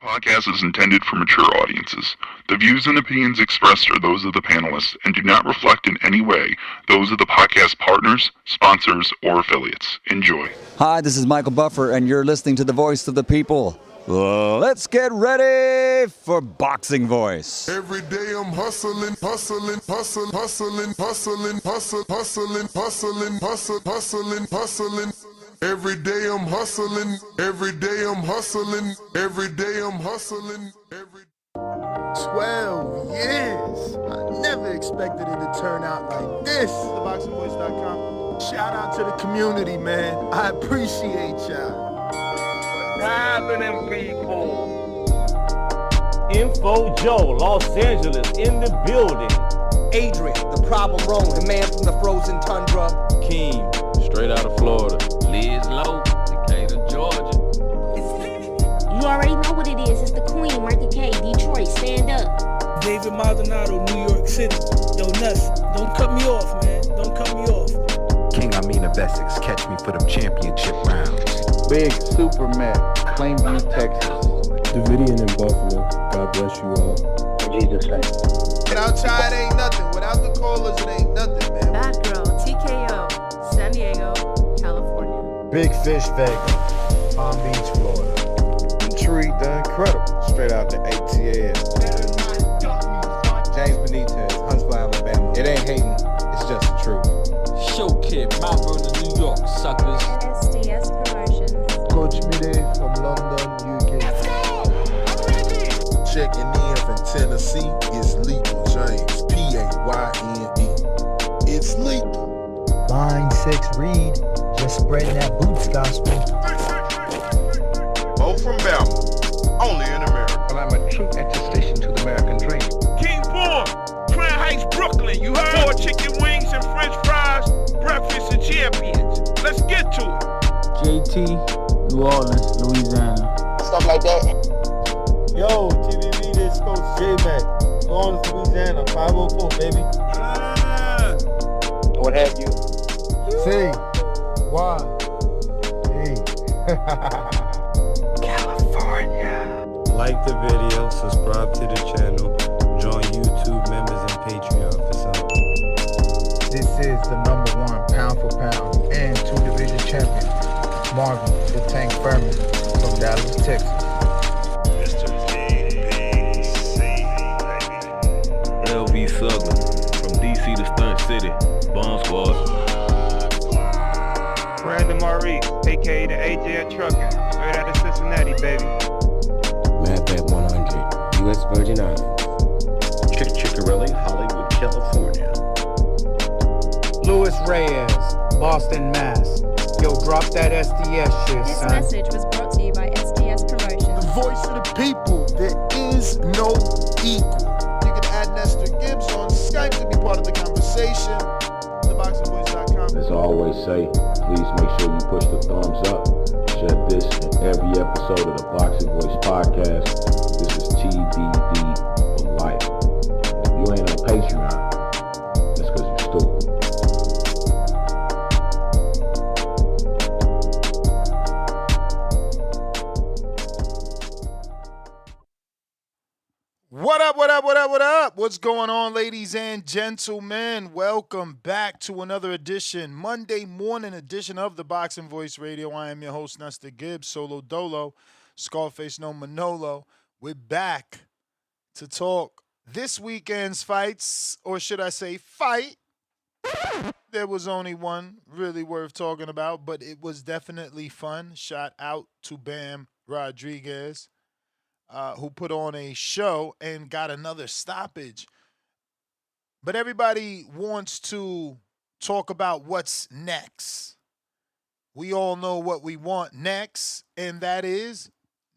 Podcast is intended for mature audiences. The views and opinions expressed are those of the panelists and do not reflect in any way those of the podcast partners, sponsors, or affiliates. Enjoy. Hi, this is Michael Buffer, and you're listening to the voice of the people. Let's get ready for Boxing Voice. Every day I'm hustling, hustling, hustling, hustling, hustling, hustling, hustling, hustling, hustling, hustling, hustling. Every day I'm hustling, every day I'm hustling, every day I'm hustling, every 12 years. I never expected it to turn out like this. ThaBoxingVoice.com. Shout out to the community, man. I appreciate y'all. What's happening, people? Info Joe, Los Angeles, in the building. Adrian, the problem wrong, the man from the frozen tundra. Keem, straight out of Florida. Liz Lowe, Decatur, Georgia. You already know what it is. It's the Queen, Martha K, Detroit, stand up. David Maldonado, New York City. Yo, Nuss, don't cut me off, man. Don't cut me off. King Amin of Essex, catch me for them championship rounds. Big Superman, Plainview, Texas. Davidian in Buffalo. God bless you all. In Jesus' name. Without y'all, it ain't nothing. Without the callers, it ain't nothing, man. Bad Girl, TKO, San Diego, California. Big Fish, Vegas, Palm Beach, Florida. Detroit, the Incredible, straight out the ATL. James Benitez, Huntsville, Alabama. It ain't hating, it's just the truth. Show Kid, Mount Vernon, New York, suckers. SDS Promotions. Coach Mide from London, UK. checking in from Tennessee. It's Lethal James, P-A-Y-N-E. It's lethal. Line 6 Reed, just spreading that boots gospel. Bo from Bama, only in America. Well, I'm a true attestation to the American dream. King Born, Crown Heights, Brooklyn. You heard? 4 chicken wings and french fries, breakfast of champions. Let's get to it. JT, New Orleans, Louisiana. Stuff like that. Yo, TVV, this Coach J-Mac. New Orleans, Louisiana, 504, baby. What have you? C. Y. E. California. Like the video, subscribe to the channel, join YouTube members and Patreon for some. This is the #1 pound for pound and 2-division champion, Marvin the Tank Furman from Dallas, Texas. LV Southern, from DC to Stunt City, Bomb Squad. Brandon Maurice, a.k.a. the AJ at Trucking, straight out of Cincinnati, baby. Madbat 100, U.S. Virgin Islands. Chick Chickarelli, Hollywood, California. Luis Reyes, Boston, Mass. Yo, drop that SDS shit, This son. message was brought to you by SDS Promotions. The voice of the people. There is no equal. You can add Nestor Gibbs on Skype to be part of the conversation. ThaBoxingVoice.com. As I always say, please make sure you push the thumbs up. Share this in every episode of the Boxing Voice podcast. This is TBD for life. If you ain't on Patreon, that's because you're stupid. What up, what up, what up, what up? What's going on, ladies and gentlemen? Welcome back to another edition, Monday morning edition of the Boxing Voice Radio. I am your host, Nestor Gibbs, Solo Dolo, Scarface no Manolo. We're back to talk this weekend's fights, or should I say fight. There was only one really worth talking about, but it was definitely fun. Shout out to Bam Rodriguez. Who put on a show and got another stoppage. But everybody wants to talk about what's next. We all know what we want next, and that is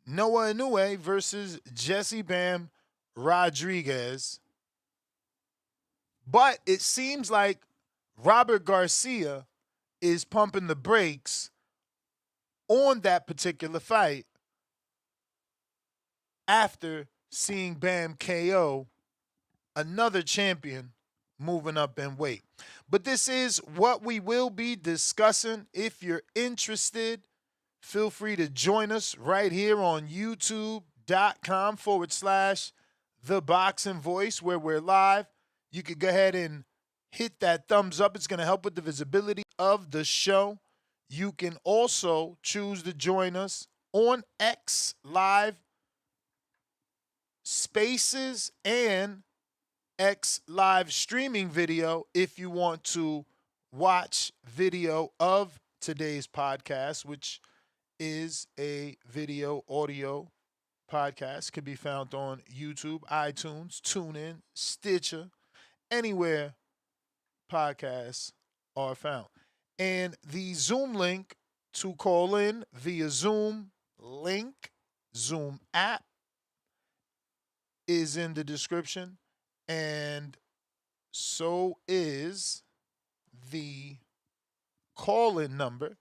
Naoya Inoue versus Jesse Bam Rodriguez. But it seems like Robert Garcia is pumping the brakes on that particular fight after seeing Bam KO another champion moving up in weight. But this is what we will be discussing. If you're interested, feel free to join us right here on YouTube, youtube.com/ThaBoxingVoice, where we're live. You could go ahead and hit that thumbs up. It's going to help with the visibility of the show. You can also choose to join us on X Live Spaces and X Live streaming video if you want to watch video of today's podcast, which is a video audio podcast. Can be found on YouTube, iTunes, TuneIn, Stitcher, anywhere podcasts are found. And the Zoom link to call in via Zoom link, Zoom app, is in the description. And so is the call-in number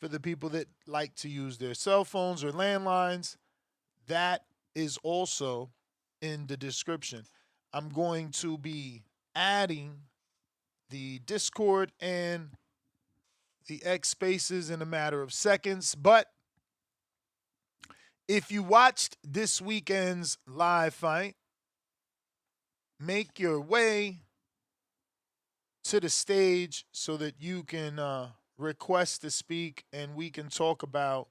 for the people that like to use their cell phones or landlines. That is also in the description. I'm going to be adding the Discord and the X Spaces in a matter of seconds. But if you watched this weekend's live fight, make your way to the stage so that you can request to speak and we can talk about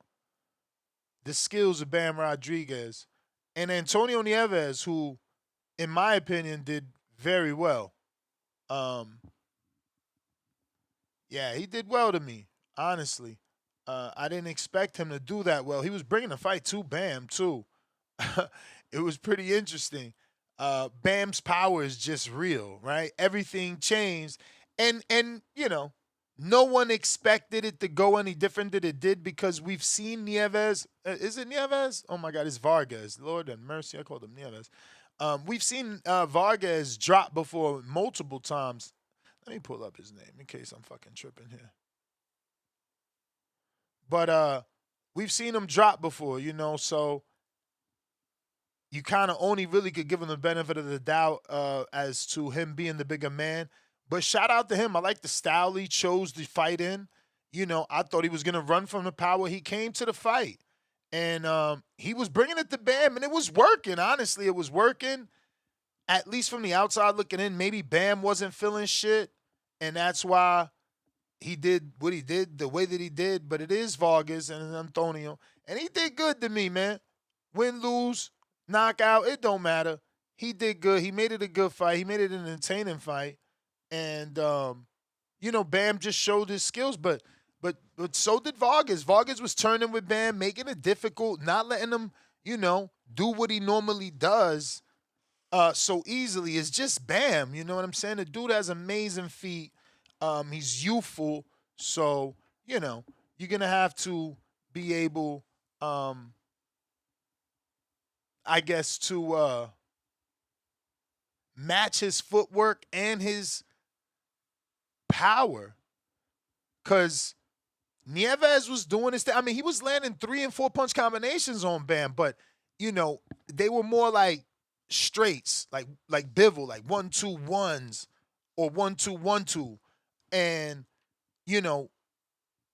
the skills of Bam Rodriguez and Antonio Nieves, who, in my opinion, did very well. Yeah, he did well to me, honestly. I didn't expect him to do that well. He was bringing the fight to Bam, too. It was pretty interesting. Bam's power is just real, right? Everything changed. And you know, no one expected it to go any different than it did because we've seen Nieves. Is it Nieves? Oh, my God, it's Vargas. Lord have mercy, I called him Nieves. We've seen Vargas drop before multiple times. Let me pull up his name in case I'm fucking tripping here. But we've seen him drop before, you know, so you kind of only really could give him the benefit of the doubt as to him being the bigger man. But shout out to him. I like the style he chose to fight in. You know, I thought he was going to run from the power. He came to the fight. And he was bringing it to Bam, and it was working. Honestly, it was working, at least from the outside looking in. Maybe Bam wasn't feeling shit, and that's why he did what he did the way that he did. But it is Vargas and Antonio, and he did good to me, man. Win, lose, knockout, it don't matter. He did good. He made it a good fight. He made it an entertaining fight. And, you know, Bam just showed his skills, but so did Vargas. Vargas was turning with Bam, making it difficult, not letting him, you know, do what he normally does so easily. It's just Bam, you know what I'm saying? The dude has amazing feet. He's youthful, so, you know, you're going to have to be able, I guess, to match his footwork and his power, because Nieves was doing this thing. I mean, he was landing 3 and 4 punch combinations on Bam, but you know, they were more like straights, like Bivol, like 1-2-1s or 1-2-1-2, and you know,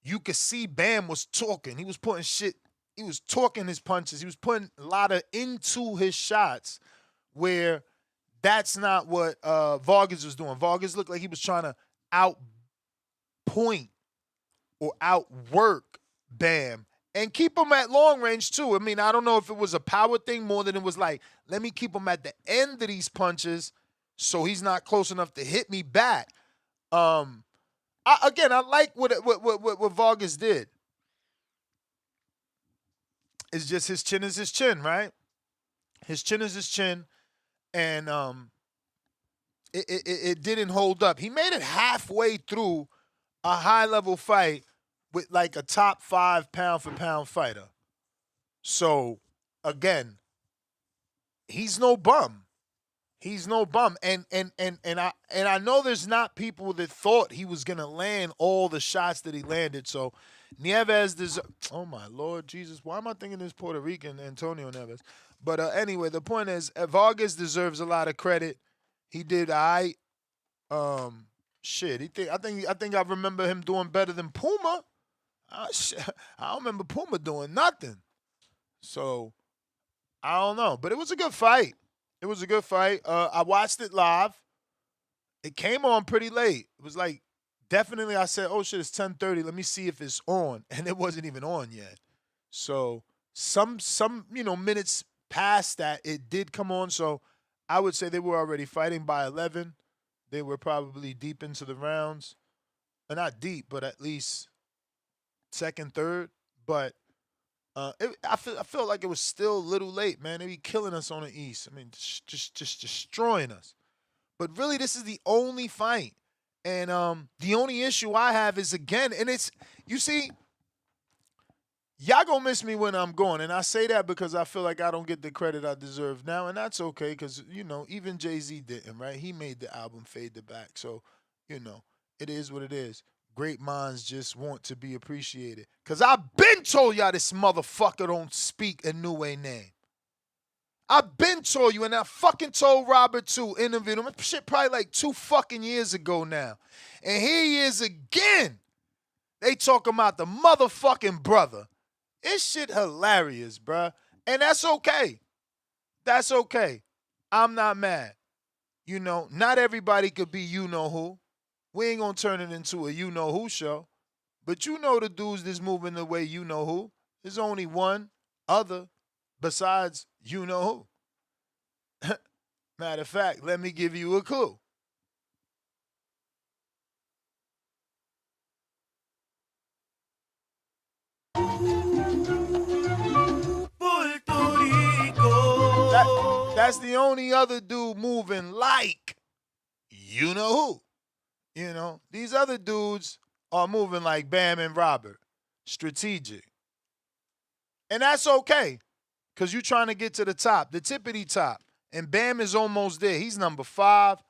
you could see Bam was talking. He was putting shit. He was talking his punches. He was putting a lot of into his shots, where that's not what Vargas was doing. Vargas looked like he was trying to outpoint or outwork Bam and keep him at long range too. I mean, I don't know if it was a power thing more than it was like, let me keep him at the end of these punches so he's not close enough to hit me back. I like what Vargas did. It's just his chin is his chin, right? His chin is his chin, and it didn't hold up. He made it halfway through a high-level fight with like a top 5 pound-for-pound fighter. So, again, he's no bum. He's no bum. And I know there's not people that thought he was going to land all the shots that he landed. So, Nieves oh, my Lord Jesus. Why am I thinking this Puerto Rican Antonio Nieves? But anyway, the point is, Vargas deserves a lot of credit. He did I I think I remember him doing better than Puma. I don't remember Puma doing nothing. So I don't know. But it was a good fight. It was a good fight. I watched it live. It came on pretty late. It was like, definitely I said, oh shit, it's 10:30. Let me see if it's on. And it wasn't even on yet. So some minutes past that, it did come on. So I would say they were already fighting by 11. They were probably deep into the rounds. Not deep, but at least second, third. But I feel like it was still a little late, man. They be killing us on the East. I mean, just destroying us. But really, this is the only fight. And the only issue I have is, again, and it's, you see, y'all gonna miss me when I'm gone. And I say that because I feel like I don't get the credit I deserve now. And that's okay because, even Jay-Z didn't, right? He made the album Fade to Back. So, it is what it is. Great minds just want to be appreciated. Because I've been told y'all this motherfucker don't speak Inoue name. I've been told you, and I fucking told Robert too, interviewed him. Shit, probably like 2 fucking years ago now. And here he is again. They talking about the motherfucking brother. This shit hilarious, bruh. And that's okay. That's okay. I'm not mad. Not everybody could be you-know-who. We ain't gonna turn it into a you-know-who show. But the dudes that's moving the way you-know-who. There's only one other besides you-know-who. Matter of fact, let me give you a clue. That's the only other dude moving like you-know-who. These other dudes are moving like Bam and Robert. Strategic. And that's okay. Because you're trying to get to the top, the tippity top. And Bam is almost there. He's number 5.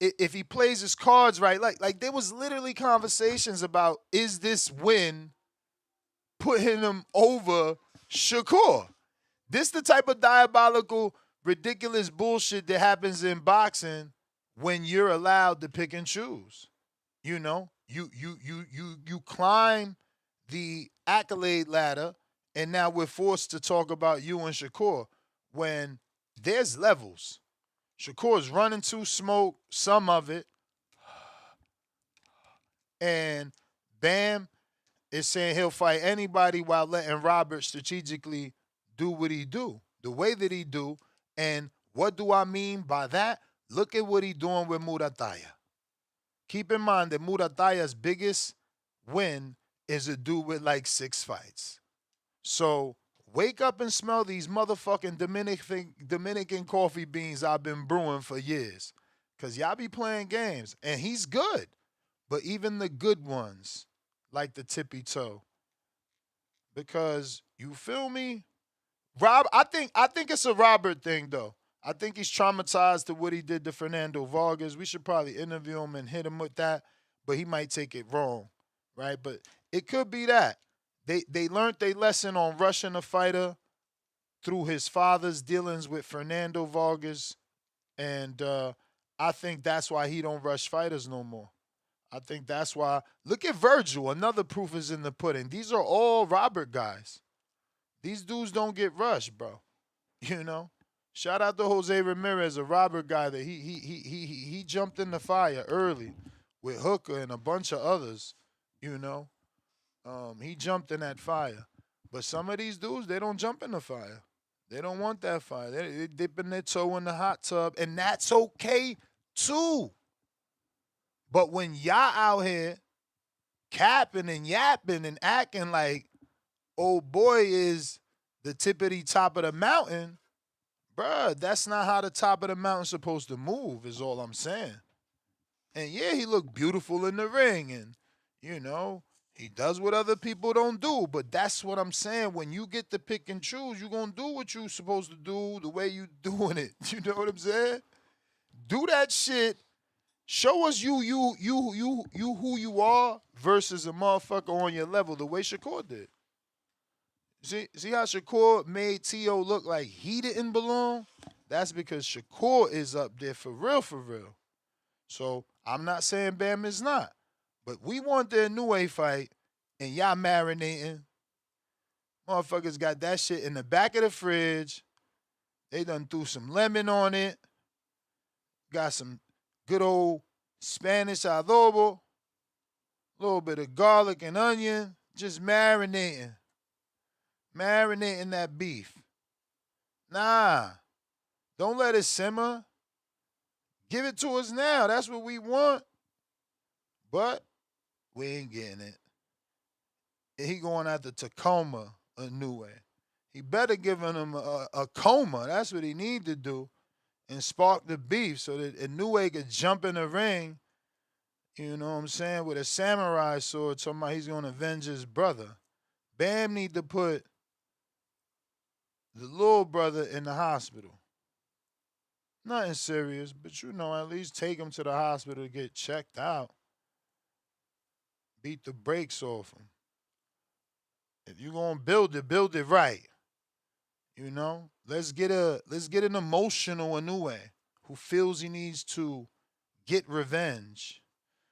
If he plays his cards right, like there was literally conversations about, is this win putting him over Shakur? This the type of diabolical, ridiculous bullshit that happens in boxing when you're allowed to pick and choose. You climb the accolade ladder, and now we're forced to talk about you and Shakur when there's levels. Shakur's running to smoke, some of it. And Bam is saying he'll fight anybody while letting Robert strategically do what he do, the way that he do. And what do I mean by that? Look at what he's doing with Murataya. Keep in mind that Murataya's biggest win is a dude with like 6 fights. So wake up and smell these motherfucking Dominican coffee beans I've been brewing for years. Because y'all be playing games. And he's good. But even the good ones, like the tippy toe. Because, you feel me? I think it's a Robert thing, though. I think he's traumatized to what he did to Fernando Vargas. We should probably interview him and hit him with that. But he might take it wrong, right? But it could be that. They learned their lesson on rushing a fighter through his father's dealings with Fernando Vargas. And I think that's why he don't rush fighters no more. I think that's why. Look at Virgil. Another proof is in the pudding. These are all Robert guys. These dudes don't get rushed, bro. Shout out to Jose Ramirez, a Robert guy that he jumped in the fire early with Hooker and a bunch of others. He jumped in that fire. But some of these dudes, they don't jump in the fire. They don't want that fire. They're dipping their toe in the hot tub, and that's okay too. But when y'all out here capping and yapping and acting like old boy is the tippity top of the mountain, bruh, that's not how the top of the mountain's supposed to move, is all I'm saying. And yeah, he looked beautiful in the ring, and, he does what other people don't do. But that's what I'm saying. When you get to pick and choose, you're going to do what you're supposed to do the way you doing it. You know what I'm saying? Do that shit. Show us you who you are versus a motherfucker on your level the way Shakur did. See how Shakur made T.O. look like he didn't belong? That's because Shakur is up there for real, for real. So I'm not saying Bam is not. But we want the Inoue fight, and y'all marinating. Motherfuckers got that shit in the back of the fridge, They done threw some lemon on it. Got some good old Spanish adobo. A little bit of garlic and onion. Just marinating. Marinating that beef. Nah. Don't let it simmer. Give it to us now. That's what we want. But we ain't getting it. He going after Tacoma Inoue. He better give him a coma. That's what he need to do. And spark the beef so that Inoue could jump in the ring, you know what I'm saying, with a samurai sword, talking about he's going to avenge his brother. Bam need to put the little brother in the hospital. Nothing serious, but you know, at least take him to the hospital to get checked out. Beat the brakes off him. If you're gonna build it right. You know? Let's get an emotional Inoue who feels he needs to get revenge.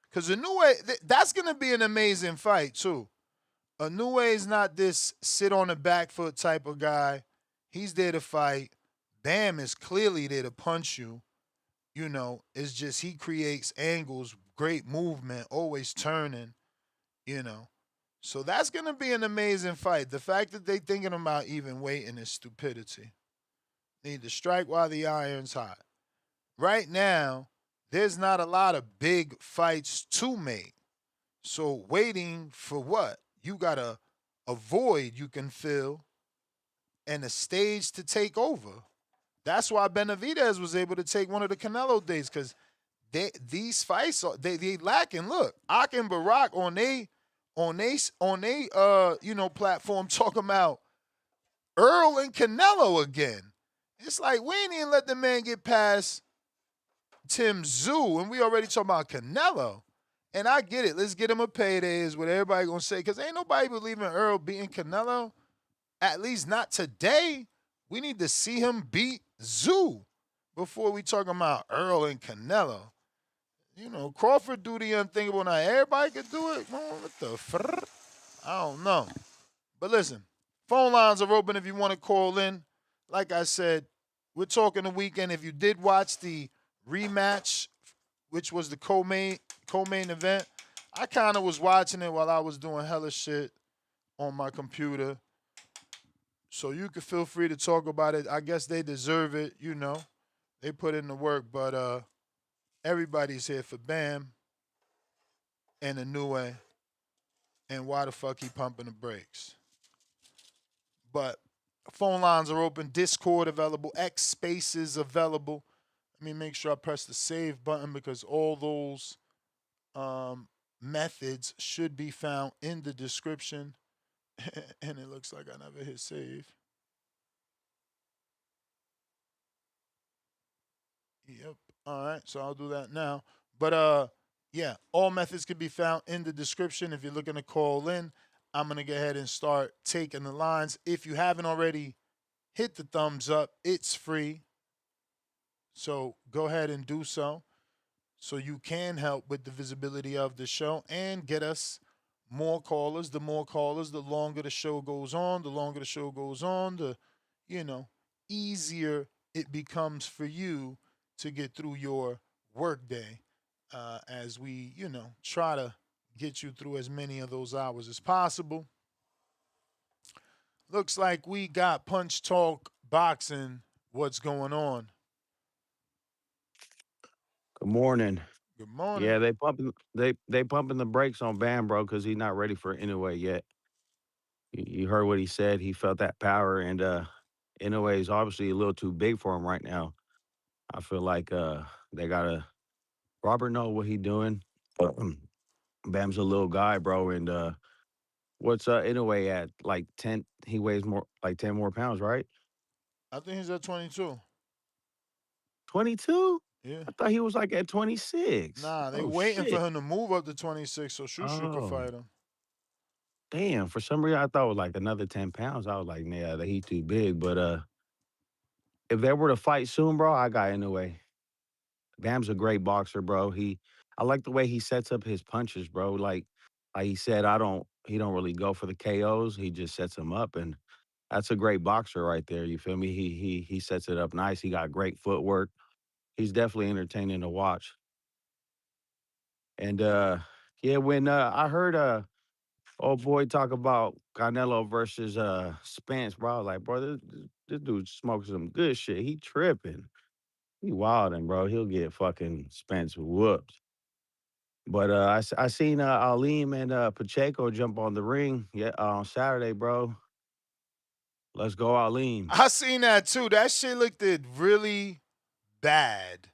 Because Inoue, that's gonna be an amazing fight too. Inoue is not this sit on the back foot type of guy. He's there to fight. Bam is clearly there to punch you. You know, it's just he creates angles, great movement, always turning, you know. So that's going to be an amazing fight. The fact that they thinking about even waiting is stupidity. Need to strike while the iron's hot. Right now, there's not a lot of big fights to make. So waiting for what? You got a void you can fill and a stage to take over. That's why Benavidez was able to take one of the Canelo days, because these fights are they lacking. Look, Ak and Barack on they platform talking about Earl and Canelo again. It's like we ain't even let the man get past Tim Zoo, and we already talking about Canelo. And I get it. Let's get him a payday is what everybody gonna say, because ain't nobody believing Earl beating Canelo. At least not today. We need to see him beat Zoo before we talking about Earl and Canelo. You know, Crawford do the unthinkable. Now everybody could do it. What the I don't know. But listen, phone lines are open if you want to call in. Like I said, we're talking the weekend. If you did watch the rematch, which was the co-main event, I kind of was watching it while I was doing hella shit on my computer. So you can feel free to talk about it. I guess they deserve it, you know. They put in the work, but everybody's here for Bam and Inoue and why the fuck he pumping the brakes. But phone lines are open, Discord available, X Spaces available. Let me make sure I press the save button because all those methods should be found in the description. And it looks like I never hit save. Yep. All right. So I'll do that now. But yeah, all methods can be found in the description. If you're looking to call in, I'm gonna go ahead and start taking the lines. If you haven't already, hit the thumbs up. It's free. So go ahead and do so. So you can help with the visibility of the show and get us more callers. The more callers, the longer the show goes on. The longer the show goes on, the, easier it becomes for you to get through your workday as we, try to get you through as many of those hours as possible. Looks like we got Punch Talk Boxing. What's going on? Good morning. Good morning. Yeah, they pumping the brakes on Bam, bro, because he's not ready for Inoue yet. You heard what he said. He felt that power, and Inoue is obviously a little too big for him right now. I feel like they gotta Robert know what he doing. Bam's a little guy, bro, and what's Inoue at? Like 10? He weighs more, like 10 more pounds, right? I think he's at 22. 22? Yeah. I thought he was like at 26. Nah, they Oh, waiting shit. for him to move up to 26 so Shushu could fight him. Damn, for some reason I thought it was like another 10 pounds. I was like, nah, he too big. But if they were to fight soon, bro, I got Inoue. Bam's a great boxer, bro. I like the way he sets up his punches, bro. Like he said, he don't really go for the KOs. He just sets them up, and That's a great boxer right there. You feel me? He sets it up nice. He got great footwork. He's definitely entertaining to watch. And yeah, when I heard old boy talk about Canelo versus Spence, bro, I was like, bro, this dude smoking some good shit. He tripping. He wilding, bro. He'll get fucking Spence whooped. But I seen Aleem and Pacheco jump on the ring on Saturday, bro. Let's go, Aleem. I seen that too. That shit looked really bad.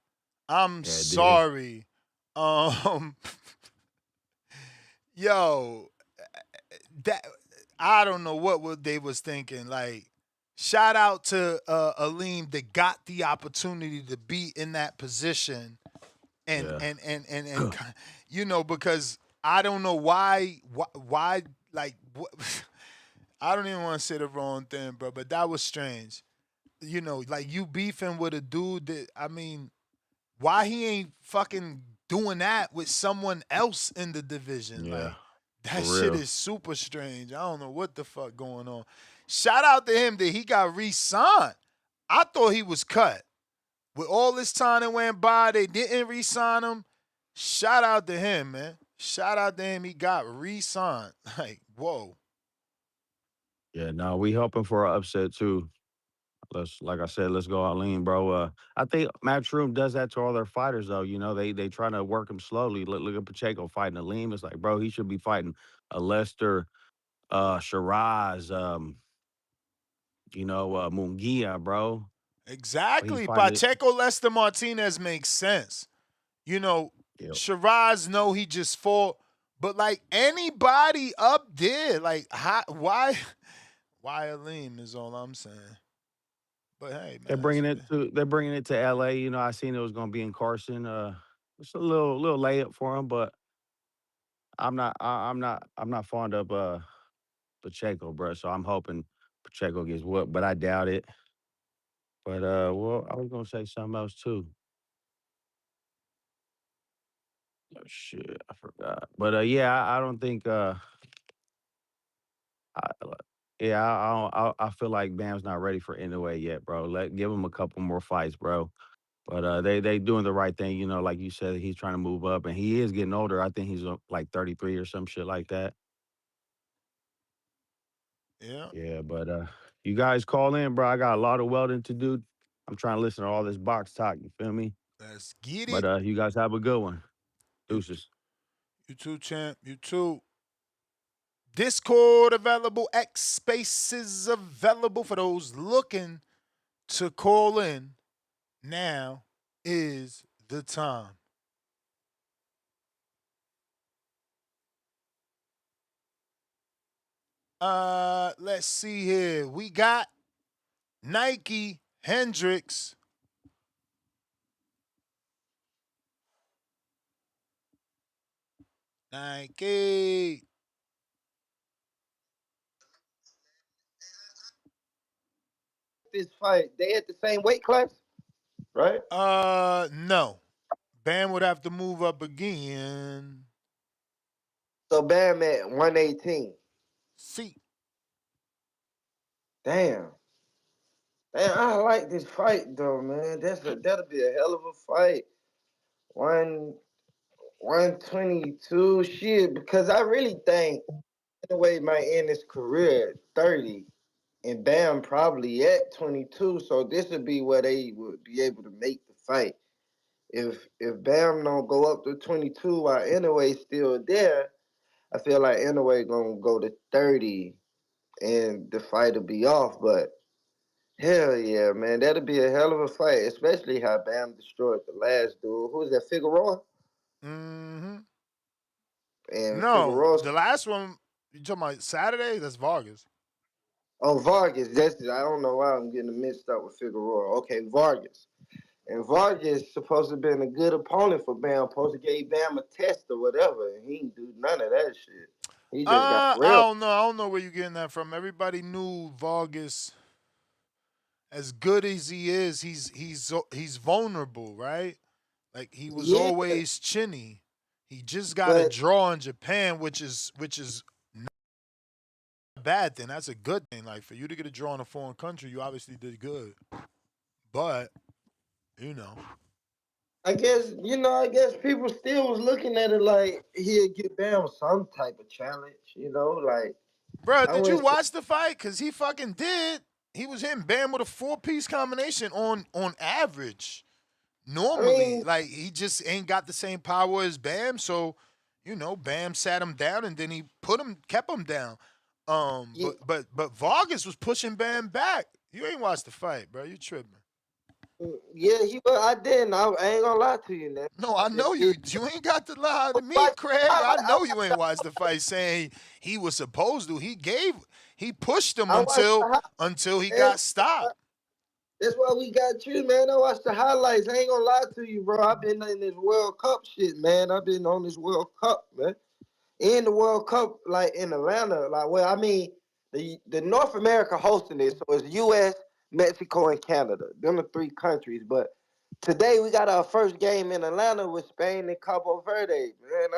I'm Yeah, it did. sorry. Um, yo, that I don't know what they was thinking. Like, shout out to Aleem that got the opportunity to be in that position, and Yeah. and you know, because I don't know why like what, I don't even want to say the wrong thing, bro, but that was strange. You know, like you beefing with a dude that, I mean, why he ain't fucking doing that with someone else in the division? Yeah. Like, that For shit real. is super strange. I don't know what the fuck going on. Shout out to him that he got re-signed. I thought he was cut. With all this time that went by, they didn't re-sign him. Shout out to him, man. Shout out to him. He got re-signed. Like, whoa. Yeah, no, we hoping for an upset too. Like I said, let's go Aleem, bro. I think Matchroom does that to all their fighters, though. You know, they trying to work him slowly. Look at Pacheco fighting Aleem. It's like, bro, he should be fighting a Lester, Shiraz, Munguia, bro. But he's Exactly. fighting it. Pacheco Lester Martinez makes sense. You know, Yep. Shiraz, no, he just fought. But like anybody up there, like why Aleem is all I'm saying. But hey, They're man, bringing it to LA. You know, I seen it was gonna be in Carson. It's a little layup for him, but I'm not fond of Pacheco, bro. So I'm hoping Pacheco gets whooped, but I doubt it. But well, I was gonna say something else too. Oh shit, I forgot. But yeah, I don't think I, yeah, I feel like Bam's not ready for Inoue yet, bro. Give him a couple more fights, bro. But they doing the right thing, you know, like you said, he's trying to move up, and he is getting older. I think he's like 33 or some shit like that. yeah, Yeah, but you guys call in, bro. I got a lot of welding to do. I'm trying to listen to all this box talk. You feel me? let's get But it. you guys have a good one. You, Deuces. you too, champ. You too. Discord available. X Spaces available for those looking to call in. Now is the time. Let's see here. We got Nike Hendricks. Nike. This fight, they at the same weight class, right? No. Bam would have to move up again. So Bam at 118. See. Damn. Man, I like this fight though, man. That'll be a hell of a fight. 122 shit, because I really think in a way might end his career at 30. And Bam probably at 22. So this would be where they would be able to make the fight. If Bam don't go up to 22 while Inoue's still there, I feel like Inoue gonna go to 30 and the fight will be off. But hell yeah, man, that'll be a hell of a fight, especially how Bam destroyed the last dude. Who was that, Figueroa? Mm-hmm. And No, Figueroa. the last one, you talking about Saturday? That's Vargas. Oh, Vargas. I don't know why I'm getting mixed up with Figueroa. Okay, Vargas. And Vargas supposed to have been a good opponent for Bam. Supposed to gave Bam a test or whatever. And he didn't do none of that shit. He just got I real. don't know. I don't know where you're getting that from. Everybody knew Vargas, as good as he is, he's vulnerable, right? Like he was Yeah, always chinny. He just got a but draw in Japan, which is a bad thing. That's a good thing. Like for you to get a draw in a foreign country, you obviously did good. But you know, I guess I guess people still was looking at it like he'd get Bam some type of challenge. Like bro, I did you went. watch the fight? Cause he fucking did. He was hitting Bam with a 4-piece combination on average. I Normally, mean, like he just ain't got the same power as Bam, so Bam sat him down and then he kept him down. yeah, But Vargas was pushing Bam back. You ain't watched the fight, bro. You tripping? yeah, I didn't. I ain't gonna lie to you, man. No, I know you. You ain't got to lie to me, But Craig. I I know you ain't watched the fight. Saying he was supposed to. He pushed him watched until he the got stopped. That's why we got you, man. I watched the highlights. I ain't gonna lie to you, bro. I've been in this World Cup shit, man. I've been on this World Cup, man. In the World Cup, like in Atlanta, the North America hosting it, so it's U.S., Mexico, and Canada. Them the three countries. But today we got our first game in Atlanta with Spain and Cabo Verde. Man,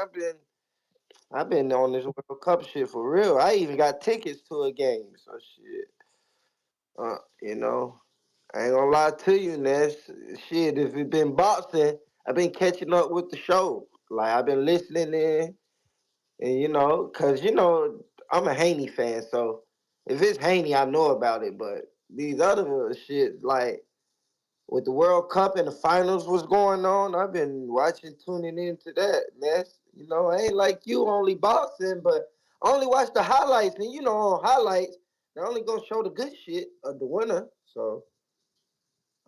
I've been on this World Cup shit for real. I even got tickets to a game. So shit, uh, you know. I ain't gonna lie to you, Ness. Shit, if it been boxing, I've been catching up with the show. Like I've been listening in, and cause I'm a Haney fan, so if it's Haney, I know about it. But these other shit, like with the World Cup and the finals was going on, I've been watching, tuning into that, Ness. I ain't like you only boxing, but I only watch the highlights, and on highlights, they're only gonna show the good shit of the winner, so.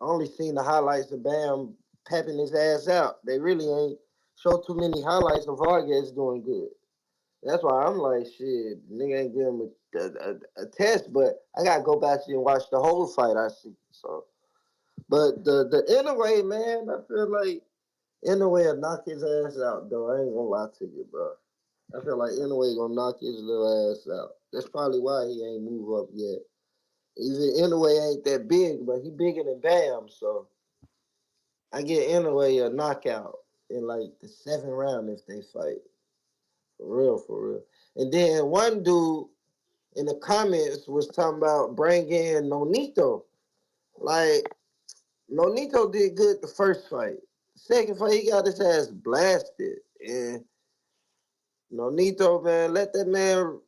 I only seen the highlights of Bam pepping his ass out. They really ain't show too many highlights of Vargas doing good. That's why I'm like, shit, nigga ain't give him a test, but I gotta go back and watch the whole fight I see. So, but the Inoue, man, I feel like Inoue will knock his ass out, though. I ain't gonna lie to you, bro. I feel like Inoue gonna knock his little ass out. That's probably why he ain't move up yet. Even Inoue ain't that big, but he bigger than Bam, so. I get Inoue a knockout in like the 7th round if they fight. For real, for real. And then one dude in the comments was talking about bring in Nonito. Like, Nonito did good the first fight. The second fight, he got his ass blasted. And Nonito, man, let that man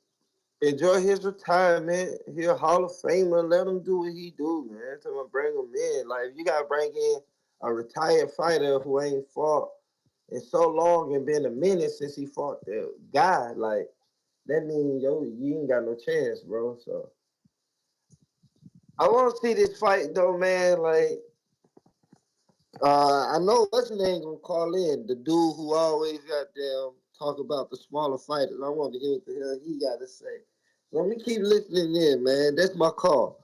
enjoy his retirement. He a Hall of Famer. Let him do what he do, man. So I'm bring him in. Like, if you got to bring in a retired fighter who ain't fought in so long and been a minute since he fought the guy, like that means you ain't got no chance, bro. So I want to see this fight though, man. Like I know what's his name gonna call in the dude who always got them talk about the smaller fighters. I want to hear what the hell he got to say. So let me keep listening in, man. That's my call.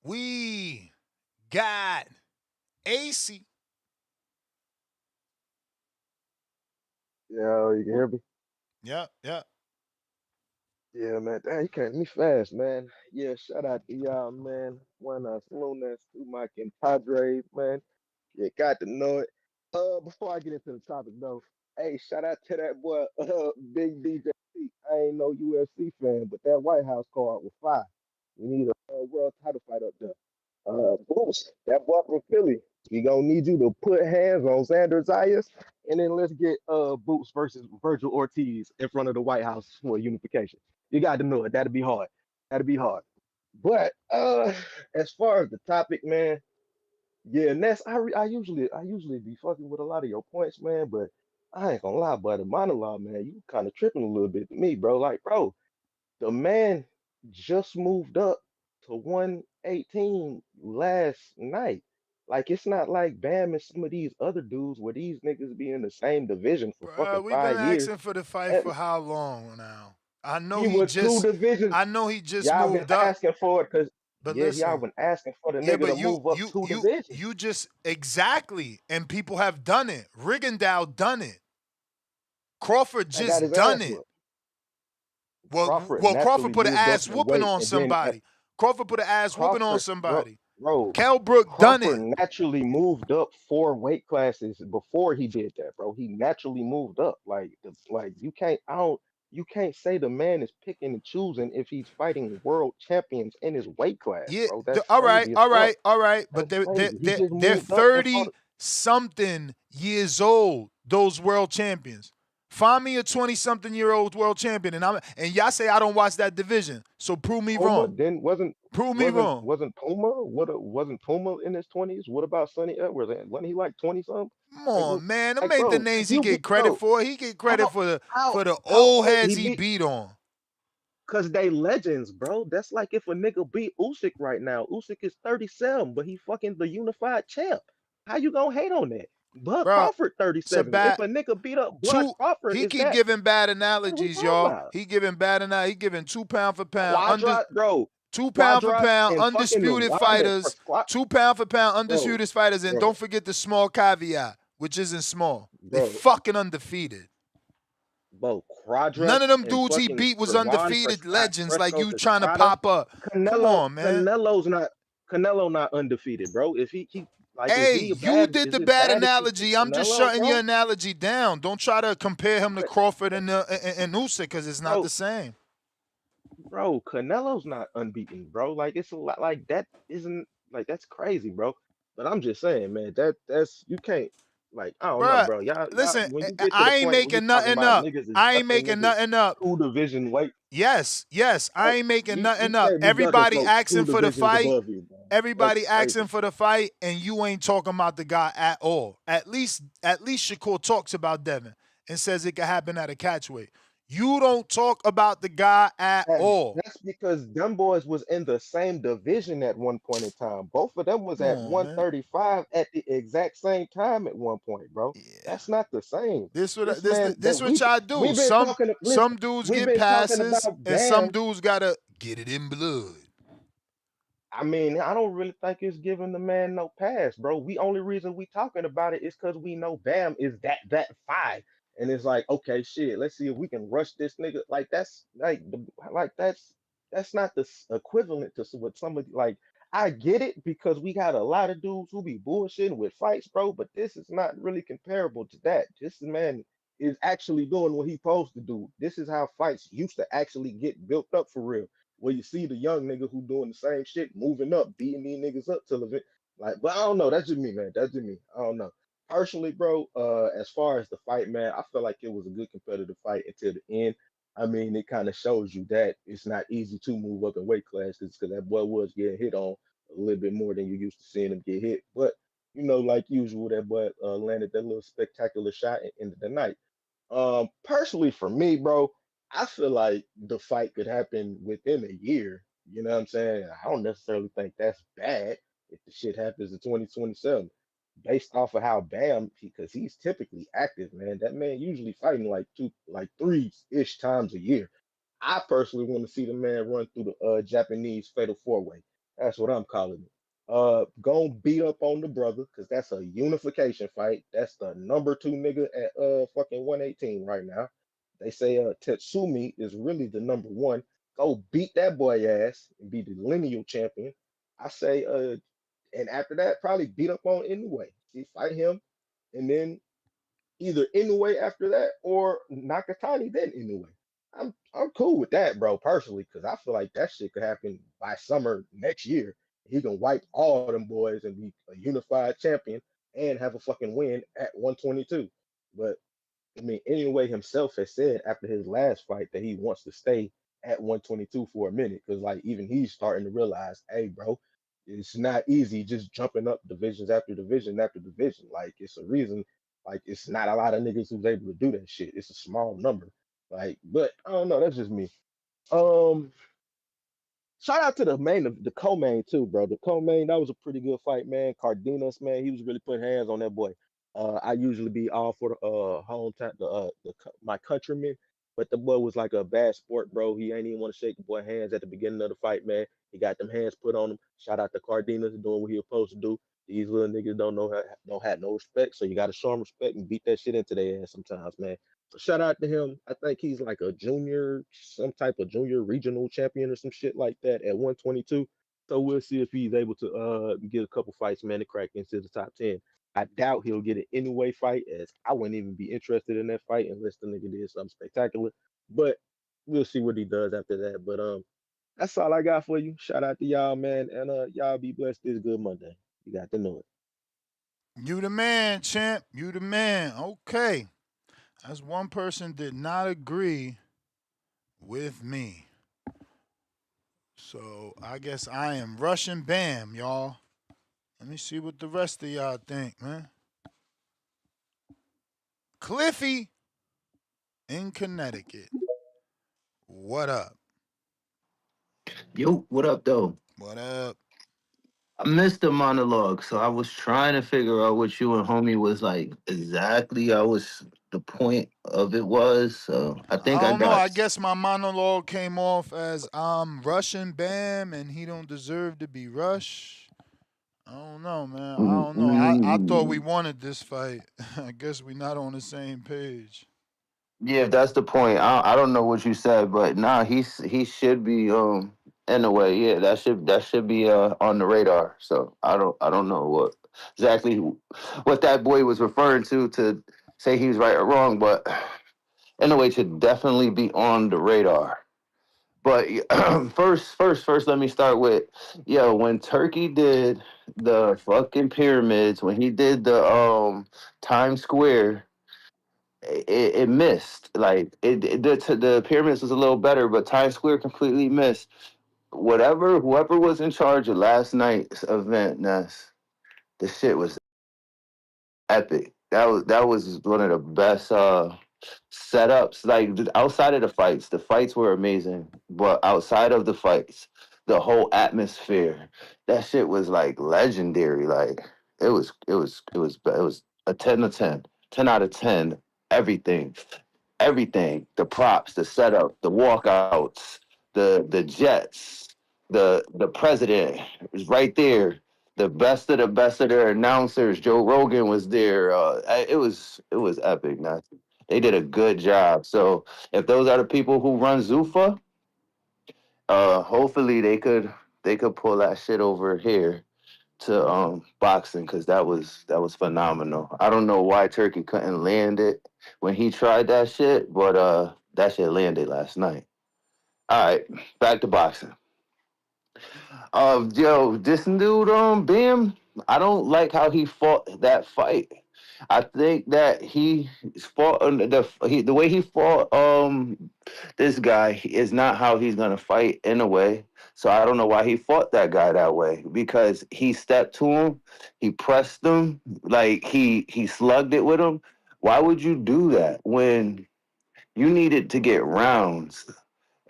We got AC. Yo, you can hear me? Yep, yep. Yeah, man. Damn, you came to me fast, man. Yeah, shout out to y'all, man. Buenas lunas to my compadres, man. You got to know it. Before I get into the topic though, hey, shout out to that boy, Big DJ. I ain't no UFC fan, but that White House card was fire. We need a world title fight up there. Bruce, that boy from Philly. We gonna need you to put hands on Xander Zayas, and then let's get Boots versus Virgil Ortiz in front of the White House for unification. You got to know it. That'd be hard. That'd be hard. But as far as the topic, man, yeah, Ness, I usually be fucking with a lot of your points, man, but I ain't gonna lie, but the monologue, man, you kind of tripping a little bit to me, bro. Like, bro, the man just moved up to 118 last night. Like, it's not like Bam and some of these other dudes where these niggas be in the same division for Bro, fucking we've been 5 years. asking for the fight And for how long now? I know he he was two just divisions. I know he just Y'all been moved up. asking for it because, But yeah, y'all listen, been asking for the yeah, nigga but to you move up you two you divisions. you just exactly, and people have done it. Rigondeaux done it. Crawford I got just his done ass it. whooped. Well, Crawford well, Crawford naturally put an moved up ass in whooping weight, on and then somebody. Crawford put an ass whooping on Crawford, bro, somebody. Bro, Kell Brook done Crawford it. naturally moved up 4 weight classes before he did that, bro. He naturally moved up. Like you can't say the man is picking and choosing if he's fighting world champions in his weight class, Yeah. bro. That's All right. crazy as All fuck. right. All right. But That's crazy. He just they're moved up and fought. 30 something years old. Those world champions. Find me a 20 something year old world champion, and y'all say I don't watch that division. So prove me Puma wrong. then Prove me wrong. wasn't Puma? Wasn't Puma in his 20s? What about Sonny Edwards? Wasn't he like 20 something? Come Like, on, man. Them like, ain't the bro, names if he you be get credit bro, for. He get credit how for the how old old heads he he be? beat on. Cause they legends, bro. That's like if a nigga beat Usyk right now. Usyk is 37, but he fucking the unified champ. How you gonna hate on that? Bud Bro, Crawford it's a 37. If bad a nigga beat up Bud two. Crawford, He is keep that giving bad what are we analogies, talking y'all. about? He giving bad analogies. He giving 2 pound for pound under Quadrat, bro. 2 pound for Quadrat pound and fucking the undisputed one that fighters. 2 pound for pound bro, undisputed fighters, and bro, don't forget the small caveat, which isn't small. They bro, fucking undefeated. bro. Quadrat None of them and dudes he fucking beat was Trevon undefeated Prescott, legends like Fresco you trying to Estrada. pop up. Come Canelo, on, man. Canelo not undefeated, bro. If he like Hey, you did is the it bad bad if you beat analogy. I'm just Canelo, shutting your bro? analogy down. Don't try to compare him to But Crawford and Usyk because it's not the bro, same. Canelo's not unbeaten, bro. Like it's a lot like that isn't like that's crazy, bro. But I'm just saying, man, that's you can't like I don't know, Bruh, bro. Y'all listen, when you get to the I ain't point where you making talking nothing about up. niggas is I ain't ducking making niggas nothing up. 2 division weight, Yes, yes, I like ain't making you nothing up. can't be ducking Everybody folks two asking for the divisions fight. above you, bro. That's Everybody crazy. asking for the fight, and you ain't talking about the guy at all. At least Shakur talks about Devin and says it could happen at a catchweight. You don't talk about the guy at all. That's because them boys was in the same division at one point in time. Both of them was Come at on, man. 135 at the exact same time at one point, bro. That's not the same. This what This this man this that what y'all do. we've been Some talking listen, some dudes we've get been talking passes, about and some Bam. dudes gotta get it in blood. I mean, I don't really think it's giving the man no pass, bro. We only reason we talking about it is because we know Bam is that five. And it's like, okay, shit, let's see if we can rush this nigga. Like that's like that's not the equivalent to what somebody like. I get it because we got a lot of dudes who be bullshitting with fights, bro. But this is not really comparable to that. This man is actually doing what he supposed to do. This is how fights used to actually get built up for real where you see the young nigga who doing the same shit, moving up, beating these niggas up till event. Like, but I don't know. That's just me, man. That's just me. I don't know. Personally, bro, as far as the fight, man, I feel like it was a good competitive fight until the end. I mean, it kind of shows you that it's not easy to move up in weight classes because that boy was getting hit on a little bit more than you used to seeing him get hit. But like usual, that boy landed that little spectacular shot at the end of the night. Personally for me, bro, I feel like the fight could happen within a year. You know what I'm saying? I don't necessarily think that's bad if the shit happens in 2027. Based off of how Bam, because he's typically active, man. That man usually fighting like three-ish times a year. I personally want to see the man run through the Japanese fatal four way. That's what I'm calling it. Gonna beat up on the brother because that's a unification fight. That's the number two nigga at fucking 118 right now. They say Tetsumi is really the number one. Go beat that boy ass and be the lineal champion. I say and after that probably beat up on Inoue. See, fight him, and then either Inoue after that or Nakatani then Inoue. I'm cool with that, bro, personally, because I feel like that shit could happen by summer next year. He can wipe all them boys and be a unified champion and have a fucking win at 122. But I mean, Inoue himself has said after his last fight that he wants to stay at 122 for a minute because, like, even he's starting to realize, hey, bro, it's not easy just jumping up divisions after division after division. Like, it's a reason. Like, it's not a lot of niggas who's able to do that shit. It's a small number. Like, but I don't know. That's just me. Um, Shout out to the co-main too, bro. The co-main, that was a pretty good fight, man. Cardenas, man, he was really putting hands on that boy. I usually be all for the hometown, my countrymen, but the boy was like a bad sport, bro. He ain't even want to shake the boy hands at the beginning of the fight, man. He got them hands put on him. Shout out to Cardenas doing what he was supposed to do. These little niggas don't have no respect, so you got to show them respect and beat that shit into their ass sometimes, man. So shout out to him. I think he's like a junior, some type of junior regional champion or some shit like that at 122. So we'll see if he's able to get a couple fights, man, to crack into the top 10. I doubt he'll get an anyway fight, as I wouldn't even be interested in that fight unless the nigga did something spectacular. But we'll see what he does after that. But that's all I got for you. Shout out to y'all, man, and y'all be blessed this good Monday. You got to know it. You the man, champ. You the man. Okay. As one person did not agree with me. So I guess I am rushing Bam, y'all. Let me see what the rest of y'all think, man. Cliffy in Connecticut. What up? Yo, what up, though? What up? I missed the monologue, so I was trying to figure out what you and homie was like exactly. The point of it was. So I I think I don't know. got. I guess my monologue came off as I'm rushing Bam and he don't deserve to be rushed. I don't know, man. I don't know. I thought we wanted this fight. I guess we not on the same page. Yeah, if that's the point. I don't know what you said, but nah, he should be in a way. Yeah, that should be on the radar. So I don't know exactly what that boy was referring to say he's right or wrong, but in a way should definitely be on the radar. But first, let me start with, when Turkey did the fucking pyramids, when he did the Times Square, it missed. Like the pyramids was a little better, but Times Square completely missed. Whoever was in charge of last night's event, Ness, the shit was epic. That was one of the best setups. Like outside of the fights were amazing, but outside of the fights, the whole atmosphere, that shit was like legendary. Like it was a 10 to 10, 10 out of 10. Everything, everything, the props, the setup, the walkouts, the jets, the president was right there. The best of their announcers. Joe Rogan was there. It was epic, man. They did a good job. So if those are the people who run Zuffa, hopefully they could pull that shit over here to boxing, because that was phenomenal. I don't know why Turkey couldn't land it when he tried that shit, but that shit landed last night. All right, back to boxing. Yo, this dude, Bam, I don't like how he fought that fight. I think that he fought the way he fought this guy is not how he's gonna fight in a way. So I don't know why he fought that guy that way, because he stepped to him, he pressed him, like he slugged it with him. Why would you do that when you needed to get rounds?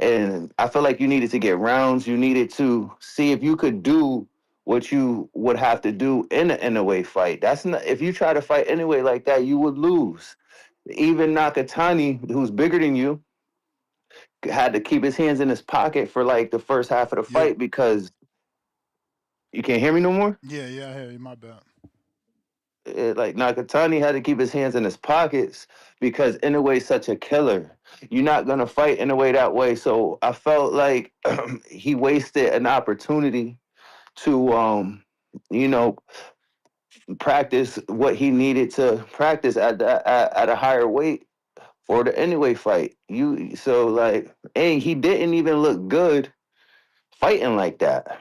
And I feel like you needed to get rounds. You needed to see if you could do what you would have to do in an NOA fight. That's not, if you try to fight anyway like that, you would lose. Even Nakatani, who's bigger than you, had to keep his hands in his pocket for like the first half of the Yeah. fight, because you can't hear me no more. Yeah, I hear you. My bad. Like Nakatani had to keep his hands in his pockets because Inoue's such a killer. You're not gonna fight Inoue that way. So I felt like he wasted an opportunity to, you know, practice what he needed to practice at a higher weight for the Inoue fight. And he didn't even look good fighting like that.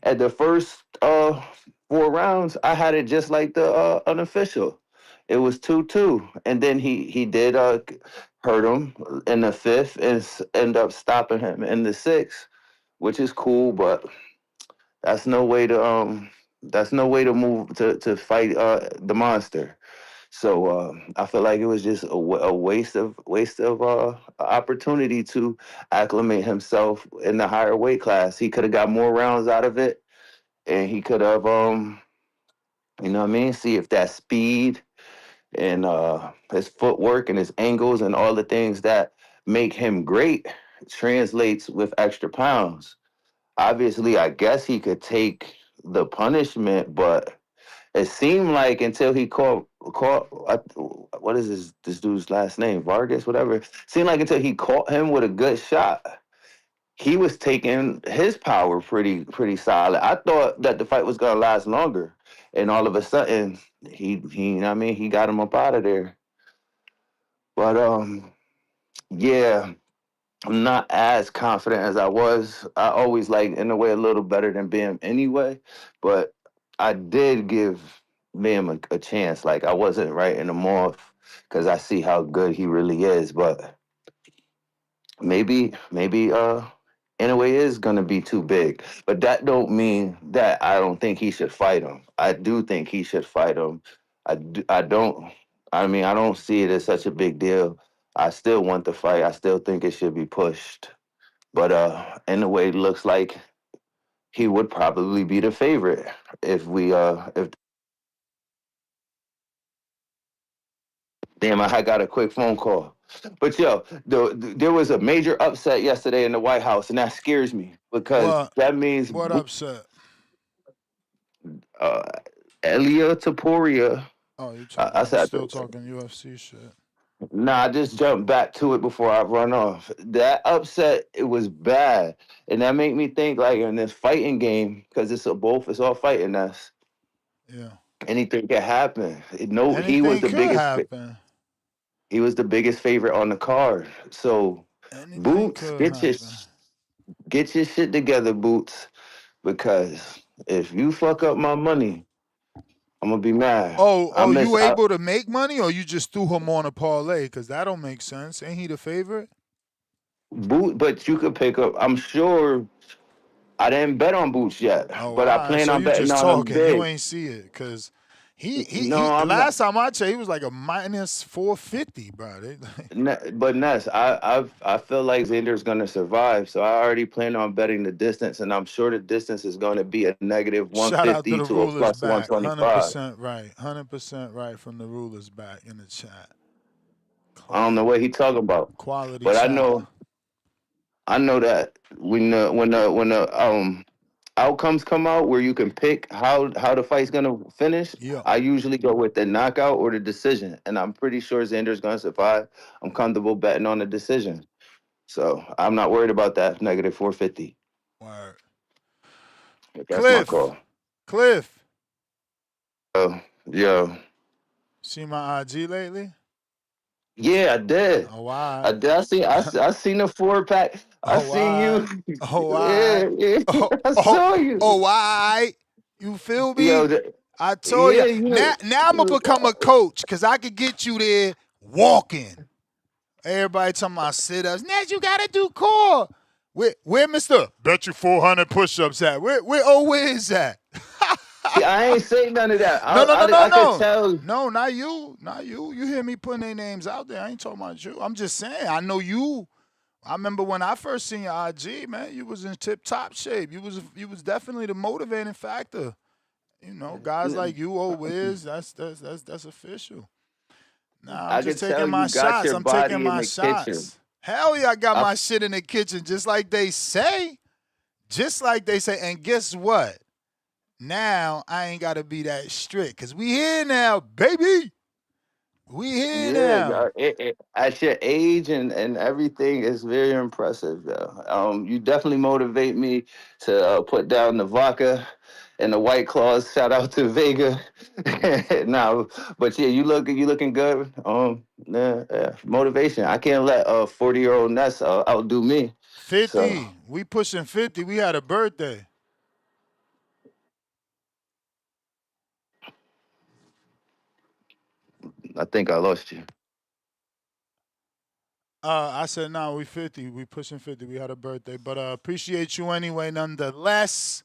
At the first 4 rounds, I had it just like the unofficial. It was 2-2, and then he did hurt him in the fifth and end up stopping him in the sixth, which is cool. But that's no way to move to fight the monster. So I feel like it was just a waste of opportunity to acclimate himself in the higher weight class. He could have got more rounds out of it, and he could have you know what I mean, see if that speed and his footwork and his angles and all the things that make him great translates with extra pounds. Obviously, I guess he could take the punishment, but it seemed like until he caught what is this dude's last name, Vargas, whatever. Seemed like until he caught him with a good shot, he was taking his power pretty solid. I thought that the fight was gonna last longer, and all of a sudden I mean, he got him up out of there. But yeah, I'm not as confident as I was. I always like in a way a little better than Bam anyway, but I did give Bam a chance. Like I wasn't writing him off because I see how good he really is, but maybe Inoue is gonna be too big, but that don't mean that I don't think he should fight him. I do think he should fight him. I don't. I mean, I don't see it as such a big deal. I still want the fight. I still think it should be pushed. But Inoue looks like he would probably be the favorite if damn, I got a quick phone call. But yo, there was a major upset yesterday in the White House, and that scares me because that means What upset? uh, Elia Taporia. Oh, you I said, still talking UFC shit. nah, I just jumped back to it before I run off. That upset, it was bad, and that made me think like in this fighting game because it's all fighting us. Yeah, anything can happen. No, he was anything the could biggest. happen. He was the biggest favorite on the card. So, Anything Boots, could happen. get your shit together, Boots, because if you fuck up my money, I'm gonna be mad. Oh, you able to make money, or you just threw him on a parlay? Because that don't make sense. Ain't he the favorite? Boot, but you could pick up. I'm sure. I didn't bet on Boots yet, Oh, but I all right. plan So on you betting just on him talking. You big. ain't see it because he No, I'm not. last time I checked, he was like a minus 450, bro. But Ness, I feel like Xander's gonna survive, so I already plan on betting the distance, and I'm sure the distance is going to be a negative Shout out to 150 the to a rulers plus back. 125. 100% right. 100% right from the rulers back in the chat. I don't know what he talking about, Quality but I chat. know that when the outcomes come out where you can pick how the fight's gonna finish, Yeah. I usually go with the knockout or the decision, and I'm pretty sure Xander's gonna survive. I'm comfortable betting on the decision, so I'm not worried about that negative 450. Word. But that's my Cliff. call. Cliff. Yo. See my IG lately? Yeah, I did. Oh, why? I did. I seen the 4-pack. I Oh, seen why? you. Oh, why? Yeah. I saw you. Oh, why? You feel me? Yo, I told yeah, you. Now I'm going to become a coach because I could get you there walking. Everybody talking about sit-ups. Ned, you got to do core. Where Mr. Bet you 400 push-ups at? Where is at? See, I ain't say none of that. No. I could tell. No, not you. Not you. You hear me putting their names out there. I ain't talking about you. I'm just saying. I know you. I remember when I first seen your IG, man, you was in tip-top shape. You was definitely the motivating factor. You know, guys like you, Wiz, that's official. Nah, I'm I just could tell taking my you got shots. your I'm taking body in my the shots. kitchen. Hell yeah, I got my shit in the kitchen, just like they say. Just like they say. And guess what? Now I ain't gotta be that strict. Cause we here now, baby. We here now. At your age and everything is very impressive, though. You definitely motivate me to put down the vodka and the White Claws. Shout out to Vega. No, but yeah, you looking good. Motivation. I can't let a 40-year-old Ness outdo me. 50. So We pushing 50. We had a birthday. I think I lost you. I said, no, we 50. We pushing 50. We had a birthday. But appreciate you anyway, nonetheless.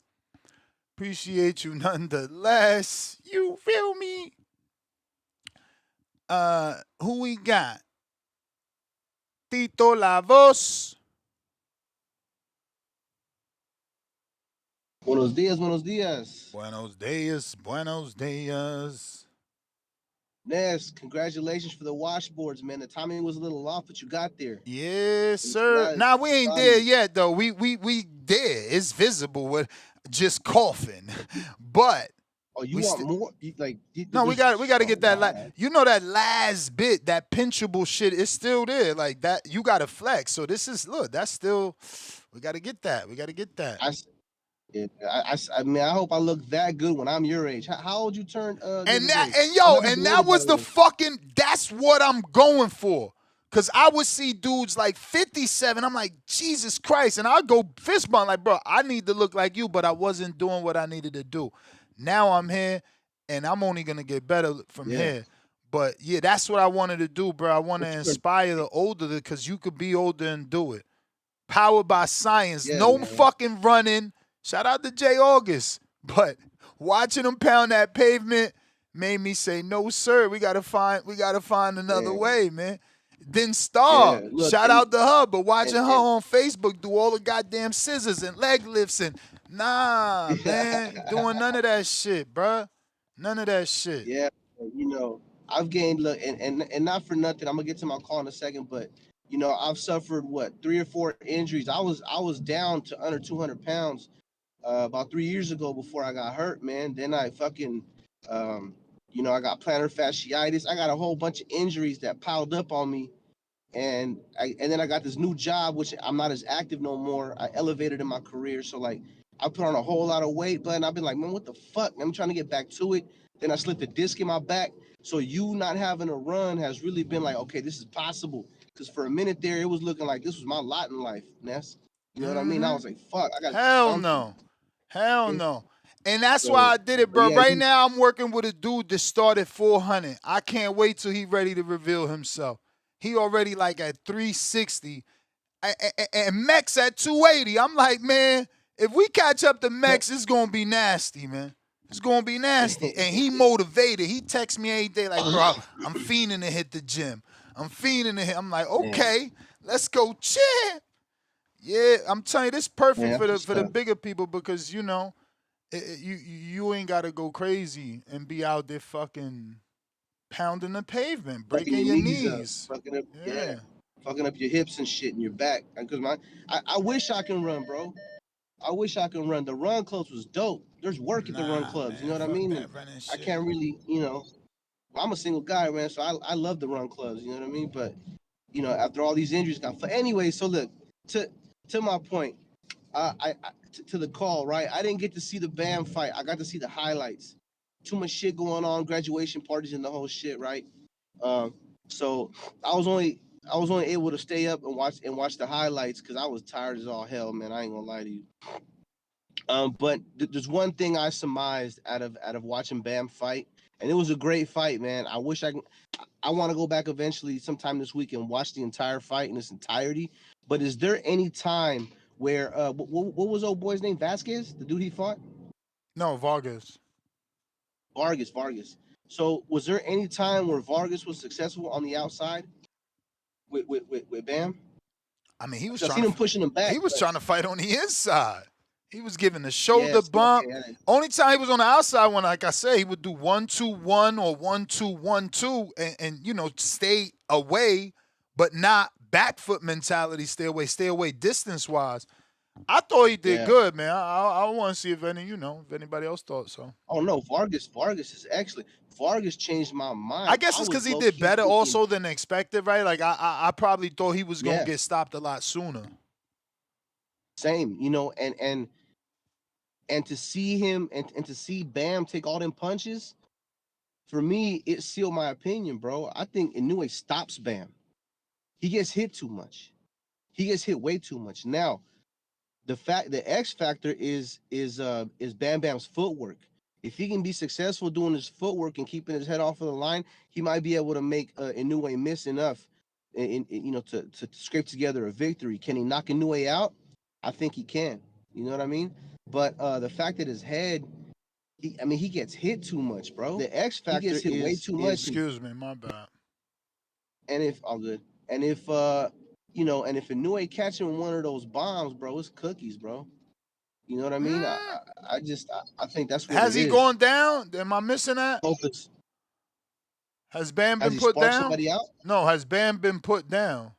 Appreciate you nonetheless. You feel me? Who we got? Tito La Voz. Buenos días, buenos días. Buenos días. Ness, congratulations for the washboards, man. The timing was a little off, but you got there. Yes, sir. Now we ain't there yet though. We there. It's visible with just coughing. But Oh, you want more? No, we got to get that. You know that last bit, that pinchable shit, is still there. Like that, you got to flex. So this is that's still. We got to get that. We got to get that. I mean, I hope I look that good when I'm your age. How old you turned? And that was the fucking. That's what I'm going for. Cause I would see dudes like 57. I'm like, Jesus Christ, and I'll go fist bump like, bro, I need to look like you, but I wasn't doing what I needed to do. Now I'm here, and I'm only gonna get better from here. But yeah, that's what I wanted to do, bro. I want to inspire the older, because you could be older and do it. Powered by science, fucking running. Shout out to Jay August, but watching him pound that pavement made me say, no, sir. We gotta find another way, man. Then Star, shout out to her, but watching her on Facebook do all the goddamn scissors and leg lifts and man, doing none of that shit, bruh. None of that shit. Yeah, I've gained and not for nothing. I'm gonna get to my call in a second, but I've suffered 3 or 4 injuries. I was down to under 200 pounds about 3 years ago before I got hurt, man. Then I fucking I got plantar fasciitis. I got a whole bunch of injuries that piled up on me. And then I got this new job, which I'm not as active no more. I elevated in my career. So I put on a whole lot of weight, but I've been like, man, what the fuck? I'm trying to get back to it. Then I slipped a disc in my back. So you not having a run has really been like, okay, this is possible. Because for a minute there, it was looking like this was my lot in life, Ness. You know what I mean? I was like, fuck, I got Hell no. And that's why I did it, bro. Right now, I'm working with a dude that started 400. I can't wait till he's ready to reveal himself. He already like at 360. And Mex at 280. I'm like, man, if we catch up to Mex, it's going to be nasty, man. It's going to be nasty. And he motivated. He texts me every day like, bro, I'm fiending to hit the gym. I'm like, okay, let's go champ. Yeah, I'm telling you, this is perfect for the bigger people because, you ain't got to go crazy and be out there fucking pounding the pavement, breaking your knees. Fucking up your hips and shit and your back. Because I wish I can run, bro. I wish I can run. The run clubs was dope. There's work at the run clubs. Man, you know what I mean? I can't really, I'm a single guy, man, so I love the run clubs. You know what I mean? But after all these injuries, anyway. So look, to my point, to the call, right? I didn't get to see the Bam fight. I got to see the highlights. Too much shit going on, graduation parties and the whole shit, right? So I was only able to stay up and watch the highlights because I was tired as all hell, man. I ain't gonna lie to you. But there's one thing I surmised out of watching Bam fight, and it was a great fight, man. I wish I want to go back eventually sometime this week and watch the entire fight in its entirety. But is there any time where what was old boy's name? Vasquez, the dude he fought? No, Vargas. Vargas. So was there any time where Vargas was successful on the outside with Bam? I mean, he was seen him pushing him back. He was trying to fight on the inside. He was giving the shoulder bump. Okay. Only time he was on the outside when, like I said, he would do 1-2-1 or 1-2-1-2 and stay away, but not back foot mentality, stay away distance wise. I thought he did good, man. I want to see if anybody else thought so. Oh no, Vargas is excellent. Vargas changed my mind. I guess it's because he did better also than expected, right? Like I probably thought he was gonna get stopped a lot sooner. Same, and to see him and to see Bam take all them punches, for me, it sealed my opinion, bro. I think Inoue stops Bam. He gets hit too much. He gets hit way too much. Now, the X factor is Bam Bam's footwork. If he can be successful doing his footwork and keeping his head off of the line, he might be able to make Inoue miss enough, to scrape together a victory. Can he knock Inoue out? I think he can. You know what I mean? But the fact that his head, he gets hit too much, bro. The X factor is way too much. Excuse me, my bad. And if all good, and if and if Inoue catch him in one of those bombs, bro, it's cookies, bro. You know what I mean? I think that's what has he gone down? Am I missing that? Focus. Has Bam been put down? Somebody out? No, has Bam been put down?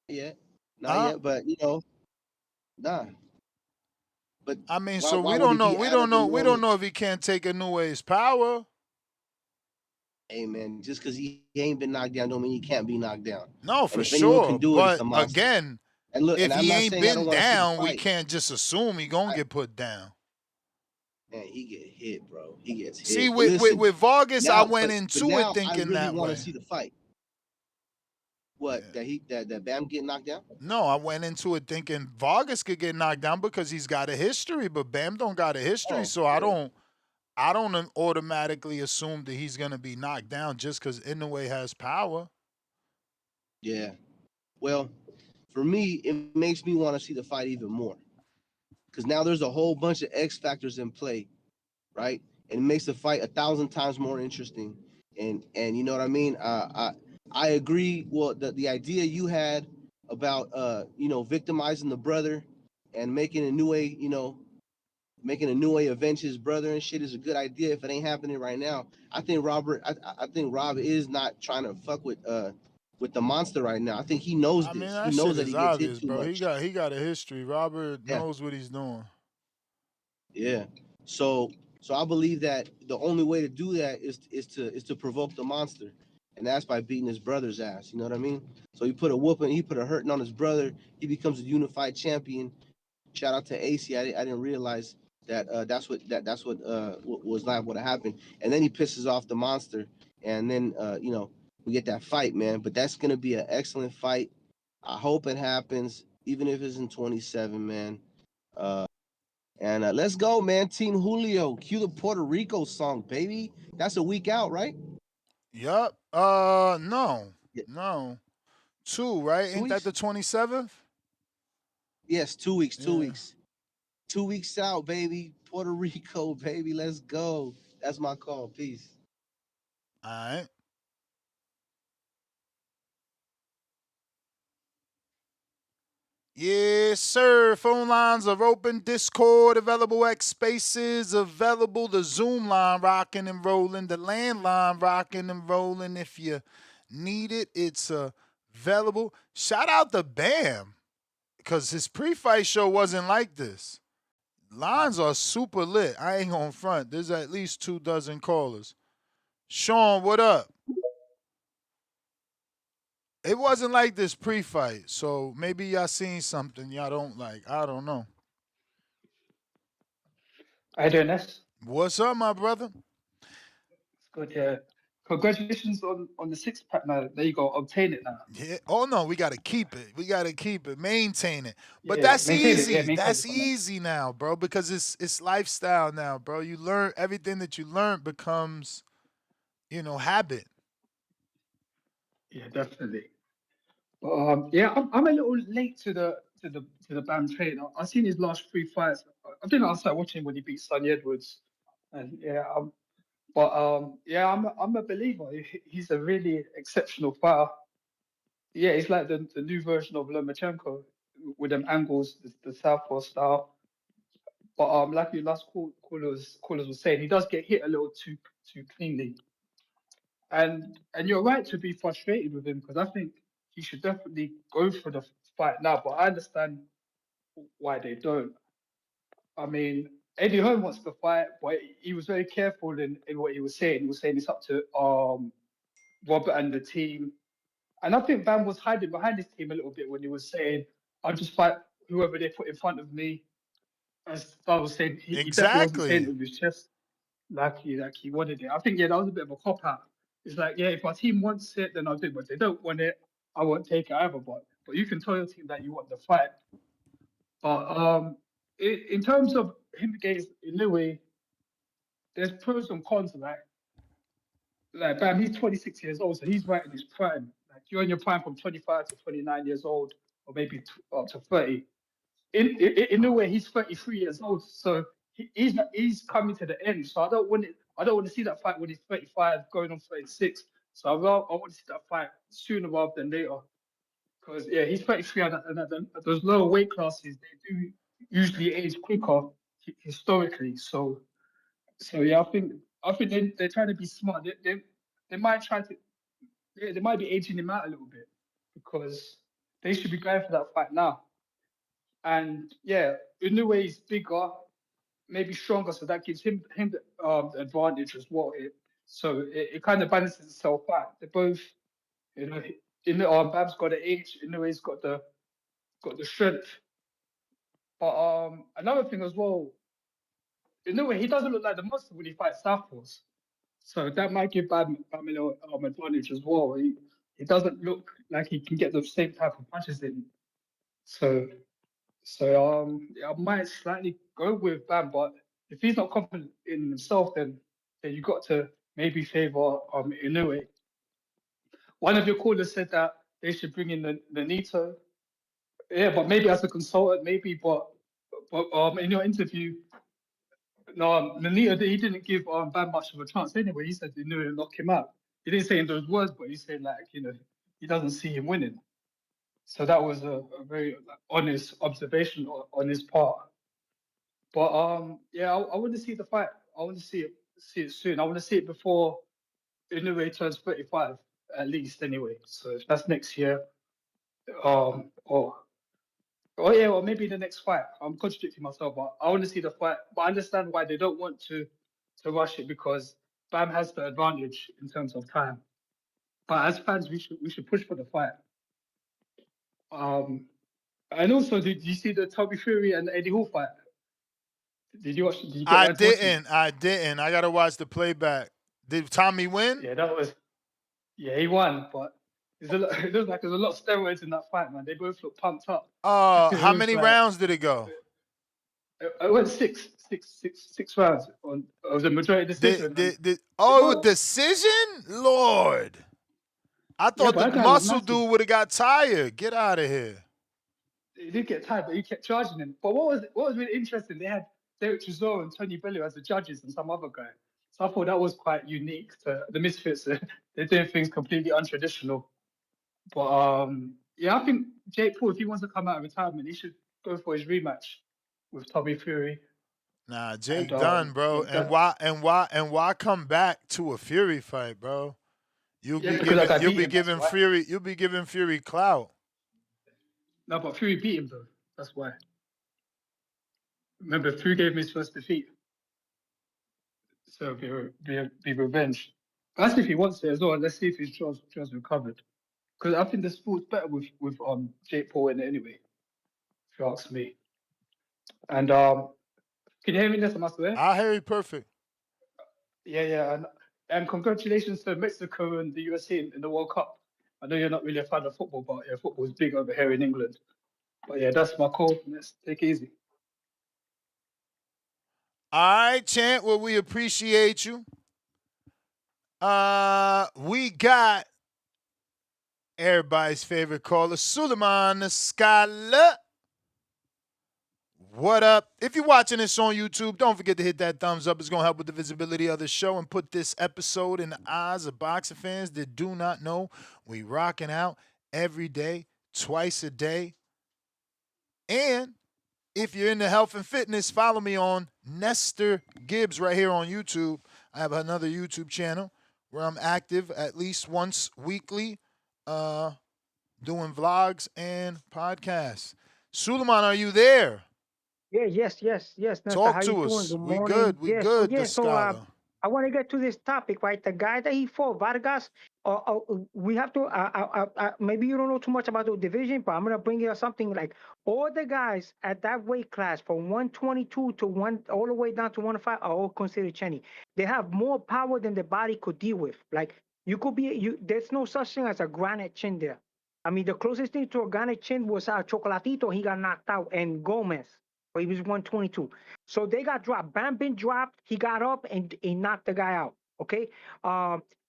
Yeah, not yet, but nah. But I mean, why so we would don't he know. be We out don't of the know. We don't norm? know if he can't take Inoue's power. Hey man, just because he ain't been knocked down don't mean he can't be knocked down. No, And for if anyone can sure. do it, it's But the monster. again, And look, and if I'm he not ain't saying I don't been want to see the down, we fight. can't just assume he gonna get put down. Man, he get hit, bro. He gets See, hit. But listen, with Vargas, I now, went but into it now I thinking really that want to way. see the fight. What that Bam get knocked down? No, I went into it thinking Vargas could get knocked down because he's got a history, but Bam don't got a history, Oh, so I don't automatically assume that he's gonna be knocked down just because Inoue has power. yeah. Well, for me, it makes me want to see the fight even more because now there's a whole bunch of X factors in play, right? And it makes the fight 1,000 times more interesting. And you know what I mean? I agree. Well, the idea you had about victimizing the brother and making a new way, making a new way avenge his brother and shit is a good idea. If it ain't happening right now, I think I think Rob is not trying to fuck with the monster right now. I think he knows I mean, this. He that knows shit that is he gets hit obvious, too bro. He much. got a history. Robert Yeah, knows what he's doing. yeah. So I believe that the only way to do that is to provoke the monster, and that's by beating his brother's ass. You know what I mean? So he put a whooping, he put a hurting on his brother. He becomes a unified champion. Shout out to AC. I didn't realize that that's what was liable to happen. And then he pisses off the monster, and then we get that fight, man. But that's gonna be an excellent fight. I hope it happens, even if it's in 27, man. And let's go, man. Team Julio, cue the Puerto Rico song, baby. That's a week out, right? Yup. No. Yeah. No. 2, right? Two Ain't that weeks? the 27th? Yes, 2 weeks. Yeah. 2 weeks. 2 weeks out, baby. Puerto Rico, baby. Let's go. That's my call. Peace. All right. Yes, sir. Phone lines are open. Discord available. X Spaces available. The Zoom line rocking and rolling. The landline rocking and rolling. If you need it, it's available. Shout out to Bam because his pre-fight show wasn't like this. Lines are super lit. I ain't gonna front. There's at least 24 callers. Sean, what up? It wasn't like this pre-fight, so maybe y'all seen something y'all don't like. I don't know. How you doing, Ness? What's up, my brother? It's good, yeah. Congratulations on the six pack now. There you go, obtain it now. Yeah. Oh no, we gotta keep it. We gotta keep it. Maintain it. But Yeah, that's maintain it. Yeah, easy. maintain it That's for now. easy now, bro, because it's lifestyle now, bro. You learn everything that you learn becomes, habit. Yeah, definitely. But yeah, I'm a little late to the Bam train. I seen his last three fights. I didn't start watching when he beat Sonny Edwards, and yeah, yeah, I'm a believer. He's a really exceptional fighter. Yeah, he's like the new version of Lomachenko with them angles, the southpaw style. But like your last callers was saying, he does get hit a little too cleanly. And you're right to be frustrated with him because I think he should definitely go for the fight now. But I understand why they don't. I mean, Eddie Hearn wants the fight, but he was very careful in what he was saying. He was saying it's up to Robert and the team. And I think Bam was hiding behind his team a little bit when he was saying, "I'll just fight whoever they put in front of me." As I was saying, he definitely wasn't saying Exactly. it with his chest like he wanted it. I think yeah, that was a bit of a cop out. It's like yeah, if my team wants it, then I'll do it. But if they don't want it, I won't take it either. But you can tell your team that you want the fight. But in terms of him against Inoue, there's pros and cons. Like bam, he's 26 years old, so he's right in his prime. Like you're in your prime from 25 to 29 years old, or maybe up to 30. In a way, he's 33 years old, so he's coming to the end. So I don't want to see that fight when he's 35, going on 36. So I want to see that fight sooner rather than later. Because yeah, he's 33, and at those lower weight classes, they do usually age quicker historically. So yeah, I think they're trying to be smart. They might try to they might be aging him out a little bit because they should be going for that fight now. And yeah, Inoue is bigger, maybe stronger, so that gives him the advantage as well. It kind of balances itself out. They both, you know, Bab's got the age, Inoue's got the strength. But another thing as well, Inoue, he doesn't look like the monster when he fights southpaws. So that might give Bam a little advantage as well. He doesn't look like he can get the same type of punches in. So I might slightly go with Bam, but if he's not confident in himself, then you got to maybe favor Inoue. One of your callers said that they should bring in the Nito. Yeah, but maybe as a consultant, maybe, but in your interview, no, Nonito, he didn't give Bam much of a chance anyway. He said he knew to knock him out. He didn't say in those words, but he said he doesn't see him winning. So that was a very honest observation on his part. But yeah, I want to see the fight. I want to see it soon. I want to see it before Inoue turns 35 at least anyway. So if that's next year, or yeah, or maybe the next fight. I'm contradicting myself, but I want to see the fight. But I understand why they don't want to rush it because Bam has the advantage in terms of time. But as fans, we should push for the fight. And also, did you see the Tommy Fury and Eddie Hall fight? Did you watch? Did you get I around to watching it? didn't. I didn't. I gotta watch the playback. Did Tommy win? Yeah, he won, but it looks like there's a lot of steroids in that fight, man. They both look pumped up. It How was many like rounds did it go? it went six rounds. It was a majority decision. It was decision? Lord. I Yeah, thought but the that guy was muscle massive. dude would have got tired. Get out of here. He did get tired, but he kept charging him. But what was really interesting, they had Derek Chisora and Tony Bellew as the judges and some other guy. So I thought that was quite unique to the Misfits. They're doing things completely untraditional. But yeah, I think Jake Paul, if he wants to come out of retirement, he should go for his rematch with Tommy Fury. Nah, And Jake done, bro. And why come back to a Fury fight, bro? You'll be giving Fury clout. No, but Fury beat him though. That's why. Remember, Fury gave him his first defeat. So be revenge. That's if he wants it as well. Let's see if his jaw's recovered. Because I think the sport's better with Jake Paul in it anyway. If you ask me. And can you hear me, Nestor Master? I hear you perfect. Yeah. And congratulations to Mexico and the USA in the World Cup. I know you're not really a fan of football, but yeah, football is big over here in England. But yeah, that's my call. Let's take it easy. All right, Chant. Well, we appreciate you. We got everybody's favorite caller, Suleiman Scholar. What up? If you're watching this on YouTube, don't forget to hit that thumbs up. It's going to help with the visibility of the show and put this episode in the eyes of boxing fans that do not know we rocking out every day, twice a day. And if you're into health and fitness, follow me on Nestor Gibbs right here on YouTube. I have another YouTube channel where I'm active at least once weekly, doing vlogs and podcasts. Suleiman, are you there? Yeah, yes. Nesta, Talk how you to doing? us. Good We morning. good. We good. The scholar. I want to get to this topic, right? The guy that he fought, Vargas. We have to. Maybe you don't know too much about the division, but I'm gonna bring you something like all the guys at that weight class from 122 to one all the way down to 105 are all considered chenny. They have more power than the body could deal with. Like you could be you. There's no such thing as a granite chin there. I mean, the closest thing to a granite chin was Chocolatito. He got knocked out, and Gomez. But he was 122. So they got dropped. Bam been dropped. He got up and he knocked the guy out. Okay.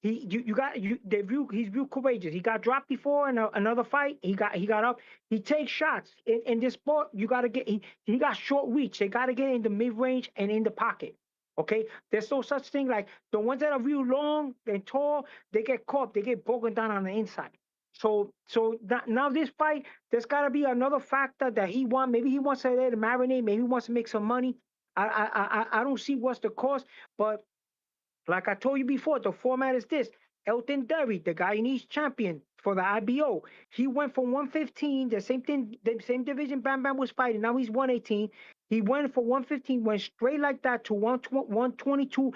He's real courageous. He got dropped before in another fight. He got up. He takes shots. In this sport, you gotta get he got short reach. They gotta get in the mid range and in the pocket. Okay. There's no such thing like the ones that are real long and tall, they get caught, they get broken down on the inside. So now this fight, there's got to be another factor that he wants. Maybe he wants to let it marinate. Maybe he wants to make some money. I don't see what's the cost. But like I told you before, the format is this. Elton Derry, the Guyanese champion for the IBO, he went from 115, the same thing, the same division Bam Bam was fighting. Now he's 118. He went for 115, went straight like that to 122,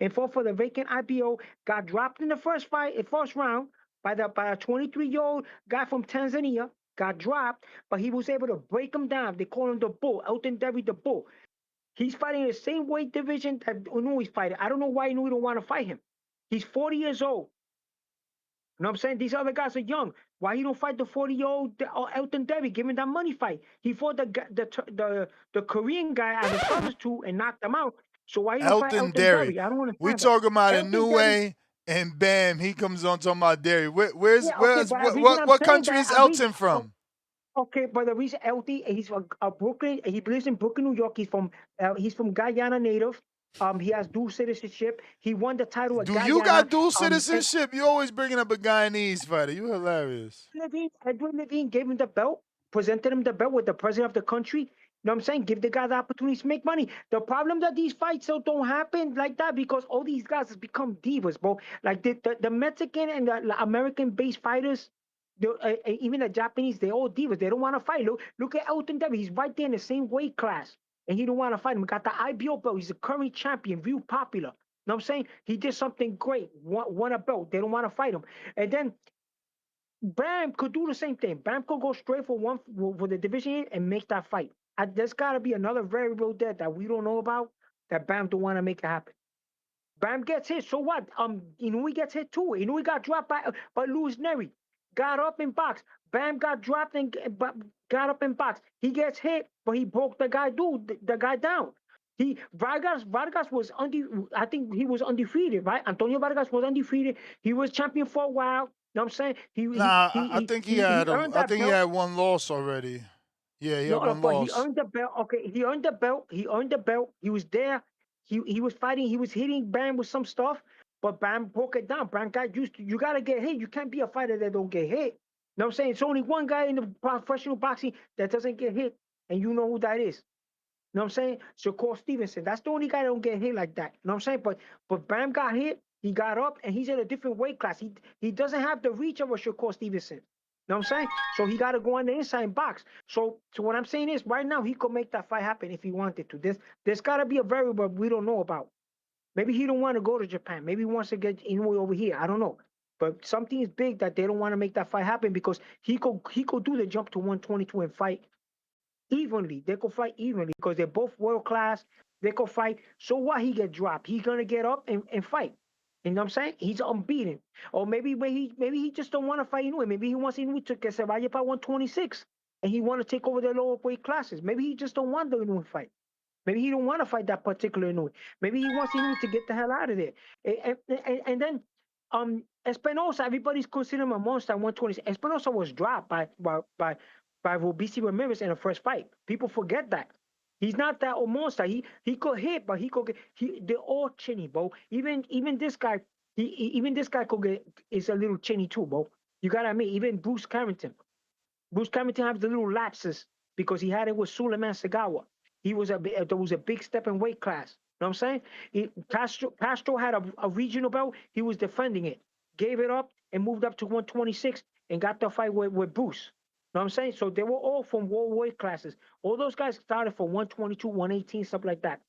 and fought for the vacant IBO. Got dropped in the first round by a 23-year-old guy from Tanzania. Got dropped, but he was able to break him down. They call him the Bull, Elton Derry, the Bull. He's fighting the same weight division that Inoue's fighting. I don't know why Inoue don't want to fight him. He's 40 years old. You know what I'm saying? These other guys are young. Why he don't fight the 40-year-old Elton Derry? Give him that money fight. He fought the Korean guy out of substitute and knocked him out. So why he don't fight Elton Elton Derry. Derry? I don't We understand that. talking about Elton Derry. Inoue and Bam. He comes on talking about Derry. Yeah, okay, but the reason I'm What saying country that, is Elton from? okay, but the reason LT, he's from Brooklyn. He lives in Brooklyn, New York. He's from Guyana native. He has dual citizenship. He won the title of Do you Guyana. got dual And citizenship? You always bringing up a Guyanese fighter. You hilarious. Edwin Levine gave him the belt, presented him the belt with the president of the country. You know what I'm saying? Give the guy the opportunity to make money. The problem that these fights don't happen like that because all these guys have become divas, bro. Like the Mexican and the American-based fighters, even the Japanese, they're all divas. They don't want to fight. Look at Elton Davis. He's right there in the same weight class, and he don't want to fight him. He got the IBO belt. He's a current champion, real popular. You know what I'm saying? He did something great, won a belt. They don't want to fight him. And then Bam could do the same thing. Bam could go straight for the division and make that fight. There's got to be another variable there that we don't know about that Bam don't want to make it happen. Bam gets hit, so what? Inoue gets hit too. Inoue got dropped by Luis Neri. Got up in box. Bam got dropped and got up in box. He gets hit, but he broke the guy down. Vargas was I think he was undefeated, right? Antonio Vargas was undefeated. He was champion for a while. You know what I'm saying? Nah, I think he had earned I that think he belt. had one loss already. Yeah, he had No, one but he loss. earned the belt. Okay, he earned the belt. He earned the belt. He was there. He was fighting. He was hitting Bam with some stuff, but Bam broke it down. Bam got used to. You gotta get hit. You can't be a fighter that don't get hit. You know what I'm saying? It's only one guy in the professional boxing that doesn't get hit, and you know who that is. You know what I'm saying? Shakur Stevenson. That's the only guy that don't get hit like that. You know what I'm saying? But Bam got hit. He got up, and he's in a different weight class. He doesn't have the reach of a Shakur Stevenson. You know what I'm saying? So he got to go on the inside box. So what I'm saying is, right now he could make that fight happen if he wanted to. There's got to be a variable we don't know about. Maybe he don't want to go to Japan. Maybe he wants to get Inoue over here. I don't know. But something is big that they don't want to make that fight happen because he could do the jump to 122 and fight evenly. They could fight evenly because they're both world class. They could fight. So what? He get dropped. He's gonna get up and fight. You know what I'm saying? He's unbeaten. Or maybe he just don't want to fight Inoue. Maybe he wants Inoue to que se vaya para 126 and he want to take over the lower weight classes. Maybe he just don't want the Inoue fight. Maybe he don't want to fight that particular Inoue. Maybe he wants Inoue to get the hell out of there. And then Espinosa, everybody's considering him a monster at 120. Espinosa was dropped by Robici Ramirez in the first fight. People forget that. He's not that old monster. He could hit, but he could get. They're all chinny, bro. Even this guy, even this guy could get is a little chinny too, bro. You gotta admit, even Bruce Carrington. Bruce Carrington has the little lapses because he had it with Suleiman Segawa. There was a big step in weight class. You know what I'm saying? Castro had a regional belt. He was defending it, gave it up, and moved up to 126 and got the fight with Bruce. You know what I'm saying? So they were all from world weight classes. All those guys started from 122, 118, something like that.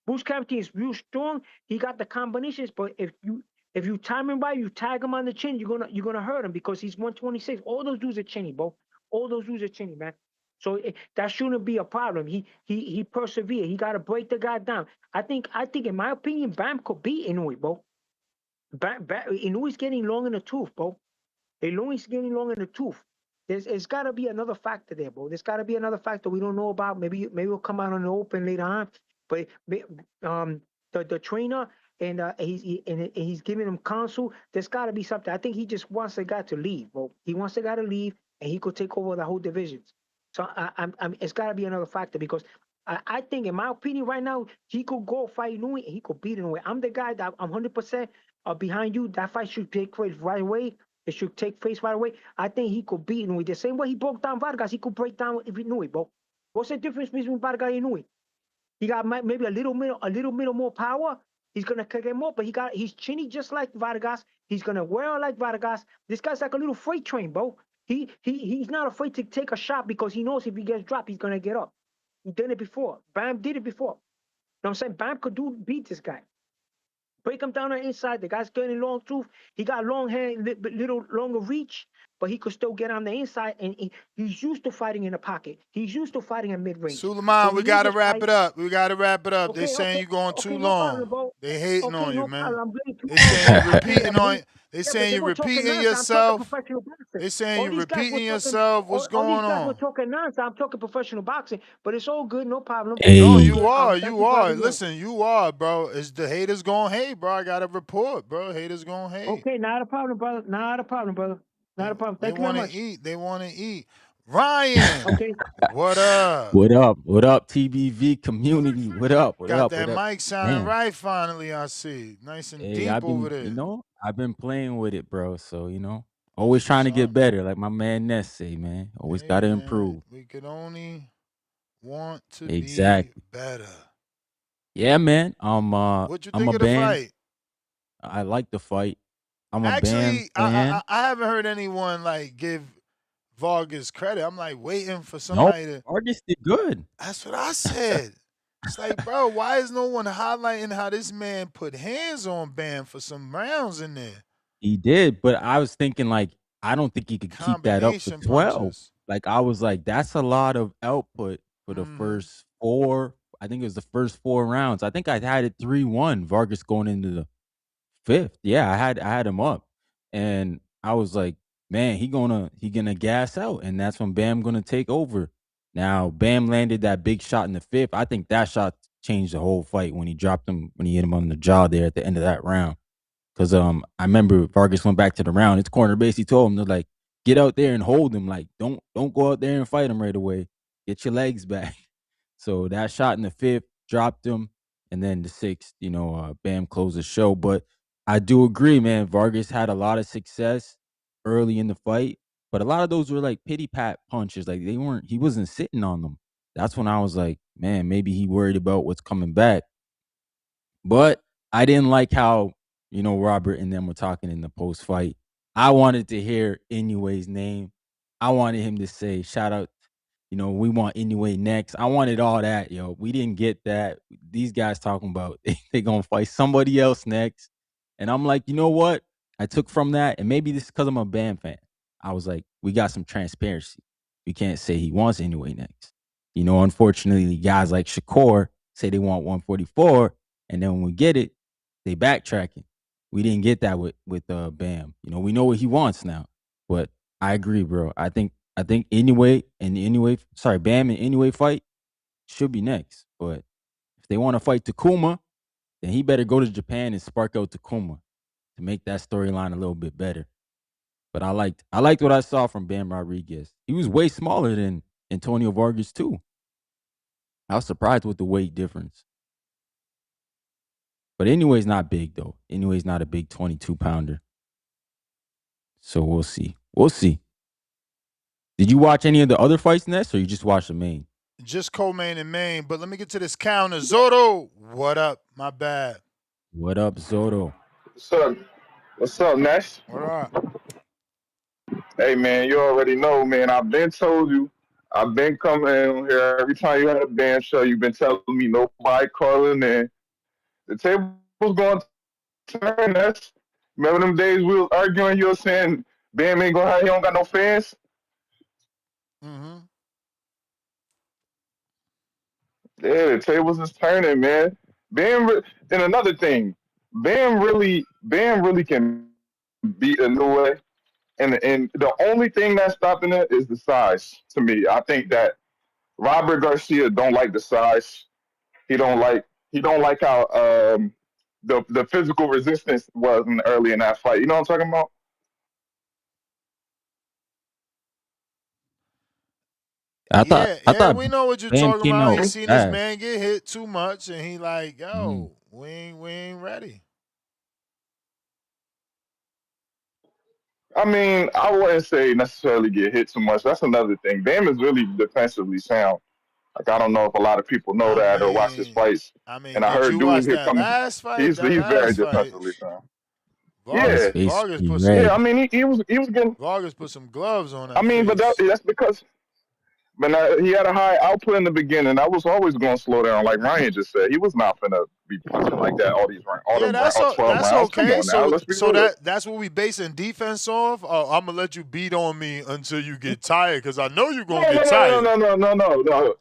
Bruce Carrington is real strong. He got the combinations, but if you time him right, you tag him on the chin, you're gonna hurt him because he's 126. All those dudes are chinny, bro. All those dudes are chinny, man. So that shouldn't be a problem. He persevered. He got to break the guy down. I think in my opinion, Bam could beat Inoue, bro. Inoue's getting long in the tooth, bro. Inoue's getting long in the tooth. It's got to be another factor there, bro. There's got to be another factor we don't know about. Maybe it'll come out on the open later on. But the trainer and he's giving him counsel. There's got to be something. I think he just wants the guy to leave, bro. He wants the guy to leave, and he could take over the whole division. So it's got to be another factor because I think, in my opinion, right now he could go fight Inoue and he could beat Inoue. I'm the guy that I'm 100% behind you. That fight should take place right away. It should take place right away. I think he could beat Inoue the same way he broke down Vargas. He could break down Inoue, bro. What's the difference between Vargas and Inoue? He got maybe a little bit more power. He's gonna kick him more, but he's chinny just like Vargas. He's gonna wear like Vargas. This guy's like a little freight train, bro. He's not afraid to take a shot because he knows if he gets dropped, he's gonna get up. He did it before. Bam did it before. You know what I'm saying? Bam could beat this guy. Break him down on the inside. The guy's getting long tooth. He got long hair, little longer reach, but he could still get on the inside. And he's used to fighting in the pocket. He's used to fighting in mid range. Suleiman, we gotta wrap it up. We gotta wrap it up. They Okay, saying you going too no long. problem, bro. They hating Okay, on you, no man. problem. I'm getting too They saying you repeating yeah, on. They saying you repeating yourself. They saying you repeating yourself. What's all these going guys were on? talking nonsense. I'm talking professional boxing, but it's all good, no problem. No, Hey, you are. Thank You you for are. having me on. Listen, you are, bro. Is the haters gonna hate, bro? I got a report, bro. Haters gonna hate. Okay, not a problem, brother. Not a problem, brother. Not a problem. They Thank you very want to much. eat. They want to eat. Ryan, Okay. what up? what up? What up, TBV community? What up? What Got up? that What up? mic sounding Man, right finally, I see. Nice and hey, deep I've over been, there. I've been playing with it, bro. So, always That's trying to what's get up. better. Like my man Ness say, man. Always Hey, gotta man, improve. we could only want to be Exactly. better. Yeah, man. What'd you I'm think a of the Bam. fight? I like the fight. I'm a Bam Actually, fan. I haven't heard anyone like give Vargas credit. I'm like waiting for No, somebody to. Vargas did good. That's what I said. It's like, bro, why is no one highlighting how this man put hands on Bam for some rounds in there? He did, but I was thinking like I don't think he could keep that up for Combination 12. punches. Like I was like, that's a lot of output for the Mm-hmm. first four. I think it was the first 4 rounds. I think I had it 3-1. Vargas going into the fifth. Yeah, I had him up. And I was like, man, he gonna gas out. And that's when Bam gonna take over. Now Bam landed that big shot in the fifth. I think that shot changed the whole fight when he hit him on the jaw there at the end of that round. Cause I remember Vargas went back to the round. His corner basically told him to like get out there and hold him. Like don't go out there and fight him right away. Get your legs back. So that shot in the fifth dropped him, and then the sixth, Bam closed the show. But I do agree, man. Vargas had a lot of success early in the fight, but a lot of those were like pity pat punches. Like he wasn't sitting on them. That's when I was like, man, maybe he worried about what's coming back. But I didn't like how, Robert and them were talking in the post fight. I wanted to hear Inoue's name. I wanted him to say, shout out, we want Inoue next. I wanted all that, yo. We didn't get that. These guys talking about they going to fight somebody else next. And I'm like, you know what? I took from that, and maybe this is because I'm a Bam fan. I was like, we got some transparency. We can't say he wants Inoue next. Unfortunately, guys like Shakur say they want 144, and then when we get it, they backtracking. We didn't get that with Bam. We know what he wants now. But I agree, bro. I think Bam and Inoue fight should be next. But if they want to fight Takuma, then he better go to Japan and spark out Takuma to make that storyline a little bit better. But I liked what I saw from Bam Rodriguez. He was way smaller than Antonio Vargas too. I was surprised with the weight difference. But Inoue's not big though. Inoue's not a big 22-pounder. So we'll see. We'll see. Did you watch any of the other fights, Ness, or you just watched the main? Just co-main and main, but let me get to this counter. Zotto, what up? My bad. What up, Zotto? What's up? What's up, Nash? What up? Hey, man, you already know, man. I've been told you. I've been coming in here every time you had a band show. You've been telling me nobody calling in. The table's going to turn, Nash. Remember them days we was arguing? You were saying Bam ain't gonna have, he don't got no fans. Mm-hmm. Yeah, the tables is turning, man. And another thing, Bam really can beat Inoue. And the only thing that's stopping it is the size. To me, I think that Robert Garcia don't like the size. He don't like how the physical resistance was early in that fight. You know what I'm talking about? I Yeah, thought we know what you're Bam talking came about. out He seen this fast. man get hit too much, and he like, Mm. yo, we ain't ready. I mean, I wouldn't say necessarily get hit too much. That's another thing. Bam is really defensively sound. Like I don't know if a lot of people know that or watch his fights. And I Did heard you watch dude here that coming. last fight? He's That very last fight, defensively sound. His Yeah, face Vargas be put some. yeah. I red. mean, he was getting. Vargas put some gloves on I that mean, but face. that's because. But he had a high output in the beginning. I was always going to slow down, like Ryan just said. He was not finna be punching like that all Yeah, all 12 that's rounds. Come okay. on now, let's be real. That's what we basing defense off. Oh, I'm gonna let you beat on me until you get tired, because I know you're No, gonna no, get no, tired. no, no, no, no, no,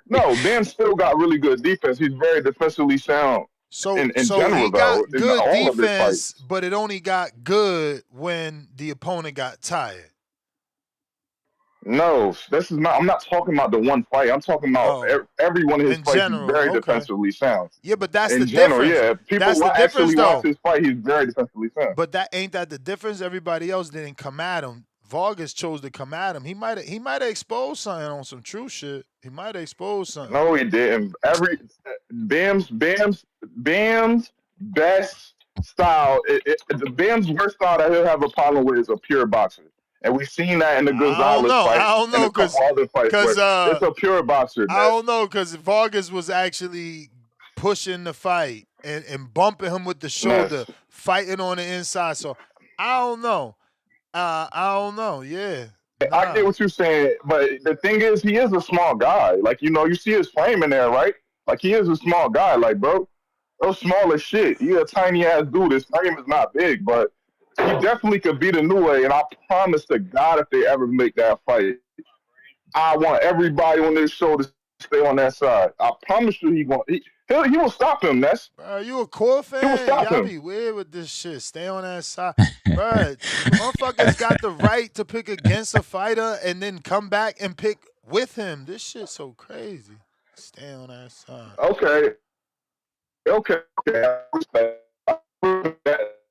no. Bam still got really good defense. He's very defensively sound So in he general, though, got in good all of his defense, fights. but it only got good when the opponent got tired. No, this is not. I'm not talking about the one fight. I'm talking about every one of his In fights. He's general, very okay. defensively sound. Yeah, but that's In the general, difference. yeah. If people That's the difference, actually watch though. his fight, he's very defensively sound. But that ain't that the difference. Everybody else didn't come at him. Vargas chose to come at him. He might have exposed something on some true shit. He might have exposed something. No, he didn't. Bam's best style. The Bam's worst style that he'll have a problem with is a pure boxer. And we've seen that in the Gonzalez fight I don't know, and a couple other fights where it's a pure boxer. I don't know, because Vargas was actually pushing the fight and bumping him with the shoulder, fighting on the inside. So I don't know. I don't know. Yeah. I get what you're saying, but the thing is, he is a small guy. Like, you see his frame in there, right? Like, he is a small guy. Like, bro, those small as shit. He a tiny ass dude. His frame is not big, but he definitely could beat Inoue. And I promise to God, if they ever make that fight, I want everybody on this show to stay on that side. I promise you, he will stop him. Bro, you a core fan? He will stop Y'all him. be weird with this shit. Stay on that side. Bro, motherfuckers got the right to pick against a fighter and then come back and pick with him. This shit's so crazy. Stay on that side. Okay.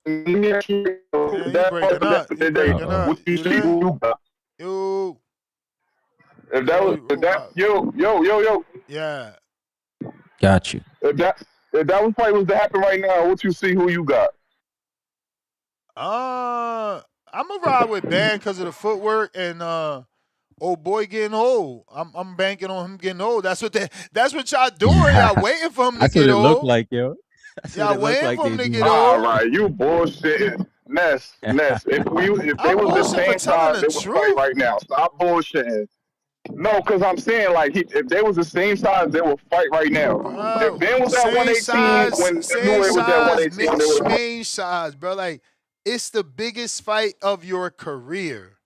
Let me ask you, you breaking up. You breaking up. What you see who you got? Yo. If that yo. Yeah. Got you. If that was fight was to happen right now, what you see who you got? I'm gonna ride with Bam because of the footwork and old boy getting old. I'm banking on him getting old. That's what y'all doing. Y'all waiting for him to That's get what it old. looked like, yo. Y'all waiting for him to get old. All right, you bullshitting. Ness. If they was the same size, they would fight right now. Stop bullshitting. No, because I'm saying, like, if they was the same size, they would fight right now. If Ben was at 118 when Inoue was at 118, they would same size, bro. Like, it's the biggest fight of your career.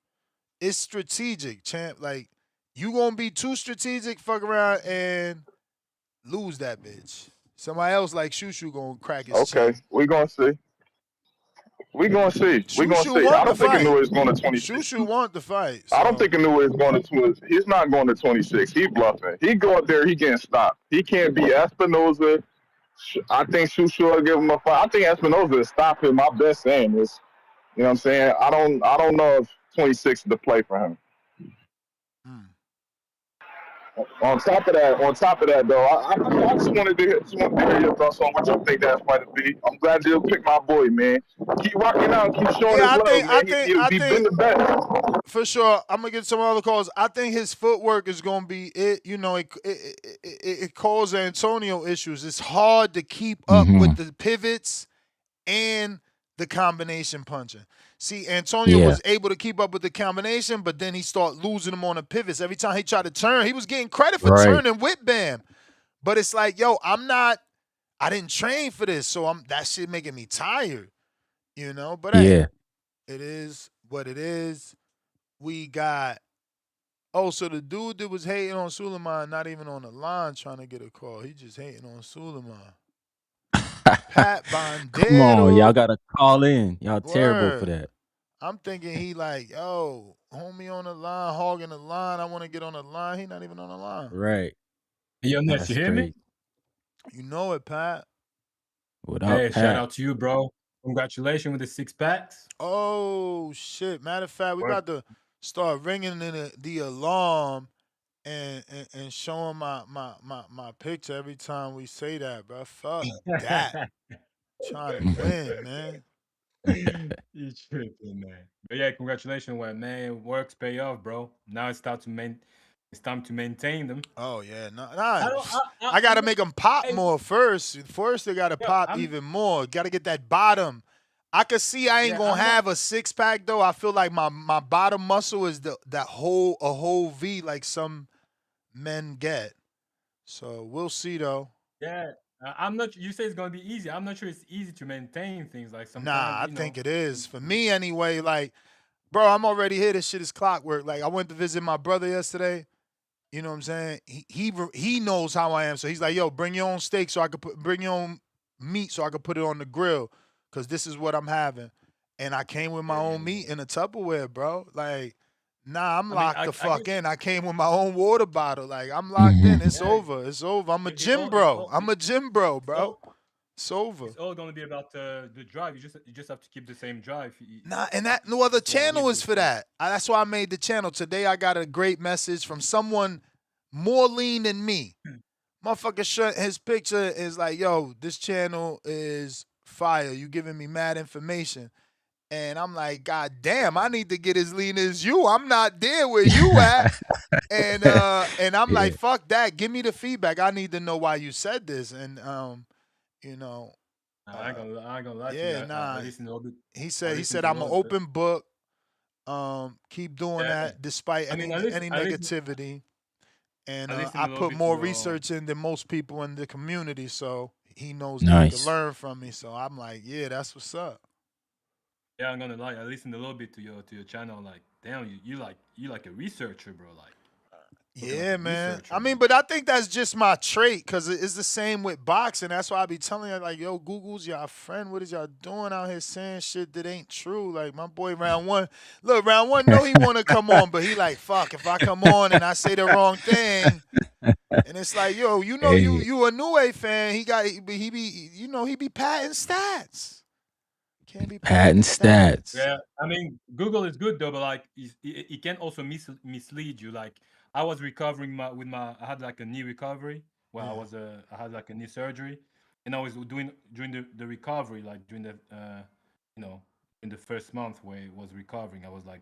It's strategic, champ. Like, you gonna be too strategic, fuck around and lose that bitch. Somebody else like Shushu gonna crack his chin. We gonna see. We gonna see. I don't think Inoue is going to 26. Shushu want the fight. So. I don't think Inoue is going to 26. He's not going to 26. He bluffing. He go up there, he getting stopped. He can't be Espinoza. I think Shushu will give him a fight. I think Espinoza will stop him. My best saying is, you know what I'm saying? I don't know if 26 is the play for him. On top of that, though, I just wanted to hear your thoughts on what you think that fight would be. I'm glad you picked my boy, man. Keep rocking out, keep showing his love, man. He's been the best. For sure, I'm gonna get some other calls. I think his footwork is gonna be it. You know, it causes Antonio issues. It's hard to keep up with the pivots and the combination punching. See, Antonio was able to keep up with the combination, but then he started losing them on the pivots. Every time he tried to turn, he was getting credit for turning with Bam. But it's like, yo, I didn't train for this, so that shit making me tired, you know? But hey, it is what it is. We got, so the dude that was hating on Suleiman, not even on the line trying to get a call. He just hating on Suleiman. Pat Bondero. Come on, y'all gotta call in. Y'all terrible for that. I'm thinking he like, yo, homie on the line, hogging the line. I want to get on the line. He not even on the line. Right. Yo, Ness, you hear me? You know it, Pat. What up, Hey, Pat? shout out to you, bro. Congratulations with the 6 packs. Oh shit! Matter of fact, we about to start ringing in the alarm and showing my picture every time we say that, bro. Fuck that. Trying to win, man. You tripping, man. But yeah, congratulations, man. Works pay off, bro. Now it's time to It's time to maintain them. Oh yeah, no, I nah. don't. I gotta I'm not, make them pop hey, more first. First, they gotta yo, pop I'm even more. Gotta get that bottom. I could see I ain't yeah. gonna I'm not. have a 6 pack though. I feel like my bottom muscle is that whole V like some men get. So we'll see though. Yeah, I'm not. You say it's gonna be easy. I'm not sure it's easy to maintain things. Like sometimes, Nah, I think it is for me anyway. Like, bro, I'm already here. This shit is clockwork. Like, I went to visit my brother yesterday. You know what I'm saying? He knows how I am. So he's like, yo, bring your own steak so I could bring your own meat so I could put it on the grill. Cause this is what I'm having. And I came with my own meat in a Tupperware, bro. Like, nah, I'm I mean, locked the I fuck guess in. I came with my own water bottle. Like, I'm locked in. It's yeah. over. It's over. I'm a It gym all it bro. all I'm a gym bro, it's bro. all It's over. it's all gonna be about the drive. You just have to keep the same drive. Nah, and that no other That's what we channel is do. for that. That's why I made the channel. Today I got a great message from someone more lean than me. Motherfucker shut his picture is like, yo, this channel is fire. You giving me mad information. And I'm like, God damn, I need to get as lean as you. I'm not there where you at. And I'm Yeah. like, fuck that. Give me the feedback. I need to know why you said this. And you know, I ain't gonna lie to you. yeah, I nah. listen a little bit. He I said listen to a I'm an little bit. open book. Keep doing Yeah, that despite I mean, any negativity. And I listen I a little put bit more to research in than most people in the community, so he knows that he can Nice. learn from me. So I'm like, yeah, that's what's up. yeah. I'm gonna lie. I listened a little bit to your channel. Like, damn, you like a researcher, bro. Like, looking like Yeah, a man. I researcher, mean, man. but I think that's just my trait because it's the same with boxing. That's why I be telling you, like, yo, Google's y'all friend. What is y'all doing out here saying shit that ain't true? Like, my boy, round one, look, round one, know he want to come on, but he like, fuck, if I come on and I say the wrong thing, and it's like, yo, you know, Hey, you a Inoue fan. He be, you know, he be patting stats. Can't be patting patent the stats. stats. Yeah, I mean, Google is good though, but like, it can also mislead you. Like, I was recovering I had like a knee recovery. Well, Yeah. I had like a knee surgery, and I was doing during the recovery, like during the you know, in the first month where it was recovering, I was like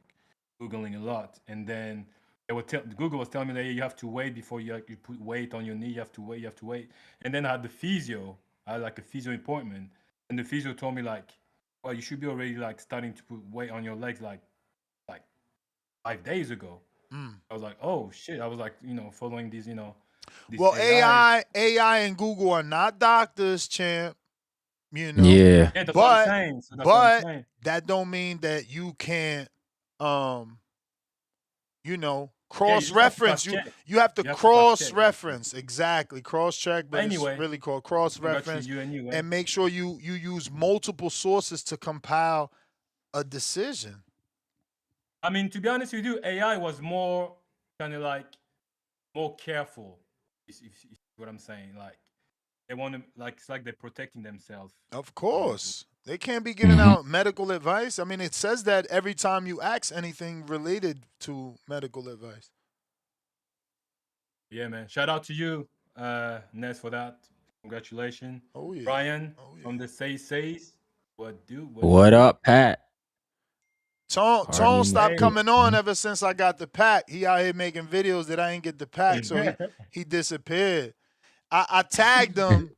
googling a lot, and then Google was telling me that you have to wait before you put weight on your knee. You have to wait, and then I had the physio. I had like a physio appointment, and the physio told me like, well, you should be already like starting to put weight on your legs like 5 days ago. Mm. I was like, oh shit. I was like, following these, this Well, AI. AI, and Google are not doctors, champ. You know, Yeah. Yeah, that's what I'm but saying. So that's what I'm but saying. that don't mean that you can't, um, Yeah, you cross just have to reference. cross You check. you have to You have to cross cross check. That's it. reference exactly cross check, But but it's anyway, really called cross I got reference, you, eh? and make sure you use multiple sources to compile a decision. I mean, to be honest with you, AI was more kind of like more careful. If what I'm saying, like they want to, like it's like they're protecting themselves. Of Uh, course. They can't be giving Hmm. out medical advice. I mean, it says that every time you ask anything related to medical advice. yeah, man. Shout out to you, Ness, for that. Congratulations, Oh yeah. Brian Oh from yeah. the Says. What it What do? up, Pat? Tone Party in the stopped Hey, six, coming on man. ever since I got the pack. He out here making videos that I ain't get the pack, so he disappeared. I tagged him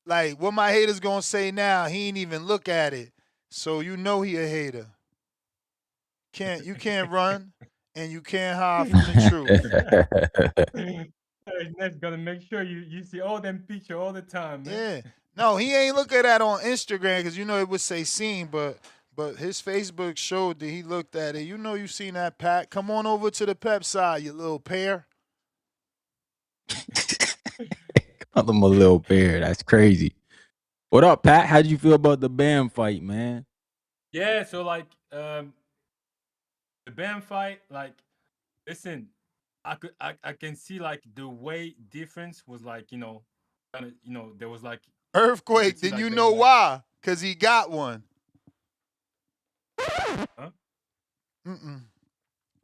like, what my haters gonna say now? He ain't even look at it, so you know he a hater. You can't run, and you can't hide from the truth. hey, Ness, gotta make sure you see all them picture all the time, man. Yeah. No, he ain't look at that on Instagram because you know it would say seen, but his Facebook showed that he looked at it. You know you seen that pack. Come on over to the pep side, you little pair. Call him a little bear. That's crazy. What up, Pat? How'd you feel about the Bam fight, man? Yeah, so like the band fight, like listen, I can see like the way difference was like, kind of, there was like you could Earthquake, see then like you there was know like why? Because he got one. huh? Mm-mm.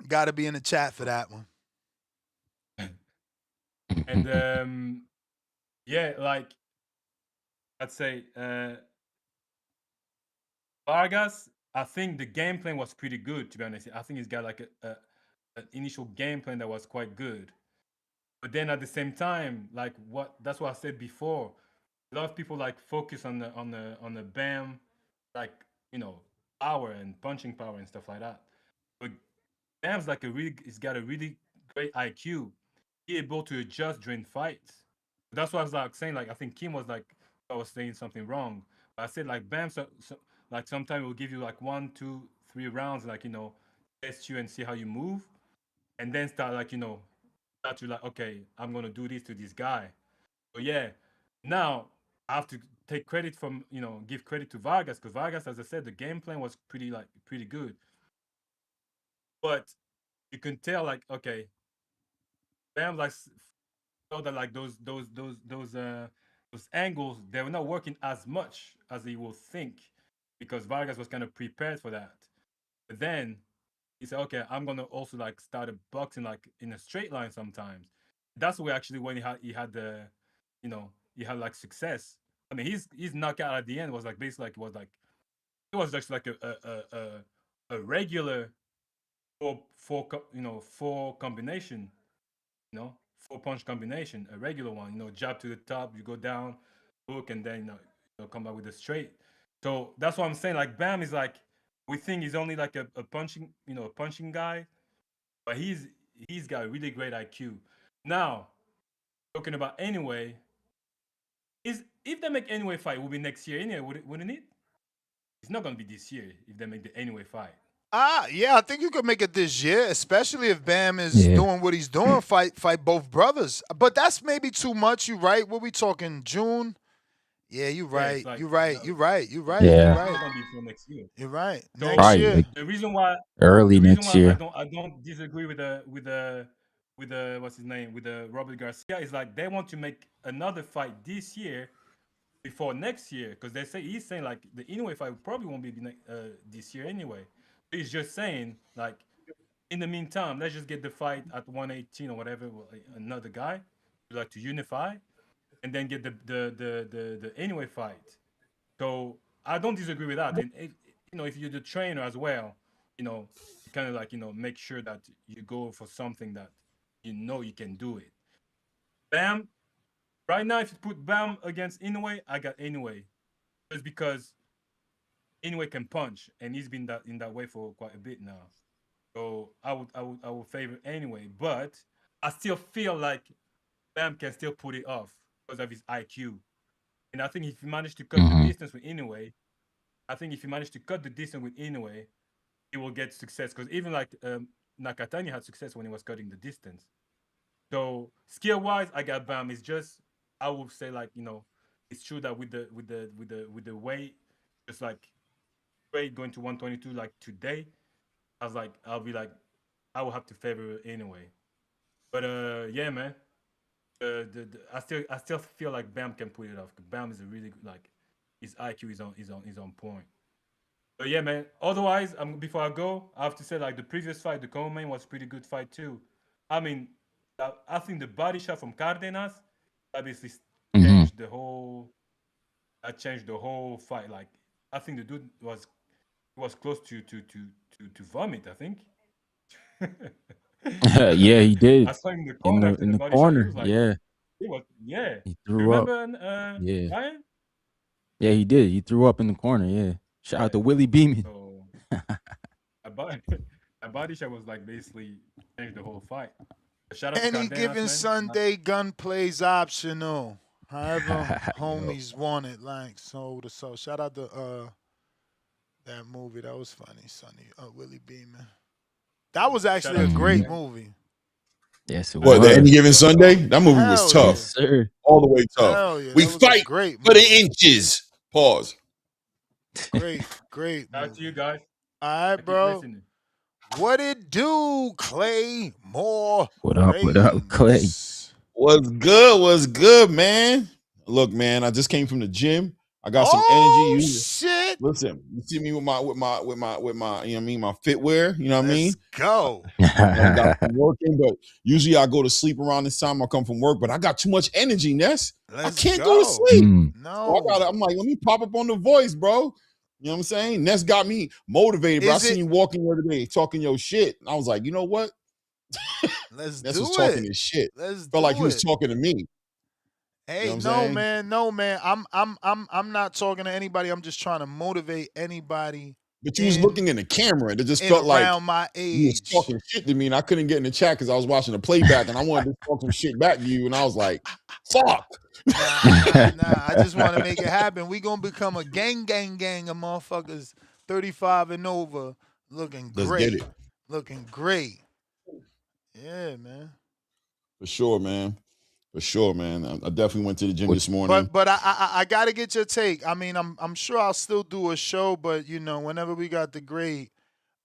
Got to be in the chat for that one. And yeah, like I'd say Vargas, I think the game plan was pretty good to be honest. I think he's got like an initial game plan that was quite good. But then at the same time, like that's what I said before. A lot of people like focus on the Bam, like power and punching power and stuff like that. But Bam's like he's got a really great IQ. He able to adjust during fights. That's what I was like saying. Like I think Kim was like I was saying something wrong. But I said like Bam, like sometimes will give you like 1, 2, 3 rounds, like test you and see how you move, and then start like start to like okay, I'm gonna do this to this guy. So yeah, now I have to take credit from give credit to Vargas because Vargas, as I said, the game plan was pretty good, but you can tell like okay, Bam like felt that like those angles they were not working as much as he will think because Vargas was kind of prepared for that. But then he said, okay, I'm gonna also like start a boxing like in a straight line sometimes. That's where actually when he had the he had like success. I mean his knockout at the end was like basically like it was just like a regular four combination, 4 punch combination, a regular one, jab to the top, you go down, hook, and then come back with a straight. So that's what I'm saying. Like Bam is like we think he's only like a punching, a punching guy, but he's got a really great IQ. Now, talking about anyway, is if they make anyway fight, it will be next year anyway, wouldn't it? It's not gonna be this year if they make the anyway fight. Yeah, I think you could make it this year, especially if Bam is Yeah. doing what he's doing. Fight both brothers. But that's maybe too much. You right? What we talking? June? Yeah, you Yeah, it's right. like You right. no, You right. You right. You Yeah. it's not right. gonna be for next year. You're right. Next So Probably year. like the reason why early the reason next why I year. don't I don't disagree with the what's his name with the Robert Garcia is like they want to make another fight this year before next year because they say he's saying like the Inoue fight probably won't be this year anyway. He's just saying like in the meantime let's just get the fight at 118 or whatever another guy like to unify and then get the Inoue fight. So I don't disagree with that. And if you're the trainer as well, you kind of like make sure that you go for something that you can do it. Bam. Right now, if you put Bam against Inoue, I got Inoue, just because Inoue can punch, and he's been in that way for quite a bit now. So I would favor Inoue, but I still feel like Bam can still put it off because of his IQ. And I think if you manage to cut the Hmm. distance with Inoue, I think if you manage to cut the distance with Inoue, he will get success. Because even like Nakatani had success when he was cutting the distance. So skill wise, I got Bam. It's just I would say like it's true that with the weight, just like weight going to 122 like today, I'll be like I will have to favor it anyway. But yeah, man. I still feel like Bam can put it off. Bam is a really good, like his IQ is on point. But yeah, man. Otherwise, before I go, I have to say like the previous fight, the co-main was pretty good fight too. I mean, I think the body shot from Cardenas obviously Hmm. changed the whole. That changed the whole fight. Like I think the dude was close to vomit. I think. Yeah, he I did saw him in the in corner the after in the the body shot. He was corner. like, Yeah, he was yeah. he You threw up. remember Yeah, Ryan? yeah, he did. He threw up in the corner. Yeah, shout out Yeah. to Willie Beeman. So a body, a body shot was like basically changed the whole fight. Shout out to Any Cardenas, given man. Sunday, gunplay's optional. However, Yo. homies want it, like so to so. Shout out to that movie. That was funny, Sonny. Willie Beeman. That was Shout actually a out to you, Hmm. great man. movie. Yes, it What, Yeah, the was. Any Given real Sunday? talk. That movie was Hell Yes, yeah. tough. sir. All the way tough. Hell yeah. We That was a fight great for the movie. inches. Pause. Great Shout out to you movie. guys. All I right, keep bro. listening. What it do, Clay? More What up? What up, Clay? brains. What's good? What's good, man? Look, man, I just came from the gym. I got some energy. Oh shit. Listen, you see me with my you know what I mean, my fitwear, you know what I mean? Let's go. I got some working, but usually I go to sleep around this time. I come from work, but I got too much energy, Ness. I Let's can't go to go. sleep. Mm. So No. I'm like, let me pop up on the voice, bro. You know what I'm saying? Ness got me motivated, bro. I Is seen it you walking the other day talking your shit. And I was like, you know what? Let's Ness was do talking it. his shit. Let's Felt like do he was it. talking to me. Hey, You know what I'm no, saying? man. No, man. I'm not talking to anybody. I'm just trying to motivate anybody But you was in looking in the camera, and it just and felt like around my you was age. talking shit to me, and I couldn't get in the chat because I was watching the playback, and I wanted to talk some shit back to you, and I was like, "Fuck." Nah. I just want to make it happen. We gonna become a gang of motherfuckers 35 and over, looking Let's get great. it. Looking great. Yeah, man. For sure, man. For sure, man. I definitely went to the gym this morning. But I gotta get your take. I mean, I'm sure I'll still do a show, but you know, whenever we got the great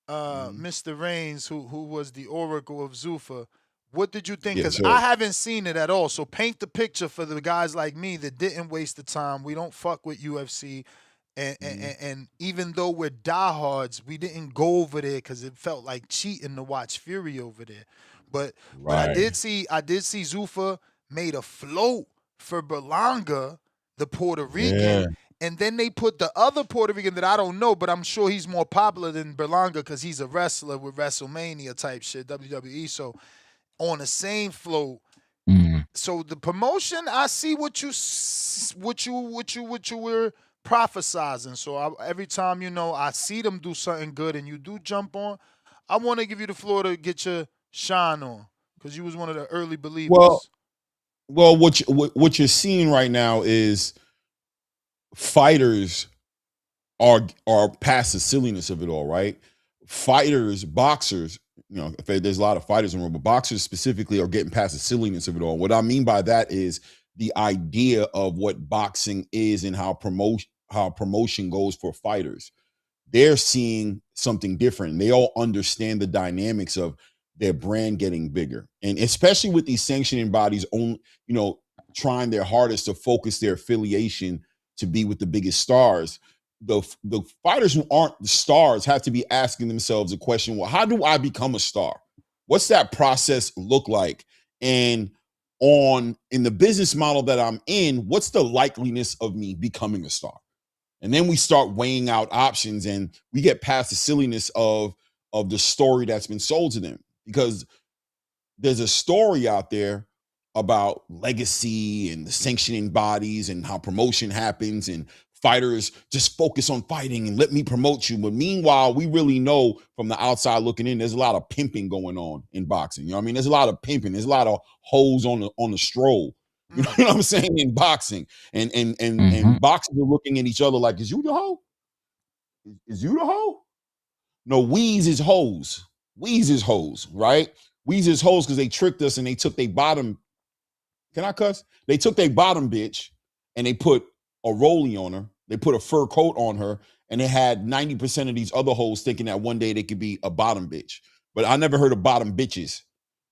Mr. Reigns, who was the Oracle of Zuffa, what did you think? Yeah, Because sure. I haven't seen it at all. So paint the picture for the guys like me that didn't waste the time. We don't fuck with UFC. And even though we're diehards, we didn't go over there because it felt like cheating to watch Fury over there. But I Right. did see Zuffa made a float for Berlanga, the Puerto Rican, Yeah. and then they put the other Puerto Rican that I don't know, but I'm sure he's more popular than Berlanga because he's a wrestler with WrestleMania type shit, WWE. So on the same float. So the promotion, I see what you were prophesizing. So every time I see them do something good and you do jump on, I want to give you the floor to get your shine on because you was one of the early believers. Well, what you're seeing right now is fighters are past the silliness of it all, right? Fighters, boxers, there's a lot of fighters in the world, but boxers specifically are getting past the silliness of it all. What I mean by that is the idea of what boxing is and how promotion goes for fighters. They're seeing something different. They all understand the dynamics of their brand getting bigger, and especially with these sanctioning bodies trying their hardest to focus their affiliation to be with the biggest stars. The fighters who aren't the stars have to be asking themselves a question: well, how do I become a star? What's that process look like? And in the business model that I'm in, what's the likeliness of me becoming a star? And then we start weighing out options, and we get past the silliness of the story that's been sold to them, because there's a story out there about legacy and the sanctioning bodies and how promotion happens, and fighters just focus on fighting and let me promote you. But meanwhile, we really know from the outside looking in, there's a lot of pimping going on in boxing. You know what I mean? There's a lot of pimping. There's a lot of hoes on the stroll. You know what I'm saying? In boxing, and boxers are looking at each other like, "Is you the hoe? Is you the hoe?" No, Weeze is hoes. Weeze is hoes, right? Weeze is hoes because they tricked us and they took their bottom. Can I cuss? They took their bottom bitch and they put a rollie on her. They put a fur coat on her, and they had 90% of these other hoes thinking that one day they could be a bottom bitch. But I never heard of bottom bitches.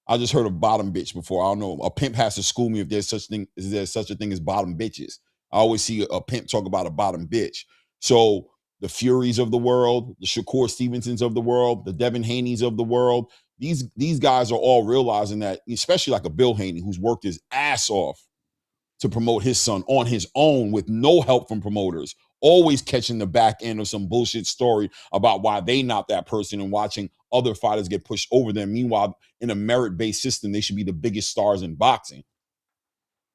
I just heard of bottom bitch before. I don't know. A pimp has to school me if there's such a thing as bottom bitches. I always see a pimp talk about a bottom bitch. So the Furies of the world, the Shakur Stevensons of the world, the Devin Haneys of the world, these guys are all realizing that, especially like a Bill Haney, who's worked his ass off to promote his son on his own with no help from promoters, always catching the back end of some bullshit story about why they not that person and watching other fighters get pushed over them. Meanwhile, in a merit-based system, they should be the biggest stars in boxing.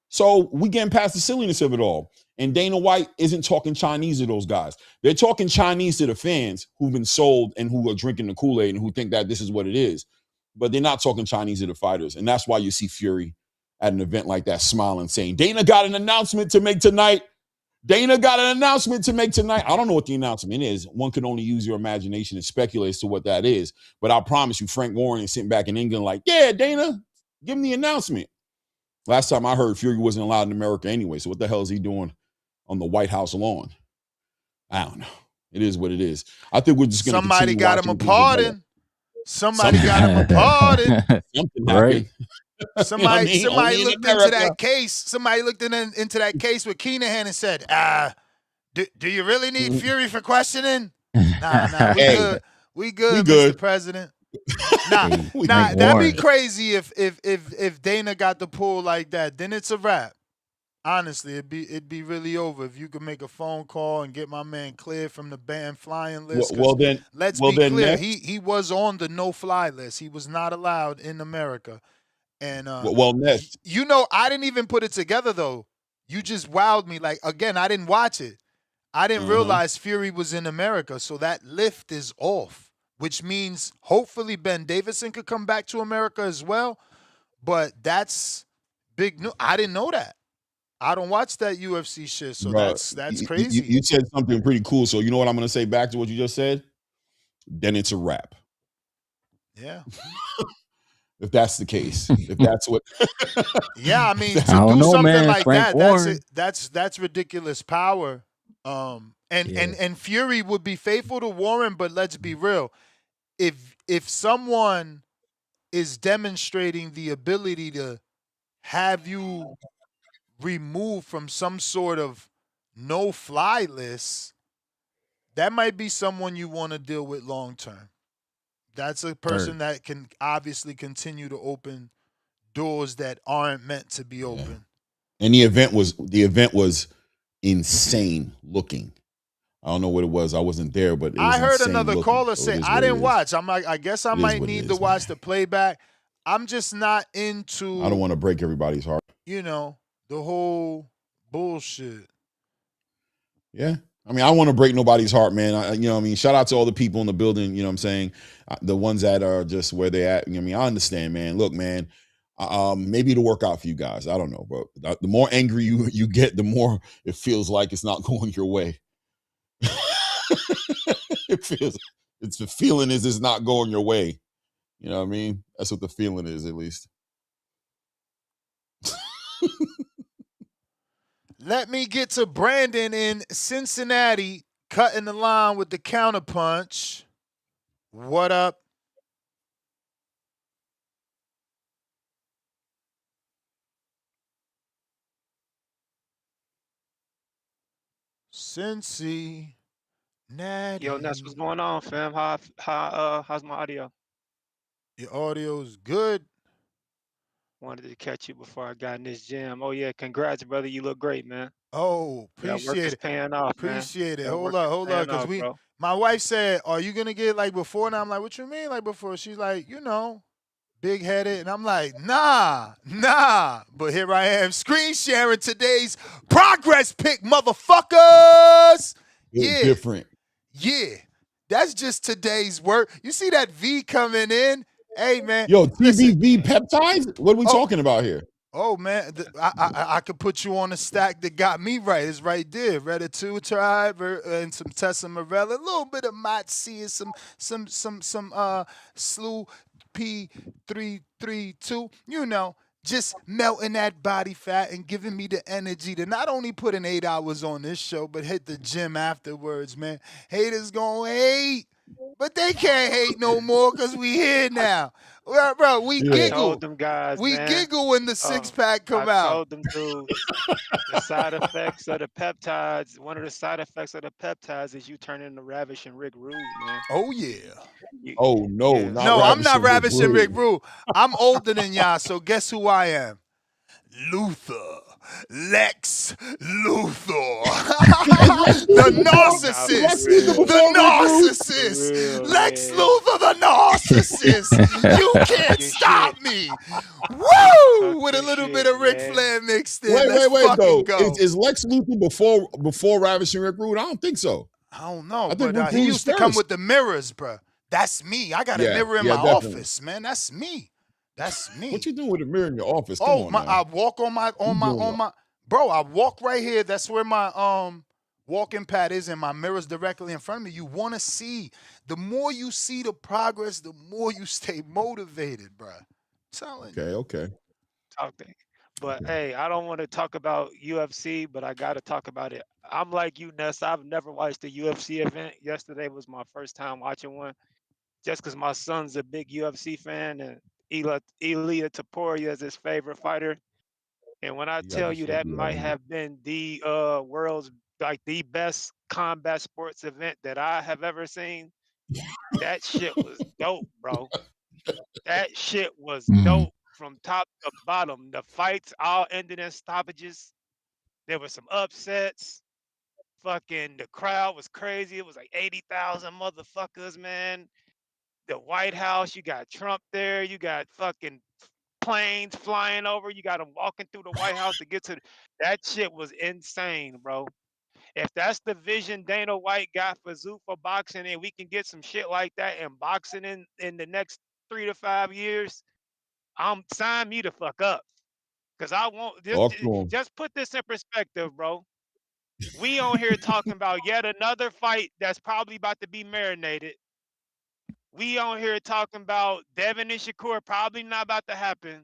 So we getting past the silliness of it all. And Dana White isn't talking Chinese to those guys. They're talking Chinese to the fans who've been sold and who are drinking the Kool-Aid and who think that this is what it is. But they're not talking Chinese to the fighters. And that's why you see Fury at an event like that smiling, saying, Dana got an announcement to make tonight. Dana got an announcement to make tonight. I don't know what the announcement is. One can only use your imagination and speculate as to what that is. But I promise you, Frank Warren is sitting back in England like, yeah, Dana, give him the announcement. Last time I heard, Fury wasn't allowed in America anyway. So what the hell is he doing on the White House lawn? I don't know. It is what it is. I think we're just going to Somebody got him a pardon. Somebody got him a pardon. Something happened. Somebody looked into that case. Somebody looked into that case with Keenan and said, do you really need Fury for questioning? Nah, we good, Mr. President. That'd be crazy if Dana got the pull like that. Then it's a wrap. Honestly, it'd be really over if you could make a phone call and get my man cleared from the ban flying list. Well, Because then, let's well be then clear, next. he was on the no fly list. He was not allowed in America. And Well, next. you know, I didn't even put it together though. You just wowed me. Like again, I didn't watch it. I didn't realize Fury was in America, so that lift is off, which means hopefully Ben Davison could come back to America as well. But that's big news. I didn't know that. I don't watch that UFC shit, so Bro, that's you, crazy. said something pretty cool. So you know what I'm gonna say back to what you just said? Then it's a wrap. Yeah. If that's the case, if that's what. Yeah, I mean I to don't do know, something man. like Frank that, Warren. that's ridiculous power. And Fury would be faithful to Warren, but let's be real. If someone is demonstrating the ability to have you removed from some sort of no fly list, that might be someone you want to deal with long term. That's a person that can obviously continue to open doors that aren't meant to be open. And the event was insane looking. I don't know what it was. I wasn't there, but it was I heard insane another looking. caller So say it is I what it didn't is. watch. I'm like, I guess I It is might what it need to is, watch man. the playback. I'm just not I don't into, want to break everybody's heart. you know, the whole bullshit. Yeah. I mean, I don't want to break nobody's heart, man. You know what I mean? Shout out to all the people in the building, you know what I'm saying? The ones that are just where they at. You know what I mean? I understand, man. Look, man, maybe it'll work out for you guys. I don't know, but the more angry you get, the more it feels like it's not going your way. It's the feeling is it's not going your way. You know what I mean? That's what the feeling is, at least. Let me get to Brandon in Cincinnati, cutting the line with the counterpunch. What up? Cincy. Natty. Yo, Ness, what's going on, fam? How's my audio? Your audio's good. Wanted to catch you before I got in this gym. Oh yeah, congrats, brother. You look great, man. Oh, That work appreciate is it. paying off, man. Appreciate it. That Hold work up, is paying because off, bro. my wife said, "Are you gonna get like before?" And I'm like, "What you mean like before?" She's like, big headed, and I'm like, nah. But here I am, screen sharing today's progress pic, motherfuckers. It's Yeah, different. yeah. That's just today's work. You see that V coming in? Hey man, Yo, listen. TBV peptides? What are we talking about here? Oh man, I could put you on a stack that got me right. It's right there. Ratatouille and some Tessa Morella, a little bit of Motzi and some Slew P332. Just melting that body fat and giving me the energy to not only put in 8 hours on this show, but hit the gym afterwards, man. Haters gonna hate, but they can't hate no more because we here now. Well, bro, we I giggle. told them guys, We man. giggle when the six pack come I out. told them dudes, the side effects of the peptides. One of the side effects of the peptides is you turn into ravishing Rick Rude, man. Oh yeah. Oh no, Yeah. No, I'm not ravishing Rick Rude. Rude. I'm older than y'all, so guess who I am? Luther. Lex Luthor. The narcissist. The narcissist. Lex Luthor, the narcissist. You can't stop me. Woo! With a little bit of Ric Flair mixed in. Let's Wait, fucking though. go. Is Lex Luthor before Ravishing Rick Rude? I don't think so. I don't know, I think but Rick he Rude's used to come first. with the mirrors, bro. That's me. I got a mirror in my definitely. office, man. That's me. That's me. What you doing with a mirror in your office? Come on, I now. walk on my bro. I walk right here. That's where my walking pad is, and my mirror's directly in front of me. You want to see. The more you see the progress, the more you stay motivated, bro. Telling you. Okay. Talking. But hey, I don't want to talk about UFC, but I got to talk about it. I'm like you, Ness. I've never watched a UFC event. Yesterday was my first time watching one, just because my son's a big UFC fan and Ilia Topuria is his favorite fighter. And when I tell you that might have been the world's like the best combat sports event that I have ever seen, that shit was dope, bro. That shit was dope from top to bottom. The fights all ended in stoppages. There were some upsets. Fucking the crowd was crazy. It was like 80,000 motherfuckers, man. The White House, you got Trump there. You got fucking planes flying over. You got them walking through the White House to get to that shit was insane, bro. If that's the vision Dana White got for Zuffa boxing, and we can get some shit like that in boxing in the next 3 to 5 years, I'm sign me the fuck up. Cause I won't Talk to him. just put this in perspective, bro. We on here talking about yet another fight that's probably about to be marinated. We on here talking about Devin and Shakur probably not about to happen.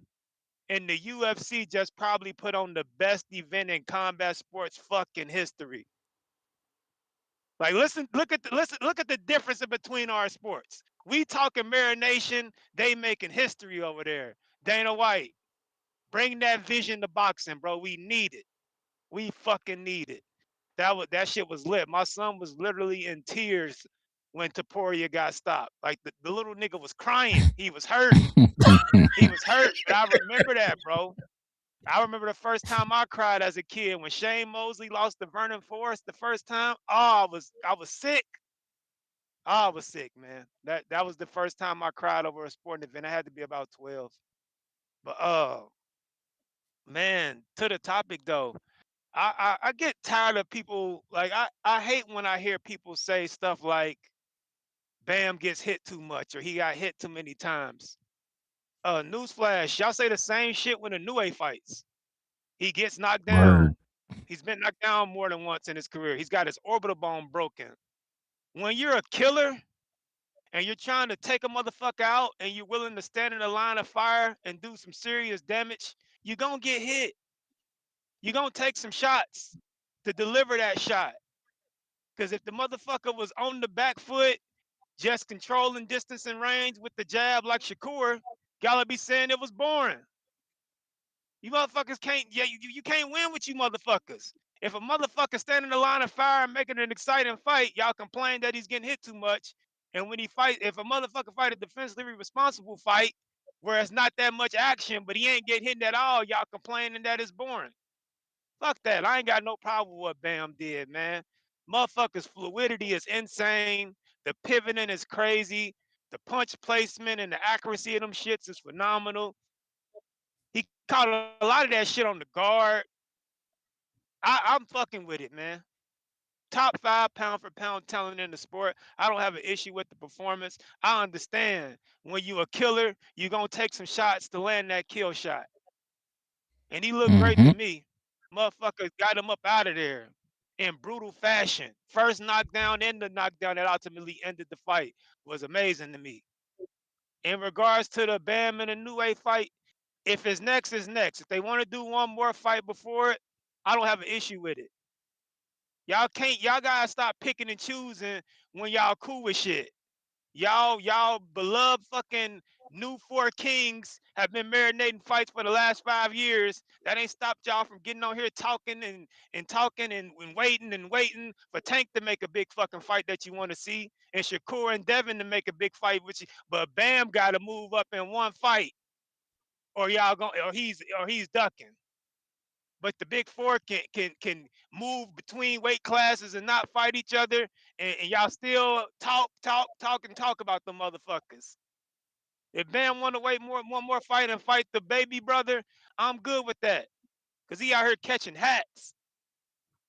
And the UFC just probably put on the best event in combat sports fucking history. Like look at the difference in between our sports. We talking marination, they making history over there. Dana White, bring that vision to boxing, bro. We need it. We fucking need it. That shit was lit. My son was literally in tears when Taporia got stopped. Like the little nigga was crying. He was hurt. He was hurt. And I remember that, bro. I remember the first time I cried as a kid when Shane Mosley lost to Vernon Forrest the first time. Oh, I was sick. Oh, I was sick, man. That was the first time I cried over a sporting event. I had to be about 12. But man, to the topic though. I get tired of people like I hate when I hear people say stuff like Bam gets hit too much or he got hit too many times. Newsflash, y'all say the same shit when Inoue fights. He gets knocked down. Word. He's been knocked down more than once in his career. He's got his orbital bone broken. When you're a killer and you're trying to take a motherfucker out and you're willing to stand in the line of fire and do some serious damage, you're gonna get hit. You're gonna take some shots to deliver that shot. Because if the motherfucker was on the back foot, just controlling distance and range with the jab like Shakur, y'all be saying it was boring. You motherfuckers can't, yeah, you can't win with you motherfuckers. If a motherfucker standing in the line of fire and making an exciting fight, y'all complain that he's getting hit too much. And when he fight, if a motherfucker fight a defensively responsible fight where it's not that much action, but he ain't getting hit at all, y'all complaining that it's boring. Fuck that. I ain't got no problem with what Bam did, man. Motherfuckers' fluidity is insane. The pivoting is crazy. The punch placement and the accuracy of them shits is phenomenal. He caught a lot of that shit on the guard. I'm fucking with it, man. Top 5 pound for pound talent in the sport. I don't have an issue with the performance. I understand when you a killer, you're going to take some shots to land that kill shot. And he looked great to Mm-hmm. me. Motherfuckers got him up out of there in brutal fashion. First knockdown and the knockdown that ultimately ended the fight was amazing to me. In regards to the Bam and the Inoue fight, if it's next, it's next. If they want to do one more fight before it, I don't have an issue with it. Y'all gotta stop picking and choosing when y'all cool with shit. Y'all beloved fucking new four kings have been marinating fights for the last 5 years. That ain't stopped y'all from getting on here talking and talking and waiting for Tank to make a big fucking fight that you want to see, and Shakur and Devin to make a big fight with you. But Bam gotta move up in one fight, or y'all going or he's ducking. But the big four can move between weight classes and not fight each other, and y'all still talk about the motherfuckers. If Bam want to wait one more fight and fight the baby brother, I'm good with that. Cause he out here catching hats.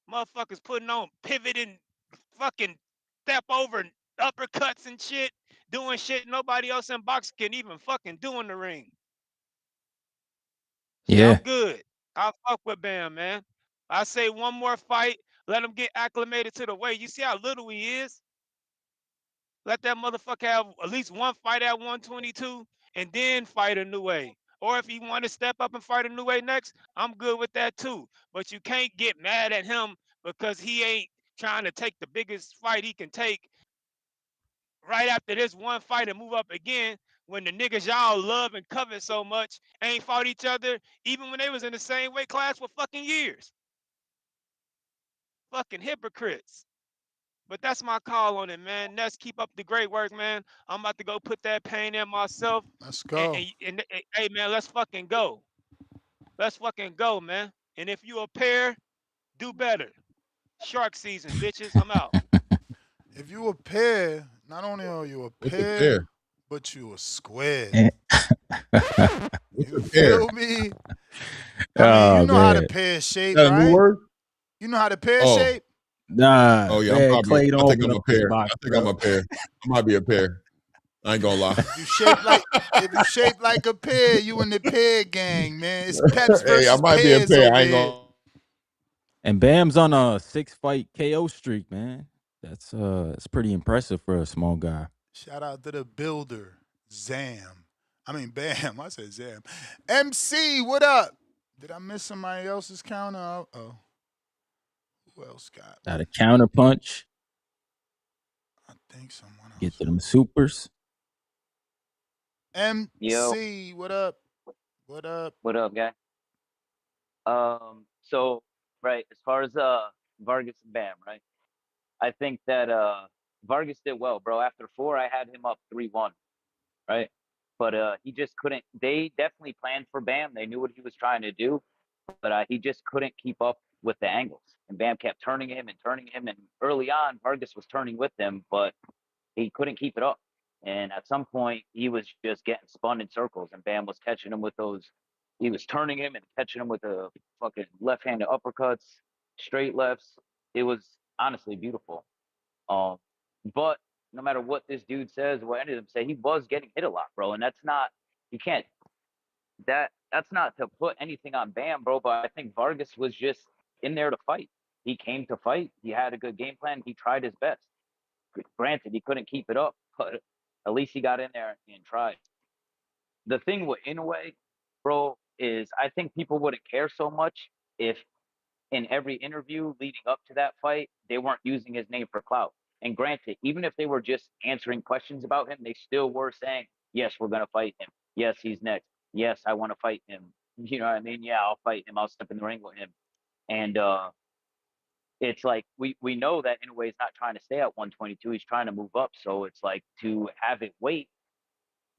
Motherfuckers putting on pivot and fucking step over uppercuts and shit, doing shit nobody else in boxing can even fucking do in the ring. Yeah, Yeah. I'm good. I'll fuck with Bam, man. I say one more fight, let him get acclimated to the weight. You see how little he is? Let that motherfucker have at least one fight at 122 and then fight a new way. Or if he want to step up and fight a new way next, I'm good with that too. But you can't get mad at him because he ain't trying to take the biggest fight he can take right after this one fight and move up again when the niggas y'all love and covet so much ain't fought each other even when they was in the same weight class for fucking years. Fucking hypocrites. But that's my call on it, man. Let's keep up the great work, man. I'm about to go put that pain in myself. Let's go. And hey, man, let's fucking go. Let's fucking go, man. And if you a pair, Do better. Shark season, bitches. I'm out. If you a pair, not only are you a What's a pair, pair? but you a square. Eh. What's You a pair? feel me? I mean, you Oh know how the man. pear Is shape, that a new right? word? You know how the pear Oh, shape? Nah, oh yeah. I'm man, probably. Clay, don't I think open I'm up a this pair. box, I think I'm bro. a pair. I might be a pair. I ain't gonna lie. If you shape like if you shape like a pear, you in the pear gang, man. It's peps Hey, I versus might be a pears pair. over I ain't here. gonna. And Bam's on a 6-fight KO streak, man. It's pretty impressive for a small guy. Shout out to the builder, Zam. I mean Bam. I said Zam. MC, what up? Did I miss somebody else's counter? Oh, who else got Got one? a counter punch. I think someone Get else. to them supers. Yo, MC, what up? What up? what up, guy? So right, as far as Vargas and Bam, right? I think that Vargas did well, bro. After four, I had him up 3-1, right? But he just couldn't. They definitely planned for Bam. They knew what he was trying to do, but he just couldn't keep up with the angles. And Bam kept turning him and turning him. And early on, Vargas was turning with him, but he couldn't keep it up. And at some point, he was just getting spun in circles, and Bam was catching him with those. He was turning him and catching him with the fucking left-handed uppercuts, straight lefts. It was honestly beautiful. Um, but no matter what this dude says, what any of them say, he was getting hit a lot, bro. And that's not, you can't, that's not to put anything on Bam, bro. But I think Vargas was just in there to fight. He came to fight. He had a good game plan. He tried his best. Granted, he couldn't keep it up, but at least he got in there and tried. The thing with Inoue, bro, is I think people wouldn't care so much if in every interview leading up to that fight, they weren't using his name for clout. And granted, even if they were just answering questions about him, they still were saying, yes, we're going to fight him. Yes, he's next. Yes, I want to fight him. You know what I mean? Yeah, I'll fight him. I'll step in the ring with him. And it's like we know that in a way he's not trying to stay at 122. He's trying to move up. So it's like to have it wait,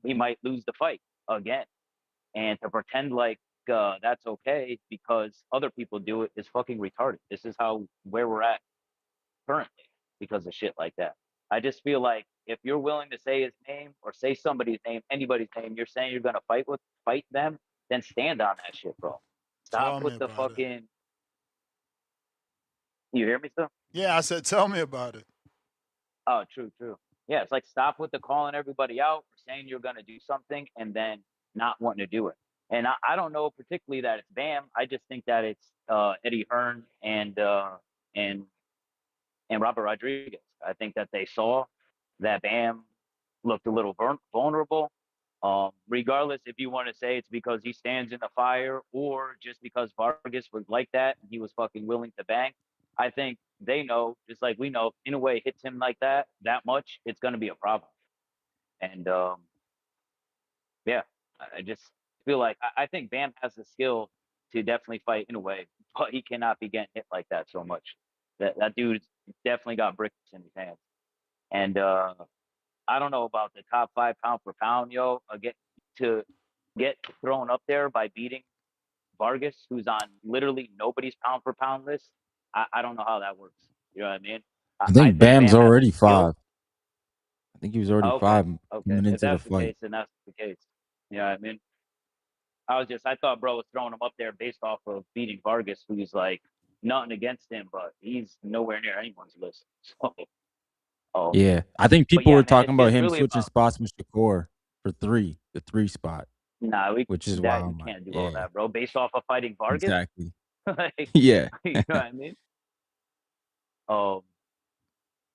we might lose the fight again. And to pretend like that's okay because other people do it is fucking retarded. This is how where we're at currently because of shit like that. I just feel like if you're willing to say his name or say somebody's name, anybody's name, you're saying you're gonna fight them, then stand on that shit, bro. Stop Tell me with the about it. fucking. You hear me still? Yeah, I said tell me about it. Oh, true, true. Yeah, it's like stop with the calling everybody out or saying you're gonna do something and then not wanting to do it. And I don't know particularly that it's Bam. I just think that it's Eddie Hearn and and Robert Rodriguez. I think that they saw that Bam looked a little vulnerable. Regardless if you want to say it's because he stands in the fire or just because Vargas was like that and he was fucking willing to bang. I think they know, just like we know, in a way hits him like that much, it's going to be a problem. And yeah, I just feel like I think Bam has the skill to definitely fight in a way, but he cannot be getting hit like that so much. That dude definitely got bricks in his hands. And I don't know about the top 5 pound for pound, yo. To get thrown up there by beating Vargas, who's on literally nobody's pound for pound list. I don't know how that works. You know what I mean? I I think think Bam's Bam has the already skill. 5. I think he was already Okay, 5 okay. coming If into the that's the fight. case, then that's the case. You know what I mean? I thought bro was throwing him up there based off of beating Vargas, who's like nothing against him, but he's nowhere near anyone's list. So, um, Yeah. I think but people yeah, were man, talking about it's him really switching about. spots with Shakur for 3, the 3 spot, Nah, we which is why that you I'm like, can't do all yeah, that, bro. Based off of fighting Vargas, exactly. like, Yeah. you know what I mean? Um,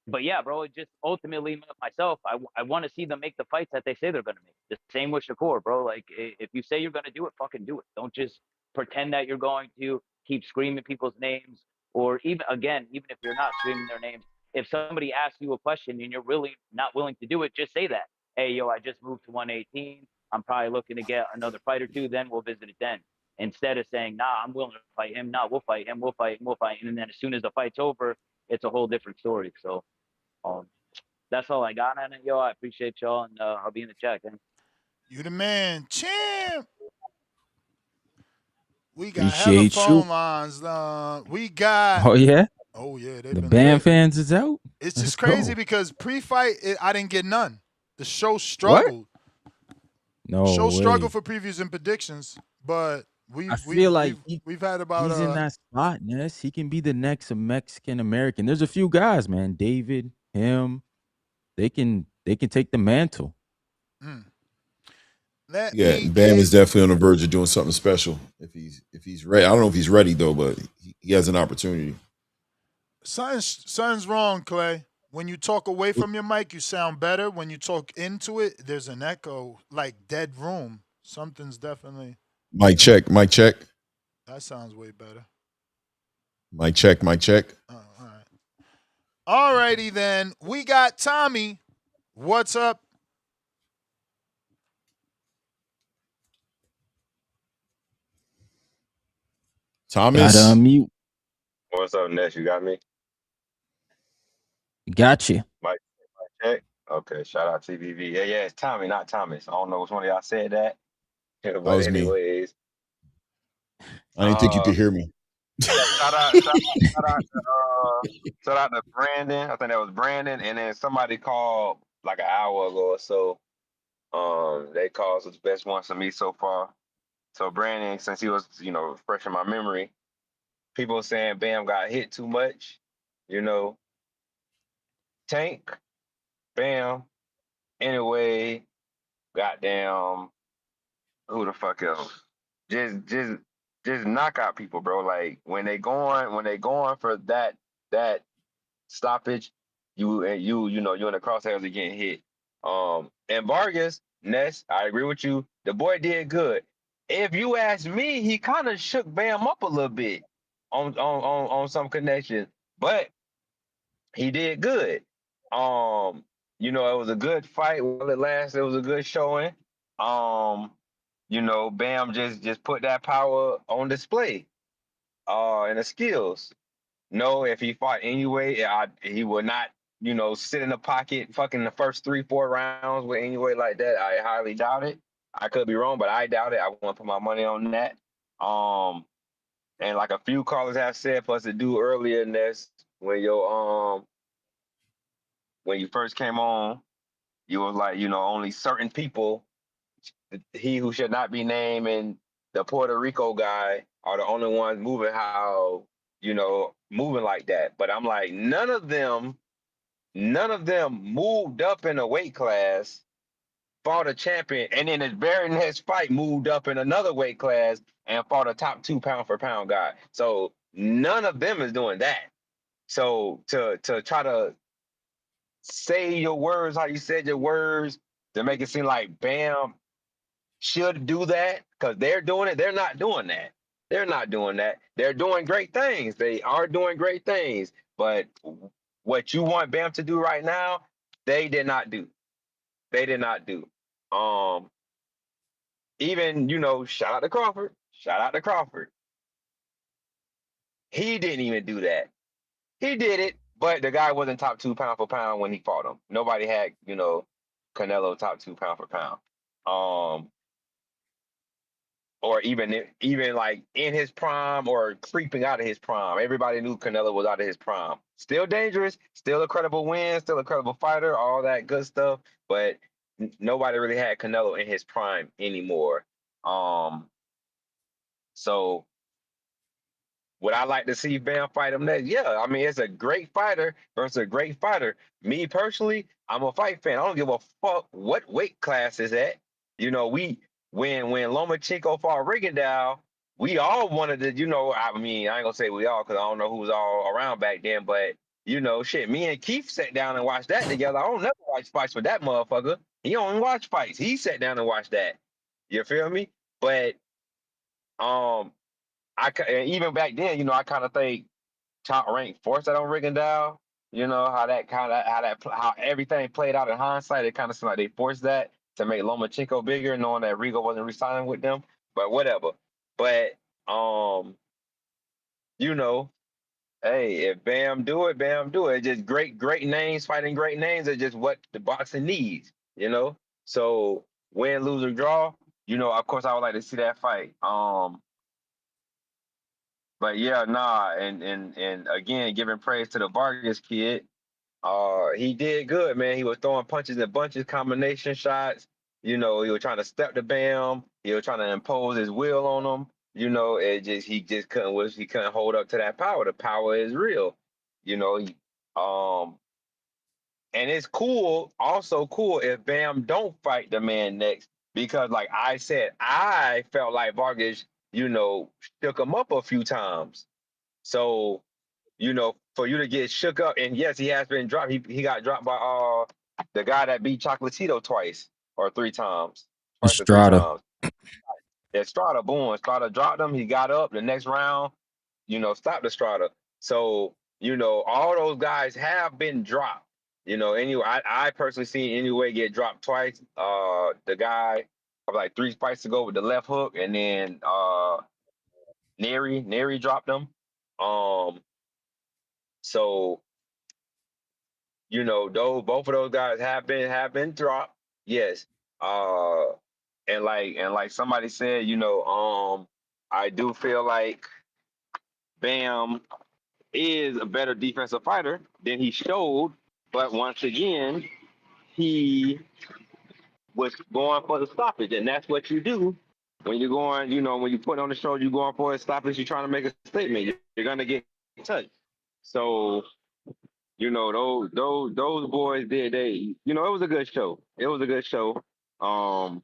but yeah, bro, it just ultimately myself, I want to see them make the fights that they say they're gonna make. The same with Shakur, bro. Like if you say you're gonna do it, fucking do it. Don't just pretend that you're going to keep screaming people's names, or even again, even if you're not screaming their names, if somebody asks you a question and you're really not willing to do it, just say that. Hey, yo, I just moved to 118. I'm probably looking to get another fight or two. Then we'll visit it then. Instead of saying, nah, I'm willing to fight him. Nah, we'll fight him. We'll fight him. We'll fight him. And then as soon as the fight's over, it's a whole different story. So um, that's all I got on it, yo. I appreciate y'all, and I'll be in the chat, man. You the man, champ. We got hella Appreciate you. phone lines. We got. Oh yeah, Oh yeah, they've the been band lit. fans is out. It's Let's just crazy go. because pre-fight, I didn't get none. The show What? struggled. No Show struggled way. for previews and predictions, but I we've we've feel like we've we've had about he's in that spot, Ness. He can be the next Mexican American. There's a few guys, man. David, him. They can take the mantle. Let Yeah, me Bam get. is definitely on the verge of doing something special. If he's ready, I don't know if he's ready though, but he has an opportunity. Something's wrong, Clay. When you talk away from your mic, you sound better. When you talk into it, there's an echo, like dead room. Something's definitely. Mic check, mic check, That sounds way better. mic check, mic check. Oh, all right. All righty then. We got Tommy. What's up? Gotta Thomas, unmute. What's up, Ness? You got me? Gotcha. Mike, check. Okay, shout out TBV. Yeah, it's Tommy, not Thomas. I don't know which one of y'all said that. that But was me. anyways, I didn't think you could hear me. yeah, shout out to Brandon. I think that was Brandon, and then somebody called like an hour ago or so. They called was the best ones for me so far. So Brandon, since he was, fresh in my memory, people saying Bam got hit too much, you know, Tank, Bam, anyway, goddamn, who the fuck else? Just knock out people, bro. Like when they going for that stoppage, you in the crosshairs of getting hit. And Vargas, Ness, I agree with you. The boy did good. If you ask me, he kind of shook Bam up a little bit on some connections, but he did good. It was a good fight while it lasted. It was a good showing. Um, Bam just put that power on display. And the skills. No, if he fought anyway, he would not, sit in the pocket fucking the first 3-4 rounds with anyway like that. I highly doubt it. I could be wrong, but I doubt it. I want to put my money on that. And like a few callers have said, plus the dude earlier in this, when you first came on, you was like, only certain people, he who should not be named and the Puerto Rico guy are the only ones moving like that. But I'm like, none of them moved up in a weight class, fought a champion, and then his very next fight moved up in another weight class and fought a top 2 pound for pound guy. So none of them is doing that. So to try to say your words how you said your words to make it seem like Bam should do that because they're doing it. They're not doing that. They're not doing that. They're doing great things. They are doing great things. But what you want Bam to do right now, they did not do. They did not do. Um, Even, shout out to Crawford. Shout out to Crawford. He didn't even do that. He did it, but the guy wasn't top 2 pound for pound when he fought him. Nobody had, Canelo top 2 pound for pound. Or even like in his prime or creeping out of his prime. Everybody knew Canelo was out of his prime. Still dangerous, still a credible win, still a credible fighter, all that good stuff. But nobody really had Canelo in his prime anymore. So would I like to see Bam fight him next? Yeah, I mean, it's a great fighter versus a great fighter. Me personally, I'm a fight fan. I don't give a fuck what weight class is at. When Lomachenko fought Rigondeaux, we all wanted to, I mean, I ain't gonna say we all because I don't know who was all around back then, but shit, me and Keith sat down and watched that together. I don't never watch fights with that motherfucker. He don't watch fights. He sat down and watched that. You feel me? But um, and even back then, I kind of think top rank forced that on Rigondeaux. How everything played out in hindsight. It kind of seemed like they forced that to make Lomachenko bigger, knowing that Rigo wasn't resigning with them. But whatever. But you know, hey, if Bam do it, Bam do it. Just great names fighting great names are just what the boxing needs. So win, lose or draw. Of course, I would like to see that fight. But yeah, nah, and again, giving praise to the Vargas kid. He did good, man. He was throwing punches and bunches, combination shots. You know, he was trying to step the Bam. He was trying to impose his will on him. You know, he just couldn't hold up to that power. The power is real. You know, and it's cool, also cool if Bam don't fight the man next, because like I said, I felt like Vargas, you know, shook him up a few times. So, you know, for you to get shook up, and yes, he has been dropped. He got dropped by the guy that beat Chocolatito twice or three times. Twice or three Estrada. times. Estrada, boom. Estrada dropped him. He got up the next round, you know, stopped Estrada. So, you know, all those guys have been dropped. You know, anyway, I personally seen Inoue get dropped twice. The guy like 3 fights ago with the left hook, and then Neri dropped him. So, you know, both of those guys have been dropped. Yes. And like somebody said, you know, I do feel like Bam is a better defensive fighter than he showed, but once again, he was going for the stoppage, and that's what you do when you're going. You know, when you put on the show, you're going for a stoppage. You're trying to make a statement. You're gonna get touched. So, you know, those boys did. You know, it was a good show. It was a good show. I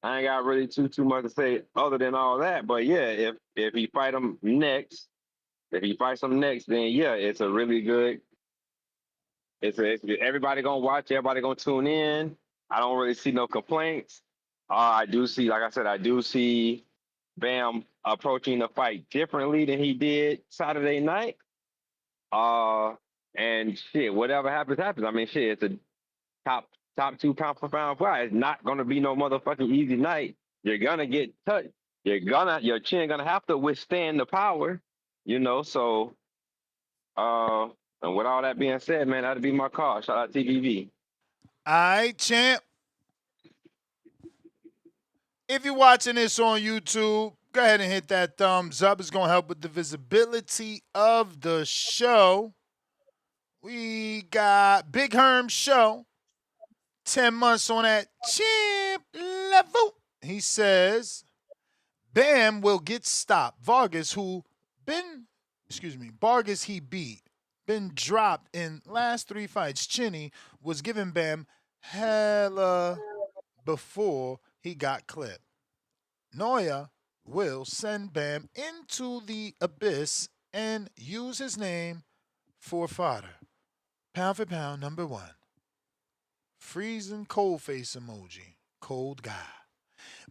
ain't got really too much to say other than all that. But yeah, if he fight him next, if he fights him next, then yeah, it's a really good. It's everybody gonna watch. Everybody gonna tune in. I don't really see no complaints. I do see, like I said, I do see Bam approaching the fight differently than he did Saturday night. And shit, whatever happens, happens. I mean, shit, it's a top 2 pound for pound fight. It's not gonna be no motherfucking easy night. You're gonna get touched. Your chin gonna have to withstand the power, you know. So, and with all that being said, man, that'd be my call. Shout out TBV. All right, champ. If you're watching this on YouTube, go ahead and hit that thumbs up. It's going to help with the visibility of the show. We got Big Herm Show, 10 months on that champ level. He says, Bam will get stopped. Vargas he beat, been dropped in last 3 fights. Chinny was giving Bam hella before he got clipped. Naoya will send Bam into the abyss and use his name for fodder. Pound for pound, number 1. Freezing cold face emoji. Cold guy.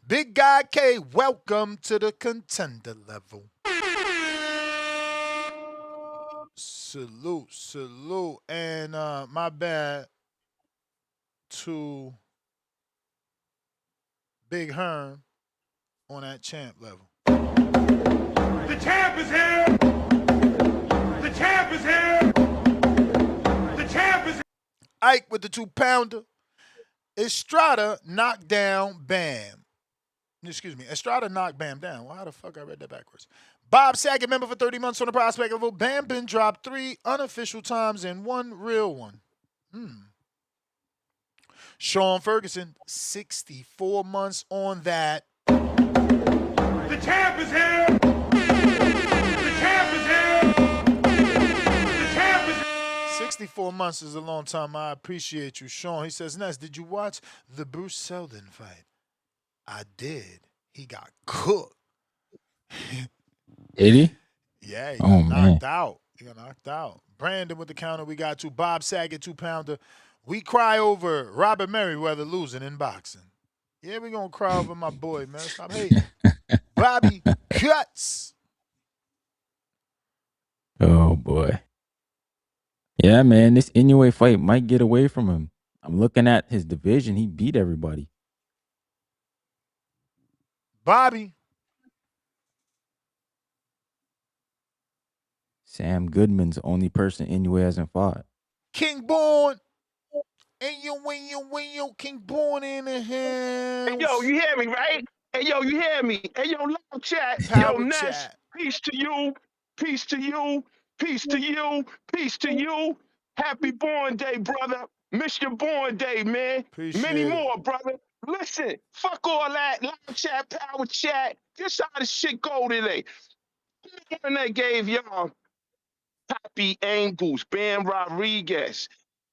Big Guy K, welcome to the contender level. Salute. And my bad to Big Hearn on that champ level. The champ is here! The champ is here! The champ is here! Ike with the 2-pounder. Estrada knocked down Bam. Estrada knocked Bam down. Well, how the fuck I read that backwards? Bob Saget, member for 30 months on the prospect level. Bam been dropped 3 unofficial times and 1 real one. Sean Ferguson, 64 months on that. The champ is here! The champ is here! The champ is here! 64 months is a long time. I appreciate you, Sean. He says, Ness, did you watch the Bruce Seldon fight? I did. He got cooked. Did he? Yeah, he got knocked out. He got knocked out. Brandon with the counter. We got to Bob Saget, 2-pounder. We cry over Robert Merriweather losing in boxing. Yeah, we gonna cry over my boy, man. Stop hating. Bobby Cuts. Oh boy. Yeah, man, this Inoue fight might get away from him. I'm looking at his division. He beat everybody. Bobby. Sam Goodman's the only person Inoue hasn't fought. King Born. And you, King Born in the house. Hey, yo, you hear me, right? Hey, yo, you hear me? Hey, yo, live chat. Power Yo, Ness. chat. Peace to you. Peace to you. Peace to you. Peace to you. Happy born day, brother. Miss your born day, man. Many Appreciate it. more, brother. Listen, fuck all that live chat, power chat. This how the shit go today. And they gave y'all Poppy Angles, Bam Rodriguez.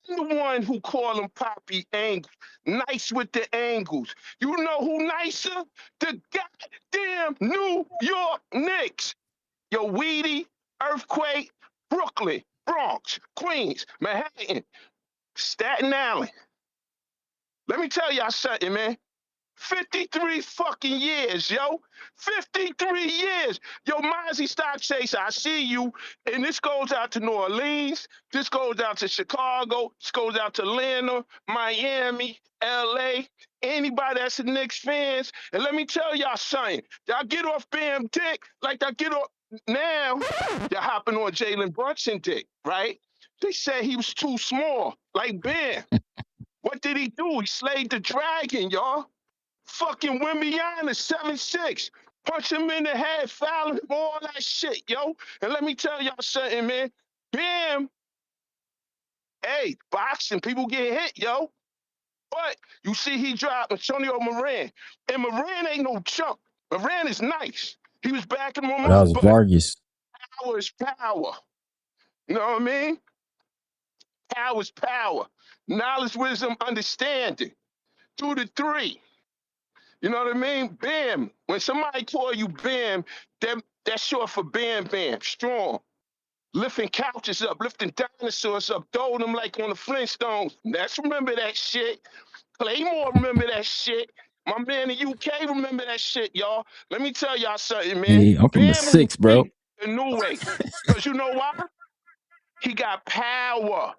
I'm the one who call him Poppy Angles. Nice with the angles. You know who nicer? The goddamn New York Knicks. Yo, Weedy, Earthquake, Brooklyn, Bronx, Queens, Manhattan, Staten Island. Let me tell y'all something, man. 53 fucking years, yo. 53 years. Yo, Mozzie Stock Chaser, I see you. And this goes out to New Orleans. This goes out to Chicago. This goes out to Atlanta, Miami, LA. Anybody that's a Knicks fans. And let me tell y'all something. Y'all get off Bam Dick like I get off now. Y'all hopping on Jalen Brunson Dick, right? They said he was too small, like Bam. What did he do? He slayed the dragon, y'all. Fucking Wimbiana, 7'6". Punch him in the head, foul him, all that shit, yo. And let me tell y'all something, man. Bam, hey, boxing, people get hit, yo. But you see he dropped Antonio Moran. And Moran ain't no chump. Moran is nice. He was backing him But that up, was but Vargas. power is power. You know what I mean? Power is power. Knowledge, wisdom, understanding. 2 to 3. You know what I mean? Bam. When somebody call you Bam, that's short for Bam Bam. Strong. Lifting couches up, lifting dinosaurs up, throwing them like on the Flintstones. Let's remember that shit. Claymore remember that shit. My man in the UK remember that shit, y'all. Let me tell y'all something, man. Hey, I'm from the Bam will 6, bro. beat Inoue. Because you know why? He got power.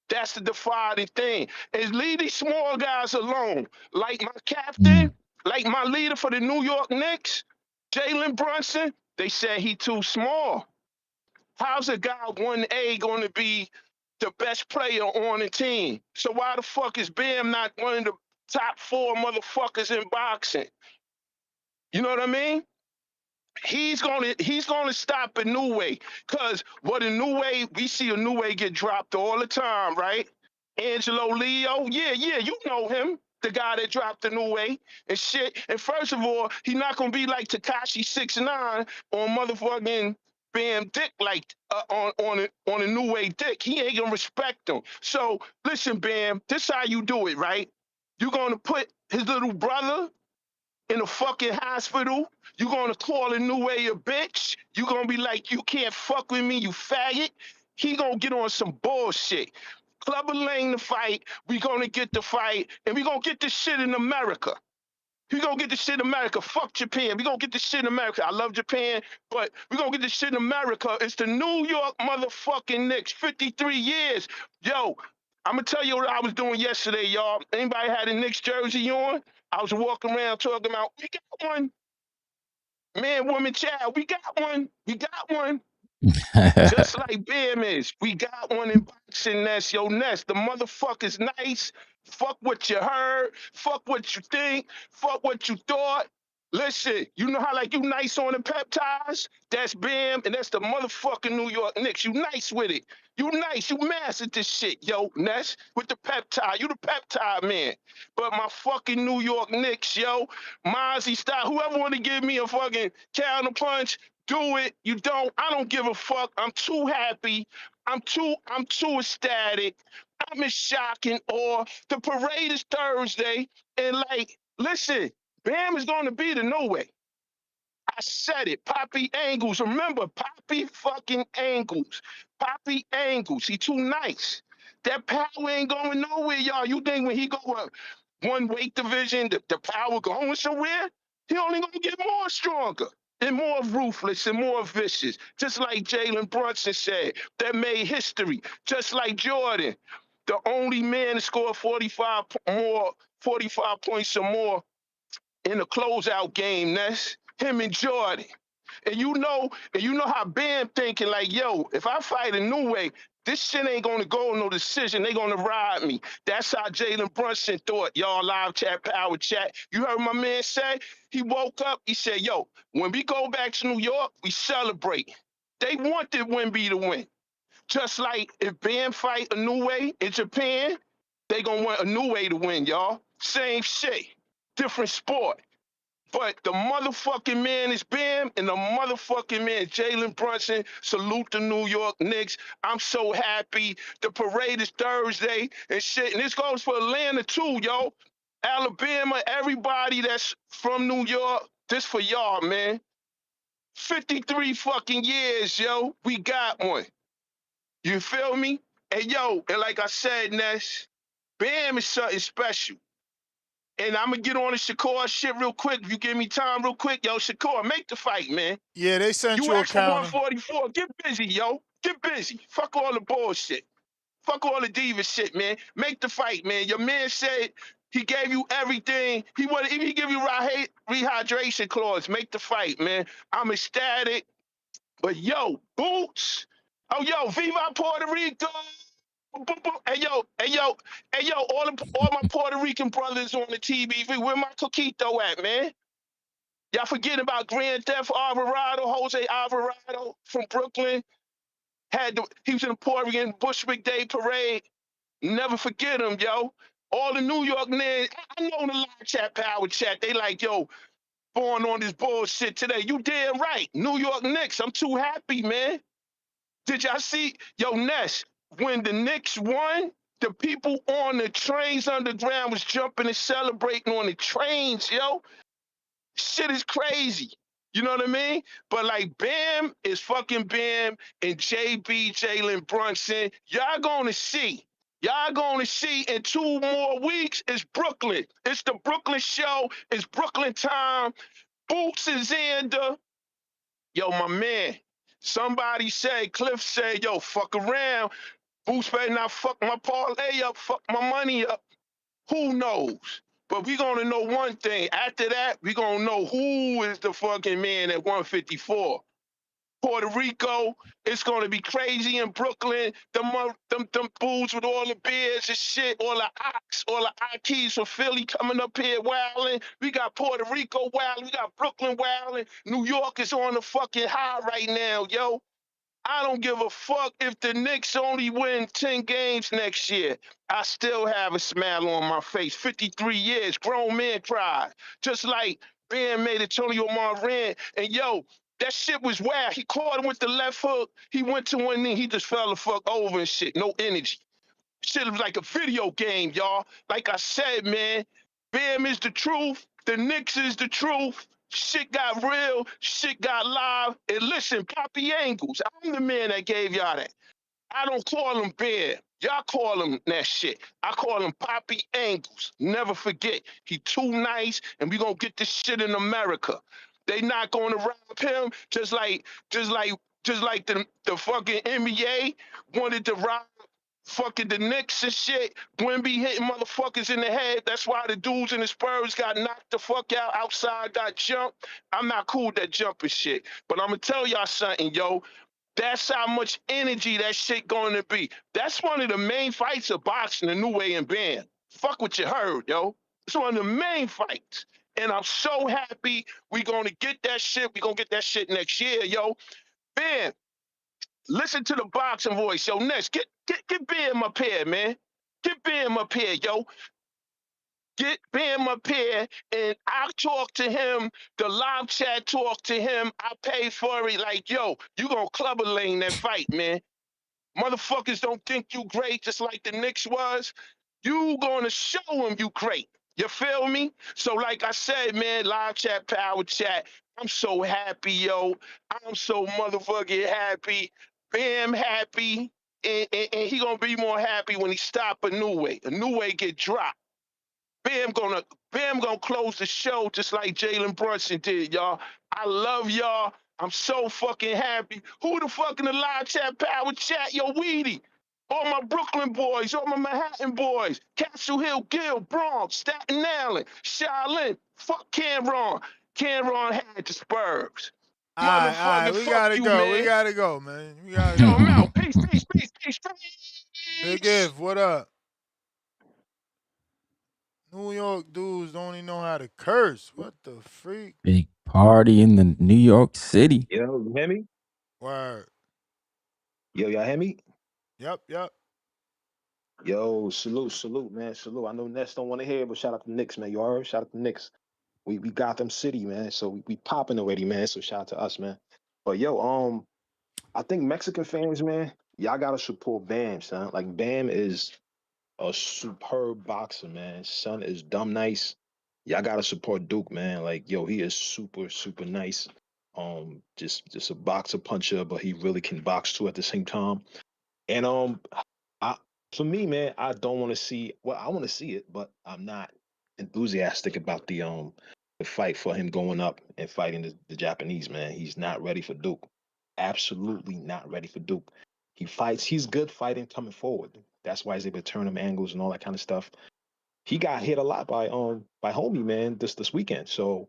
That's the defining thing. Is leave these small guys alone. Like my captain, like my leader for the New York Knicks, Jalen Brunson, they said he too small. How's a guy 1A going to be the best player on the team? So why the fuck is Bam not one of the top 4 motherfuckers in boxing? You know what I mean? He's gonna stop Inoue, cause what Inoue, we see Inoue get dropped all the time, right? Angelo Leo, yeah, you know him, the guy that dropped Inoue and shit. And first of all, he's not gonna be like Takashi 6ix9ine on motherfucking Bam Dick, like on a new way Dick. He ain't gonna respect him. So listen, Bam, this how you do it, right? You're gonna put his little brother in a fucking hospital. You're gonna call a new way a bitch. You're gonna be like, you can't fuck with me, you faggot. He gonna get on some bullshit. Clubber Lang the fight, we gonna get the fight, and we gonna get this shit in America. We gonna get this shit in America. Fuck Japan. We gonna get this shit in America. I love Japan, but we gonna get this shit in America. It's the New York motherfucking Knicks. 53 years. Yo, I'm gonna tell you what I was doing yesterday, y'all. Anybody had a Knicks jersey on? I was walking around talking about, we got one. Man, woman, child, we got one. We got one. Just like Bam is. We got one in boxing nest, yo nest. The motherfucker's nice. Fuck what you heard. Fuck what you think. Fuck what you thought. Listen, you know how like you nice on the peptides? That's Bam, and that's the motherfucking New York Knicks. You nice with it. You nice. You mastered this shit, yo, Ness, with the peptide. You the peptide man. But my fucking New York Knicks, yo, Mozzie style. Whoever want to give me a fucking counter punch, do it. You don't. I don't give a fuck. I'm too happy. I'm too ecstatic. I'm in shock and awe. The parade is Thursday. And like, listen, Bam is gonna be the no way. I said it. Poppy Angles. Remember, Poppy fucking Angles. Poppy Angles. He too nice. That power ain't going nowhere, y'all. You think when he go up one weight division, the power going somewhere? He only gonna get more stronger and more ruthless and more vicious. Just like Jalen Brunson said, that made history. Just like Jordan, the only man to score 45 points or more in a closeout game. That's him and Jordan. And you know how Bam thinking like, yo, if I fight a new way, this shit ain't gonna go no decision. They gonna ride me. That's how Jalen Brunson thought. Y'all live chat, power chat. You heard my man say? He woke up, he said, yo, when we go back to New York, we celebrate. They wanted Wemby to win. Just like if Bam fight a new way in Japan, they gonna want a new way to win, y'all. Same shit. Different sport. But the motherfucking man is Bam, and the motherfucking man Jalen Brunson. Salute the New York Knicks. I'm so happy. The parade is Thursday and shit. And this goes for Atlanta too, yo. Alabama, everybody that's from New York, this for y'all, man. 53 fucking years, yo. We got one. You feel me? And yo, and like I said, Ness, Bam is something special. And I'm gonna get on the Shakur shit real quick. If you give me time real quick, yo, Shakur, make the fight, man. Yeah, they sent You you a asked for counter. 144. Get busy, yo. Get busy. Fuck all the bullshit. Fuck all the diva shit, man. Make the fight, man. Your man said he gave you everything. He wanted even he give you rehydration clause. Make the fight, man. I'm ecstatic. But yo, Boots. Oh, yo, Viva Puerto Rico. Hey yo, hey yo, hey yo, all my Puerto Rican brothers on the TBV, where my coquito at, man? Y'all forgetting about Grand Theft Alvarado, Jose Alvarado from Brooklyn. He was in the Puerto Rican Bushwick Day Parade. Never forget him, yo. All the New York men, I know in the live chat, power chat, they like, yo, born on this bullshit today. You damn right. New York Knicks, I'm too happy, man. Did y'all see, yo, Ness, when the Knicks won, the people on the trains underground was jumping and celebrating on the trains, yo. Shit is crazy. You know what I mean? But like Bam is fucking Bam and JB Jalen Brunson. Y'all gonna see. Y'all gonna see in 2 more weeks. It's Brooklyn. It's the Brooklyn show. It's Brooklyn time. Boots is in the yo, my man. Somebody say, Cliff say, yo, fuck around. Boots better not fuck my parlay up, fuck my money up. Who knows? But we gonna know one thing. After that, we gonna know who is the fucking man at 154. Puerto Rico, it's gonna be crazy in Brooklyn. Them fools with all the beers and shit, all the all the Ikes from Philly coming up here wilding. We got Puerto Rico wilding, we got Brooklyn wilding. New York is on the fucking high right now, yo. I don't give a fuck if the Knicks only win 10 games next year. I still have a smile on my face. 53 years, grown man cried. Just like Ben made Antonio Vargas. And yo, that shit was wild. He caught him with the left hook. He went to one knee. He just fell the fuck over and shit. No energy. Shit was like a video game, y'all. Like I said, man, Bam is the truth. The Knicks is the truth. Shit got real. Shit got live. And listen, Poppy Angles, I'm the man that gave y'all that. I don't call him Bam. Y'all call him that shit. I call him Poppy Angles. Never forget. He too nice, and we gonna get this shit in America. They not gonna rob him just like the fucking NBA wanted to rob fucking the Knicks and shit. Wemby hitting motherfuckers in the head. That's why the dudes in the Spurs got knocked the fuck out outside, got jumped. I'm not cool with that jumping shit. But I'm gonna tell y'all something, yo. That's how much energy that shit going to be. That's one of the main fights of boxing, the New Way and Band. Fuck what you heard, yo. It's one of the main fights. And I'm so happy we gonna get that shit. We gonna get that shit next year, yo. Ben, listen to the boxing voice, yo. Next, get Bam up here, man. Get Bam up here, yo. Get Bam up here, and I'll talk to him. The live chat talk to him. I pay for it. Like, yo, you gonna clubber lane that fight, man. Motherfuckers don't think you great, just like the Knicks was. You gonna show them you great. You feel me? So like I said, man, live chat, power chat. I'm so happy, yo. I'm so motherfucking happy. Bam happy. And he gonna be more happy when he stop a new way. A new way get dropped. Bam gonna close the show just like Jalen Brunson did, y'all. I love y'all. I'm so fucking happy. Who the fuck in the live chat, power chat? Yo, Weedy. All my Brooklyn boys, all my Manhattan boys, Castle Hill, Gill, Bronx, Staten Island, Shaolin. Fuck Cameron. Cameron had the Spurs. All right. We fuck gotta you, go. We man. gotta go, man. We gotta Yo, go. I'm out. Peace. Big If, what up? New York dudes don't even know how to curse. What the freak? Big party in the New York City. Yo, you hear me? Word. Yo, y'all hear me? Yep. Yo, salute, man, salute. I know Nets don't want to hear it, but shout out to Knicks, man. You heard? Shout out to Knicks. We got them city, man. So we popping already, man. So shout out to us, man. But yo, I think Mexican fans, man, y'all gotta support Bam, son. Like Bam is a superb boxer, man. Son is dumb nice. Y'all gotta support Duke, man. Like, yo, he is super nice. Just a boxer puncher, but he really can box too at the same time. And I for me, man, I don't want to see. Well, I want to see it, but I'm not enthusiastic about the fight for him going up and fighting the Japanese man. He's not ready for Duke. Absolutely not ready for Duke. He fights. He's good fighting coming forward. That's why he's able to turn them angles and all that kind of stuff. He got hit a lot by homie man this weekend. So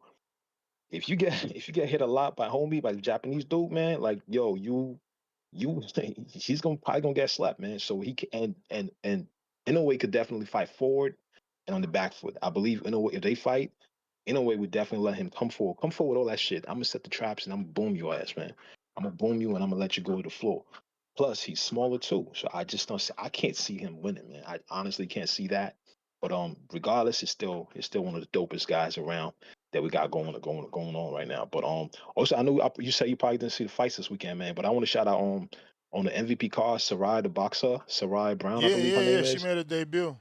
if you get hit a lot by homie by the Japanese dude, man, like yo, you he's gonna probably gonna get slapped, man. So he can and Inoue could definitely fight forward and on the back foot. I believe Inoue if they fight, Inoue would definitely let him come forward, all that shit. I'm gonna set the traps and I'm gonna boom your ass, man. I'm gonna boom you and I'm gonna let you go to the floor. Plus, he's smaller too, so I just don't see. I can't see him winning, man. I honestly can't see that. But regardless, it's still one of the dopest guys around that we got going on right now. But also I know you said you probably didn't see the fights this weekend, man. But I want to shout out on the MVP card, Sarai the boxer, Sarai Brown, I believe her name She is. made a debut.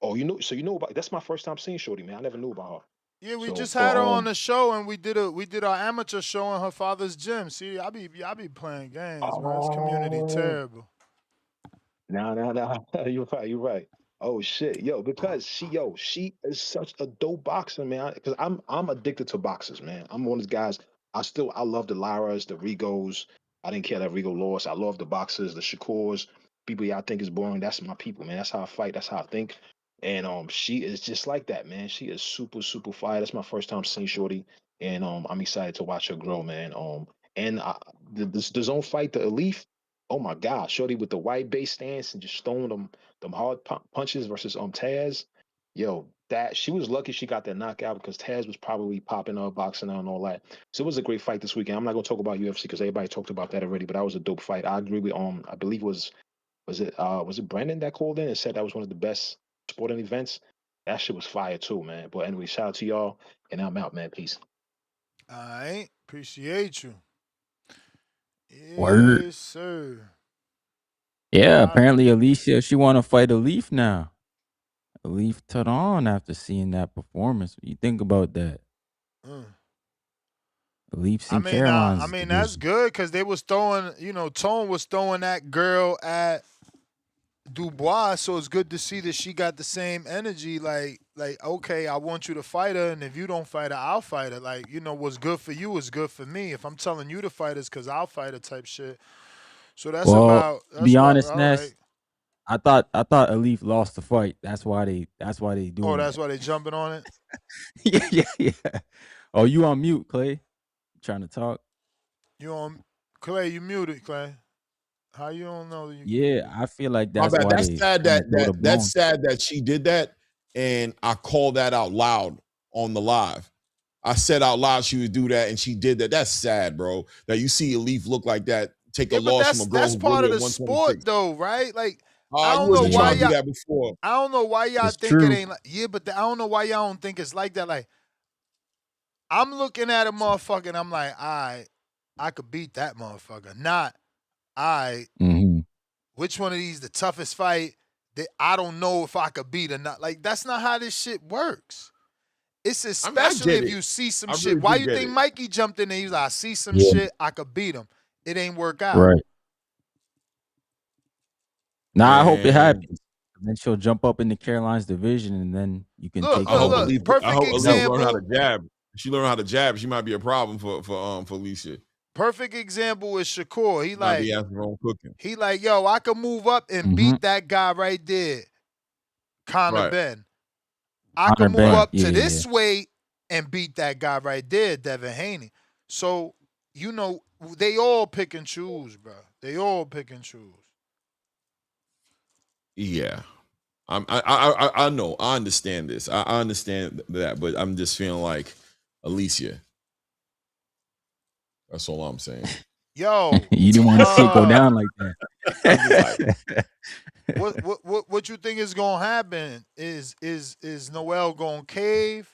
Oh, you know about that's my first time seeing Shorty, man. I never knew about her. Yeah, we So just for had her on the show, and we did our amateur show in her father's gym. See, I be playing games, bro. This community oh terrible. No. You're right. Oh shit, yo, because she is such a dope boxer, man. Because I'm addicted to boxers, man. I'm one of those guys. I love the Lyras, the Rigos. I didn't care that Rigo lost. I love the boxers, the Shakurs. People y'all think is boring. That's my people, man. That's how I fight. That's how I think. And she is just like that, man. She is super fire. That's my first time seeing Shorty, and I'm excited to watch her grow, man. And the zone fight, the Elite. Oh my God, Shorty with the white base stance and just throwing them hard punches versus Taz. Yo, that she was lucky she got that knockout because Taz was probably popping up, boxing out and all that. So it was a great fight this weekend. I'm not gonna talk about UFC because everybody talked about that already, but that was a dope fight. I agree with I believe was it Brandon that called in and said that was one of the best sporting events. That shit was fire too, man. But anyway, shout out to y'all and I'm out, man. Peace. All right, appreciate you. Word. Yes, sir. Yeah, apparently Alicia, she want to fight Alif now. Alif Taran after seeing that performance. What you think about that? Alif's in Caroline's that's division. good because they was throwing, Tone was throwing that girl at Dubois, so it's good to see that she got the same energy. Like, okay, I want you to fight her, and if you don't fight her, I'll fight her. Like, what's good for you is good for me. If I'm telling you to fight her, it's because I'll fight her type shit. So that's Well, to be what. honest, All right. Ness, I thought Alif lost the fight. That's why they Oh, doing that's that. why they jumping on it. Yeah. Oh, you on mute, Clay? You trying to talk? You on Clay? You muted, Clay. How you don't know you Yeah, muted? I feel like My that's bad. why That's they sad trying to throw the that's bone. sad that she did that, and I called that out loud on the live. I said out loud she would do that, and she did that. That's sad, bro. That you see a Leaf look like that, take a Yeah, but loss from a girl that's who's part really of at the sport, 126. though, right? Like, I You don't know wasn't why trying to do y'all. that before. I don't know why y'all It's think it true. ain't like. Yeah, but I don't know why y'all don't think it's like that. Like, I'm looking at a motherfucker and I'm like, I could beat that motherfucker. Not, Mm-hmm. which one of these the toughest fight that I don't know if I could beat or not. Like, that's not how this shit works. It's I mean, I especially get if it. you see some I shit. really Why do you get think it. Mikey jumped in there? He was like, I see some Yeah. shit, I could beat him. It ain't work out. Right. Nah, I hope it Man, happens. And then she'll jump up in the Caroline's division, and then you can Look, take I her hope on. Elise. I Perfect hope Elise learn how to example. jab. If she learn how to jab, she might be a problem for Alicia. Perfect example is Shakur. She might be asking her own cooking. He like, yo, I could move up and Mm-hmm. beat that guy right there, Conor Right. Ben. I Honor could move Ben. up to Yeah. this weight and beat that guy right there, Devin Haney. So, you know, they all pick and choose, bro. They all pick and choose. Yeah. I know. I understand this. I understand that, but I'm just feeling like Alicia. That's all I'm saying. Yo, You didn't want to see it go down like I'm just like, that. what you think is gonna happen is Noel gonna cave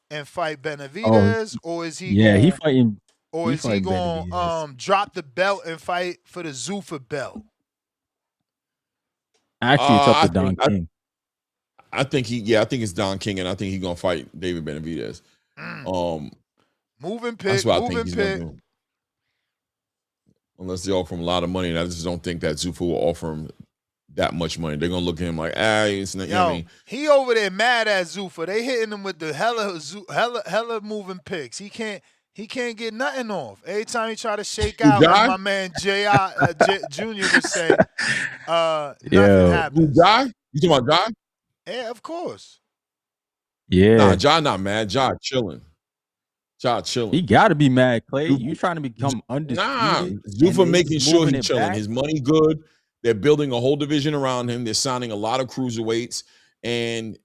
and fight Oh, Benavidez, or is he yeah, going he fighting Benavidez. drop the belt and fight for the Zuffa belt? Actually, it's up I to think Don King. I think I think it's Don King, and I think he's gonna fight David Benavidez. Um, Moving that's pick, what I think moving he's gonna pick. do. Unless they offer him a lot of money, and I just don't think that Zuffa will offer him that much money. They're gonna look at him like, it's not, you know what I Yo, mean? he over there mad at Zuffa. They hitting him with the hella moving picks. He can't get nothing off. Every time he try to shake Who out, as die? my man Junior would say, nothing Yo, Who happens. die? You talking about Jai? Yeah, of course. Nah, yeah, Jai not mad. Jai chilling. Jai he chilling. got to be mad, Clay. You Zuffa, trying to become nah, undisputed, and Zuffa he's making sure moving he it chilling. back. His money good. They're building a whole division around him. They're signing a lot of cruiserweights, and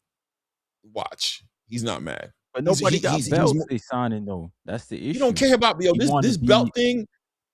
watch, he's not mad. But He's nobody got he's belts they signing though. That's the you don't issue. care about He this want to this belt be. thing.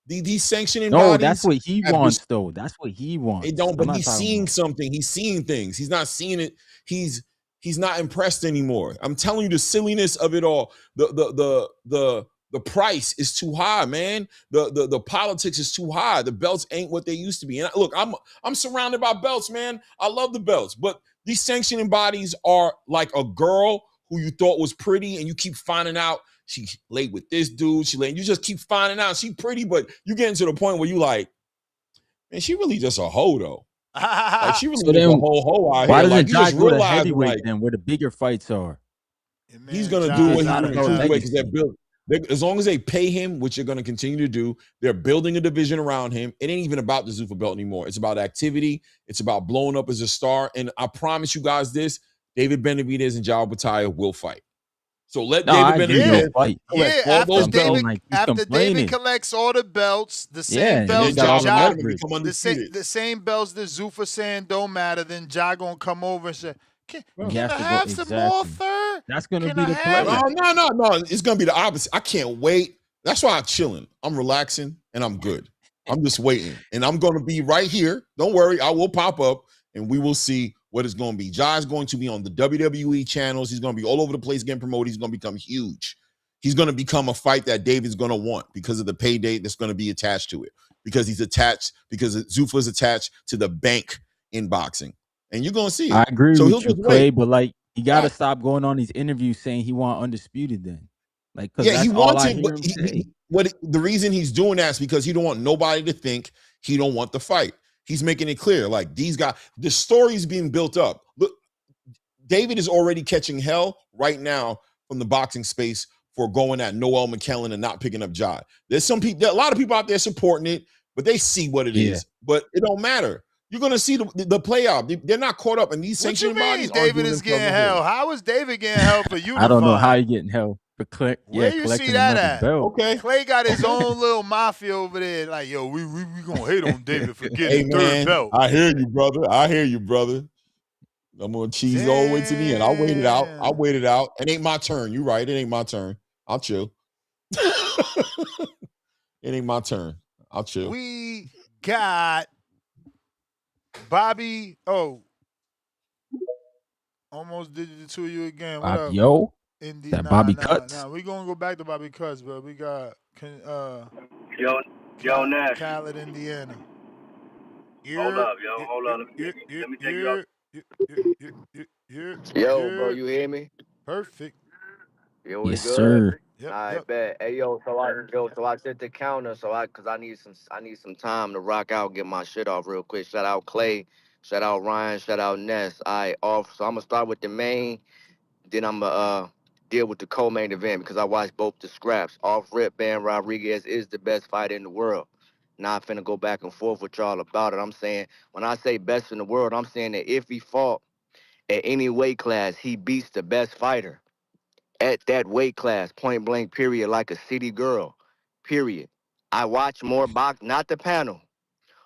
These sanctioning No, that's bodies what he have been. wants though. That's what he It wants. don't, I'm but not he's talking seeing about. something. He's seeing things. He's not seeing it. He's he's not impressed anymore. I'm telling you the silliness of it all. The price is too high, man. The politics is too high. The belts ain't what they used to be. And look, I'm surrounded by belts, man. I love the belts, but these sanctioning bodies are like a girl who you thought was pretty, and you keep finding out she laid with this dude. You just keep finding out she pretty, but you getting to the point where you like, man, she really just a hoe though. Like she really So just a then, whole hoe out why here. doesn't Like you Jai just go to realizing heavyweight like then, where the bigger fights are? Your he's man gonna He do Jai what gets he out do of in his cruiserweight because they're legacy. built. As long as they pay him, which they're gonna continue to do, they're building a division around him. It ain't even about the Zuffa belt anymore. It's about activity. It's about blowing up as a star. And I promise you guys this: David Benavidez and Jao Bataya will fight. So let No, David I agree they'll Yeah, Benavidez fight. collect yeah. all But those I'm saying belts, like he's After David complaining. collects all the belts, the Yeah, same and and he then belts got that all Jao the will Ja fight him and leverage. become undisputed. the same belts that Zuffa saying don't matter, then Ja gonna come over and say, He can has I to go have some more, exactly. third? That's gonna Can be I the have No, play. it? no. It's gonna be the opposite. I can't wait. That's why I'm chilling. I'm relaxing and I'm good. I'm just waiting. And I'm gonna be right here. Don't worry, I will pop up and we will see what it's gonna be. Jai's going to be on the WWE channels. He's gonna be all over the place getting promoted. He's gonna become huge. He's gonna become a fight that David's gonna want because of the payday that's gonna be attached to it. Because he's attached, because Zuffa's attached to the bank in boxing. And you're gonna see I it. agree So he'll with you, just wait. Clay, but like he got to Watch. stop going on these interviews saying he want undisputed. Then, like, cause Yeah, he that's all wants I it, but hear him say. the reason he's doing that is because he don't want nobody to think he don't want the fight. He's making it clear, like these guys, the story's being built up. Look, David is already catching hell right now from the boxing space for going at Noel McKellen and not picking up Jai. There's some people, there are a lot of people out there supporting it, but they see what it Yeah, is. But it don't matter. You're gonna see the play out. They're not caught up, and these What you sanctioning bodies mean aren't David doing is themselves getting no good. hell? How is David getting hell for I don't know how unifying? he getting held for Where you see collecting that another at? belt. Okay, Clay got his okay. own little mafia over there. Like, yo, we gonna hate on David for getting Hey the third man, belt. I hear you, brother. I hear you, brother. I'm gonna cheese all the way to the end. I'll wait it out. I'll Damn. wait it out. It ain't my turn. You right. It ain't my turn. I'll chill. It ain't my turn. I'll chill. We got Bobby. Oh, almost did it to you again. What up, Yo, Indy? that Nah, Bobby nah, Cuts. nah. We gonna go back to Bobby Cuz, but we got Yo, yo, Nash. Khaled, Indiana. Hold You're, up, yo. you Hold you up. you you Let me take you up. you you Yo, bro, you you hear me? perfect. Yo, we Yes, good? sir. Yep, I yep. bet. Hey, so I set the counter, cause I need some time to rock out, get my shit off real quick. Shout out Clay, shout out Ryan, shout out Ness. I off. So I'm gonna start with the main, then I'm gonna deal with the co-main event because I watched both the scraps. Off rip, Ben Rodriguez is the best fighter in the world. Not finna go back and forth with y'all about it. I'm saying when I say best in the world, I'm saying that if he fought at any weight class, he beats the best fighter. at that weight class, point blank, period, like a city girl, period. I watch more box, not the panel,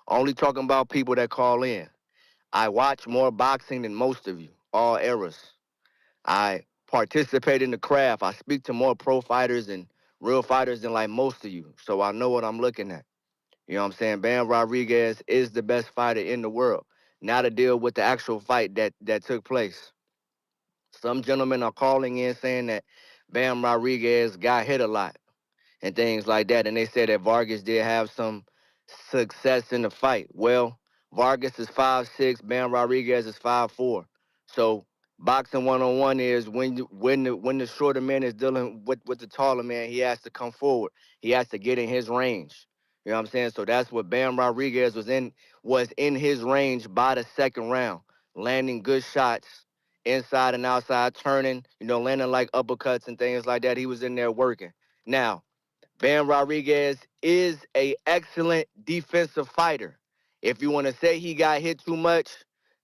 only talking about people that call in. I watch more boxing than most of you, all eras. I participate in the craft. I speak to more pro fighters and real fighters than like most of you. So I know what I'm looking at. You know what I'm saying? Bam Rodriguez is the best fighter in the world. Now to deal with the actual fight that took place. Some gentlemen are calling in saying that Bam Rodriguez got hit a lot and things like that. And they said that Vargas did have some success in the fight. Well, Vargas is 5'6", Bam Rodriguez is 5'4". So boxing 101 is when the shorter man is dealing with the taller man, he has to come forward. He has to get in his range. You know what I'm saying? So that's what Bam Rodriguez was in his range by the second round, landing good shots inside and outside, turning, landing like uppercuts and things like that. He was in there working. Now, Bam Rodriguez is a excellent defensive fighter. If you want to say he got hit too much,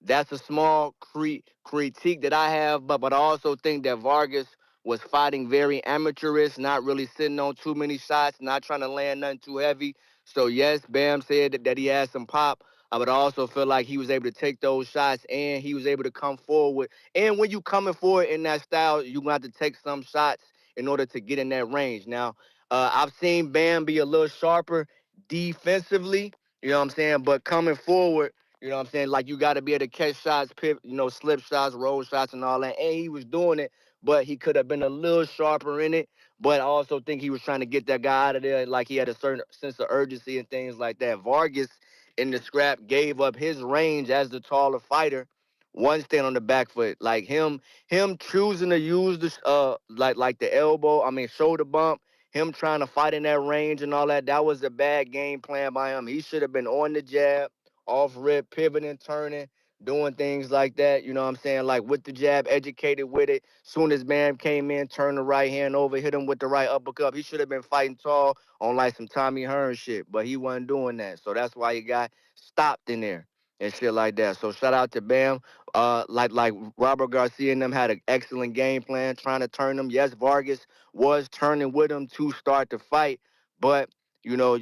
that's a small critique that I have, but I also think that Vargas was fighting very amateurish, not really sitting on too many shots, not trying to land nothing too heavy. So yes, Bam said that he had some pop. I would also feel like he was able to take those shots and he was able to come forward. And when you coming forward in that style, you're going to have to take some shots in order to get in that range. Now, I've seen Bam be a little sharper defensively, you know what I'm saying? But coming forward, you know what I'm saying? Like, you got to be able to catch shots, slip shots, roll shots, and all that. And he was doing it, but he could have been a little sharper in it. But I also think he was trying to get that guy out of there. Like, he had a certain sense of urgency and things like that. Vargas, in the scrap, gave up his range as the taller fighter. One stand on the back foot. Like, him choosing to use like the elbow, shoulder bump, him trying to fight in that range and all that, that was a bad game plan by him. He should have been on the jab, off rip, pivoting, turning, doing things like that. You know what I'm saying? Like with the jab, educated with it. Soon as Bam came in, turned the right hand over, hit him with the right uppercut. He should have been fighting tall on like some Tommy Hearn shit, but he wasn't doing that. So that's why he got stopped in there and shit like that. So shout out to Bam. Like Robert Garcia and them had an excellent game plan trying to turn them. Yes, Vargas was turning with him to start the fight, but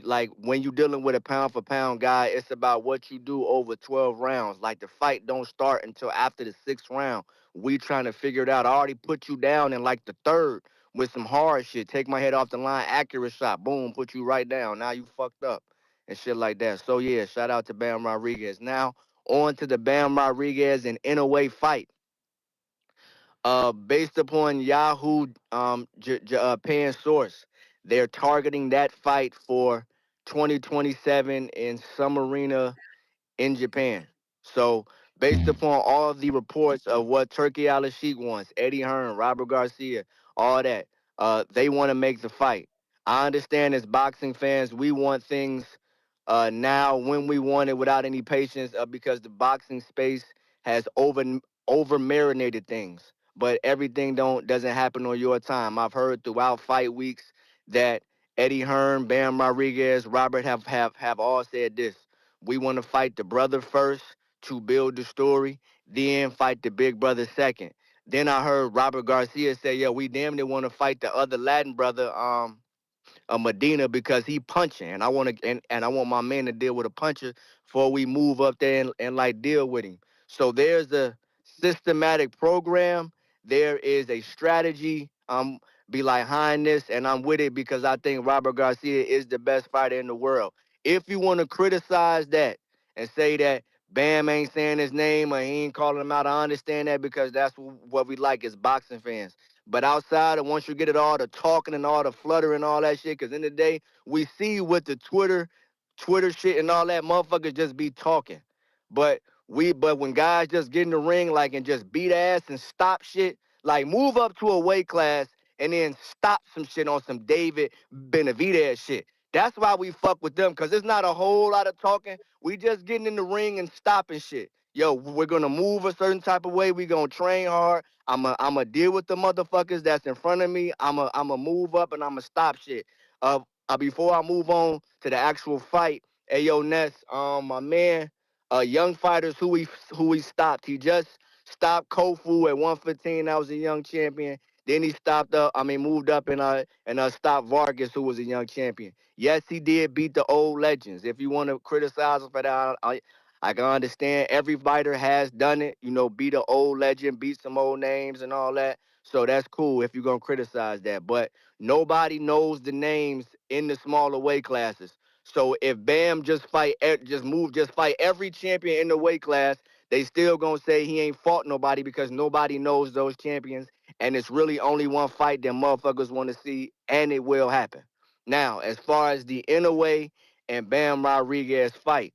like when you're dealing with a pound for pound guy, it's about what you do over 12 rounds. Like the fight don't start until after the 6th round. We trying to figure it out. I already put you down in like the 3rd with some hard shit. Take my head off the line, accurate shot, boom, put you right down. Now you fucked up and shit like that. So yeah, shout out to Bam Rodriguez. Now on to the Bam Rodriguez and Inoue fight. Based upon Yahoo paying source, they're targeting that fight for 2027 in some arena in Japan. So, based upon all of the reports of what Turkey Al Sheikh wants, Eddie Hearn, Robert Garcia, all that, they want to make the fight. I understand as boxing fans, we want things now when we want it without any patience because the boxing space has over marinated things. But everything doesn't happen on your time. I've heard throughout fight weeks that Eddie Hearn, Bam Rodriguez, Robert have all said this. We want to fight the brother first to build the story, then fight the big brother second. Then I heard Robert Garcia say, "Yeah, we damn near want to fight the other Latin brother, Medina, because he punching, and I want to, and I want my man to deal with a puncher before we move up there and like deal with him." So there's a systematic program. There is a strategy. Be like behind this, and I'm with it because I think Robert Garcia is the best fighter in the world. If you want to criticize that and say that Bam ain't saying his name or he ain't calling him out, I understand that because that's what we like as boxing fans. But outside, and once you get it all the talking and all the flutter and all that shit, because in the day, we see with the Twitter shit and all that, motherfuckers just be talking. But when guys just get in the ring, like, and just beat ass and stop shit, like, move up to a weight class and then stop some shit on some David Benavidez shit. That's why we fuck with them, because there's not a whole lot of talking. We just getting in the ring and stopping shit. Yo, we're going to move a certain type of way. We going to train hard. I'ma deal with the motherfuckers that's in front of me. I'ma move up and I'ma stop shit. Before I move on to the actual fight, hey yo Ness, my man, young fighters who he stopped. He just stopped Kofu at 115. That was a young champion. Then he moved up and stopped Vargas, who was a young champion. Yes, he did beat the old legends. If you want to criticize him for that, I can understand. Every fighter has done it. Beat an old legend, beat some old names and all that. So that's cool if you're gonna criticize that. But nobody knows the names in the smaller weight classes. So if Bam just fight every champion in the weight class, they still gonna say he ain't fought nobody because nobody knows those champions, and it's really only one fight that motherfuckers want to see, and it will happen. Now, as far as the Inoue and Bam Rodriguez fight,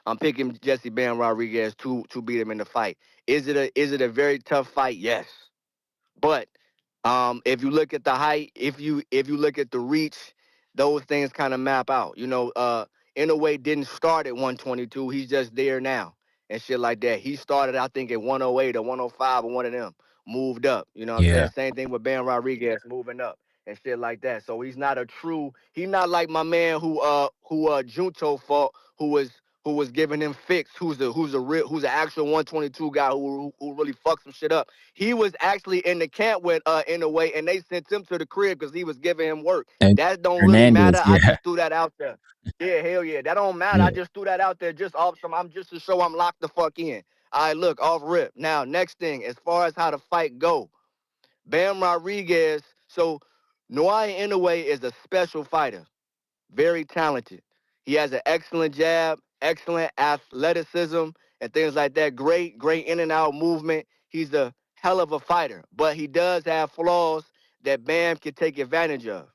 I'm picking Jesse Bam Rodriguez to beat him in the fight. Is it a very tough fight? Yes. But if you look at the height, if you look at the reach, those things kind of map out. Inoue didn't start at 122. He's just there now and shit like that. He started, I think, at 108 or 105 or one of them. Moved up. You know what I'm saying? Yeah. Same thing with Bam Rodriguez moving up and shit like that. So he's not like my man who Junto fought, who was giving him fix, who's an actual 122 guy who really fucked some shit up. He was actually in the camp with Inoue, and they sent him to the crib because he was giving him work. And That don't really matter. Hernandez, I yeah. just threw that out there. Yeah, hell yeah. That don't matter. I Yeah. just threw that out there just off I'm just to show I'm locked the fuck in. All right, look, off rip. Now, next thing, as far as how the fight go, Bam Rodriguez, so Naoya Inoue is a special fighter. Very talented. He has an excellent jab, excellent athleticism, and things like that. Great, great in and out movement. He's a hell of a fighter, but he does have flaws that Bam can take advantage of.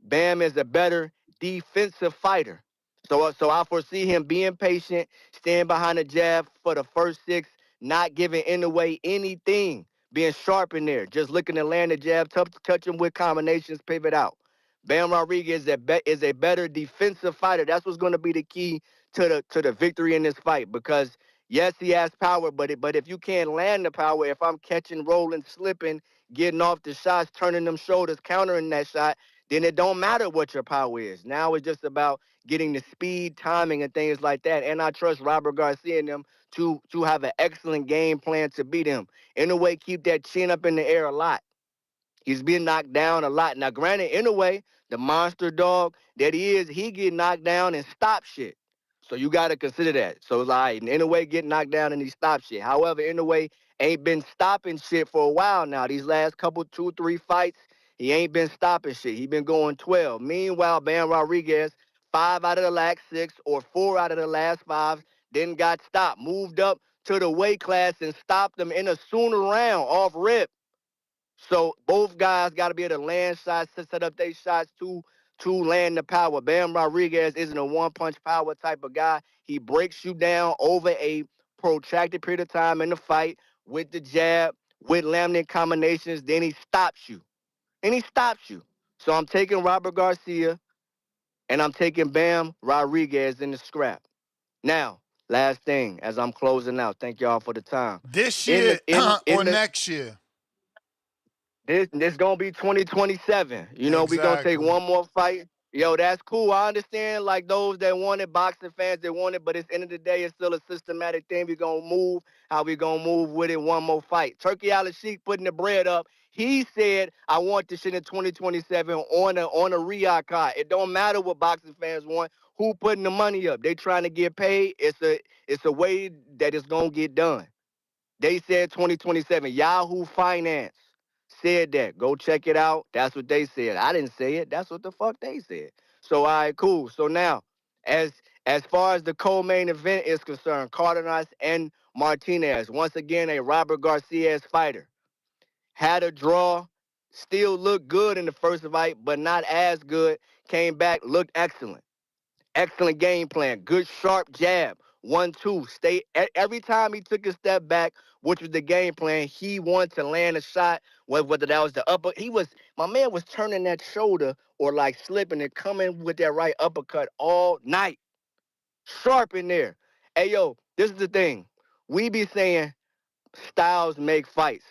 Bam is a better defensive fighter. So I foresee him being patient, staying behind the jab for the first six, not giving Inoue anything, being sharp in there, just looking to land the jab, touch him with combinations, pivot out. Bam Rodriguez is a better defensive fighter. That's what's going to be the key to the victory in this fight because yes, he has power, but if you can't land the power, if I'm catching, rolling, slipping, getting off the shots, turning them shoulders, countering that shot, then it don't matter what your power is. Now it's just about getting the speed, timing, and things like that. And I trust Robert Garcia and them to have an excellent game plan to beat him. In a way, keep that chin up in the air a lot. He's been knocked down a lot. Now, granted, in a way, the monster dog that he is, he get knocked down and stop shit. So you got to consider that. So it's like, in a way, get knocked down and he stop shit. However, in a way, ain't been stopping shit for a while now. These last couple, 2, 3 fights, he ain't been stopping shit. He been going 12. Meanwhile, Bam Rodriguez, 5 out of the last 6 or 4 out of the last 5, then got stopped. Moved up to the weight class and stopped them in a sooner round off rip. So both guys got to be able to land shots, to set up their shots to land the power. Bam Rodriguez isn't a one-punch power type of guy. He breaks you down over a protracted period of time in the fight with the jab, with laminate combinations. Then he stops you. And he stops you. So I'm taking Robert Garcia, and I'm taking Bam Rodriguez in the scrap. Now, last thing, as I'm closing out, thank y'all for the time. This In year the in or in the next year? This gonna be 2027. We gonna take Exactly. one more fight. Yo, that's cool. I understand like those that want it, boxing fans that want it, but at the end of the day, it's still a systematic thing. We gonna move how we gonna move with it. One more fight. Turkey Al Sheik putting the bread up. He said, "I want this shit in 2027 on a Riyadh card." It don't matter what boxing fans want. Who putting the money up? They trying to get paid. It's a way that it's gonna get done. They said 2027. Yahoo Finance said that. Go check it out. That's what they said. I didn't say it. That's what the fuck they said. So all right, cool. So now, as as far as the co-main event is concerned, Cardenas and Martinez, once again a Robert Garcia's fighter, had a draw, still looked good in the first fight, but not as good. Came back, looked excellent. Excellent game plan. Good sharp jab. 1-2. Every time he took a step back, which was the game plan, he wanted to land a shot. Whether that was the upper, my man was turning that shoulder or like slipping and coming with that right uppercut all night. Sharp in there. Hey yo, this is the thing. We be saying styles make fights.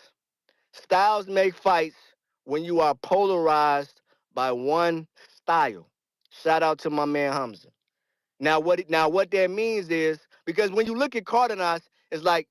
Styles make fights when you are polarized by one style. Shout out to my man Hamza. Now what that means is because when you look at Cardenas, it's like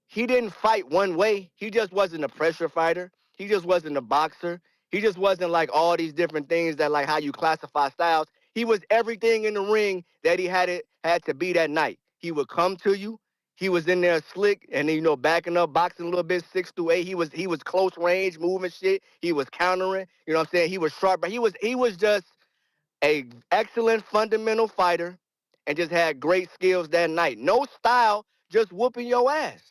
he didn't fight one way. He just wasn't a pressure fighter. He just wasn't a boxer. He just wasn't like all these different things that like how you classify styles. He was everything in the ring that he had to be that night. He would come to you. He was in there slick and backing up, boxing a little bit, 6 through 8. He was close range, moving shit. He was countering. You know what I'm saying? He was sharp, but he was just a excellent fundamental fighter and just had great skills that night. No style, just whooping your ass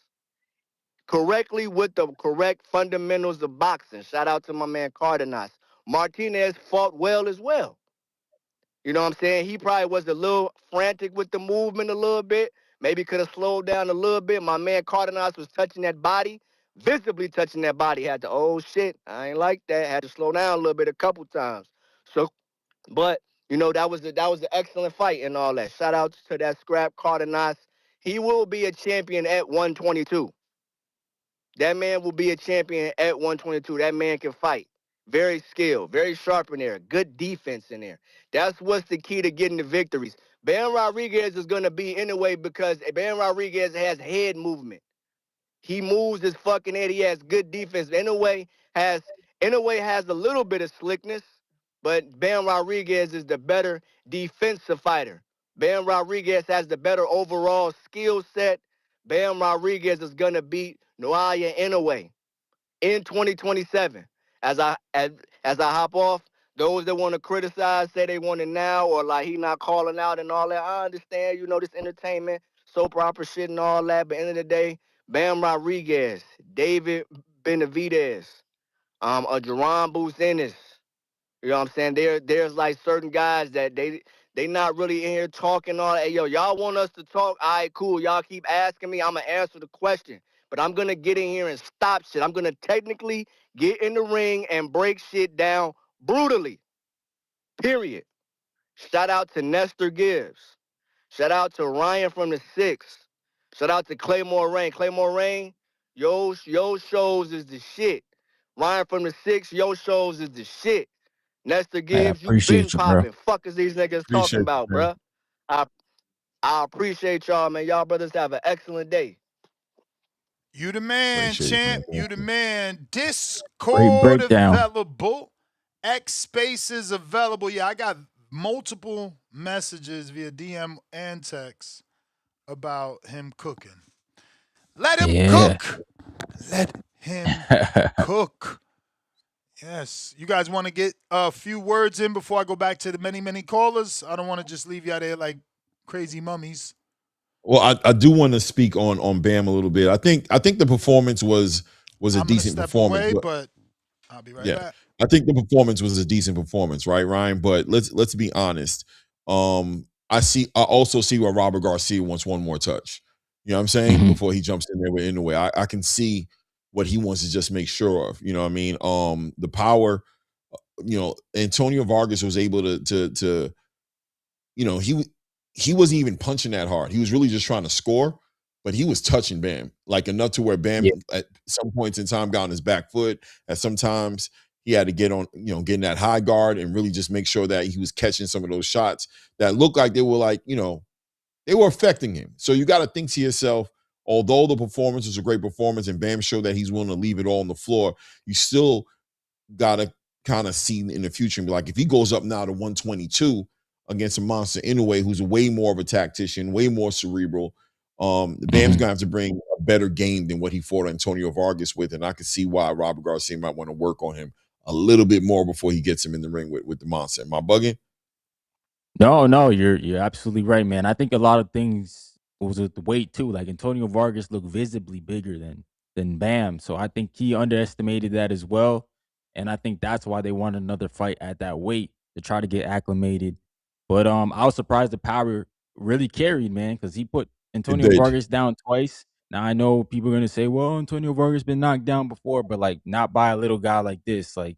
correctly with the correct fundamentals of boxing. Shout out to my man Cardenas. Martinez fought well as well. You know what I'm saying? He probably was a little frantic with the movement a little bit. Maybe could have slowed down a little bit. My man Cardenas was touching that body, visibly touching that body. Had to, oh shit, I ain't like that. Had to slow down a little bit a couple times. So, but that was an excellent fight and all that. Shout out to that scrap Cardenas. He will be a champion at 122. That man will be a champion at 122. That man can fight. Very skilled, very sharp in there. Good defense in there. That's what's the key to getting the victories. Bam Rodriguez is going to be anyway because Bam Rodriguez has head movement. He moves his fucking head. He has good defense. Has has a little bit of slickness, but Bam Rodriguez is the better defensive fighter. Bam Rodriguez has the better overall skill set. Bam Rodriguez is gonna beat Naoya Inoue in 2027. As I hop off, those that want to criticize, say they want it now, or like he not calling out and all that. I understand, this entertainment, soap opera shit and all that. But at the end of the day, Bam Rodriguez, David Benavidez, a Jerron Buzinis. You know what I'm saying? There's like certain guys that they not really in here talking all that. Hey, yo, y'all want us to talk? All right, cool. Y'all keep asking me. I'm going to answer the question. But I'm going to get in here and stop shit. I'm going to technically get in the ring and break shit down brutally. Period. Shout out to Nestor Gibbs. Shout out to Ryan from the Six. Shout out to Claymore Rain. Claymore Rain, yo shows is the shit. Ryan from the Six, yo shows is the shit. Nestor I Gibbs, you been appreciate you, bro. popping. Fuck is these niggas talking Appreciate you, about, man. bruh? I I appreciate y'all, man. Y'all brothers have an excellent day. You the man, Appreciate you, champ. man. You the man. Great Discord breakdown. available. X Spaces available. Yeah, I got multiple messages via DM and text about him cooking. Let him Yeah. cook. Let him cook. Yes. You guys want to get a few words in before I go back to the many, many callers? I don't want to just leave you out there like crazy mummies. Well, I do want to speak on Bam a little bit. I think the performance was a I'm going to decent step performance. away, but I'll be right Yeah, back. I think the performance was a decent performance, right, Ryan? But let's be honest. I also see why Robert Garcia wants one more touch. You know what I'm saying? Mhm. Before he jumps in there with Inoue, I can see what he wants to just make sure of. You know what I mean? The power. Antonio Vargas was able to he wasn't even punching that hard. He was really just trying to score, but he was touching Bam like enough to where Bam Yeah. at some points in time got on his back foot. At sometimes he had to get on, getting that high guard and really just make sure that he was catching some of those shots that looked like they were like, they were affecting him. So you got to think to yourself, although the performance was a great performance and Bam showed that he's willing to leave it all on the floor, you still gotta kind of see in the future and be like, if he goes up now to 122 against a monster Inoue, who's way more of a tactician, way more cerebral, Bam's Mhm. gonna have to bring a better game than what he fought Antonio Vargas with, and I can see why Robert Garcia might want to work on him a little bit more before he gets him in the ring with the monster. Am I bugging? No, you're absolutely right, man. I think a lot of things was with the weight too. Like Antonio Vargas looked visibly bigger than Bam, so I think he underestimated that as well. And I think that's why they wanted another fight at that weight to try to get acclimated. But I was surprised the power really carried, man, because he put It Antonio did. Vargas down twice. Now I know people are gonna say, "Well, Antonio Vargas been knocked down before," but like not by a little guy like this. Like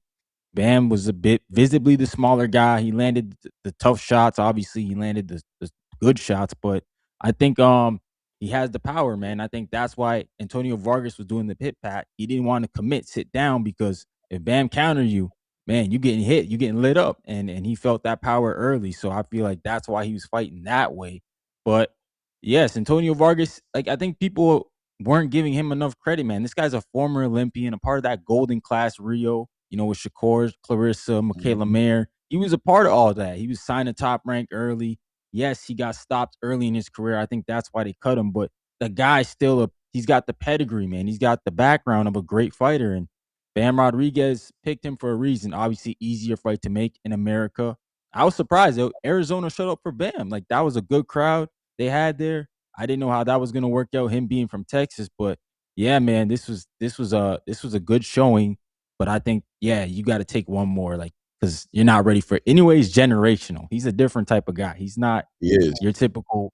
Bam was a bit visibly the smaller guy. He landed the tough shots. Obviously, he landed the good shots, but I think he has the power, man. I think that's why Antonio Vargas was doing the pit pat. He didn't want to commit, sit down because if Bam counter you, man, you getting hit, you getting lit up, and he felt that power early. So I feel like that's why he was fighting that way. But yes, Antonio Vargas, like I think people weren't giving him enough credit, man. This guy's a former Olympian, a part of that golden class Rio, with Shakur, Clarissa, Michaela Mayer. He was a part of all that. He was signed to Top Rank early. Yes, he got stopped early in his career. I think that's why they cut him. But the guy's he's got the pedigree, man. He's got the background of a great fighter. And Bam Rodriguez picked him for a reason. Obviously, easier fight to make in America. I was surprised though. Arizona showed up for Bam. Like, that was a good crowd they had there. I didn't know how that was going to work out, him being from Texas, but yeah, man, this was a good showing. But I think, yeah, you got to take one more, like, because you're not ready for it. Anyways, generational. He's a different type of guy. He's not your typical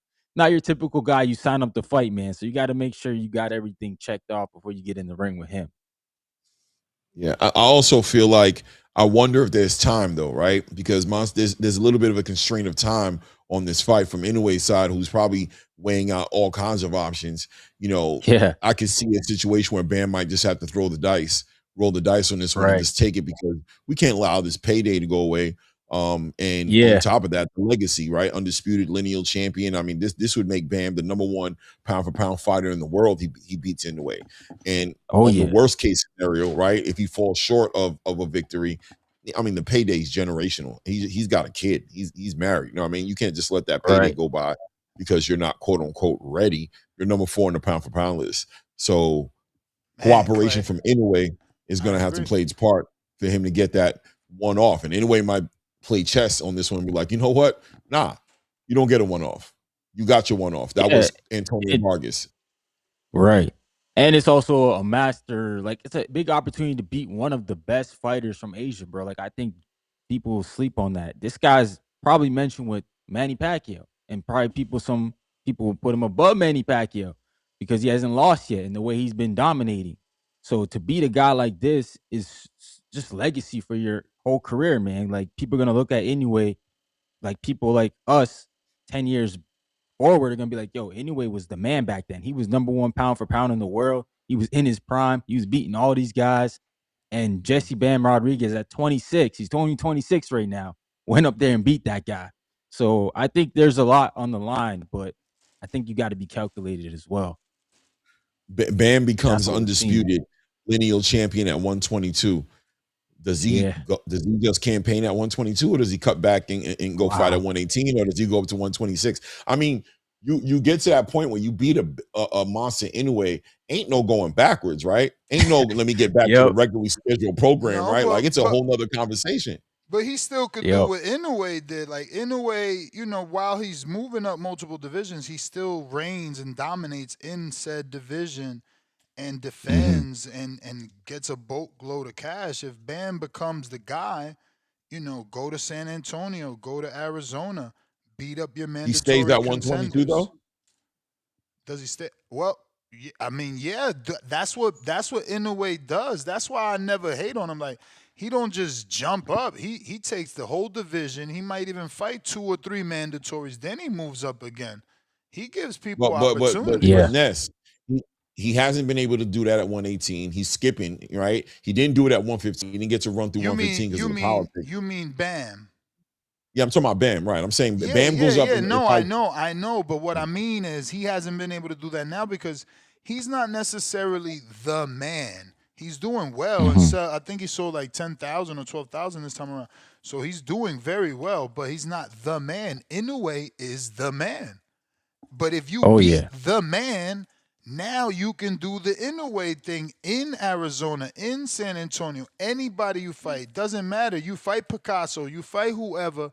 guy you sign up to fight, man. So you got to make sure you got everything checked off before you get in the ring with him. Yeah, I also feel like I wonder if there's time though, right? Because there's a little bit of a constraint of time on this fight from Inoue's side, who's probably weighing out all kinds of options. Yeah. I could see a situation where Bam might just have to roll the dice on this one and Right. just take it because we can't allow this payday to go away. And Yeah. on top of that, the legacy, right? Undisputed lineal champion. I mean, this would make Bam the number one pound for pound fighter in the world. He beats Inoue. And on the worst case scenario, right? If he falls short of a victory, I mean, the payday is generational. He's got a kid. He's married. You know what I mean? You can't just let that payday go by because you're not quote unquote ready. You're number 4 on the pound for pound list. So cooperation from Inoue is going to have to play its part for him to get that one off. And Inoue might play chess on this one and be like, you know what? Nah, you don't get a one off. You got your one off. That was Antonio Vargas. Right. And it's also a master, like, it's a big opportunity to beat one of the best fighters from Asia, bro. Like, I think people will sleep on that. This guy's probably mentioned with Manny Pacquiao, and probably some people will put him above Manny Pacquiao because he hasn't lost yet and the way he's been dominating. So to beat a guy like this is just legacy for your whole career, man. Like, people are going to look at Inoue, like people like us 10 years forward are gonna be like, yo, Inoue was the man back then. He was number 1 pound for pound in the world. He was in his prime. He was beating all these guys. And Jesse Bam Rodriguez at 26, he's only 26 right now, went up there and beat that guy. So I think there's a lot on the line, but I think you got to be calculated as well. Bam becomes undisputed lineal champion at 122. Does he just campaign at 122, or does he cut back and go fight at 118, or does he go up to 126? I mean, you get to that point where you beat a monster Inoue, ain't no going backwards, right? Ain't no let me get back to the regularly scheduled program, right? Like, it's a whole nother conversation. But he still could do what Inoue did. Like, Inoue, while he's moving up multiple divisions, he still reigns and dominates in said division and defends and gets a boatload of cash. If Bam becomes the guy, go to San Antonio, go to Arizona, beat up your mandatory He stays at 122 though? Does he stay? Well, I mean, yeah, that's what Inoue does. That's why I never hate on him. Like, he don't just jump up. He takes the whole division. He might even fight 2 or 3 mandatories. Then he moves up again. He gives people opportunities. But Ness, he hasn't been able to do that at 118. He's skipping, right? He didn't do it at 115. He didn't get to run through 115 because of the politics. You mean Bam? Yeah, I'm talking about Bam, right? I'm saying Bam goes up. No, I know. But what I mean is he hasn't been able to do that now because he's not necessarily the man. He's doing well, and so I think he sold like 10,000 or 12,000 this time around. So he's doing very well, but he's not the man. Inoue is the man. But if you beat the man, now you can do the Inoue thing in Arizona, in San Antonio. Anybody you fight, doesn't matter. You fight Picasso, you fight whoever,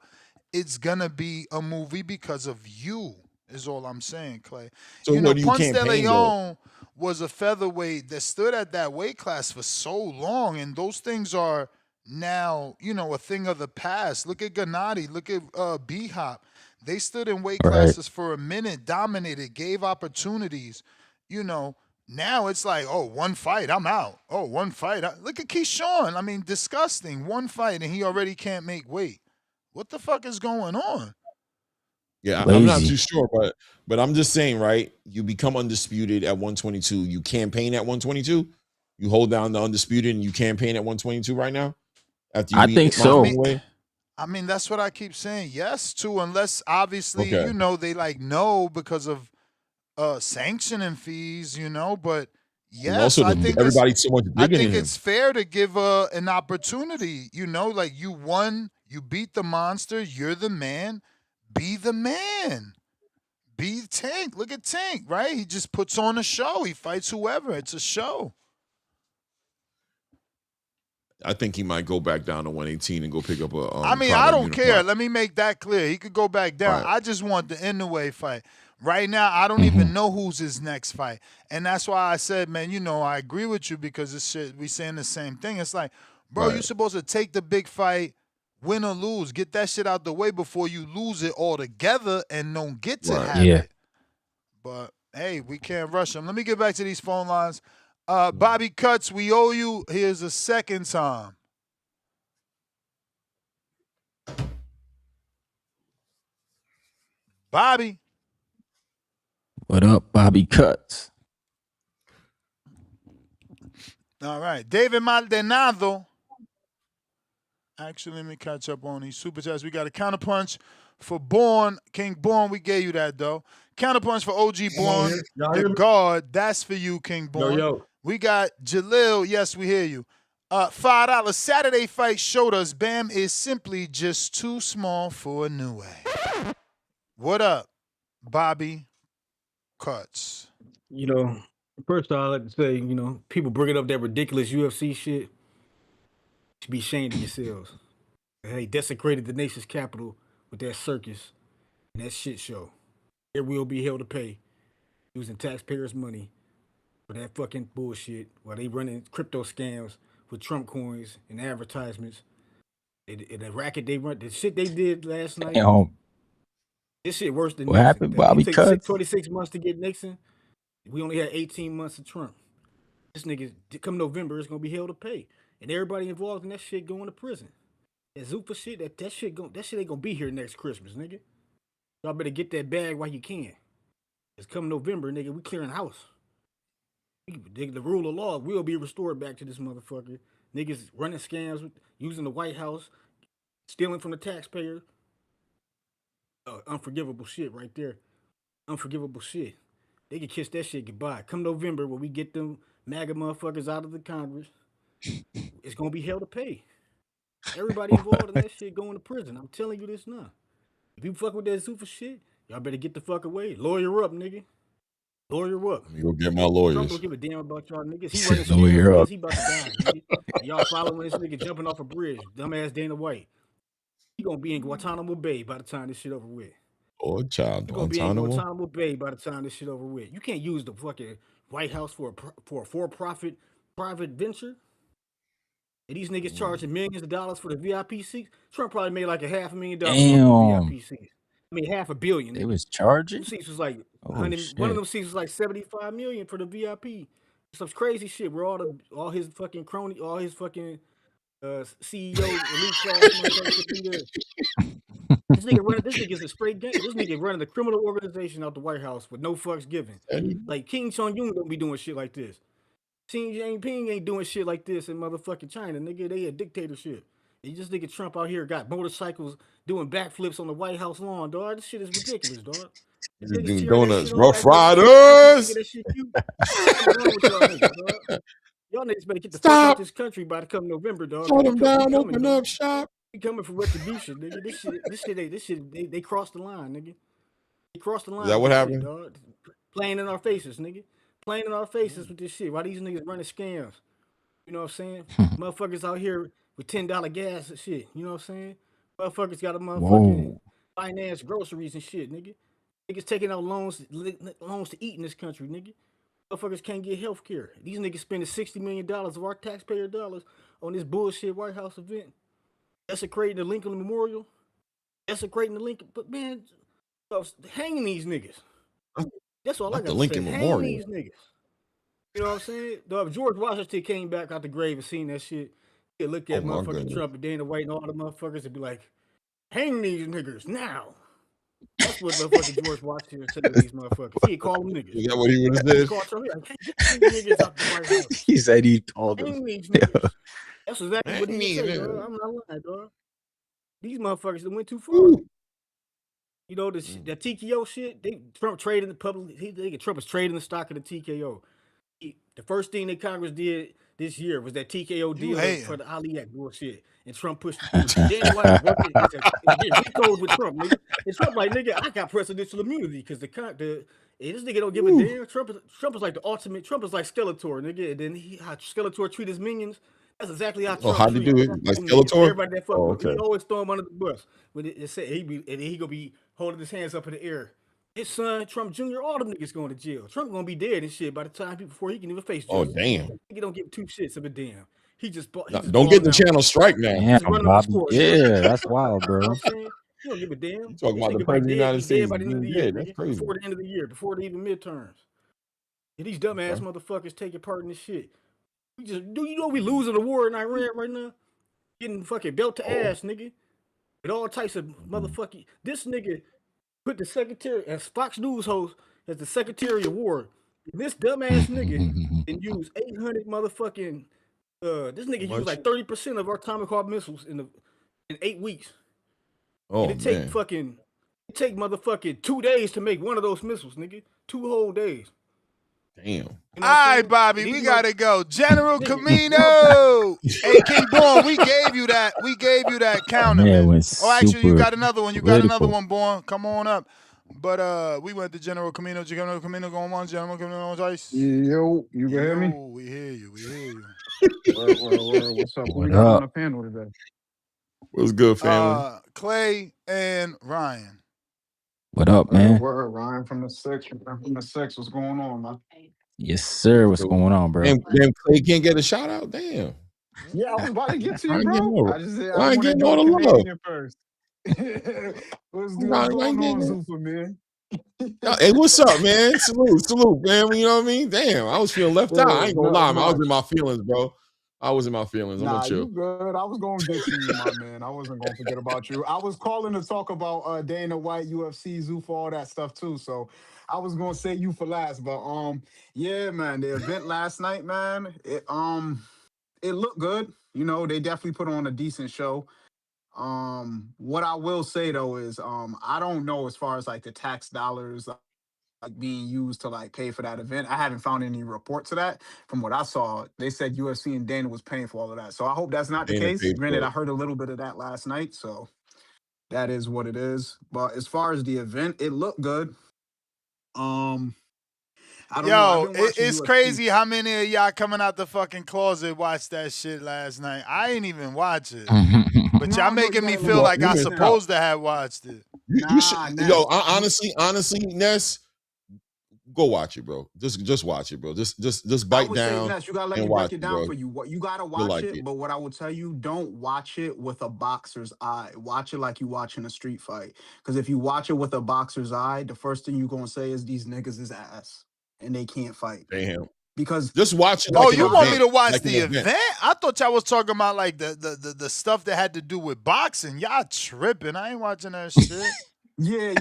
it's gonna be a movie because of you. Is all I'm saying, Clay. So Ponce de Leon was a featherweight that stood at that weight class for so long, and those things are now, a thing of the past. Look at Gennady, look at B-Hop. They stood in weight classes for a minute, dominated, gave opportunities. Now it's like, oh, one fight, I'm out. Oh, one fight. Look at Keyshawn. I mean, disgusting. One fight, and he already can't make weight. What the fuck is going on? Yeah, I'm not too sure, but I'm just saying, right? You become undisputed at 122. You campaign at 122. You hold down the undisputed, and you campaign at 122 right now. After you I think so. I mean, that's what I keep saying. Yes, to unless obviously they like no because of sanctioning fees, but And yes, also, I think everybody's so much bigger than him. it's fair to give an opportunity. Like you won, you beat the monster, you're the man. Be the man. Be Tank. Look at Tank, right? He just puts on a show. He fights whoever. It's a show. I think he might go back down to 118 and go pick up a I don't care. unified. Let me make that clear. He could go back down. Right. I just want the Inoue fight. Right now, I don't even know who's his next fight. And that's why I said, man, I agree with you because this shit, we saying the same thing. It's like, bro, you're supposed to take the big fight, win or lose. Get that shit out the way before you lose it altogether and don't get to have it. But, hey, we can't rush him. Let me get back to these phone lines. Bobby Cuts, we owe you. Here's a second time. Bobby. What up, Bobby Cuts? All right. David Maldonado. Actually, let me catch up on these super chats. We got a counterpunch for Bourne. King Bourne, we gave you that, though. Counterpunch for OG Bourne. The guard, that's for you, King Bourne. Yo. We got Jalil. Yes, we hear you. $5 Saturday fight showed us Bam is simply just too small for Inoue. What up, Bobby Cuts? First of all, I'd like to say, people bringing up that ridiculous UFC shit. You should be ashamed of yourselves. They desecrated the nation's capital with that circus and that shit show. They will be held to pay using taxpayers' money for that fucking bullshit while they running crypto scams with Trump coins and advertisements. And the racket they run, the shit they did last night. This shit worse than What Nixon. happened, Bobby It Cuts? took 26 months to get Nixon. We only had 18 months of Trump. This nigga, come November, it's gonna be held to pay, and everybody involved in that shit going to prison. That Zuffa shit, that shit ain't gonna be here next Christmas, nigga. Y'all better get that bag while you can. It's come November, nigga, we clearing house. The rule of law will be restored back to this motherfucker. Niggas running scams, using the White House, stealing from the taxpayer. Unforgivable shit right there. Unforgivable shit. They can kiss that shit goodbye. Come November, when we get them MAGA motherfuckers out of the Congress, it's gonna be hell to pay. Everybody involved in that shit going to prison. I'm telling you this now. If you fuck with that Zuffa shit, y'all better get the fuck away. Lawyer up, nigga. Lawyer up. You go get my Trump lawyers. don't give a damn about y'all niggas. He He running said, "Lawyer scams, up." niggas. He about to die, nigga. And y'all following this nigga jumping off a bridge. Dumbass Dana White. He gonna be in Guantanamo Bay by the time this shit over with. Oh, child. You're gonna be in Guantanamo Bay by the time this shit over with. You can't use the fucking White House for a for-profit private venture. And these niggas charging millions of dollars for the VIP seats. Trump probably made like $500,000 off the VIP seats. I mean, $500 million. They was charging? Them seats was like Oh, 100. shit. One of them seats was like $75 million for the VIP. Some crazy shit where all his fucking crony, all his fucking CEO, elite class motherfuckers should be there. This nigga's a straight gang. This nigga running a criminal organization out the White House with no fucks given. Like King Jong-un don't be doing shit like this. Xi Jinping ain't doing shit like this in motherfucking China, nigga. They a dictatorship. And this nigga Trump out here got motorcycles doing backflips on the White House lawn, dog. This shit is ridiculous, dog. Niggas Niggas doing cheering that donuts. shit on, Rough acting like Riders! that shit cute. What's wrong with y'all niggas, dog? Y'all niggas better get the fuck out this country by the come November, dog. Shut them down, coming, open dog. up shop. We coming for retribution, nigga. This shit, they crossed the line, nigga. They crossed the line. Is that what with this happened? shit, dog. Playing in our faces, nigga. Playing in our faces with this shit. Why these niggas running scams? You know what I'm saying? Motherfuckers out here with $10 gas and shit. You know what I'm saying? Motherfuckers got a motherfucking finance groceries and shit, nigga. Niggas taking out loans to eat in this country, nigga. Motherfuckers can't get health care. These niggas spending $60 million of our taxpayer dollars on this bullshit White House event. Desecrating the Lincoln Memorial. Desecrating the Lincoln. But man, hanging these niggas. That's all I got to Lincoln say. Memorial. Hanging these niggas. You know what I'm saying? If George Washington came back out the grave and seen that shit, he'd look at motherfucking Trump and Dana White and all the motherfuckers and be like, hang these niggas now. That's what motherfucking George Washington said to these motherfuckers. He'd call them niggas. Is that what he would have said? He'd call Trump, like, hey, get these niggas out the White House. He said he told them. Hang these niggas. That's exactly what he would say, dog. I'm not lying, dog. These motherfuckers that went too far. You know, that TKO shit, Trump traded the public. Trump was trading the stock of the TKO. The first thing that Congress did this year was that TKO You deal for hating. the Ali Act bullshit, and Trump pushed it through. Dana White was working. It was getting vetoed with Trump, nigga. And Trump like, nigga, I got presidential immunity because this nigga don't give a damn. Trump is like the ultimate. Trump is like Skeletor, nigga. And then how Skeletor treat his minions. That's exactly how Oh, Trump how'd he treat do it? Like them niggas. Skeletor? Everybody that fuck Oh, with him, okay. he always throw him under the bus. When it said he gonna be holding his hands up in the air. His son, Trump Jr., all them niggas going to jail. Trump gonna be dead and shit by the time before he can even face Oh, justice. damn. He don't give two shits of a damn. He just Don't get balling the out. channel strike now. He's just Damn, running up the Bobby. score, nigga. Yeah, that's wild, You know what bro. I'm saying? He don't give a damn. You talking This about the nigga by president of the dead, United be States dead by the end of being the year, dead. That's nigga. crazy. Before the end of the year, before the even midterms. And these dumbass Okay. motherfuckers taking part in this shit. Do you know we losing the war in Iran right now? Getting fucking belt to ass, nigga. With all types of motherfucking. This nigga put the secretary as Fox News host as the Secretary of War. And this dumbass nigga can use 800 motherfucking. This nigga used Much? like 30% of our Tomahawk missiles in 8 weeks. Oh, And it take motherfucking 2 days to make one of those missiles, nigga. 2 whole days. Damn. You know All right, Bobby, we gotta go. General Camino. Hey, King Born, we gave you that. We gave you that counter, Man, man. was Oh, actually, you super got another one. You got another political. one, Born. Come on up. But we went to General Camino. General Camino going once. General Camino on twice. Yo, you can hear me? We hear you. We hear you. Word. What's up? Who we What got on up? the panel today? What's good, family? Clay and Ryan. What up, man? Word. Ryan from the six. What's going on, man? Yes, sir. What's going on, bro? Damn, Clay can't get a shout out? Damn. Yeah, I was about to get to I you, ain't getting bro. no, I I ain't want to getting know all the the love. Canadian first. What's going on, Zufa, man? Hey, what's up, man? Salute, man. You know what I mean? Damn, I was feeling left out. I ain't gonna lie, man. I was in my feelings, bro. I was in my feelings. I'm gonna Nah, chill. you good. I was gonna get to you, my man. I wasn't gonna forget about you. I was calling to talk about Dana White, UFC, Zufa, all that stuff too. So I was gonna say you for last, but yeah, man, the event last night, man, it looked good. You know, they definitely put on a decent show. What I will say though is I don't know as far as like the tax dollars like being used to like pay for that event. I haven't found any reports of that. From what I saw, they said UFC and Dana was paying for all of that. So I hope that's not the Dana case. paid Granted, for I it. heard a little bit of that last night, so that is what it is. But as far as the event, it looked good. I don't know. I've Yo, been watching it's UFC. crazy how many of y'all coming out the fucking closet watched that shit last night. I ain't even watch it. But y'all No, you making me gotta feel look. like I missed out. supposed to have watched it. You should, Nah, yo, Ness. honestly, Ness, go watch it, bro. Just watch it, bro. Just I bite would say, down Ness, you gotta let and me watch break it it, down bro. for you. What you gotta You'll watch like it, it. but what I will tell you, don't watch it with a boxer's eye. Watch it like you watching a street fight. Because if you watch it with a boxer's eye, the first thing you gonna say is these niggas is ass and they can't fight. Damn. Because Just watch it the like Oh, an you want me event. to watch Like an the event. event? I thought y'all was talking about like the stuff that had to do with boxing. Y'all tripping. I ain't watching that shit. yeah.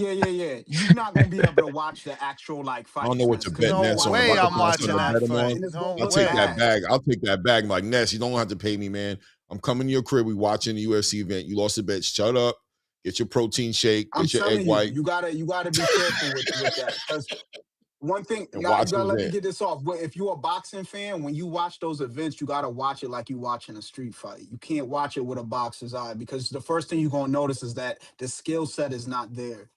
You're not gonna be able to watch the actual like I don't know fights, what Ness, to because bet you're gonna No Ness watch on. it If way with I a could I'm find boxer's watching something to that eye, bet him on, fight. and it's No gonna I'll look take that way. bad. bag. I'll take that bag. I'm like, Ness, you don't have to pay me, man. I'm coming to your crib. We watching the UFC event. You lost a bet. Shut up. Get your protein shake. I'm Get your egg telling you, white you gotta be careful with that. Because one thing, and now you watch the gotta let me event. get this off. But if you're a boxing fan, when you watch those events, you gotta watch it like you watching a street fight. You can't watch it with a boxer's eye because the first thing you're gonna notice is that the skill set is not there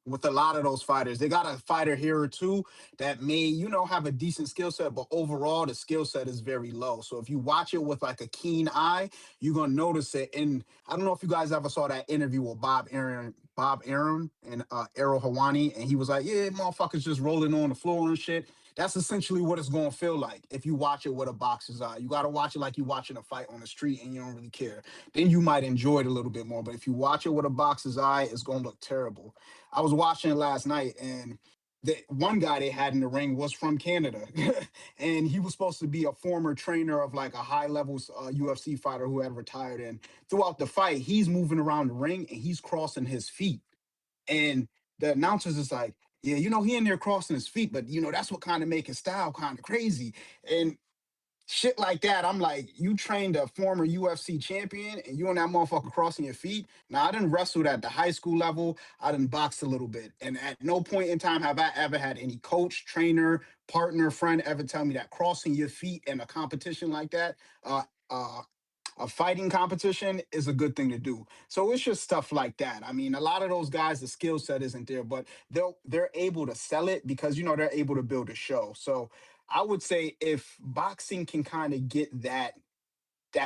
with a lot of those fighters. They got a fighter here or two that may, have a decent skill set, but overall the skill set is very low. So if you watch it with like a keen eye, you're gonna notice it. And I don't know if you guys ever saw that interview with Bob Aaron and Errol Hawani, and he was like, "Yeah, motherfuckers just rolling on the floor and shit." That's essentially what it's gonna feel like if you watch it with a boxer's eye. You gotta watch it like you watching a fight on the street and you don't really care. Then you might enjoy it a little bit more. But if you watch it with a boxer's eye, it's gonna look terrible. I was watching it last night, and the one guy they had in the ring was from Canada, and he was supposed to be a former trainer of like a high level UFC fighter who had retired. And throughout the fight, he's moving around the ring and he's crossing his feet, and the announcers is like, "Yeah, he in there crossing his feet, but that's what kind of make his style kind of crazy." And shit like that. I'm like, you trained a former UFC champion and you and that motherfucker crossing your feet. Now, I didn't wrestle at the high school level. I didn't box a little bit. And at no point in time have I ever had any coach, trainer, partner, friend ever tell me that crossing your feet in a competition like that, uh, uh, a fighting competition is a good thing to do. So it's just stuff like that. I mean, a lot of those guys, the skill set isn't there, but they're able to sell it because they're able to build a show. So I would say if boxing can kind of get that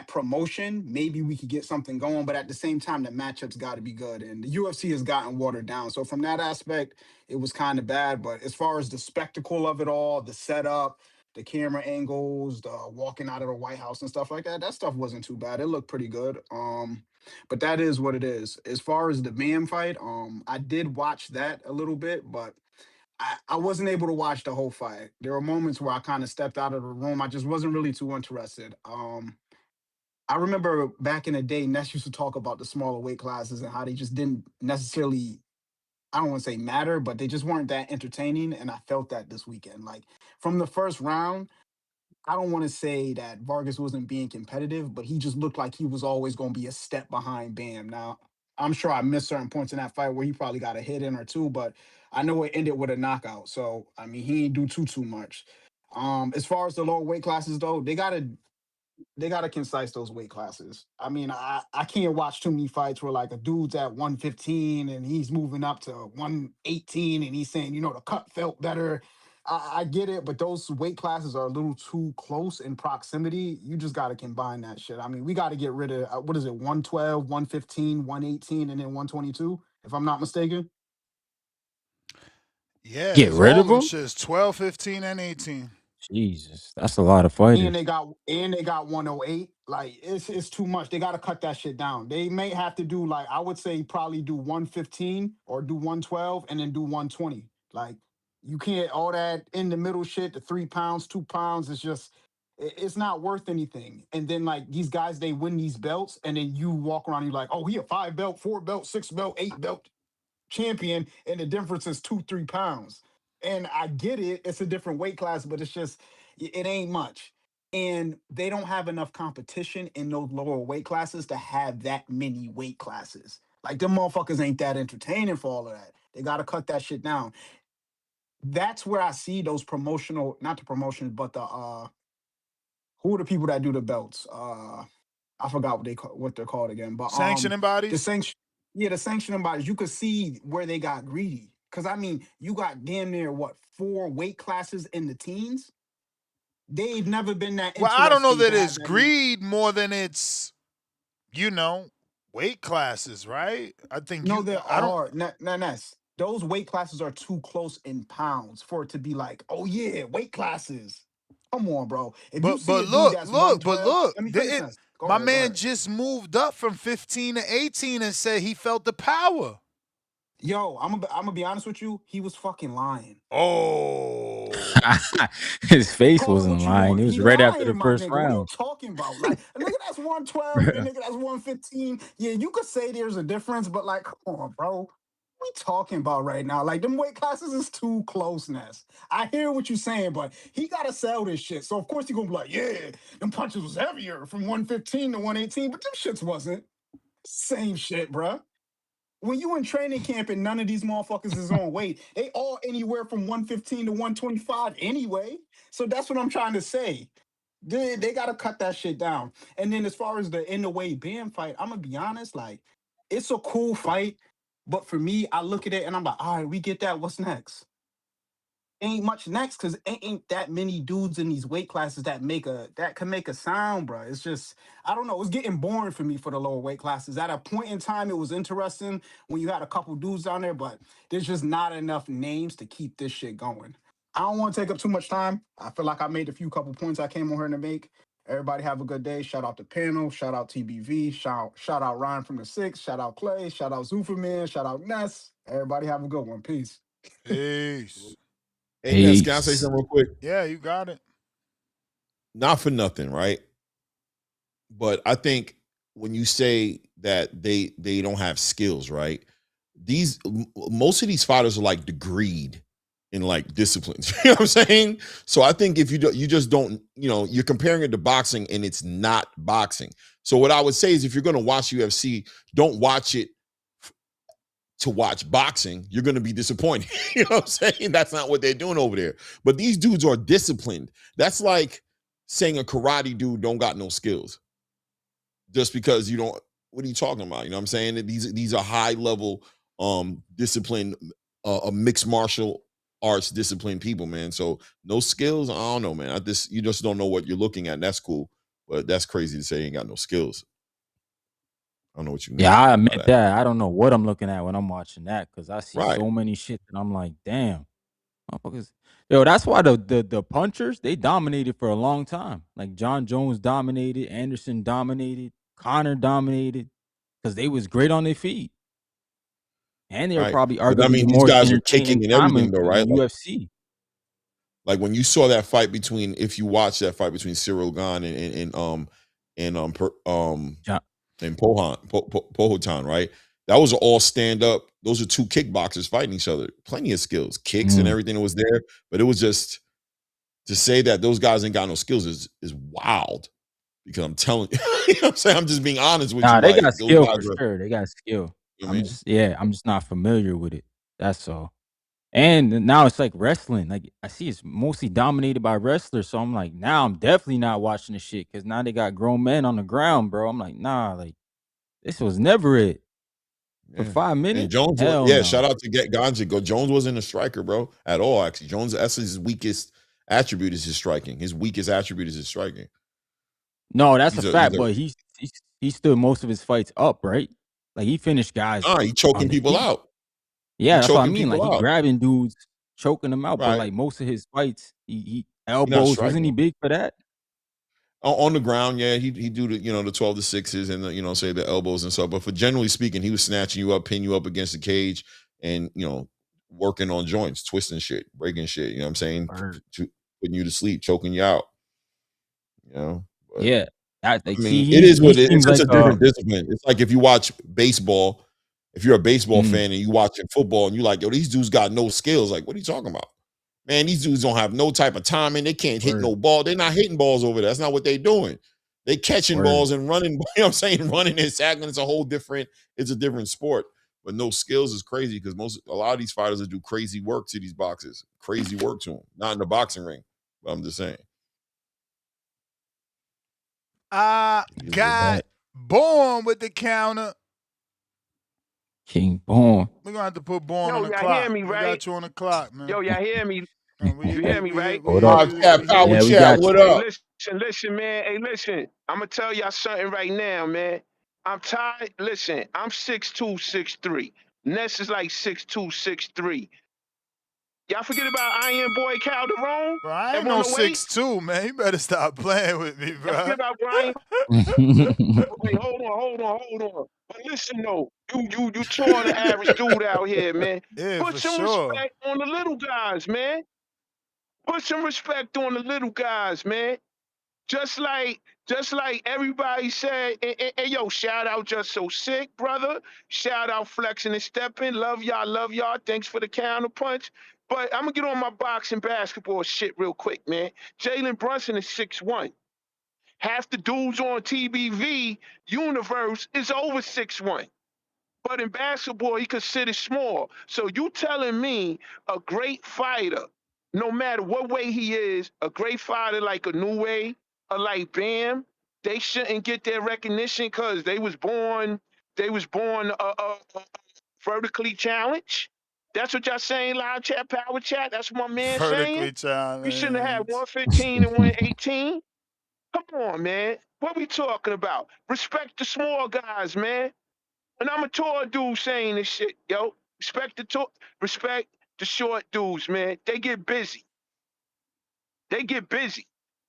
promotion, maybe we could get something going. But at the same time, the matchups got to be good, and the UFC has gotten watered down. So from that aspect, it was kind of bad. But as far as the spectacle of it all, the setup, the camera angles, the walking out of the White House and stuff like that, that stuff wasn't too bad. It looked pretty good. But that is what it is. As far as the Bam fight, I did watch that a little bit, but I wasn't able to watch the whole fight. There were moments where I kind of stepped out of the room. I just wasn't really too interested. I remember back in the day, Ness used to talk about the smaller weight classes and how they just didn't necessarily, I don't want to say matter, but they just weren't that entertaining. And I felt that this weekend. Like from the first round, I don't want to say that Vargas wasn't being competitive, but he just looked like he was always going to be a step behind Bam. Now, I'm sure I missed certain points in that fight where he probably got a hit in or two, but I know it ended with a knockout. So, I mean, he didn't do too much. As far as the lower weight classes, though, they gotta concise those weight classes. I mean, I can't watch too many fights where like a dude's at 115 and he's moving up to 118 and he's saying, the cut felt better. I get it, but those weight classes are a little too close in proximity. You just got to combine that shit. I mean, we got to get rid of what is it, 112, 115, 118, and then 122, if I'm not mistaken. Yeah, Get it's rid all of them him? shits, 12, 15, and 18. Jesus, that's a lot of And fighters. they got 108. Like it's too much. They gotta cut that shit down. They may have to do like I would say probably do 115 or do 112 and then do 120. Like you can't all that in the middle shit, the 3 pounds, 2 pounds, it's just it's not worth anything. And then like these guys, they win these belts, and then you walk around and you're like, oh, he a 5 belt, 4 belt, 6 belt, 8 belt champion, and the difference is 2-3 pounds. And I get it, it's a different weight class, but it's just it ain't much. And they don't have enough competition in those lower weight classes to have that many weight classes. Like them motherfuckers ain't that entertaining for all of that. They gotta cut that shit down. That's where I see those promotional, not the promotions, but the who are the people that do the belts? I forgot what they're called again, but Sanctioning the bodies? sanction, yeah, the sanctioning bodies. You could see where they got greedy because I mean, you got damn near what 4 weight classes in the teens. They've never been that Well, I don't know interesting to that have it's that many. greed more than it's, you know, weight classes, right? I think No, you, there I don't, are Ness. Those weight classes are too close in pounds for it to be like, oh yeah, weight classes. Come on, bro. If you see but a dude look, that's but 112, look, let me finish this. Go my ahead, go man ahead. just moved up from 15 to 18 and said he felt the power. Yo, I'm gonna be honest with you. He was fucking lying. Oh. His face Call it wasn't what you lying. want. It was He right after the lying, my first nigga. What are you round. talking about? Like a nigga that's 112 and a nigga that's 115. Yeah, you could say there's a difference, but like, come on, bro. What we talking about right now? Like them weight classes is too closeness. I hear what you're saying, but he gotta sell this shit. So of course he gonna be like, yeah, them punches was heavier from 115 to 118, but them shits wasn't. Same shit, bruh. When you in training camp and none of these motherfuckers is on weight, they all anywhere from 115 to 125 anyway. So that's what I'm trying to say. They got to cut that shit down. And then as far as the Inoue Bam fight, I'm gonna be honest, like it's a cool fight, but for me, I look at it and I'm like, all right, we get that. What's next? Ain't much next because ain't that many dudes in these weight classes that can make a sound, bro. It's just I don't know. It's getting boring for me for the lower weight classes. At a point in time, it was interesting when you had a couple dudes down there, but there's just not enough names to keep this shit going. I don't want to take up too much time. I feel like I made a few couple points I came on here to make. Everybody have a good day. Shout out the panel. Shout out TBV. Shout out Ryan from the Six. Shout out Clay. Shout out Zuferman. Shout out Ness. Everybody have a good one. Peace. Peace. Hey, Ness, can I say Peace. something real quick? Yeah, you got it. Not for nothing, right? But I think when you say that they don't have skills, right? Most of these fighters are like degreed in like disciplines. You know what I'm saying? So I think if you just don't, you're comparing it to boxing and it's not boxing. So what I would say is if you're going to watch UFC, don't watch it to watch boxing. You're going to be disappointed. You know what I'm saying? That's not what they're doing over there. But these dudes are disciplined. That's like saying a karate dude don't got no skills. Just because you don't, what are you talking about? You know what I'm saying? These are high level disciplined mixed martial arts disciplined people, man. So no skills, I don't know, man. You just don't know what you're looking at, and that's cool. But that's crazy to say you ain't got no skills. I don't know what you mean. Yeah, I admit that. I don't know what I'm looking at when I'm watching that because I see Right. so many shit that I'm like, damn, motherfuckers. Yo, that's why the punchers, they dominated for a long time. Like John Jones dominated, Anderson dominated, Connor dominated because they was great on their feet. And they were Right. probably But I arguably mean, the these most guys are entertaining kicking and time everything though, in right? UFC. Like when you saw that fight between, if you watch that fight between Cyril Gane and Pohotan, right? That was all stand up. Those are two kickboxers fighting each other. Plenty of skills, kicks and everything that was there. But it was just to say that those guys ain't got no skills is wild. Because I'm telling you, you know what I'm saying? I'm just being honest with you. Nah, they Like got those skill guys for are, sure. They got skill. you know what I mean? I'm just not familiar with it. That's all. And now it's like wrestling. Like I see it's mostly dominated by wrestlers. So I'm like, now I'm definitely not watching the shit because now they got grown men on the ground, bro. I'm like, nah, like this was never it. For Yeah. 5 And minutes? Jones was, Hell yeah, no. shout out to Get Ganja. Go. Jones wasn't a striker, bro, at all. Actually, Jones, that's his weakest attribute is his striking. His weakest attribute is his striking. No, that's a He's fact, a but he stood most of his fights up, right? Like he finished guys he on choking the people feet. out. He Yeah, that's what I choking mean. Like people he out. grabbing dudes, choking them out, but Right. like most of his fights, he He not elbows. Wasn't he striking. big for that? On the ground, yeah, he do the the 12 to 6s and the, say the elbows and stuff. But for generally speaking, he was snatching you up, pinning you up against the cage, and working on joints, twisting shit, breaking shit. You know what I'm saying? Putting you to sleep, choking you out. But Yeah. I I like see mean, it is he what it is. seems It's just like a different discipline. It's like if you watch baseball, if you're a baseball fan and you watching football and you like, yo, these dudes got no skills. Like, what are you talking about? Man, these dudes don't have no type of timing. They can't hit no ball. They're not hitting balls over there. That's not what they're doing. They catching balls and running, you know what I'm saying? Running and tackling. It's a different sport. But no skills is crazy because a lot of these fighters will do crazy work to these boxes. Crazy work to them. Not in the boxing ring. But I'm just saying. Got Born with the counter. King Born. We're gonna have to put Born Yo, on the y'all clock. hear me, We right? got you on the clock, man. Yo, y'all hear me? You hear me, right? What up? Power We chat. got you. What Hey, up? listen, man. Hey, listen. I'm gonna tell y'all something right now, man. I'm tired. Listen, I'm 6'2", 6'3". Ness is like 6'2", 6'3". Y'all forget about Iron Boy Calderon Bro, I at ain't no 108? 6'2", man. You better stop playing with me, Y'all bro. forget about Brian? Wait, hold on. But listen though, you touring the average dude out here, man. Yeah, Put for some sure. respect on the little guys, man. Put some respect on the little guys, man. Just like everybody said, and yo, shout out Just So Sick, brother. Shout out Flexing and Stepping. Love y'all. Thanks for the counter punch. But I'm gonna get on my boxing basketball shit real quick, man. Jalen Brunson is 6'1". Half the dudes on TBV universe is over 6'1". But in basketball, he considered small. So you telling me a great fighter, no matter what way he is, a great fighter like Inoue or like Bam, they shouldn't get their recognition because they was born vertically challenged. That's what y'all saying, live chat, power chat. That's what my man saying. Vertically We shouldn't have had challenged. 115 and 118. Come on, man. What we talking about? Respect the small guys, man. And I'm a tall dude saying this shit, yo. Respect the short dudes, man. They get busy.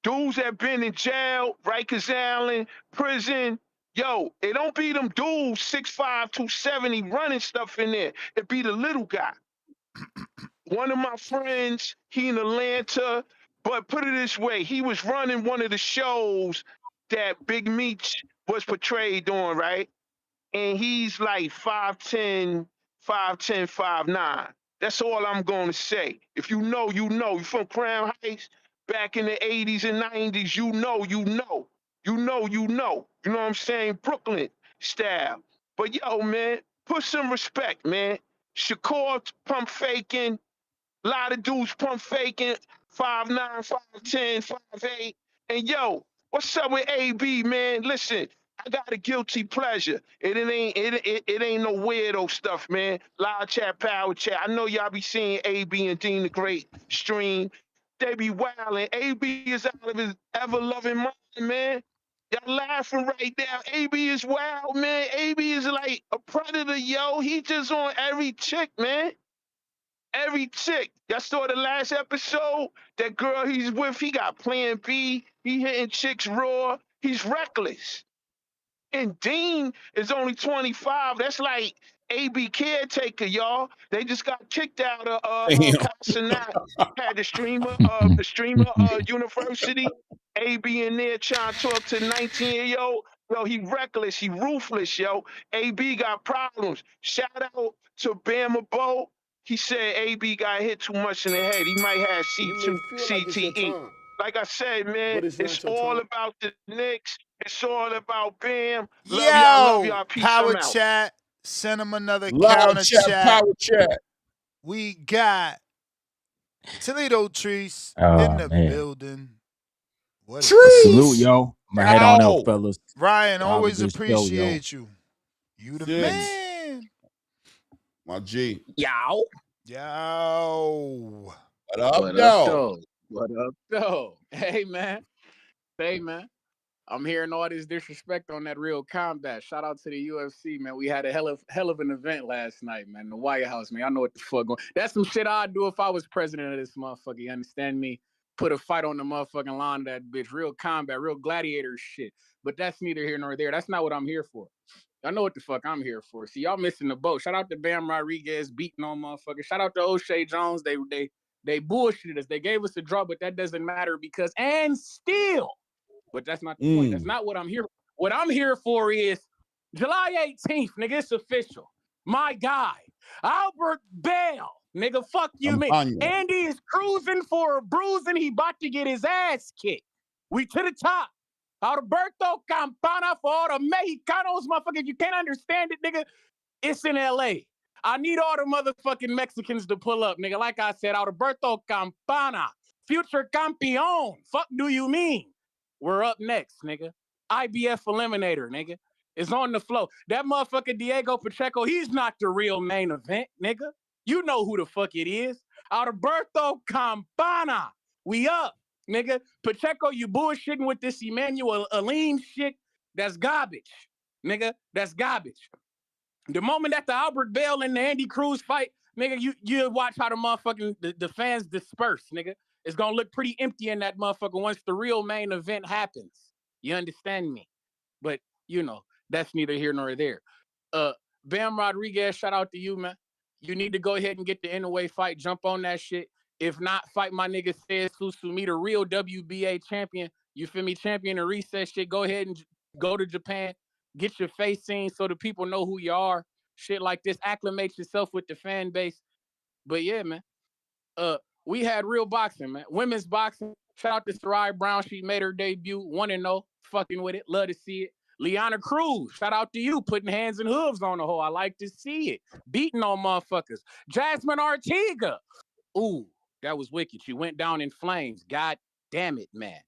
Dudes that been in jail, Rikers Island, prison. Yo, it don't be them dudes 6'5", 270 running stuff in there. It be the little guy. One of my friends, he in Atlanta, but put it this way, he was running one of the shows that Big Meech was portrayed on, right? And he's like 5'10", 5'9". That's all I'm going to say. If you know, you know. You from Crown Heights, back in the 80s and 90s, you know, you know. You know, you know. You know what I'm saying? Brooklyn style. But yo, man, put some respect, man. Shakur pump faking. A lot of dudes pump faking. 5'9", 5'10", 5'8". And yo, what's up with AB, man? Listen, I got a guilty pleasure. It ain't no weirdo stuff, man. Live chat, power chat. I know y'all be seeing AB and Dean the Great stream. They be wilding. AB is out of his ever loving mind, man. Y'all laughing right now. AB is wild, man. AB is like a predator, yo. He just on every chick, man. Every chick. Y'all saw the last episode? That girl he's with, he got plan B. He hitting chicks raw. He's reckless. And Dean is only 25. That's like AB caretaker, y'all. They just got kicked out of Damn. Casa Nat. Had the streamer university. AB in there trying to talk to 19-year-old. Yo, he reckless, he ruthless, yo. AB got problems. Shout out to Bama Bo. He said AB got hit too much in the head. He might have CTE. Like I said, man, it's all about the Knicks. It's all about Bam. Love Yo, y'all. Peace. power I'm out. chat. Send them another Live counter chat, chat. power chat. We got Toledo Trees in Oh the man. building. What it do? Salute, Trees. yo. I'm gonna head on out, Ow. fellas. Ryan, Y'all have a always good show, yo. appreciate you. You the Six. man. My G. Yow. Yo. What up, What up, though? though? What up, though? Hey, man. Hey, man. I'm hearing all this disrespect on that real combat. Shout out to the UFC, man. We had a hell of an event last night, man. The White House, man. I know what the fuck going. That's some shit I'd do if I was president of this motherfucker. You understand me? Put a fight on the motherfucking line of that bitch. Real combat, real gladiator shit. But that's neither here nor there. That's not what I'm here for. I know what the fuck I'm here for. See, y'all missing the boat. Shout out to Bam Rodriguez beating on motherfuckers. Shout out to O'Shea Jones. They bullshitted us. They gave us a draw, but that doesn't matter because and still. But that's not the point. That's not what I'm here for. What I'm here for is July 18th, nigga. It's official. My guy, Albert Bell, nigga. Fuck you, man. Andy is cruising for a bruise and he about to get his ass kicked. We to the top. Alberto Campana for all the Mexicanos, motherfucker. If you can't understand it, nigga, it's in LA. I need all the motherfucking Mexicans to pull up, nigga. Like I said, Alberto Campana, future campeon. Fuck do you mean? We're up next, nigga. IBF Eliminator, nigga. Is on the flow. That motherfucker Diego Pacheco, he's not the real main event, nigga. You know who the fuck it is. Alberto Campana. We up, nigga. Pacheco, you bullshitting with this Emmanuel Aline shit. That's garbage, nigga. That's garbage. The moment that the Albert Bell and the Andy Cruz fight, nigga, you watch how the fans disperse, nigga. It's gonna look pretty empty in that motherfucker once the real main event happens. You understand me? But you know, that's neither here nor there. Bam Rodriguez, shout out to you, man. You need to go ahead and get the Inoue fight, jump on that shit. If not, fight my nigga Says Susumi, the real WBA champion. You feel me? Champion and reset shit. Go ahead and go to Japan. Get your face seen so the people know who you are. Shit like this. Acclimate yourself with the fan base. But yeah, man. We had real boxing, man. Women's boxing. Shout out to Sarai Brown. She made her debut. 1-0. Fucking with it. Love to see it. Liana Cruz. Shout out to you. Putting hands and hooves on the hole. I like to see it. Beating on motherfuckers. Jasmine Artiga. Ooh, that was wicked. She went down in flames. God damn it, man.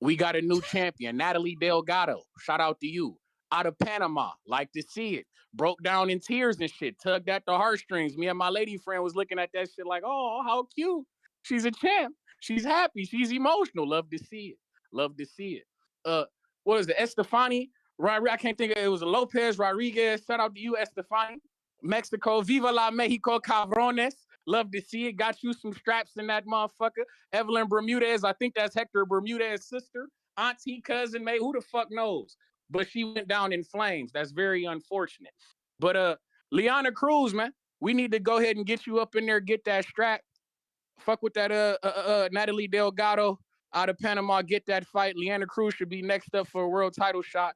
We got a new champion, Natalie Delgado. Shout out to you. Out of Panama. Like to see it. Broke down in tears and shit. Tugged at the heartstrings. Me and my lady friend was looking at that shit like, oh, how cute. She's a champ. She's happy. She's emotional. Love to see it. Love to see it. What is it? Estefani? I can't think of it. It was a Lopez Rodriguez. Shout out to you, Estefani. Mexico. Viva la Mexico Cabrones. Love to see it. Got you some straps in that motherfucker. Evelyn Bermudez, I think that's Hector Bermudez's sister, auntie, cousin, mate, who the fuck knows? But she went down in flames. That's very unfortunate. But Liana Cruz, man, we need to go ahead and get you up in there, get that strap. Fuck with that Natalie Delgado out of Panama, get that fight. Liana Cruz should be next up for a world title shot.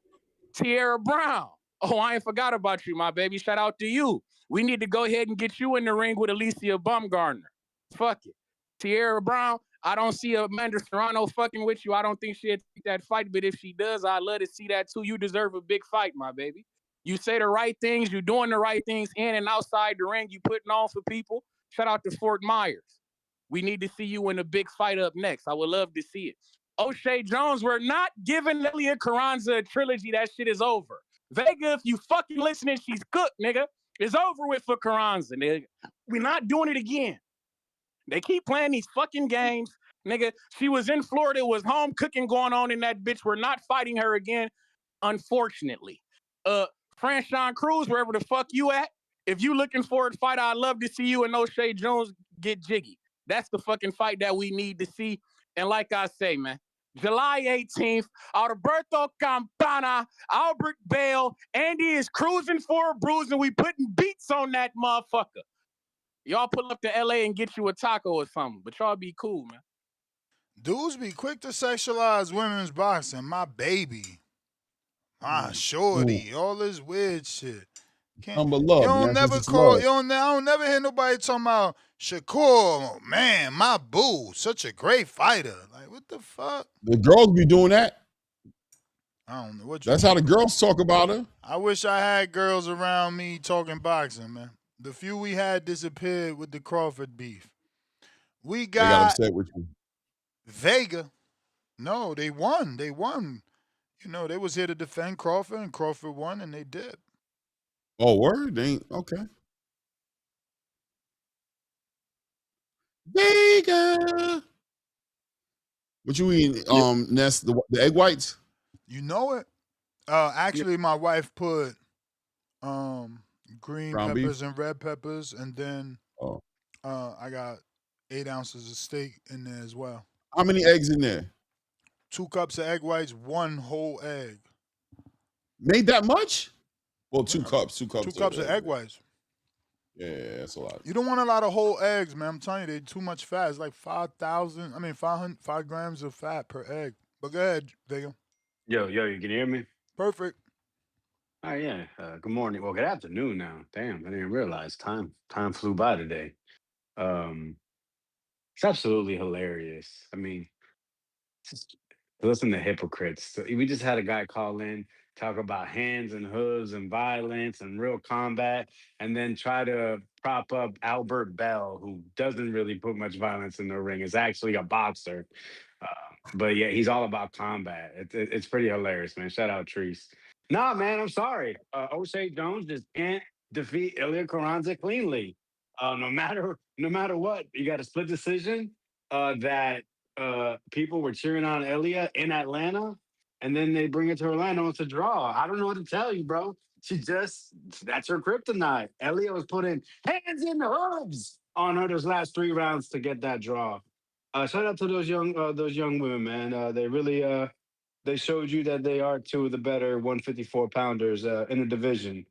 Tierra Brown. Oh, I ain't forgot about you, my baby. Shout out to you. We need to go ahead and get you in the ring with Alicia Bumgarner. Fuck it. Tierra Brown, I don't see Amanda Serrano fucking with you. I don't think she'll take that fight, but if she does, I'd love to see that too. You deserve a big fight, my baby. You say the right things, you're doing the right things in and outside the ring, you putting on for people. Shout out to Fort Myers. We need to see you in a big fight up next. I would love to see it. O'Shea Jones, we're not giving Lilia Carranza a trilogy. That shit is over. Vega, if you fucking listening, she's cooked, nigga. It's over with for Carranza, nigga. We're not doing it again. They keep playing these fucking games, nigga. She was in Florida, it was home cooking going on in that bitch. We're not fighting her again, unfortunately. Franchon Cruz, wherever the fuck you at, if you looking for a fight, I'd love to see you and O'Shea Jones get jiggy. That's the fucking fight that we need to see. And like I say, man, July 18th, Alberto Campana, Albert Bale, Andy is cruising for a bruise, and we putting beats on that motherfucker. Y'all pull up to LA and get you a taco or something, but y'all be cool, man. Dudes be quick to sexualize women's boxing. My baby. My shorty. All this weird shit. But You love, don't man. never It's call. love. I don't never hear nobody talking about Shakur. Man, my boo, such a great fighter. Like, what the fuck? The girls be doing that. I don't know what you. That's how the girls talk about her. I wish I had girls around me talking boxing, man. The few we had disappeared with the Crawford beef. We They got got upset with you. Vega. No, they won. They won. You know, they was here to defend Crawford, and Crawford won, and they did. Oh, word? They ain't okay. Vega. What you eating? Ness, the egg whites? You know it. Actually, my wife put green Ground peppers beef? and red peppers, and then Oh. I got 8 ounces of steak in there as well. How many eggs in there? 2 cups of egg whites, 1 whole egg. Made that much? Well, 2 cups. 2 cups. 2 cups of egg whites. Yeah, that's a lot. You don't want a lot of whole eggs, man. I'm telling you, they're too much fat. It's like 5 grams of fat per egg. But go ahead, Vega. Yo, you can hear me? Perfect. Oh yeah. Good morning. Well, good afternoon now. Damn, I didn't realize time flew by today. Um, it's absolutely hilarious. I mean, just listen to hypocrites. So we just had a guy call in, talk about hands and hooves and violence and real combat, and then try to prop up Albert Bell, who doesn't really put much violence in the ring. Is actually a boxer. Uh, but yeah, he's all about combat. It's pretty hilarious, man. Shout out Treese. Nah, man, I'm sorry. O'Shea Jones just can't defeat Ilya Carranza cleanly. No matter what, you got a split decision. That people were cheering on Elia in Atlanta, and then they bring it to Orlando. It's a draw. I don't know what to tell you, bro. That's her kryptonite. Elia was putting hands in the hooves on her those last 3 rounds to get that draw. Shout out to those young women, man. They really they showed you that they are two of the better 154 pounders in the division.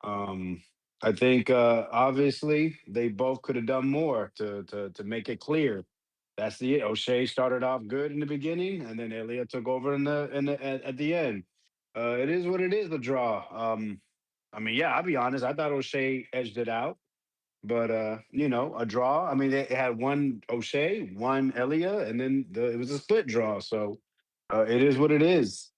Um, I think obviously they both could have done more to make it clear. That's the it. O'Shea started off good in the beginning, and then Elia took over at the end. It is what it is. The draw. I mean, yeah, I'll be honest. I thought O'Shea edged it out, but a draw. I mean, they had one O'Shea, one Elia, and then it was a split draw. So it is what it is.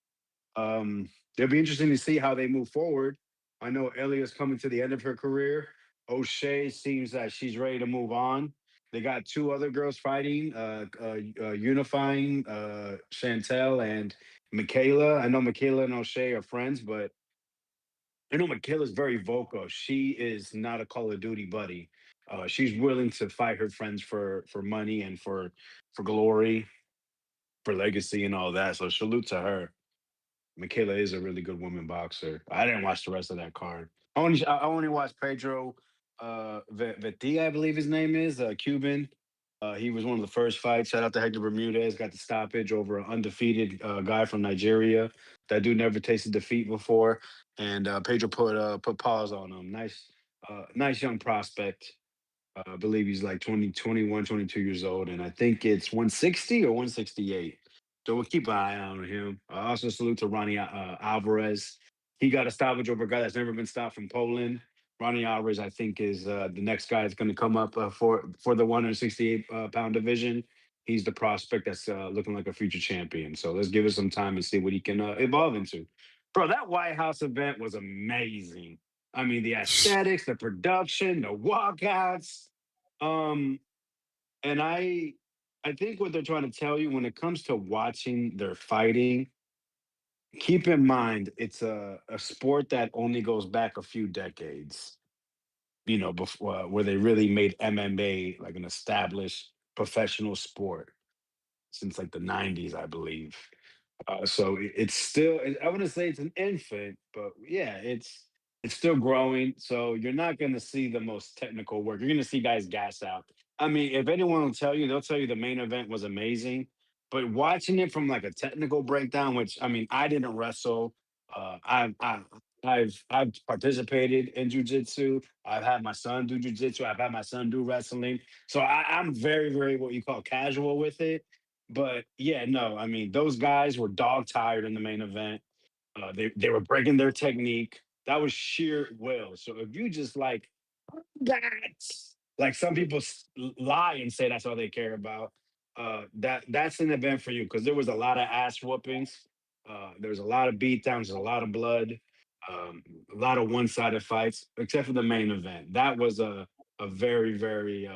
It'll be interesting to see how they move forward. I know Elia's coming to the end of her career. O'Shea seems that she's ready to move on. They got 2 other girls fighting, unifying Chantel and Michaela. I know Michaela and O'Shea are friends, but I know Michaela's very vocal. She is not a Call of Duty buddy. She's willing to fight her friends for money and for glory, for legacy and all that. So salute to her. Michaela is a really good woman boxer. I didn't watch the rest of that card. I only watched Pedro Vetia, I believe his name is, Cuban. He was one of the first fights. Shout out to Hector Bermudez. Got the stoppage over an undefeated guy from Nigeria. That dude never tasted defeat before, and Pedro put pause on him. Nice young prospect. I believe he's like 20, 21, 22 years old, and I think it's 160 or 168. So we'll keep an eye on him. Also salute to Ronnie Alvarez. He got a stoppage over a guy that's never been stopped from Poland. Ronnie Alvarez, I think, is the next guy that's going to come up for the 168 pound division. He's the prospect that's looking like a future champion. So let's give it some time and see what he can evolve into. Bro, that White House event was amazing. I mean, the aesthetics, the production, the walkouts. Um, and I think what they're trying to tell you when it comes to watching their fighting, keep in mind it's a sport that only goes back a few decades, before where they really made MMA like an established professional sport since like the 90s, I believe. So it's still, I wouldn't say it's an infant, but yeah, it's still growing. So you're not going to see the most technical work. You're going to see guys gas out. I mean, if anyone will tell you, they'll tell you the main event was amazing. But watching it from like a technical breakdown, which I mean, I didn't wrestle. I've participated in jujitsu. I've had my son do jujitsu. I've had my son do wrestling. So I'm very, very what you call casual with it. But yeah, no, I mean those guys were dog tired in the main event. They were breaking their technique. That was sheer will. So if you just that, like some people lie and say that's all they care about, that's an event for you because there was a lot of ass whoopings. There was a lot of beatdowns, a lot of blood, um, a lot of one sided fights, except for the main event. That was a very very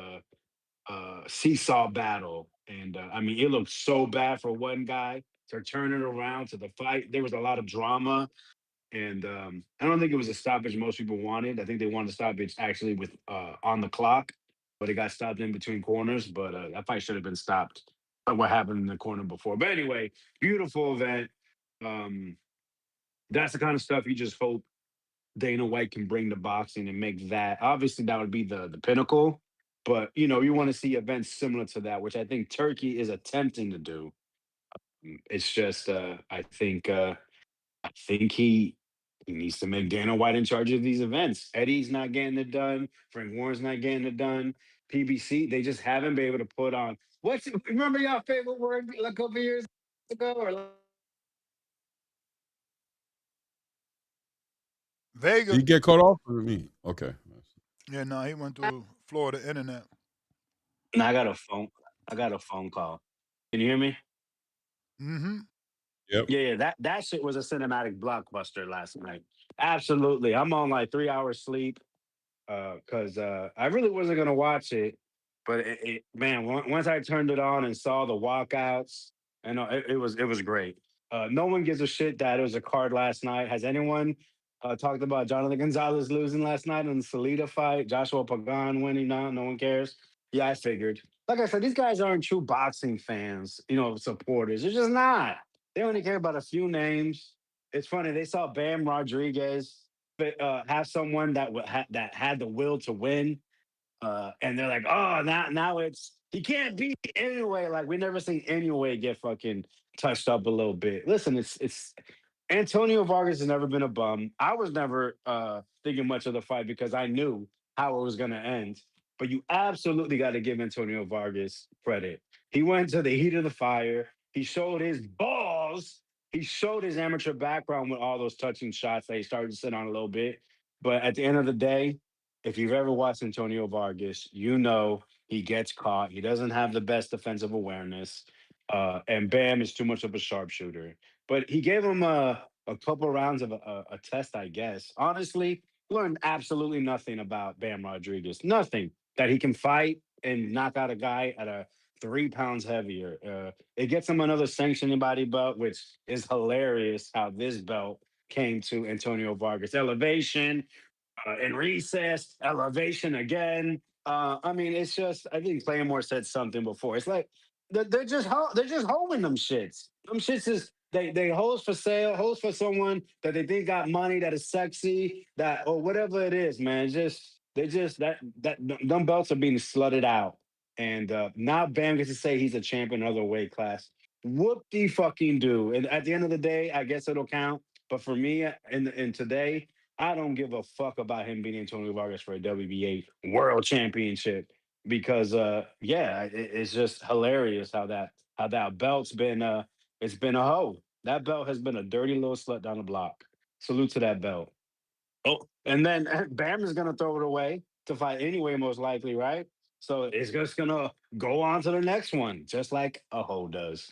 seesaw battle. And I mean, it looked so bad for one guy to turn it around to the fight. There was a lot of drama, and I don't think it was a stoppage most people wanted. I think they wanted a stoppage actually with on the clock, but it got stopped in between corners. But that fight should have been stopped. What happened in the corner before? But anyway, beautiful event. Um, that's the kind of stuff you just hope Dana White can bring to boxing and make that. Obviously, that would be the pinnacle. But you want to see events similar to that, which I think Turkey is attempting to do. It's just I think he needs to make Dana White in charge of these events. Eddie's not getting it done. Frank Warren's not getting it done. PBC, they just haven't been able to put on. Remember your favorite word like a couple years ago or Vega. He get cut off for me. Okay. Yeah, no, he went through Florida internet. No, I got a phone call. Can you hear me? Mm-hmm. Yep. Yeah, that shit was a cinematic blockbuster last night. Absolutely. I'm on like 3 hours sleep because I really wasn't gonna watch it, but man, once I turned it on and saw the walkouts, and it was great. No one gives a shit that it was a card last night. Has anyone talked about Jonathan Gonzalez losing last night in the Salida fight? Joshua Pagan winning? No one cares. Yeah, I figured. Like I said, these guys aren't true boxing fans, supporters. They're just not. They only care about a few names. It's funny. They saw Bam Rodriguez have someone that had the will to win, and they're like, oh, now it's he can't beat anyway. Like we never seen Inoue get fucking touched up a little bit. Listen, it's Antonio Vargas has never been a bum. I was never thinking much of the fight because I knew how it was going to end. But you absolutely got to give Antonio Vargas credit. He went to the heat of the fire. He showed his balls. He showed his amateur background with all those touching shots that he started to sit on a little bit. But at the end of the day, if you've ever watched Antonio Vargas, you know he gets caught. He doesn't have the best defensive awareness. And Bam is too much of a sharpshooter. But he gave him a couple rounds of a test, I guess. Honestly, learned absolutely nothing about Bam Rodriguez. Nothing that he can fight and knock out a guy at a 3 pounds heavier. It gets him another sanctioning body belt, which is hilarious how this belt came to Antonio Vargas. Elevation, in recess, elevation again. I mean, it's just I think Claymore said something before. It's like they're just holding them shits. Them shits is they hoes for sale, hoes for someone that they think got money that is sexy, that or whatever it is, man. Just they just that them belts are being slutted out. And now Bam gets to say he's a champion in another weight class. Whoop de fucking do. And at the end of the day, I guess it'll count. But for me, in today, I don't give a fuck about him beating Antonio Vargas for a WBA World Championship because yeah, it's just hilarious how that belt's been it's been a hoe. That belt has been a dirty little slut down the block. Salute to that belt. Oh, and then Bam is gonna throw it away to fight anyway, most likely, right? So it's just gonna go on to the next one, just like a hoe does.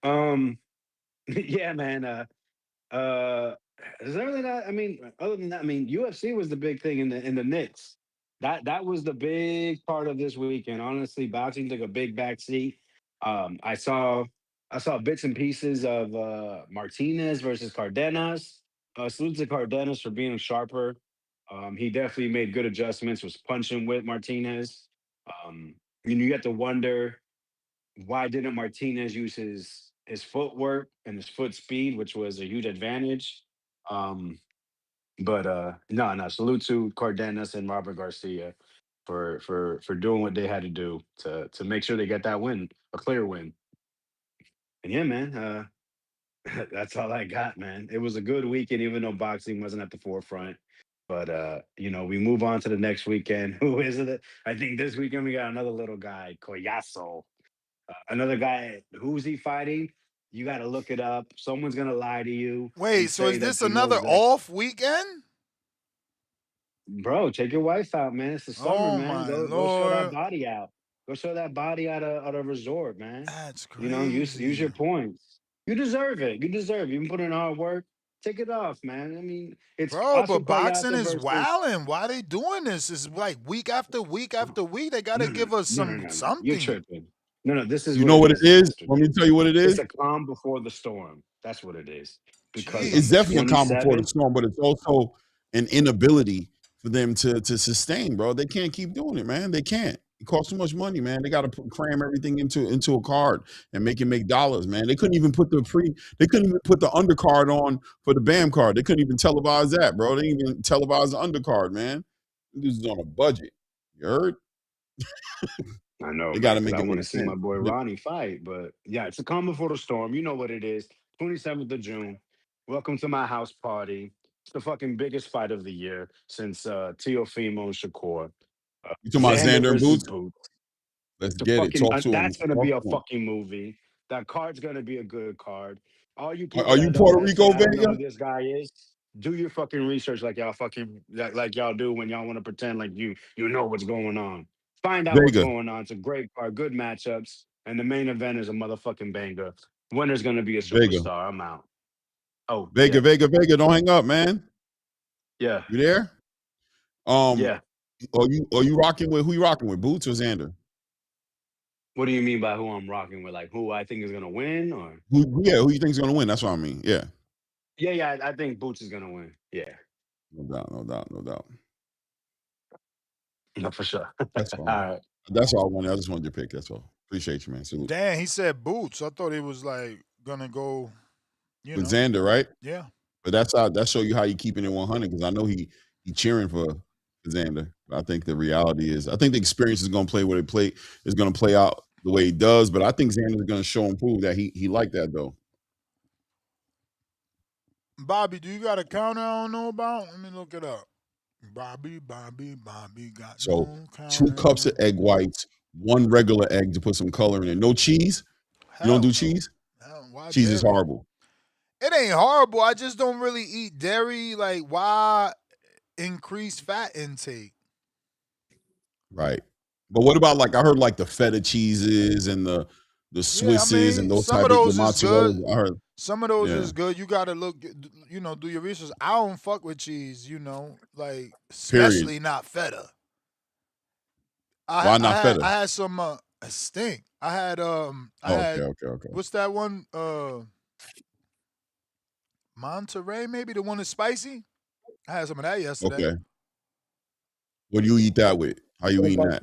Um, yeah, man. Uh, is there really not? I mean, other than that, I mean, UFC was the big thing in the Knicks. That was the big part of this weekend. Honestly, boxing took a big backseat. I saw bits and pieces of Martinez versus Cardenas. Salute to Cardenas for being sharper. He definitely made good adjustments. Was punching with Martinez. You have to wonder why didn't Martinez use his footwork and his foot speed, which was a huge advantage. Um, but no, salute to Cardenas and Robert Garcia for doing what they had to do to make sure they get that win, a clear win. And yeah, man, that's all I got, man. It was a good weekend, even though boxing wasn't at the forefront. But we move on to the next weekend. Who is it? I think this weekend we got another little guy, Collazo. Another guy, who's he fighting? You got to look it up. Someone's gonna lie to you Wait, and so is say this that you know another exactly. off weekend? Bro, take your wife out, man. It's the summer, Oh man. my Go show that lord, body out. Go show that body out of resort, man. that's Use crazy, your points. You deserve it. You deserve it. You put in hard work. Take it off, man. I mean, it's bro. Oscar But boxing Collazo is versus. wilding. Why they doing this? It's like week after week after week. They gotta give us some No. You're something. tripping. No. This is You what know it what it is, is? Mister Want me to Gibbs. tell you what it It's is? a calm before the storm. That's what it is. Because on It's the Jeez. definitely a calm before the 27th, storm, but it's also an inability for them to sustain, bro. They can't keep doing it, man. They can't. It costs too much money, man. They got to cram everything into a card and make dollars, man. They couldn't even put they couldn't even put the undercard on for the BAM card. They couldn't even televise that, bro. They didn't even televise the undercard, man. This is on a budget. You heard? I know, They got man, to because make I it want make to see my sense. boy Ronnie fight. But yeah, it's a calm before the storm. You know what it is. 27th of June. Welcome to my house party. It's the fucking biggest fight of the year since Teofimo and Shakur. You talking about Xander Xander and versus Boots? Boots. Let's The get it. fucking Talk to him. that's gonna be Talk a to him. fucking movie. That card's gonna be a good card. All you people Are you that Puerto say Rico, I don't know Vega? who this guy is, do your fucking research like y'all fucking like y'all do when y'all want to pretend like you know what's going on. Find out what's Vega. going on. It's a great card, good matchups, and the main event is a motherfucking banger. Winner's gonna be a Vega. superstar. I'm out. Oh Vega, yeah, Vega, Vega. Don't hang up, man. yeah, You there? Um, yeah. are you rocking with who you rocking with? Boots or Xander? What do you mean by who I'm rocking with? Like who I think is gonna win, or Who you think's gonna win? That's what I mean. Yeah. yeah. I think Boots is gonna win. Yeah, No doubt, no doubt, no doubt. no, for sure. All That's all. right. That's all I wanted. I just wanted your pick. That's all. Appreciate you, man. Salute. Damn, he said boots. I thought he was like gonna go. With Xander, right? Yeah. But that show you how you keeping it 100 because I know he cheering for Xander. But I think the reality is I think the experience is gonna play what it play is gonna play out the way he does. But I think Xander's gonna show and prove that he like that though. Bobby, do you got a counter I don't know about? Let me look it up. Bobby got So no 2 counter. cups of egg whites, 1 regular egg to put some color in it. No cheese. You don't Hell do no. cheese? Hell, why Cheese is dairy? horrible. It ain't horrible. I just don't really eat dairy. Like, why increase fat intake? Right. But what about like I heard like the feta cheeses and the Yeah, I Swisses and mean, those some type of of the those is good. mozzarella. I heard. Some of those Yeah. is good. You gotta look, do your research. I don't fuck with cheese, like Period. especially not feta. Why not feta? I had some stink. I Okay, had okay. what's that one? Monterey, maybe the one that's spicy. I had some of that yesterday. Okay. What do you eat that with? How you eating that?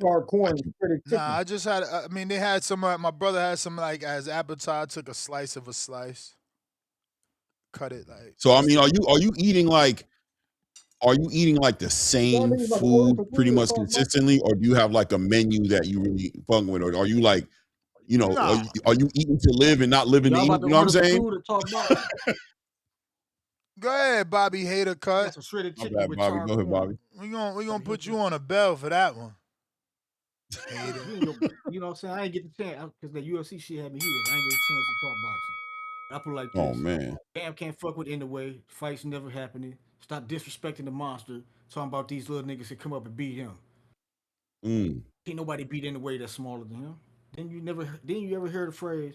Nah, I just had. I mean, they had some. My brother had some like as appetite. Took a slice of a slice, cut it like. So I mean, are you eating like the same food pretty much consistently, or do you have like a menu that you really fun with, or are you like, Nah. are you eating to live and not living to Y'all eat? about to You know what I'm order some saying? food or talk boxing? Go ahead, Bobby Hater Got Cut. some shredded My chicken bad, with Bobby. charred Go ahead, corn. Bobby. We gonna put you on a bell for that one. Hater. You know what I'm saying? I ain't get the chance because the UFC shit had me heated. I ain't get a chance to talk boxing. I put it like Oh this: man. Bam can't fuck with Inoue. Fights never happening. Stop disrespecting the monster. Talking about these little niggas that come up and beat him. Mm. Ain't nobody beat in a way that's smaller than him. Didn't you ever hear the phrase,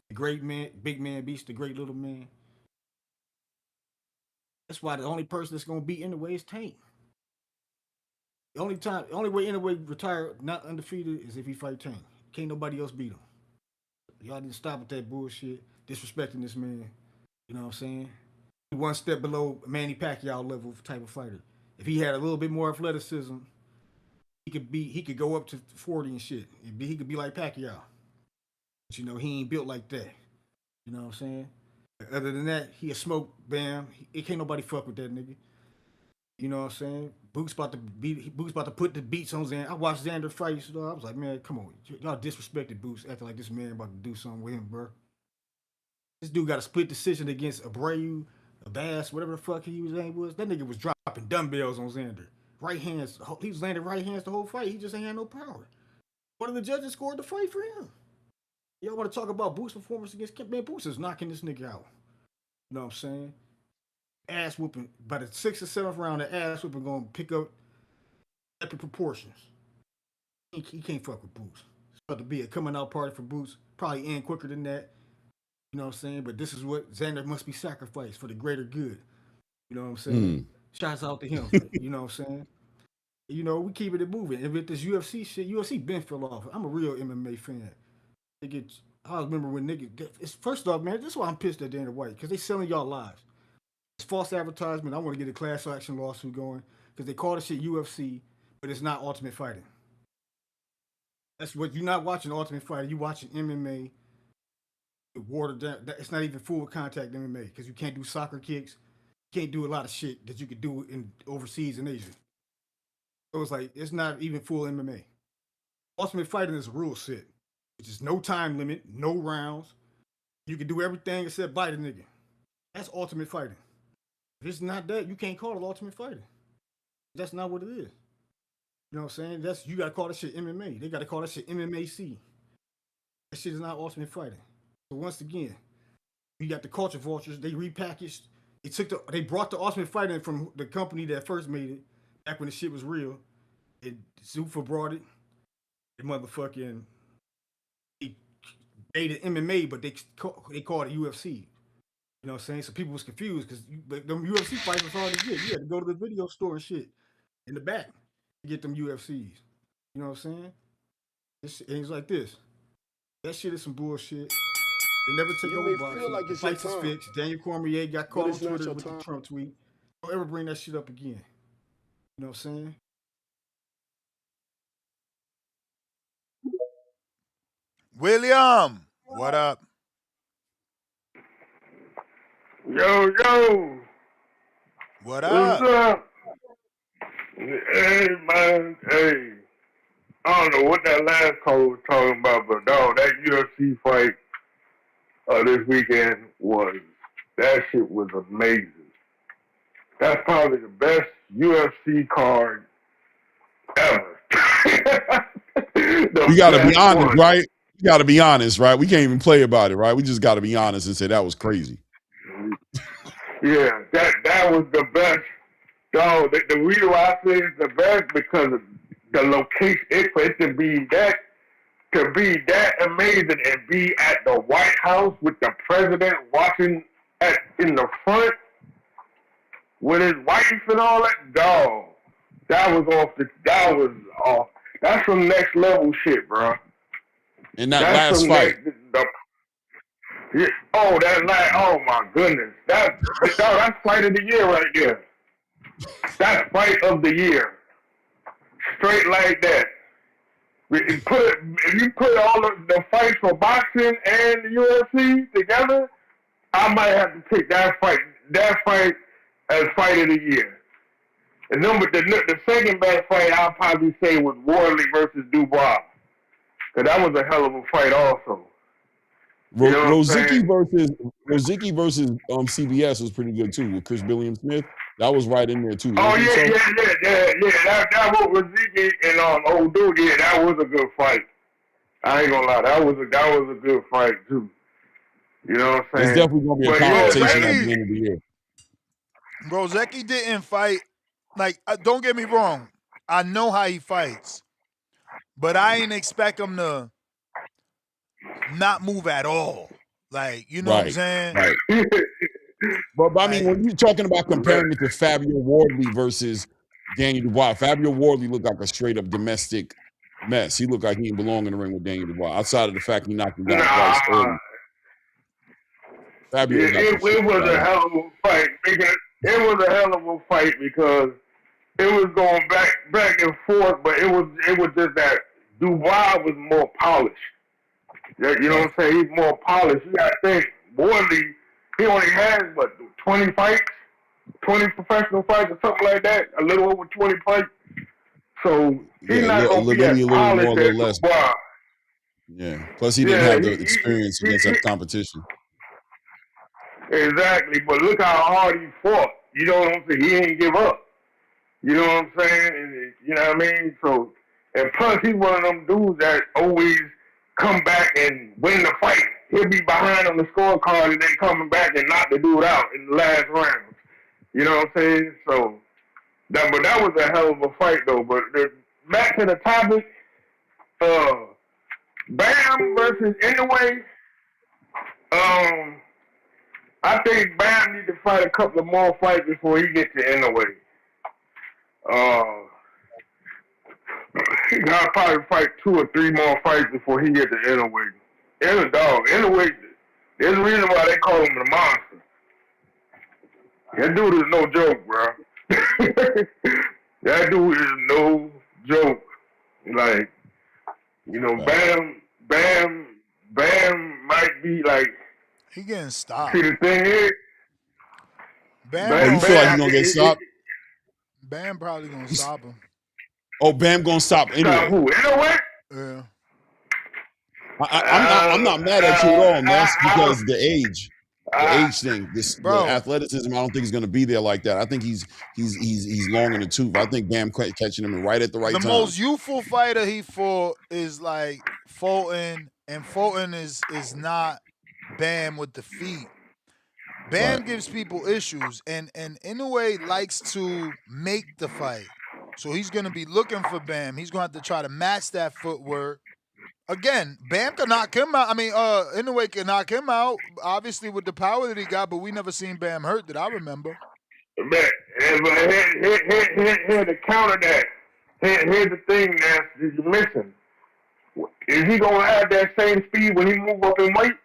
the great man, big man beats the great little man? That's why the only person that's gonna beat Inoue is Tank. The only way Inoue retire not undefeated is if he fight Tank. Can't nobody else beat him. Y'all didn't stop with that bullshit, disrespecting this man. You know what I'm saying? One step below Manny Pacquiao level type of fighter. If he had a little bit more athleticism, he could go up to 40 and shit. He could be like Pacquiao. But you know, he ain't built like that. You know what I'm saying? Other than that, he a smoke, bam. It can't nobody fuck with that nigga. You know what I'm saying? Boots about to put the beats on Xander. I watched Xander fight. So I was like, man, come on. Y'all disrespected Boots acting like this man about to do something with him, bro. This dude got a split decision against Abreu, Bass, whatever the fuck his name was. That nigga was dropping dumbbells on Xander. Right hands. He was landing right hands the whole fight. He just ain't had no power. One of the judges scored the fight for him. Y'all want to talk about Boots' performance against Kemp? Man, Boots is knocking this nigga out. You know what I'm saying? Ass whooping. By the 6th or 7th round, the ass whooping going to pick up epic proportions. He can't fuck with Boots. It's about to be a coming out party for Boots. Probably end quicker than that. You know what I'm saying? But this is what Xander must be sacrificed for the greater good. You know what I'm saying? Shouts out to him. You know what I'm saying? You know, we keep it moving. And with this UFC shit, UFC been fell off. I'm a real MMA fan. I remember when niggas. First off, man, this is why I'm pissed at Dana White, because they selling y'all lives. It's false advertisement. I want to get a class action lawsuit going because they call this shit UFC, but it's not Ultimate Fighting. That's what you're not watching Ultimate Fighting. You watching MMA. Watered down. It's not even full contact MMA because you can't do soccer kicks. You can't do a lot of shit that you could do in overseas in Asia. So it's like it's not even full MMA. Ultimate Fighting is a rule set, which is no time limit, no rounds. You can do everything except bite a nigga. That's Ultimate Fighting. If it's not that, you can't call it Ultimate Fighting. That's not what it is. You know what I'm saying? You gotta call that shit MMA. They gotta call that shit MMAC. That shit is not Ultimate Fighting. So once again, we got the culture vultures. They repackaged. They brought the Ultimate Fighting from the company that first made it back when the shit was real. And Zuffa brought it. The motherfucking they made it MMA, but they called it UFC. You know what I'm saying? So people was confused because them UFC fights was hard to get. You had to go to the video store and shit in the back to get them UFCs. You know what I'm saying? It's like this. That shit is some bullshit. They never took You over may boxing. feel like The it's your fights is time, fixed. Daniel Cormier got but caught on it's not Twitter your with the time. Trump tweet. Don't ever bring that shit up again. You know what I'm saying? William, what up? Yo, What what's up? up? Hey, man, hey. I don't know what that last call was talking about, but dog, that UFC fight this weekend that shit was amazing. That's probably the best UFC card ever. We The got to be best honest, one. right? We got to be honest, right? We can't even play about it, right? We just got to be honest and say that was crazy. Yeah, that was the best. Dog, the reason why I say it's the best because of the location. For it to be that amazing and be at the White House with the president watching in the front with his wife and all that, dog. That was off. That's some next level shit, bro. In that That's last some fight. Yeah, oh my goodness. That's fight of the year right there. That's fight of the year. Straight like that. If you put all of the fights for boxing and the UFC together, I might have to pick that fight as fight of the year. And then the second best fight I'll probably say was Wardley versus Dubois. Cause that was a hell of a fight also. You know what I'm saying? Rosicky versus CBS was pretty good too with Chris Billiam Smith. That was right in there too. You Oh don't think so? yeah. That was Zeke and old dude. Yeah, that was a good fight. I ain't gonna lie, that was a good fight too. You know what I'm There's saying? definitely gonna be a But yeah, conversation at Ladies, the end of the year. Bro, Zeki didn't fight. Like, don't get me wrong. I know how he fights, but I ain't expect him to not move at all. Like, you know what I'm Right, saying? right. But I mean, Like, when you're talking about comparing it to Fabio Wardley versus Daniel Dubois, Fabio Wardley looked like a straight up domestic mess. He looked like he didn't belong in the ring with Daniel Dubois, outside of the fact he knocked him down twice Nah, early. Fabio got the shit it was a together. hell of a fight. It was a hell of a fight because it was going back and forth, but it was just that Dubois was more polished. You know what I'm saying? He's more polished. You gotta think, Wardley, he only has what, 20 fights, 20 professional fights or something like that, a little over 20 fights. So he's Yeah, not gonna be as maybe a little more, polished a as little less. Dubois. Yeah. Plus, he didn't Yeah, have the experience against that competition. exactly. But look how hard he fought. You know what I'm saying? He didn't give up. You know what I'm saying? And, you know what I mean? So, and plus he's one of them dudes that always come back and win the fight. He'll be behind on the scorecard and then coming back and knock the dude out in the last round. You know what I'm saying? So, that was a hell of a fight though. But back to the topic, Bam versus Inoue. I think Bam need to fight a couple of more fights before he gets to Inoue. He gotta probably fight 2 or 3 more fights before he gets to Inoue. Inoue, there's a reason why they call him the monster. That dude is no joke, bro. That dude is no joke. Like, you know, Bam might be like. he getting stopped. See, the thing is, Bam you feel like he's gonna get stopped? Bam probably gonna stop him. Oh, Bam gonna stop anyway. Stop who? Inoue? Yeah. I'm not mad at you at all, and that's because the age thing, the athleticism. I don't think he's going to be there like that. I think he's long in the tooth. I think Bam catching him right at the right time. The most youthful fighter he fought is like Fulton, and Fulton is not Bam with the feet. Bam gives people issues, and Inoue likes to make the fight. So he's going to be looking for Bam. He's going to have to try to match that footwork. Again, Bam can knock him out. I mean, Inoue can knock him out, obviously with the power that he got, but we never seen Bam hurt that I remember. But here to counter that. Here's the thing that you're missing. Is he gonna have that same speed when he move up in weight?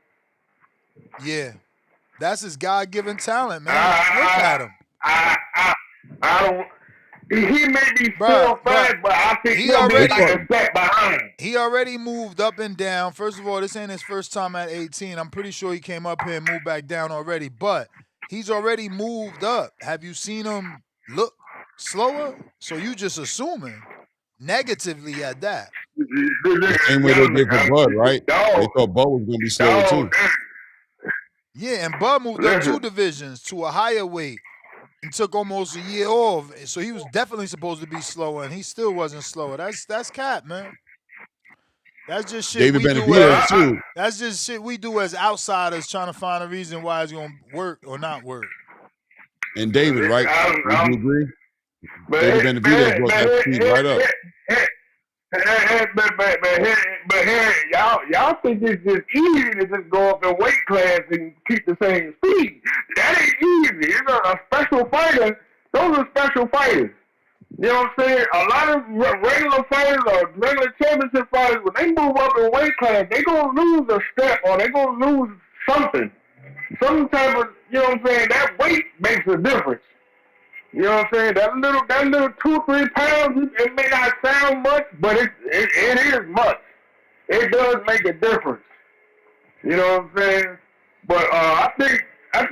Yeah, that's his God-given talent, man. Look at him. I don't. He may be still fast, but I think he'll be like a step behind. He already moved up and down. First of all, this ain't his first time at 18. I'm pretty sure he came up here and moved back down already, but he's already moved up. Have you seen him look slower? So you just assuming negatively at that. The same way they did for Bud, right? They thought Bud was going to be slower too. Yeah, and Bud moved up 2 divisions to a higher weight and took almost a year off. So he was definitely supposed to be slower, and he still wasn't slower. That's cap, man. That's just shit David we do too. That's just shit we do as outsiders trying to find a reason why it's gonna work or not work. And David, right? Would you agree? David Benavidez brought that speed right up. But here, y'all think it's just easy to just go up in weight class and keep the same speed. That ain't easy. It's a special fighter. Those are special fighters. You know what I'm saying? A lot of regular fighters or regular championship fighters, when they move up in weight class, they gonna lose a step or they gonna lose something. Some type of, you know what I'm saying? That weight makes a difference. You know what I'm saying? That little 2-3 pounds, it may not sound much, but it is much. It does make a difference. You know what I'm saying? But I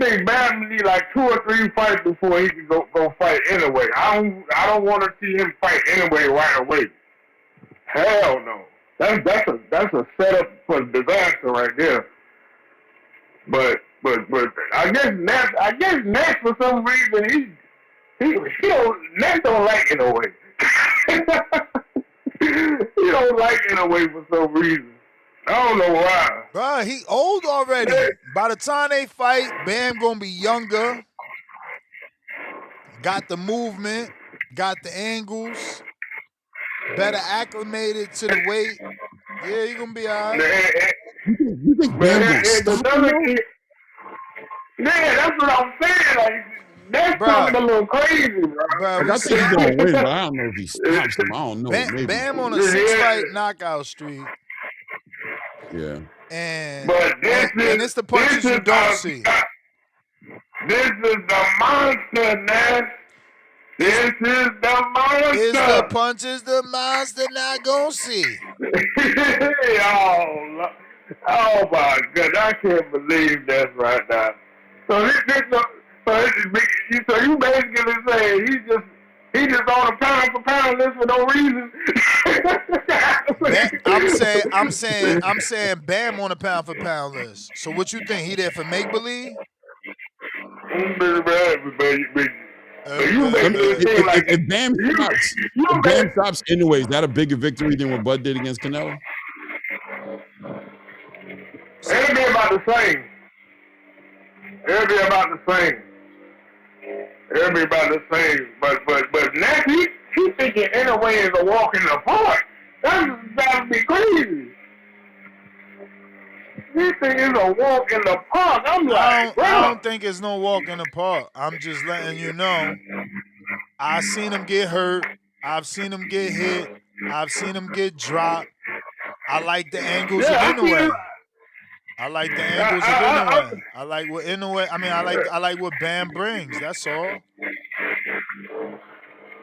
think Bam need like 2 or 3 fights before he can go fight Inoue. I don't want to see him fight Inoue right away. Hell no. That's a setup for disaster right there. But I guess Nash for some reason he don't like Inoue. He don't like Inoue for some reason. I don't know why. Bro, he old already. By the time they fight, Bam gonna be younger. got the movement, got the angles, better acclimated to the weight. Yeah, you're gonna be all right. You think But Bam gonna here's stop him another though? key. Yeah, that's what I'm saying. Like, that's talking Bruh, a little crazy, bro. bruh, Like we I think he's seen gonna win, but I don't know if he stops him. I don't know. Bam, Maybe. Bam on a Yeah, 6-fight knockout streak, Yeah. and but and and it's the punches you don't see. this is the monster, man. Is This is the the monster. punches the monster not gonna see? Oh my god, I can't believe this right now. So so you basically saying he just on a pound for pound list for no reason. I'm saying Bam on a pound for pound list. So what you think? He there for make believe? But you Let me, making it seem like if Bam you stops, you if make Bam stops anyway, is that a bigger victory than what Bud did against Canelo? it'll be about the same. It'll be about the same. It'll be about the same. But now he thinking Inoue is a walk in the park. That would be crazy. He think it's a walk in the park. I'm like, I bro. don't think it's no walk in the park. I'm just letting you know. I seen him get hurt. I've seen him get hit. I've seen him get dropped. I like the angles of Yeah, I see him. Inoue. I like the angles of Inoue. I like what Inoue. I mean, I like what Bam brings. That's all.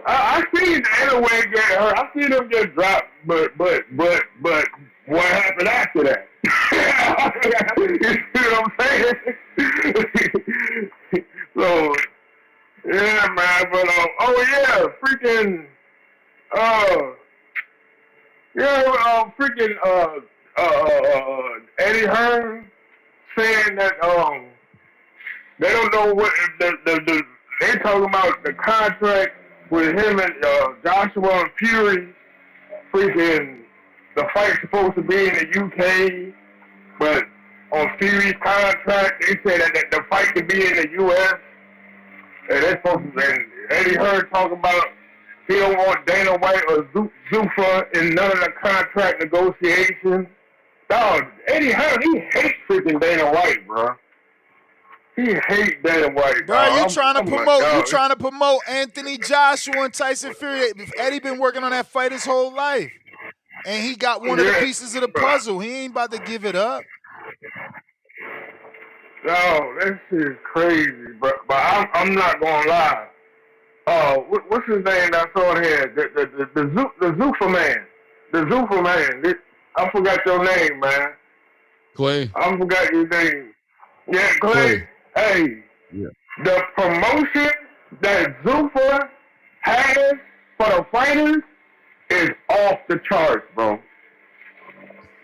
I seen Inoue get hurt. I seen him get dropped, but what happened after that? You see what I'm saying? So yeah, man. But oh yeah, freaking freaking Eddie Hearn saying that they don't know what they talking about the contract with him and Joshua and Fury. Freaking the fight's supposed to be in the UK, but on Fury's contract they said that the fight could be in the US. And they supposed to, and Eddie Hearn talking about he don't want Dana White or Zuffa in none of the contract negotiations. Dog, Eddie Hearn, he hates freaking Dana White, bro. He hates Dana White, Bro, dog. I'm like, you dog. trying to promote Anthony Joshua and Tyson Fury. Eddie been working on that fight his whole life. And he got one of the pieces of the puzzle. He ain't about to give it up. No, that shit is crazy, but I'm not gonna lie. What's his name that's on here? The Zuffa man. The Zuffa man. I forgot your name, man. Clay. I forgot your name. Yeah, Clay. Hey, yeah. The promotion that Zuffa has for the fighters is off the charts, bro.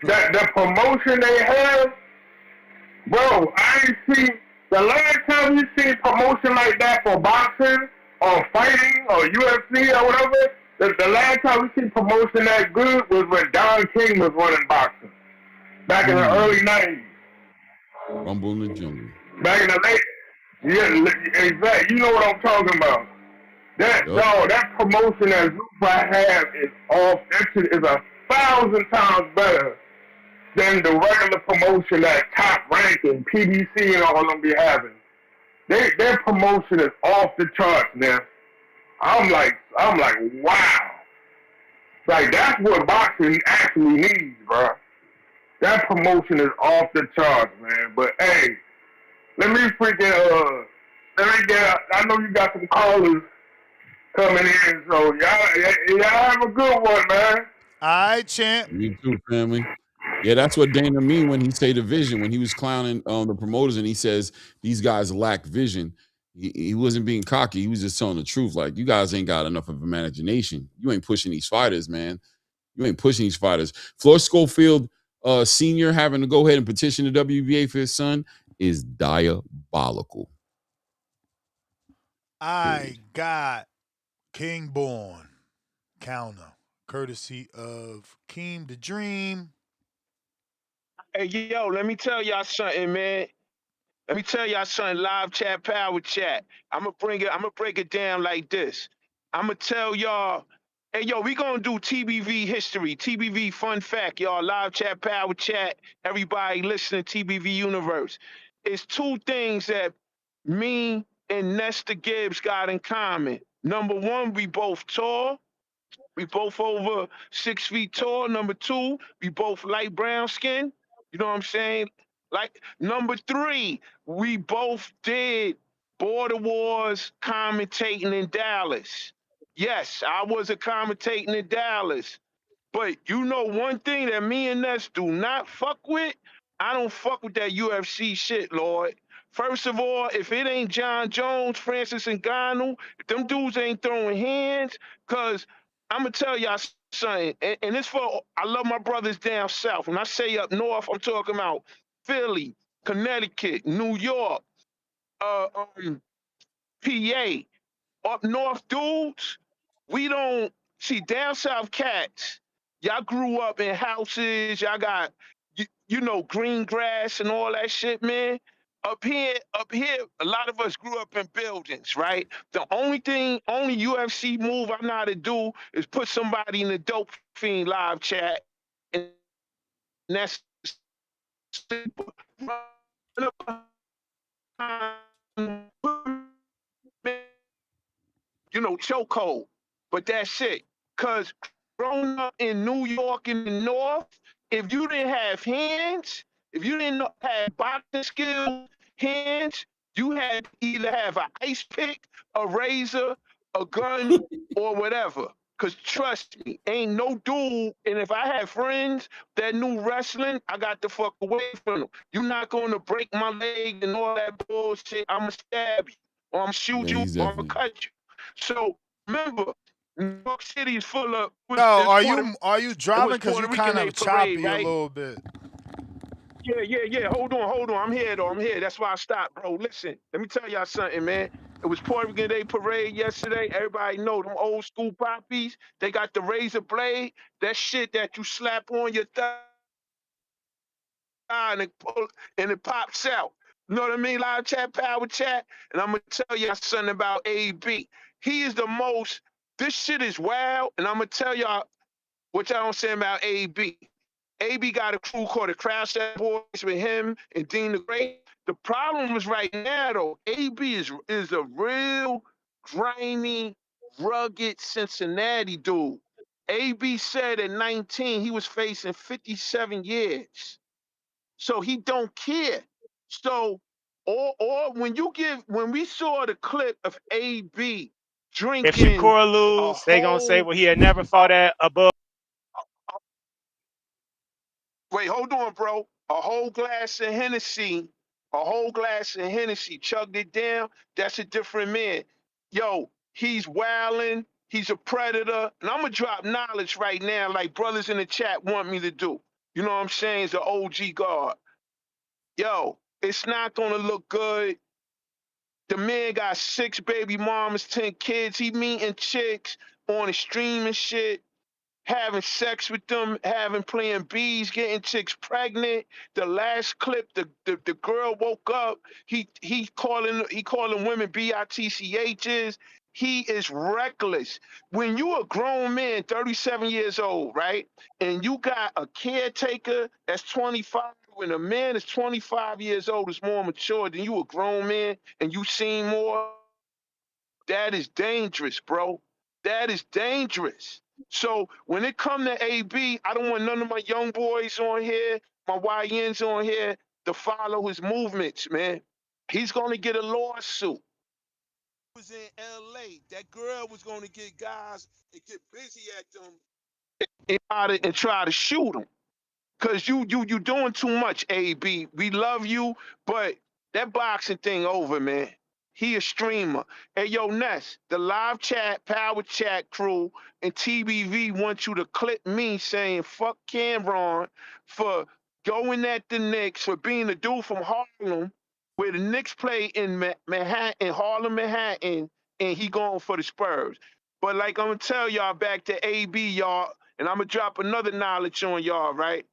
The promotion they have, bro, I ain't seen the last time you see promotion like that for boxing or fighting or UFC or whatever. The last time we see promotion that good was when Don King was running boxing back in the early '90s. Rumble in the Jungle. Back in the late, yeah, exactly. You know what I'm talking about. That promotion that Zuffa have is off. That shit is 1,000 times better than the regular promotion that Top Rank and PBC and all of them be having. Their promotion is off the charts, man. I'm like, wow. Like that's what boxing actually needs, bro. That promotion is off the charts, man. But hey, let me get. I know you got some callers coming in, so y'all have a good one, man. All right, champ. You too, family. Yeah, that's what Dana mean when he say the vision. When he was clowning the promoters and he says these guys lack vision. He wasn't being cocky. He was just telling the truth. Like, you guys ain't got enough of imagination. You ain't pushing these fighters, man. You ain't pushing these fighters. Floyd Schofield Sr. having to go ahead and petition the WBA for his son is diabolical. I got Kingborn counter, courtesy of Keem the Dream. Hey, yo, let me tell y'all something, man. Let me tell y'all something. Live chat, power chat. I'm gonna break it down like this. I'm gonna tell y'all. Hey, yo, we gonna do TBV history, TBV fun fact, y'all. Live chat, power chat. Everybody listening, TBV universe. It's two things that me and Nesta Gibbs got in common. Number one, we both tall. We both over 6 feet tall. Number two, we both light brown skin. You know what I'm saying? Like number three, we both did border wars commentating in Dallas. Yes, I was a commentating in Dallas. But you know one thing that me and Ness do not fuck with? I don't fuck with that UFC shit, Lord. First of all, if it ain't John Jones, Francis Ngannou, if them dudes ain't throwing hands, cause I'm gonna tell y'all something, and it's for I love my brothers down south. When I say up north, I'm talking about Philly, Connecticut, New York, uh, um, PA. Up north dudes, we don't see down south cats. Y'all grew up in houses, y'all got you know green grass and all that shit, man. Up here, a lot of us grew up in buildings, right? The only UFC move I know how to do is put somebody in the dope fiend live chat, and that's sleeper. Run up behind, you know, chokehold. But that's it. Because growing up in New York in the North, if you didn't have hands, if you didn't have boxing skills, hands, you had to either have an ice pick, a razor, a gun, or whatever. Because trust me, ain't no dude, and if I had friends that knew wrestling, I got the fuck away from them. You're not going to break my leg and all that bullshit. I'm going to stab you, or I'm going to shoot Yeah, you, he's or I'm going definitely. to cut you. So remember, New York City is full of Yo, it's Puerto are you it driving? was Cause you Puerto Rican kind Day of parade, choppy a right? little bit. Yeah. Hold on. I'm here though. I'm here. That's why I stopped, bro. Listen, let me tell y'all something, man. It was Puerto Rican Day parade yesterday. Everybody know them old school poppies. They got the razor blade. That shit that you slap on your thigh and it pull and it pops out. You know what I mean? Live chat, power chat. And I'm gonna tell y'all something about AB. He is the most. This shit is wild, and I'm gonna tell y'all what y'all don't say about AB. AB got a crew called the Crash Out Boys with him and Dean the Great. The problem is right now though, AB is a real grimy, rugged Cincinnati dude. AB said at 19 he was facing 57 years. So he don't care. So or when we saw the clip of AB If drinking Shakur a lose, they gonna say, whole well, he had never fought at above. wait, hold on, bro. A whole glass of Hennessy, chugged it down. That's a different man. Yo, he's wilding. He's a predator. And I'm going to drop knowledge right now, like brothers in the chat want me to do. You know what I'm saying? It's an OG guard. Yo, it's not going to look good. The man got 6 baby mamas, 10 kids. He meeting chicks on the stream and shit, having sex with them, having playing bees, getting chicks pregnant. The last clip, the girl woke up. He calling women bitchs. He is reckless. When you a grown man, 37 years old, right, and you got a caretaker that's 25. When a man is 25 years old, is more mature than you a grown man, and you seen more. That is dangerous, bro. That is dangerous. So when it come to AB, I don't want none of my young boys on here, my YNs on here to follow his movements, man. He's gonna get a lawsuit. He was in LA. That girl was gonna get guys and get busy at them and try to shoot him. Cause you doing too much, AB. We love you, but that boxing thing over, man. He a streamer. Hey, yo, Ness, the live chat, power chat crew, and TBV want you to clip me saying fuck Cameron for going at the Knicks, for being a dude from Harlem, where the Knicks play in Manhattan, Harlem, Manhattan, and he going for the Spurs. But like I'm gonna tell y'all back to AB, y'all, and I'm gonna drop another knowledge on y'all, right?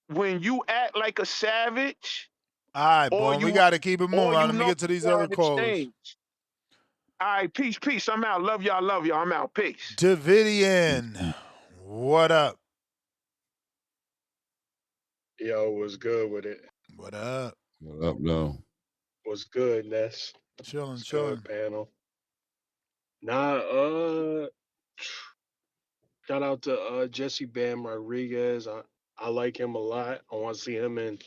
When you act like a savage, All right, Or boy. We you got to keep it moving. or Let you me know get to these other foreign callers. exchange. All right, peace, peace. I'm out. Love y'all, love y'all. I'm out. Peace. Davidian, what up? Yo, what's good with it? What up? What up, though? What's good, Ness? Chilling, What's chilling. good, panel? Nah, shout out to Jesse Bam Rodriguez. I like him a lot. I want to see him and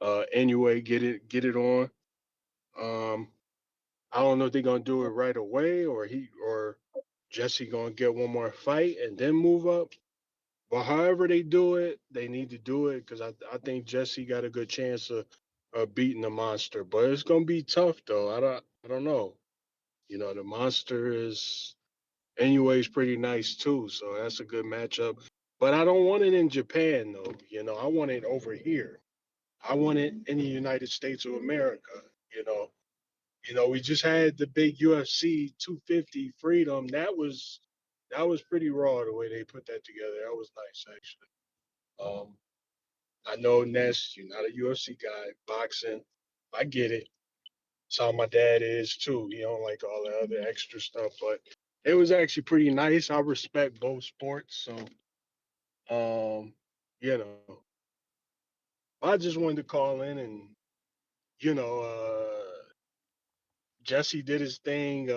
Inoue get it on. Um, I don't know if they're gonna do it right away or Jesse gonna get one more fight and then move up. But however they do it, they need to do it because I think Jesse got a good chance of beating the monster. But it's gonna be tough though. I don't know. You know, the monster is anyways pretty nice too, so that's a good matchup. But I don't want it in Japan though. You know, I want it over here. I want it in the United States of America. You know, we just had the big UFC 250 Freedom. That was pretty raw the way they put that together. That was nice actually. I know Ness, you're not a UFC guy, boxing. I get it. That's how my dad is too. He don't like all the other extra stuff, but it was actually pretty nice. I respect both sports, so you know, I just wanted to call in and you know, Jesse did his thing.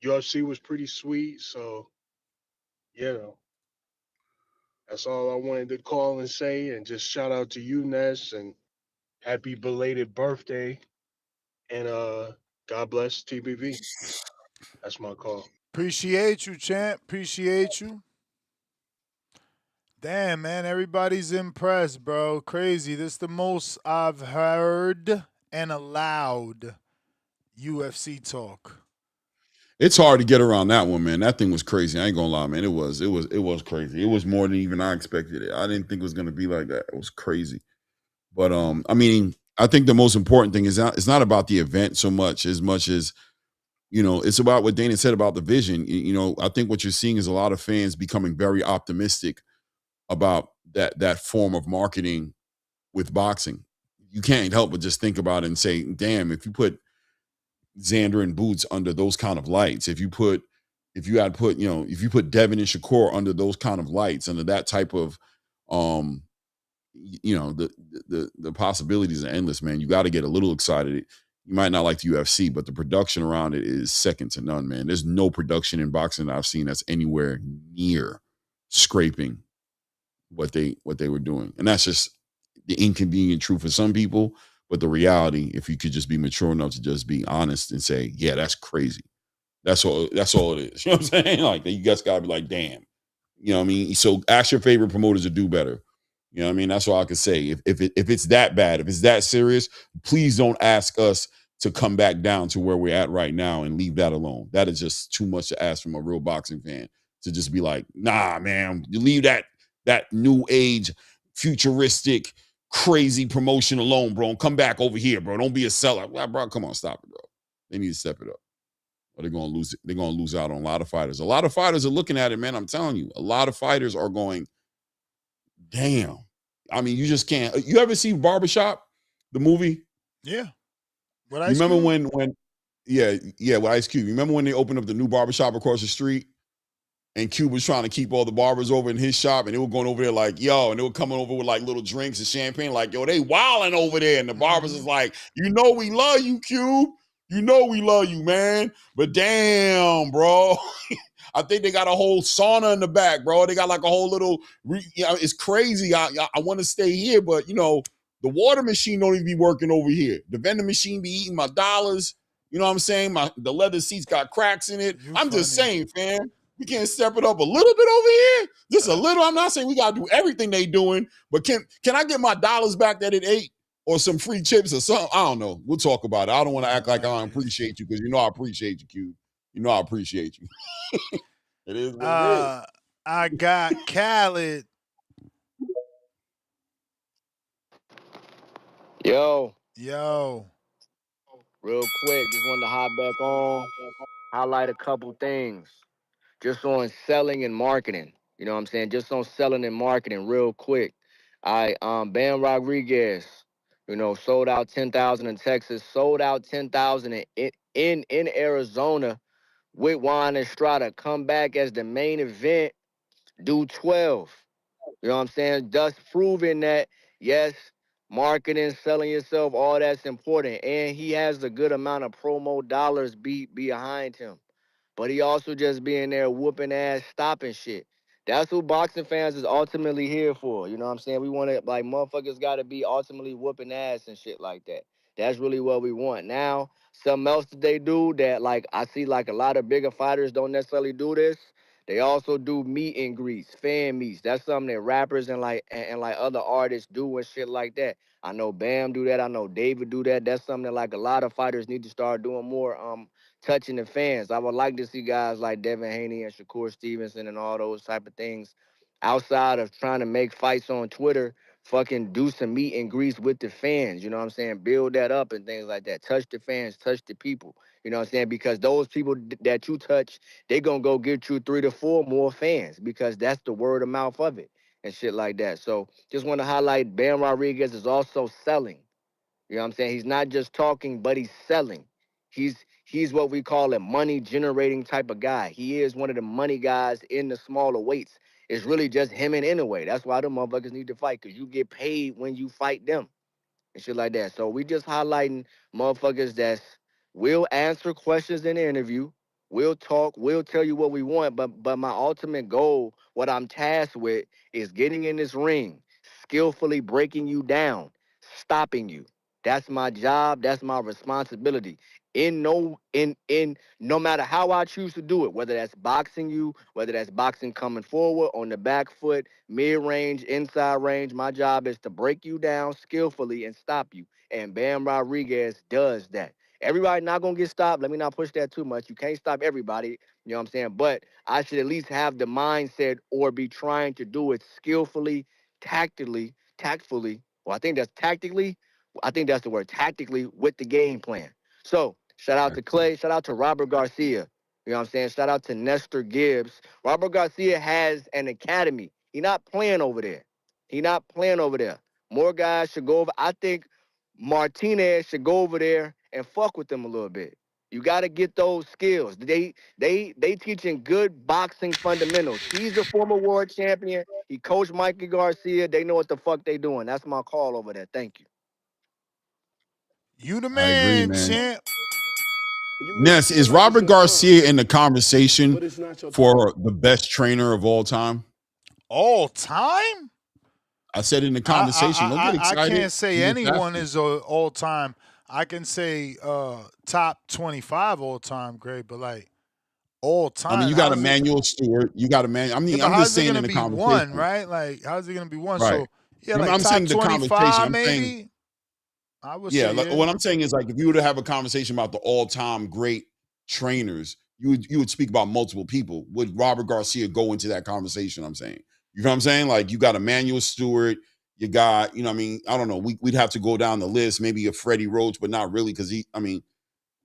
UFC was pretty sweet, so you know, that's all I wanted to call and say. And just shout out to you, Ness, and happy belated birthday. And God bless TBV. That's my call. Appreciate you, champ. Appreciate you. Damn, man, everybody's impressed, bro. Crazy. This is the most I've heard and allowed UFC talk. It's hard to get around that one, man. That thing was crazy. I ain't gonna lie, man. It was crazy. It was more than even I expected it. I didn't think it was gonna be like that. It was crazy. But I mean, I think the most important thing is it's not about the event so much as it's about what Dana said about the vision. I think what you're seeing is a lot of fans becoming very optimistic about that form of marketing with boxing. You can't help but just think about it and say, damn, if you put Xander and Boots under those kind of lights, if you put Devin and Shakur under those kind of lights, under that type of um the possibilities are endless, man. You got to get a little excited. You might not like the UFC, but the production around it is second to none, man. There's no production in boxing that I've seen that's anywhere near scraping what they were doing. And that's just the inconvenient truth for some people, but the reality, if you could just be mature enough to just be honest and say, yeah, that's crazy. That's all it is. You know what I'm saying? Like you guys gotta be like, damn. You know what I mean? So ask your favorite promoters to do better. You know what I mean? That's all I can say. If it's that bad, if it's that serious, please don't ask us to come back down to where we're at right now and leave that alone. That is just too much to ask from a real boxing fan to just be like, nah, man, you leave that new age, futuristic, crazy promotion alone, bro. And come back over here, bro. Don't be a seller. Well, bro, come on, stop it, bro. They need to step it up. Or they're gonna lose. They're gonna lose out on a lot of fighters. A lot of fighters are looking at it, man. I'm telling you, a lot of fighters are going, damn. I mean, you just can't. You ever see Barbershop, the movie? Yeah. What You Ice remember Cube? when yeah, with Ice Cube. You remember when they opened up the new barbershop across the street? And Cube was trying to keep all the barbers over in his shop, and they were going over there like, yo, and they were coming over with like little drinks and champagne, like, yo, they wilding over there. And the barbers is like, we love you, Cube. We love you, man. But damn, bro. I think they got a whole sauna in the back, bro. They got like a whole little, it's crazy. I want to stay here, but the water machine don't even be working over here. The vending machine be eating my dollars. You know what I'm saying? The leather seats got cracks in it. I'm just saying, fam. We can't step it up a little bit over here. Just a little. I'm not saying we gotta do everything they doing, but can I get my dollars back that it ate, or some free chips or something? I don't know. We'll talk about it. I don't want to act like I don't appreciate you because I appreciate you, Q. I appreciate you. It is what it is. I got Khaled. Yo, Yo. real quick, just wanted to hop back on, highlight a couple things. Just on selling and marketing. You know what I'm saying? Just on selling and marketing real quick. Bam Rodriguez, You know, sold out 10,000 in Texas, sold out 10,000 in Arizona with Juan Estrada. Come back as the main event, do 12. You know what I'm saying? Thus proving that, yes, marketing, selling yourself, all that's important. And he has a good amount of promo dollars behind him. But he also just being there whooping ass, stopping shit. That's who boxing fans is ultimately here for. You know what I'm saying? We want to, like, motherfuckers got to be ultimately whooping ass and shit like that. That's really what we want. Now, something else that they do that, like, I see, like, a lot of bigger fighters don't necessarily do this. They also do meet and greets, fan meets. That's something that rappers and like other artists do and shit like that. I know Bam do that. I know David do that. That's something that like a lot of fighters need to start doing more. Touching the fans. I would like to see guys like Devin Haney and Shakur Stevenson and all those type of things outside of trying to make fights on Twitter. Fucking do some meet and greets with the fans. You know what I'm saying? Build that up and things like that. Touch the fans, touch the people. You know what I'm saying? Because those people that you touch, they gonna go get you 3 to 4 more fans because that's the word of mouth of it and shit like that. So just want to highlight Bam Rodriguez is also selling. You know what I'm saying? He's not just talking, but he's selling. He's what we call a money generating type of guy. He is one of the money guys in the smaller weights. It's really just him and Inoue. That's why the motherfuckers need to fight, because you get paid when you fight them and shit like that. So we just highlighting motherfuckers that will answer questions in the interview, will talk, will tell you what we want. But my ultimate goal, what I'm tasked with, is getting in this ring, skillfully breaking you down, stopping you. That's my job. That's my responsibility. In no matter how I choose to do it, whether that's boxing you, whether that's boxing coming forward on the back foot, mid range, inside range, my job is to break you down skillfully and stop you. And Bam Rodriguez does that. Everybody not gonna get stopped. Let me not push that too much. You can't stop everybody. You know what I'm saying? But I should at least have the mindset or be trying to do it skillfully, tactfully. Well, I think that's tactically. I think that's the word, tactically with the game plan. So shout out to Clay. Shout out to Robert Garcia. You know what I'm saying? Shout out to Nestor Gibbs. Robert Garcia has an academy. He not playing over there. He not playing over there. More guys should go over. I think Martinez should go over there and fuck with them a little bit. You got to get those skills. They teaching good boxing fundamentals. He's a former world champion. He coached Mikey Garcia. They know what the fuck they doing. That's my call over there. Thank you. You the I agree, man, man. champ. You may Ness, feel is like it's Robert your time, Garcia in the conversation but it's not your time. for the best trainer of all time? All time? I said in the I conversation. Don't get I excited. can't say I'm just anyone asking. is all time. I can say top 25 all time great, but like all I mean, time, you got how's it? Emmanuel Stewart. You got Emmanuel. I Yeah, mean, but I'm just how's it saying gonna in the be one, conversation. right? Like, how's it gonna be one? Right. So yeah, No, like I'm top saying the conversation. 25 I'm saying, maybe. I would yeah, say like, yeah. what I'm saying is like if you were to have a conversation about the all-time great trainers, you would speak about multiple people. Would Robert Garcia go into that conversation? I'm saying. You know what I'm saying? Like you got Emmanuel Stewart, you got, what I mean, I don't know. We'd have to go down the list, maybe a Freddie Roach, but not really, because I mean,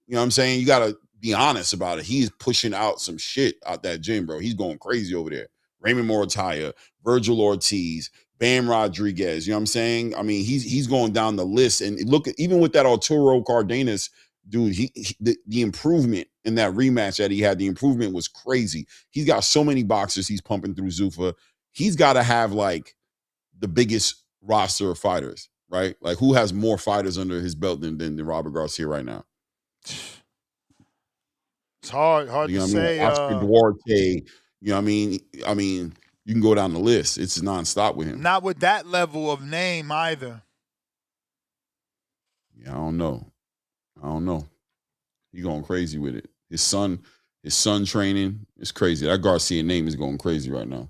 you know what I'm saying? You got to be honest about it. He's pushing out some shit out that gym, bro. He's going crazy over there. Raymond Morataya, Virgil Ortiz, Bam Rodriguez. You know what I'm saying? I mean, he's going down the list. And look, even with that Arturo Cardenas dude, the improvement in that rematch that he had, the improvement was crazy. He's got so many boxers he's pumping through Zuffa. He's got to have like the biggest roster of fighters, right? Like who has more fighters under his belt than Robert Garcia right now? It's hard You to know what I mean? Like say. Oscar Duarte. You know what I mean? I mean, you can go down the list. It's nonstop with him. Not with that level of name either. Yeah, I don't know. I don't know. He going crazy with it. His son training is crazy. That Garcia name is going crazy right now.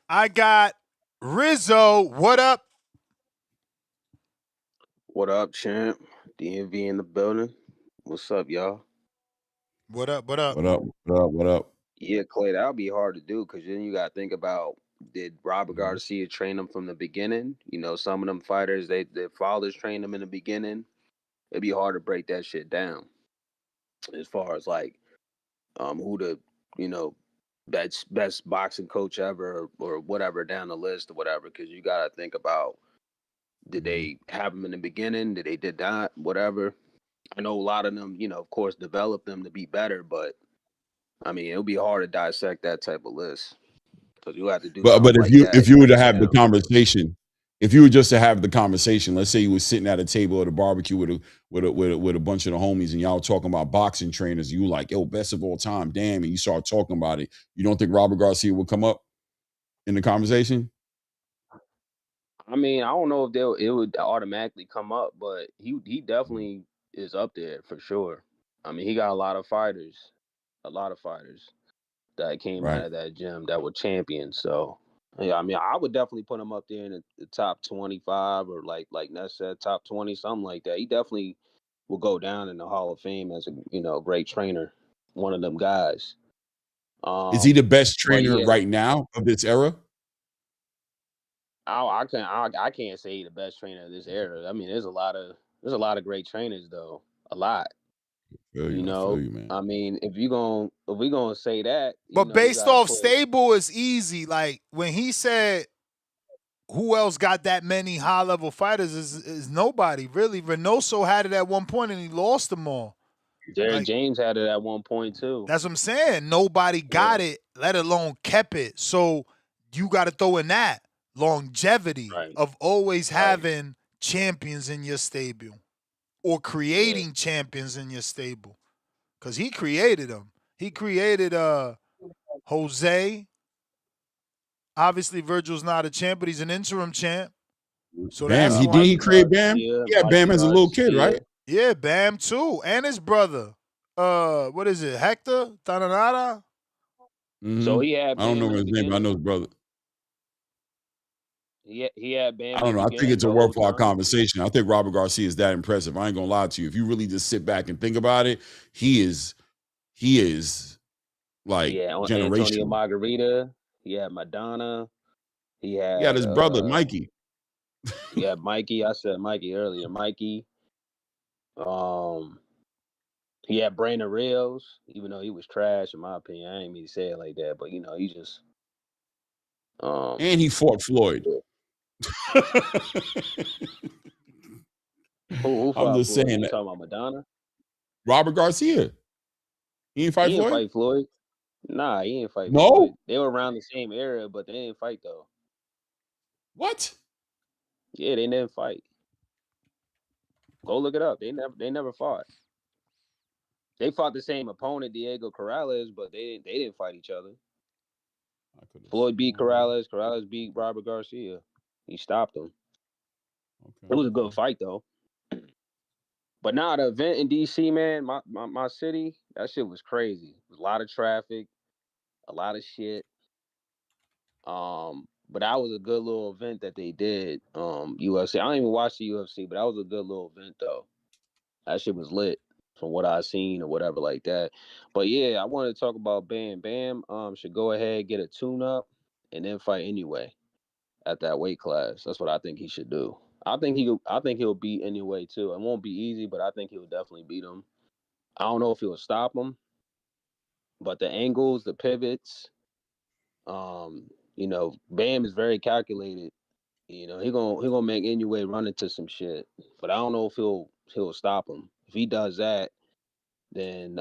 I got Rizzo. What up? What up, champ? DMV in the building. What's up, y'all? What up? What up? What up? What up? What up? Yeah, Clay, that'll be hard to do because then you got to think about, did Robert Mhm. Garcia train them from the beginning? You know, some of them fighters, their fathers trained them in the beginning. It'd be hard to break that shit down as far as like who the, you know, best boxing coach ever or whatever down the list or whatever. Because you got to think about, did they have them in the beginning? Did not? Whatever. I know a lot of them, of course, develop them to be better, but I mean, it'll be hard to dissect that type of list because you have to do But something if like you that. if you were to have the conversation, if you were just to have the conversation, let's say you were sitting at a table at a barbecue with a bunch of the homies, and y'all talking about boxing trainers, and you like, yo, best of all time, damn, and you start talking about it. You don't think Robert Garcia would come up in the conversation? I mean, I don't know if it would automatically come up, but he definitely is up there for sure. I mean, he got a lot of fighters that came out Right. of that gym that were champions. So yeah, I mean, I would definitely put him up there in the top 25 or like Ness said, top 20, something like that. He definitely will go down in the Hall of Fame as a great trainer, one of them guys. Is he the Um, best but trainer yeah, right now of this era? I can't say he the best trainer of this era. I mean, there's a lot of great trainers though, a lot. I feel you, man. I mean, if we gonna say that, But you based gotta off put. stable is easy. Like when he said who else got that many high level fighters is nobody really. Reynoso had it at one point and he lost them all. Derrick Like James had it at one point too. that's what I'm saying. Nobody Yeah, got it, let alone kept it. So you got to throw in that longevity right, of always right. having champions in your stable or Yeah, creating champions in your stable. Cause he created them. He created Jose. Obviously, Virgil's not a champ, but he's an interim champ. So Bam, that's yeah. he did one. he Mikey create Bam? Garcia, Yeah, Bam Mikey as a little kid, Garcia. right? Yeah, Bam too, and his brother. What is it? Hector Tananara. So Hmm. he had I don't Bam know in the his name, but I know beginning. his brother. He had I Bam in the don't know. I think beginning it's the a whole worthwhile time. conversation. I think Robert Garcia is that impressive. I ain't gonna lie to you. If you really just sit back and think about it, he is like Yeah, Antonio generational. Margarita. He had Madonna. He He had had his brother, Mikey. Mikey. I said Mikey earlier. Mikey. Um, he had Brandon Rios, even though he was trash in my opinion. I ain't mean to say it like that, but he just um. And he fought Floyd. Who I'm fought just Floyd? saying You that. talking about Madonna? Robert Garcia. He ain't fight He didn't Floyd? fight Floyd. Nah, he didn't fight No? Floyd. They were around the same era, but they didn't fight though. What? Yeah, they didn't fight. Go look it up. They never fought. They fought the same opponent, Diego Corrales, but they didn't fight each other. I could have Floyd beat sworn. Corrales. Corrales beat Robert Garcia. He stopped him. Okay, It was a okay. good fight though. But nah, the event in DC, man, my city, that shit was crazy. It was a lot of traffic, a lot of shit. But that was a good little event that they did. UFC. I don't even watch the UFC, but that was a good little event though. That shit was lit from what I seen or whatever like that. But yeah, I wanted to talk about Bam. Bam should go ahead, get a tune up, and then fight anyway at that weight class. That's what I think he should do. I think he'll beat anyway too. It won't be easy, but I think he'll definitely beat him. I don't know if he'll stop him, but the angles, the pivots, Bam is very calculated. He gonna make Inoue run into some shit. But I don't know if he'll stop him. If he does that, then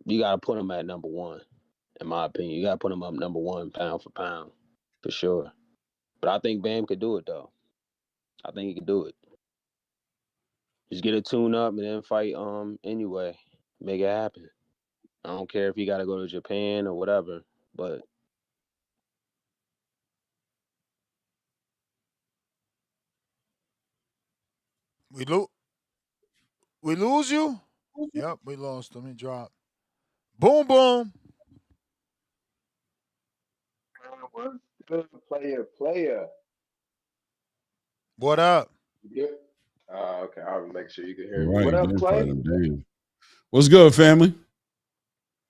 you gotta put him at number one, in my opinion. You gotta put him up number one pound for pound, for sure. But I think Bam could do it though. I think he could do it. Just get a tune up and then fight anyway. Make it happen. I don't care if you gotta go to Japan or whatever. But We lose. We lose you. Yep, we lost him. He dropped. Boom, boom. What's good, player? What up? You good? Okay. I'll make sure you can hear me. Right, What he up, didn't fight Clay? him. Damn. What's good, family?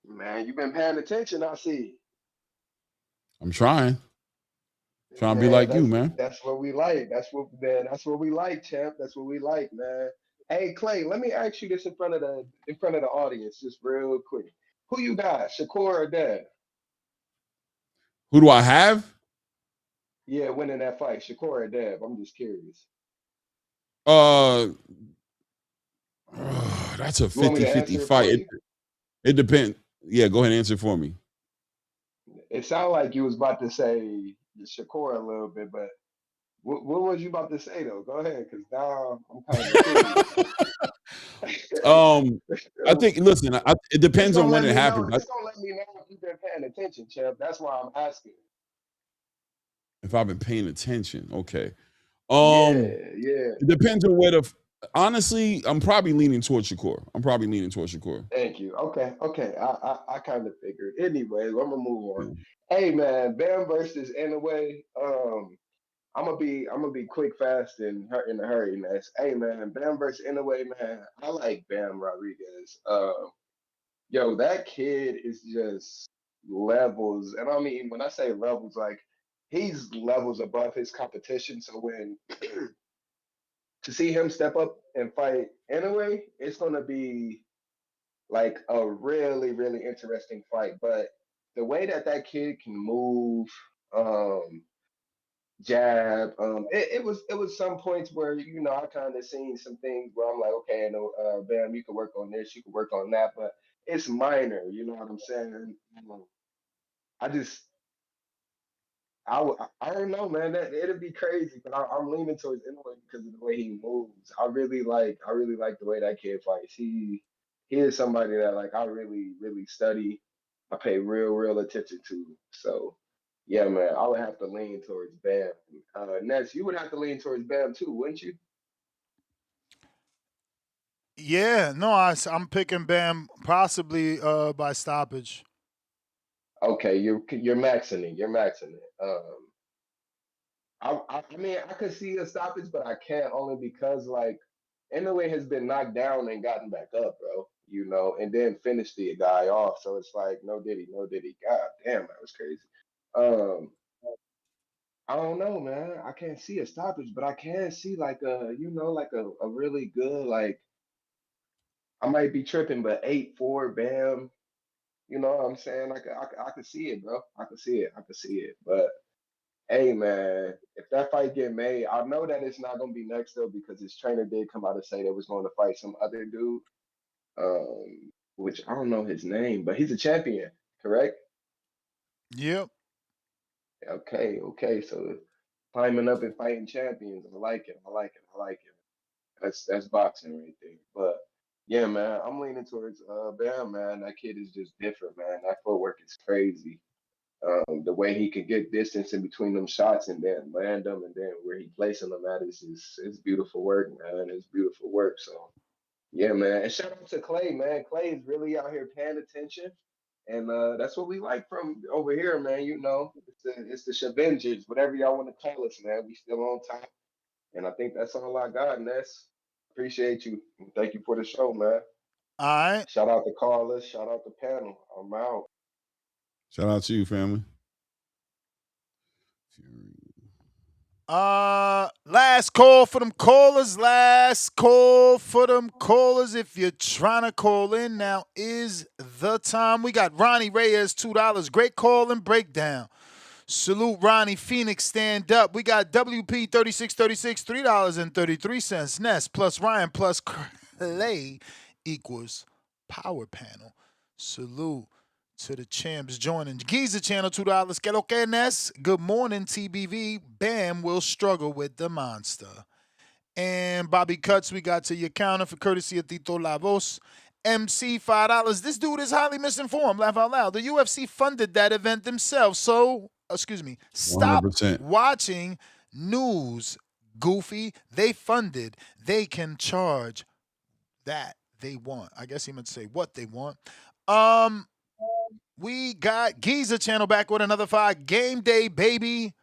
Man, you been paying attention, I see. I'm trying. Trying to be Man, like you, that's man. that's what we like. That's what we like, champ. That's what we like, man. Hey, Clay, let me ask you this in front of the audience, just real quick. Who you got, Shakur or Dad? Who do I have? Yeah, winning that fight, Shakur or Deb. I'm just curious. Uh, that's a You want me to 50-50 answer it for fight. you? It depends. Yeah, go ahead and answer for me. It sounded like you was about to say Shakur a little bit, but what was you about to say though? Go ahead, because now I'm kind of curious. I think. Listen, it This depends gonna on when let it me know. happens. This gonna let me know if you've been paying attention, Champ. That's why I'm asking. If I've been paying attention, okay. Yeah, yeah. It depends on where the. Honestly, I'm probably leaning towards Shakur. Thank you. Okay, okay. I kind of figured. Anyway, I'm gonna move on. Yeah. Hey man, Bam versus Inoue. I'm gonna be quick, fast, and in a hurry. Next, hey man, Bam versus Inoue, man. I like Bam Rodriguez. Yo, that kid is just levels, and I mean when I say levels, like he's levels above his competition. So when to see him step up and fight Inoue, it's gonna be like a really, really interesting fight. But the way that that kid can move, um, jab. It was some points where I kind of seen some things where I'm like, okay, no, Bam, you can work on this, you can work on that, but it's minor. You know what I'm saying? I just I don't know, man. That it'll be crazy, but I'm leaning towards Inoue because of the way he moves. I really like the way that kid fights. He is somebody that like I really study. I pay real attention to. So yeah, man, I would have to lean towards Bam. Ness, you would have to lean towards Bam too, wouldn't you? Yeah, no, I'm picking Bam possibly by stoppage. Okay, you're maxing it. You're maxing it. I mean, I could see a stoppage, but I can't only because like Inoue has been knocked down and gotten back up, bro. And then finished the guy off. So it's like no diddy, no diddy. God damn, that was crazy. Um, I don't know, man. I can't see a stoppage, but I can see like a really good like I might be tripping, but 8-4, bam. You know what I'm saying? I could see it, bro. I could see it. I could see it. But hey man, if that fight get made, I know that it's not gonna be next though because his trainer did come out and say they was going to fight some other dude, which I don't know his name, but he's a champion, correct? Yep. Okay, okay. So climbing up and fighting champions, I like it. I like it. I like it. That's boxing right there. But yeah, man, I'm leaning towards Bam, man. That kid is just different, man. That footwork is crazy. The way he could get distance in between them shots and then land them, and then where he placing them at is beautiful work, man. It's beautiful work. So yeah, man. And shout out to Clay, man. Clay is really out here paying attention, and that's what we like from over here, man. It's the Shavengers, whatever y'all want to call us, man. We still on top, and I think that's all I got, Ness. Appreciate you. Thank you for the show, man. All right. Shout out to callers. Shout out to panel. I'm out. Shout out to you, family. Last call for them callers. Last call for them callers. If you're trying to call in, now is the time. We got Ronnie Reyes, $2. Great call and breakdown. Salute Ronnie Phoenix, stand up. We got WP 3636, $3.33. Ness plus Ryan plus Clay equals power panel. Salute to the champs joining. Giza channel, $2. Que lo que, Ness? Good morning, TBV. Bam will struggle with the monster. And Bobby Cuts, we got to your counter for courtesy of Tito Lavos. MC $5. This dude is highly misinformed. Laugh out loud. The UFC funded that event themselves. So, stop 100%. watching news, goofy. They funded. They can charge that they want. I guess he meant to say what they want. We got Giza channel back with another 5. Game day, baby.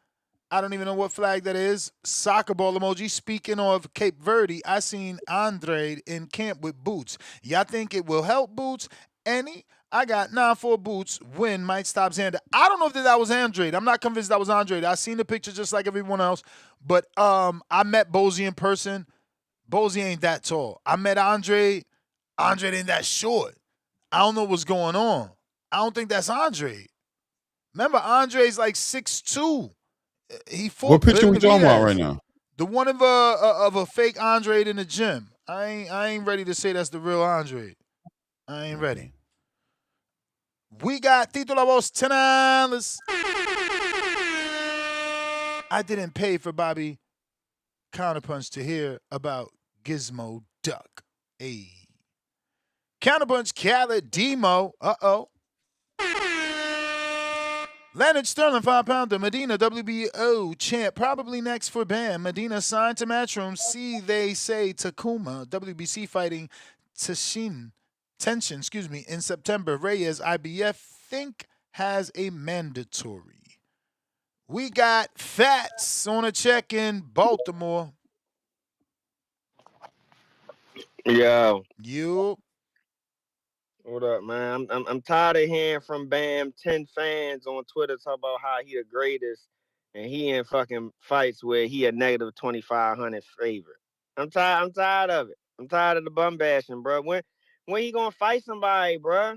I don't even know what flag that is. Soccer ball emoji. Speaking of Cape Verde, I seen Andre in camp with Boots. Y'all think it will help Boots? Any? I got 9-4 Boots. Win might stop Xander. I don't know if that was Andre. I'm not convinced that was Andre. I seen the picture just like everyone else. But I met Bozy in person. Bozy ain't that tall. I met Andre. Andre ain't that short. I don't know what's going on. I don't think that's Andre. Remember, Andre's like 6'2". He What fought picture we talking about right Benavidez. now? The one of a fake Andre in the gym. I ain't ready to say that's the real Andre. I ain't ready. We got Tito La Voz $10. I didn't pay for Bobby Counterpunch to hear about Gizmo Duck. Hey. Counterpunch Khaled Demo. Uh-oh. Leonard Sterling, 5-pounder. Medina, WBO champ. Probably next for Bam. Medina signed to Matchroom. See, they say Takuma. WBC fighting Tension, in September. Reyes, IBF, think has a mandatory. We got Fats on a check in Baltimore. Yo. You. What up, man? I'm tired of hearing from Bam 10 fans on Twitter talk about how he the greatest, and he in fucking fights where he a negative 2,500 favorite. I'm tired of it. I'm tired of the bum bashing, bro. When he gonna fight somebody, bro?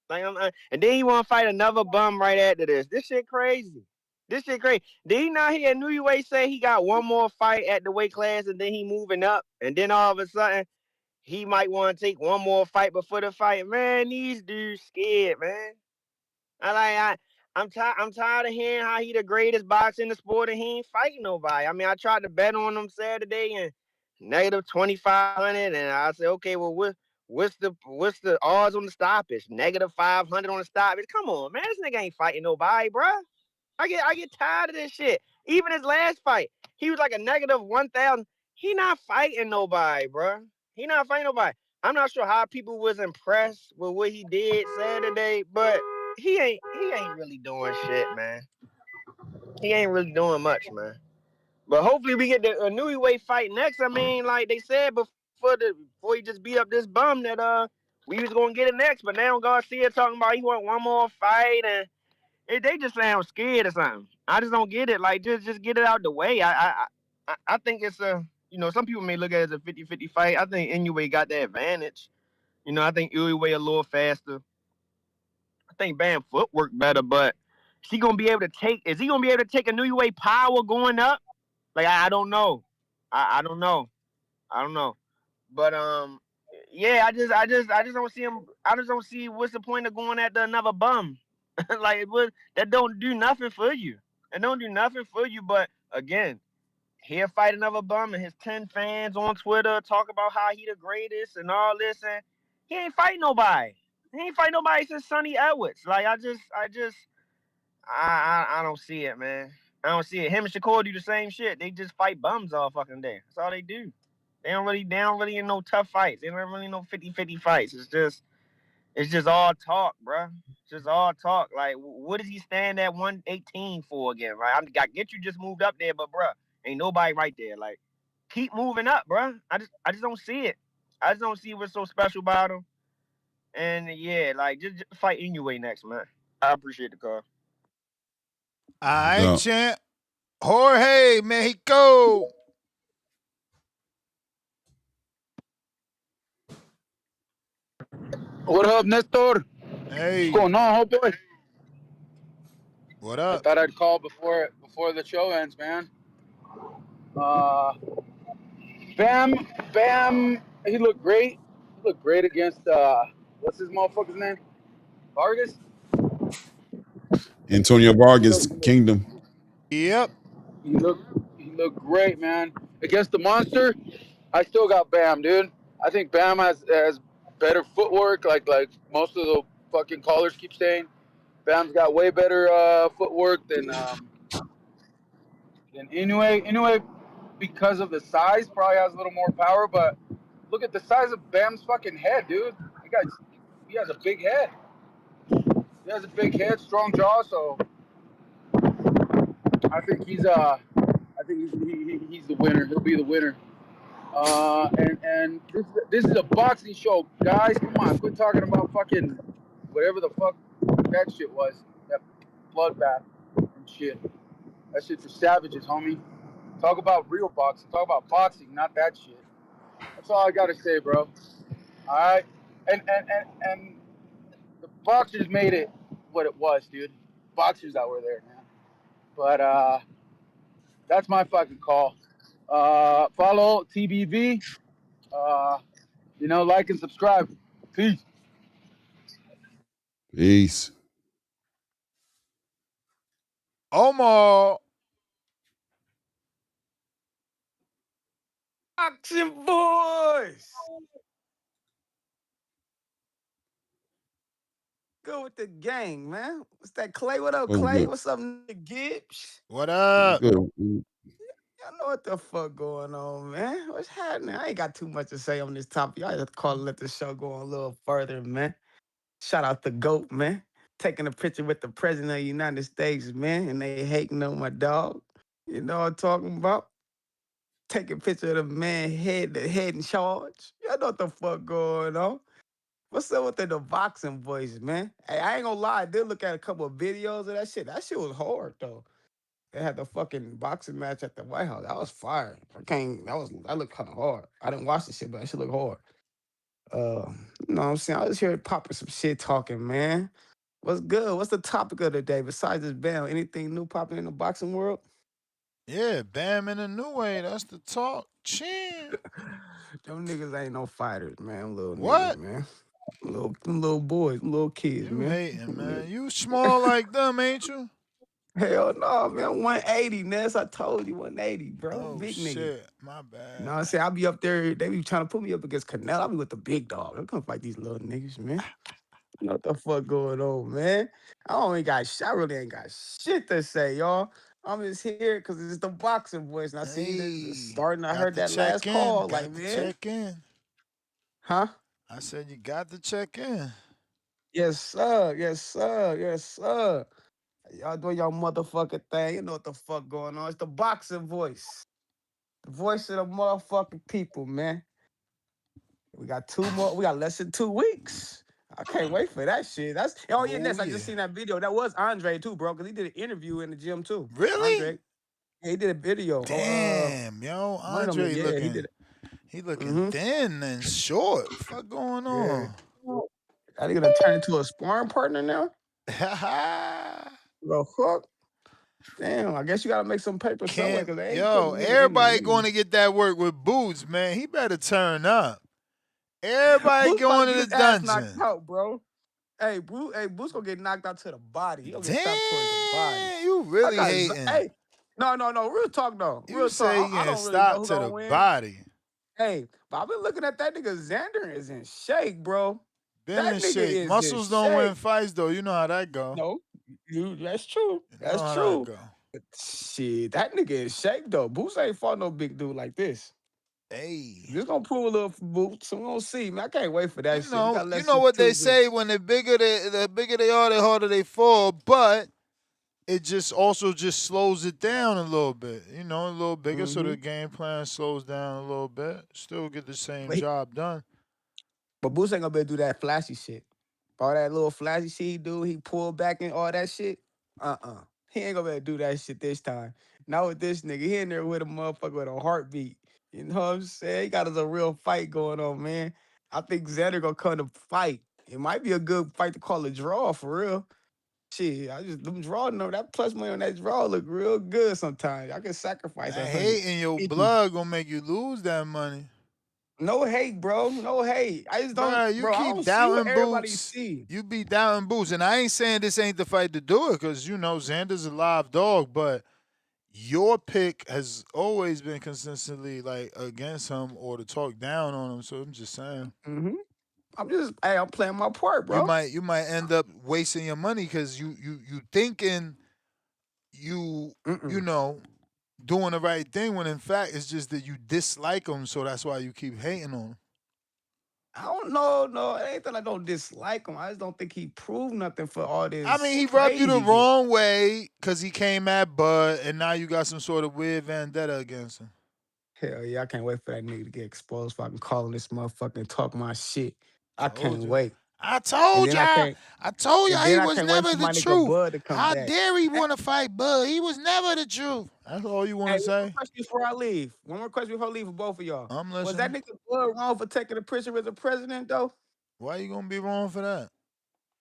Like and then he wanna fight another bum right after this. This shit crazy. This shit crazy. Did he not hear Inoue say he got one more fight at the weight class and then he moving up, and then all of a sudden he might want to take one more fight before the fight. Man, these dudes scared, man. I'm tired of hearing how he the greatest boxer in the sport and he ain't fighting nobody. I mean, I tried to bet on him Saturday and negative 2,500, and I said, okay, well, what's the odds on the stoppage? Negative 500 on the stoppage. Come on, man, this nigga ain't fighting nobody, bruh. I get tired of this shit. Even his last fight, he was like a negative 1,000. He not fighting nobody, bruh. He not fighting nobody. I'm not sure how people was impressed with what he did Saturday, but he ain't really doing shit, man. He ain't really doing much, man. But hopefully we get the Inoue fight next. I mean, like they said before he just beat up this bum that we was gonna get it next. But now Garcia talking about he want one more fight, and they just sound scared or something. I just don't get it. Like just get it out the way. I think it's some people may look at it as a 50-50 fight. I think Inoue got the advantage. I think Inoue a little faster. I think Bam footwork better, but is he gonna be able to take Inoue power going up? Like I don't know. I don't know. I don't know. But yeah, I just don't see him. I just don't see what's the point of going after another bum. Like that don't do nothing for you. It don't do nothing for you. But again, he'll fight another bum, and his 10 fans on Twitter talk about how he the greatest and all this, and he ain't fight nobody. He ain't fight nobody since Sonny Edwards. Like I don't see it, man. I don't see it. Him and Shakur do the same shit. They just fight bums all fucking day. That's all they do. They don't really in no tough fights. They don't really no 50-50 fights. It's just all talk, bro. It's just all talk. Like, what does he stand at 118 for again, right? I get you just moved up there, but bro, ain't nobody right there. Like, keep moving up, bro. I just don't see it. I just don't see what's so special about him. And yeah, like just fight Inoue next, man. I appreciate the call. All right, No. champ. Jorge, Mexico. What up, Nestor? What's Hey. going on, homeboy? What I up? thought I'd call before the show ends, man. Uh, Bam, he looked great. He looked great against what's his motherfucker's name? Vargas. Antonio He Vargas, looked Kingdom. Yep. he looked great, man. Against the monster, I still got Bam, dude. I think Bam has better footwork, like most of the fucking callers keep saying. Bam's got way better footwork than Inoue. Inoue, because of the size, probably has a little more power, but look at the size of Bam's fucking head, dude. He has a big head. He has a big head, strong jaw, so I think he's the winner. He'll be the winner. And this is a boxing show, guys. Come on, quit talking about fucking whatever the fuck that shit was. That bloodbath and shit. That shit for savages, homie. Talk about real boxing. Talk about boxing, not that shit. That's all I gotta say, bro. All right, and the boxers made it what it was, dude. boxers that were there, man. But that's my fucking call. Follow TBV. Like and subscribe. Peace. Peace. Omar. Boxing Voice. Good with the gang, man. What's that, Clay? What up, What's Clay? good? What's up, nigga Gibbs? What What's up? good? Y'all know what the fuck going on, man. What's happening? I ain't got too much to say on this topic. I just call and let the show go on a little further, man. Shout out the GOAT, man. Taking a picture with the president of the United States, man, and they hating on my dog. You know what I'm talking about? Taking a picture of the man the head in charge. Y'all know what the fuck going on. What's up with the boxing voice, man? Hey, I ain't gonna lie, I did look at a couple of videos of that shit. That shit was hard though. They had the fucking boxing match at the White House. That was fire. That looked kind of hard. I didn't watch the shit, but that shit looked hard. You know what I'm saying? I was here popping some shit talking, man. What's good? What's the topic of the day besides this bam? Anything new popping in the boxing world? Yeah, Bam and Inoue. That's the talk. Chin. Them niggas ain't no fighters, man. Them little niggas, What? man. Them little boys, little kids, You man. hating, Them niggas. man. You small like them, ain't you? Hell no, man. 180, Ness. I told you 180, bro. Oh, Big nigga. shit. My You know bad. what I'm saying? I'll be up there. They be trying to put me up against Canelo. I'll be with the big dog. I'm gonna fight these little niggas, man. You know what the fuck going on, man? I really ain't got shit to say, y'all. I'm just here because it's the boxing voice. And I see this is Hey, starting. I got heard to that last check in. call. Like, Got to man. check in. Huh? I said you got to check in. Yes, sir. Yes, sir. Yes, sir. Y'all doing y'all motherfucking thing. You know what the fuck going on. It's the boxing voice. The voice of the motherfucking people, man. We got we got less than 2 weeks. I can't wait for that shit. Yeah, Oh, Ness. I yeah. just seen that video. That was Andre too, bro, because he did an interview in the gym too. Really? Andre. Yeah, he did a video. Damn, yo. One of them, Andre yeah, he looking, did it. he looking Mm-hmm. thin and short. Fuck going Yeah. on? Are they gonna turn into a sparring partner now? Well, fuck. Damn, I guess you gotta make some paper somewhere because they ain't putting niggas in the Everybody going ring. to get that work with Boots, man. He better turn up. Everybody Boots about to going to get the his ass knocked dungeon. out, bro. Boots gonna get knocked out to the body. He gonna get stopped towards the body. Damn, you I really got hating. hey, no. Real talk though. You Real say talk. you I getting don't really know stopped who to gonna the win. body. Hey, but I've been looking at that nigga Xander is in shape, bro. Been That in nigga shape. is in Muscles don't win shape. fights, though. You know how that go. No, that's true. You know That's how that true. go. But shit, that nigga in shape though. Boots ain't fought no big dude like this. Hey. This gonna prove a little for Boots. So we gonna see, man. I can't wait for that shit. We got You less know than what they 2 say weeks. when the bigger they are, the harder they fall. But it just also just slows it down a little bit. You know, a little bigger, so Mm-hmm. the game plan slows down a little bit. Still get the same But, job done. but Boots ain't gonna be able to do that flashy shit. All that little flashy shit he do, he pull back and all that shit. He ain't gonna be able to do that shit this time. Not with this nigga. He in there with a motherfucker with a heartbeat. You know what I'm saying? He got us a real fight going on, man. I think Xander gonna come to fight. It might be a good fight to call a draw for real. Shit, them draw no that plus money on that draw look real good sometimes. I can sacrifice That 150. hate in your blood gonna make you lose that money. No hate, bro. No hate. I just don't, Bruh, you bro. I keep don't see what doubting everybody Boots. see. You be doubting Boots. And I ain't saying this ain't the fight to do it, because you know Xander's a live dog, but your pick has always been consistently like against him or to talk down on him. So I'm just saying. Mm-hmm. I'm playing my part, bro. You might end up wasting your money because you thinking you Mm-mm. know doing the right thing when in fact it's just that you dislike him, so that's why you keep hating on him. I don't know. No, it ain't that I don't dislike him. I just don't think he proved nothing for all I mean, this he rubbed you praise the he get. wrong way because he came at Bud, and now you got some sort of weird vendetta against him. Hell yeah, I can't wait for that nigga to get exposed so I can call him this motherfucker and talk my shit. I can't Told you. wait. I And told then I y'all. can't I told and y'all he then I was can't wait never for the my nigga truth. Bud to come How back. dare he want to fight Bud? He was never the truth. That's all you want Hey, to one more say? question before I leave. One more question before I leave for both of y'all. I'm Was that listening. nigga Bud wrong for taking a picture with the president though? Why you gonna be wrong for that?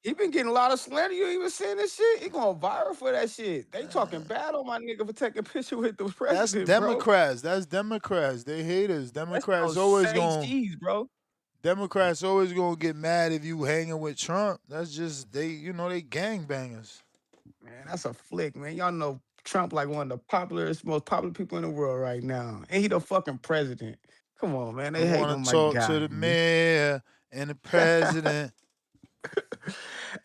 He been getting a lot of slander. You even seen this shit? He going viral for that shit. They talking bad on my nigga for taking a picture with the That's president, bro. Democrats. That's Democrats. They haters. That's Democrats no always say going. cheese, bro. Democrats always gonna get mad if you hanging with Trump. That's just they gangbangers. Man, that's a flick, man. Y'all know Trump like one of the most popular people in the world right now. And he the fucking president. Come on, man. I They hating want on to my talk guy, to the man. mayor and the president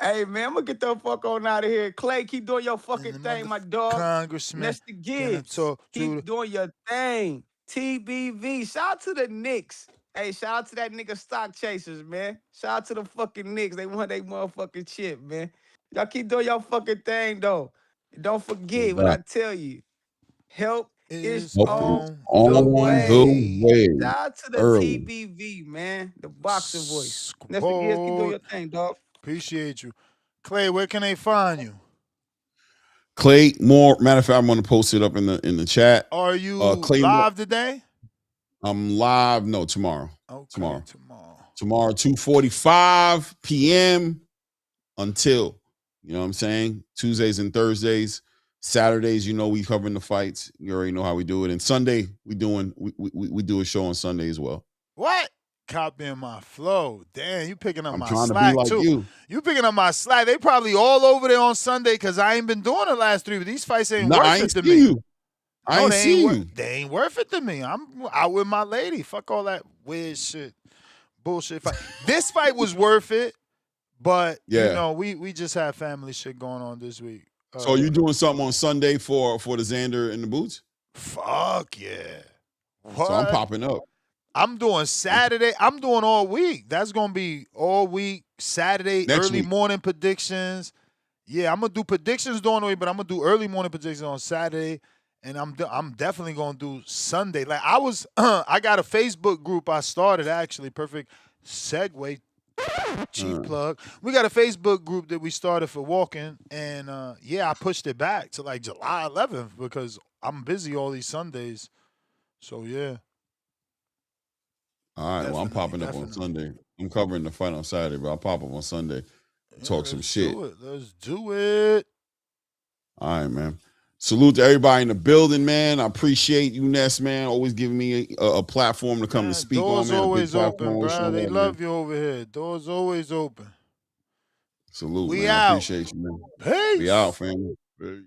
Hey, man, I'm gonna get the fuck on out of here. Clay, keep doing your and fucking the thing, mother my dog. congressman. Nestor Can I Gibbs, talk to keep the doing your thing. TBV, shout out to the Knicks. Hey, shout out to that nigga Stock Chasers, man. Shout out to the fucking Knicks. They won their motherfucking chip, man. Y'all keep doing your fucking thing, though. And don't forget what I tell you. Help is is Help is on on the the on the way. way? way. Shout out to the Early. TBV, man. The boxing voice. Nestor Gibbs, keep doing Squad. your thing, dog. Appreciate you. Clay, where can they find you? Clay Moore. Matter of fact, I'm gonna post it up in the chat. Are you Clay Moore. live today? I'm live. No, tomorrow. Okay, Tomorrow, 2:45 p.m. until, you know what I'm saying? Tuesdays and Thursdays. Saturdays, we covering the fights. You already know how we do it. And Sunday, we do a show on Sunday as well. What? Copying my flow. Damn, you picking up I'm my trying to be slack like too. you. You picking up my slack. They probably all over there on Sunday because I ain't been doing the last 3. But these fights ain't No, worth I it ain't to see me. you. I No, ain't they see ain't you. They ain't worth it to me. I'm out with my lady. Fuck all that weird shit, bullshit fight. This fight was worth it, but Yeah. we just had family shit going on this week. So you doing something on Sunday for the Xander and the Boots? Fuck yeah. What? So I'm popping up. I'm doing Saturday. I'm doing all week. That's gonna be all week. Saturday, Next early week. morning predictions. Yeah, I'm gonna do predictions during the week, but I'm gonna do early morning predictions on Saturday, and I'm definitely gonna do Sunday. Like I got a Facebook group I started actually. Perfect segue. Cheap plug. We got a Facebook group that we started for walking, and I pushed it back to like July 11th because I'm busy all these Sundays. So yeah. All right. Well, I'm popping up on Sunday. I'm covering the fight on Saturday, but I'll pop up on Sunday. Talk some shit. Let's do it. All right, man. Salute to everybody in the building, man. I appreciate you, Ness, man. Always giving me a platform to come and speak Doors on, man. always a big open, platform. bro. They Man. love you over here. Doors always open. Salute, We man. I out. appreciate you, man. Peace. We out, family. Peace.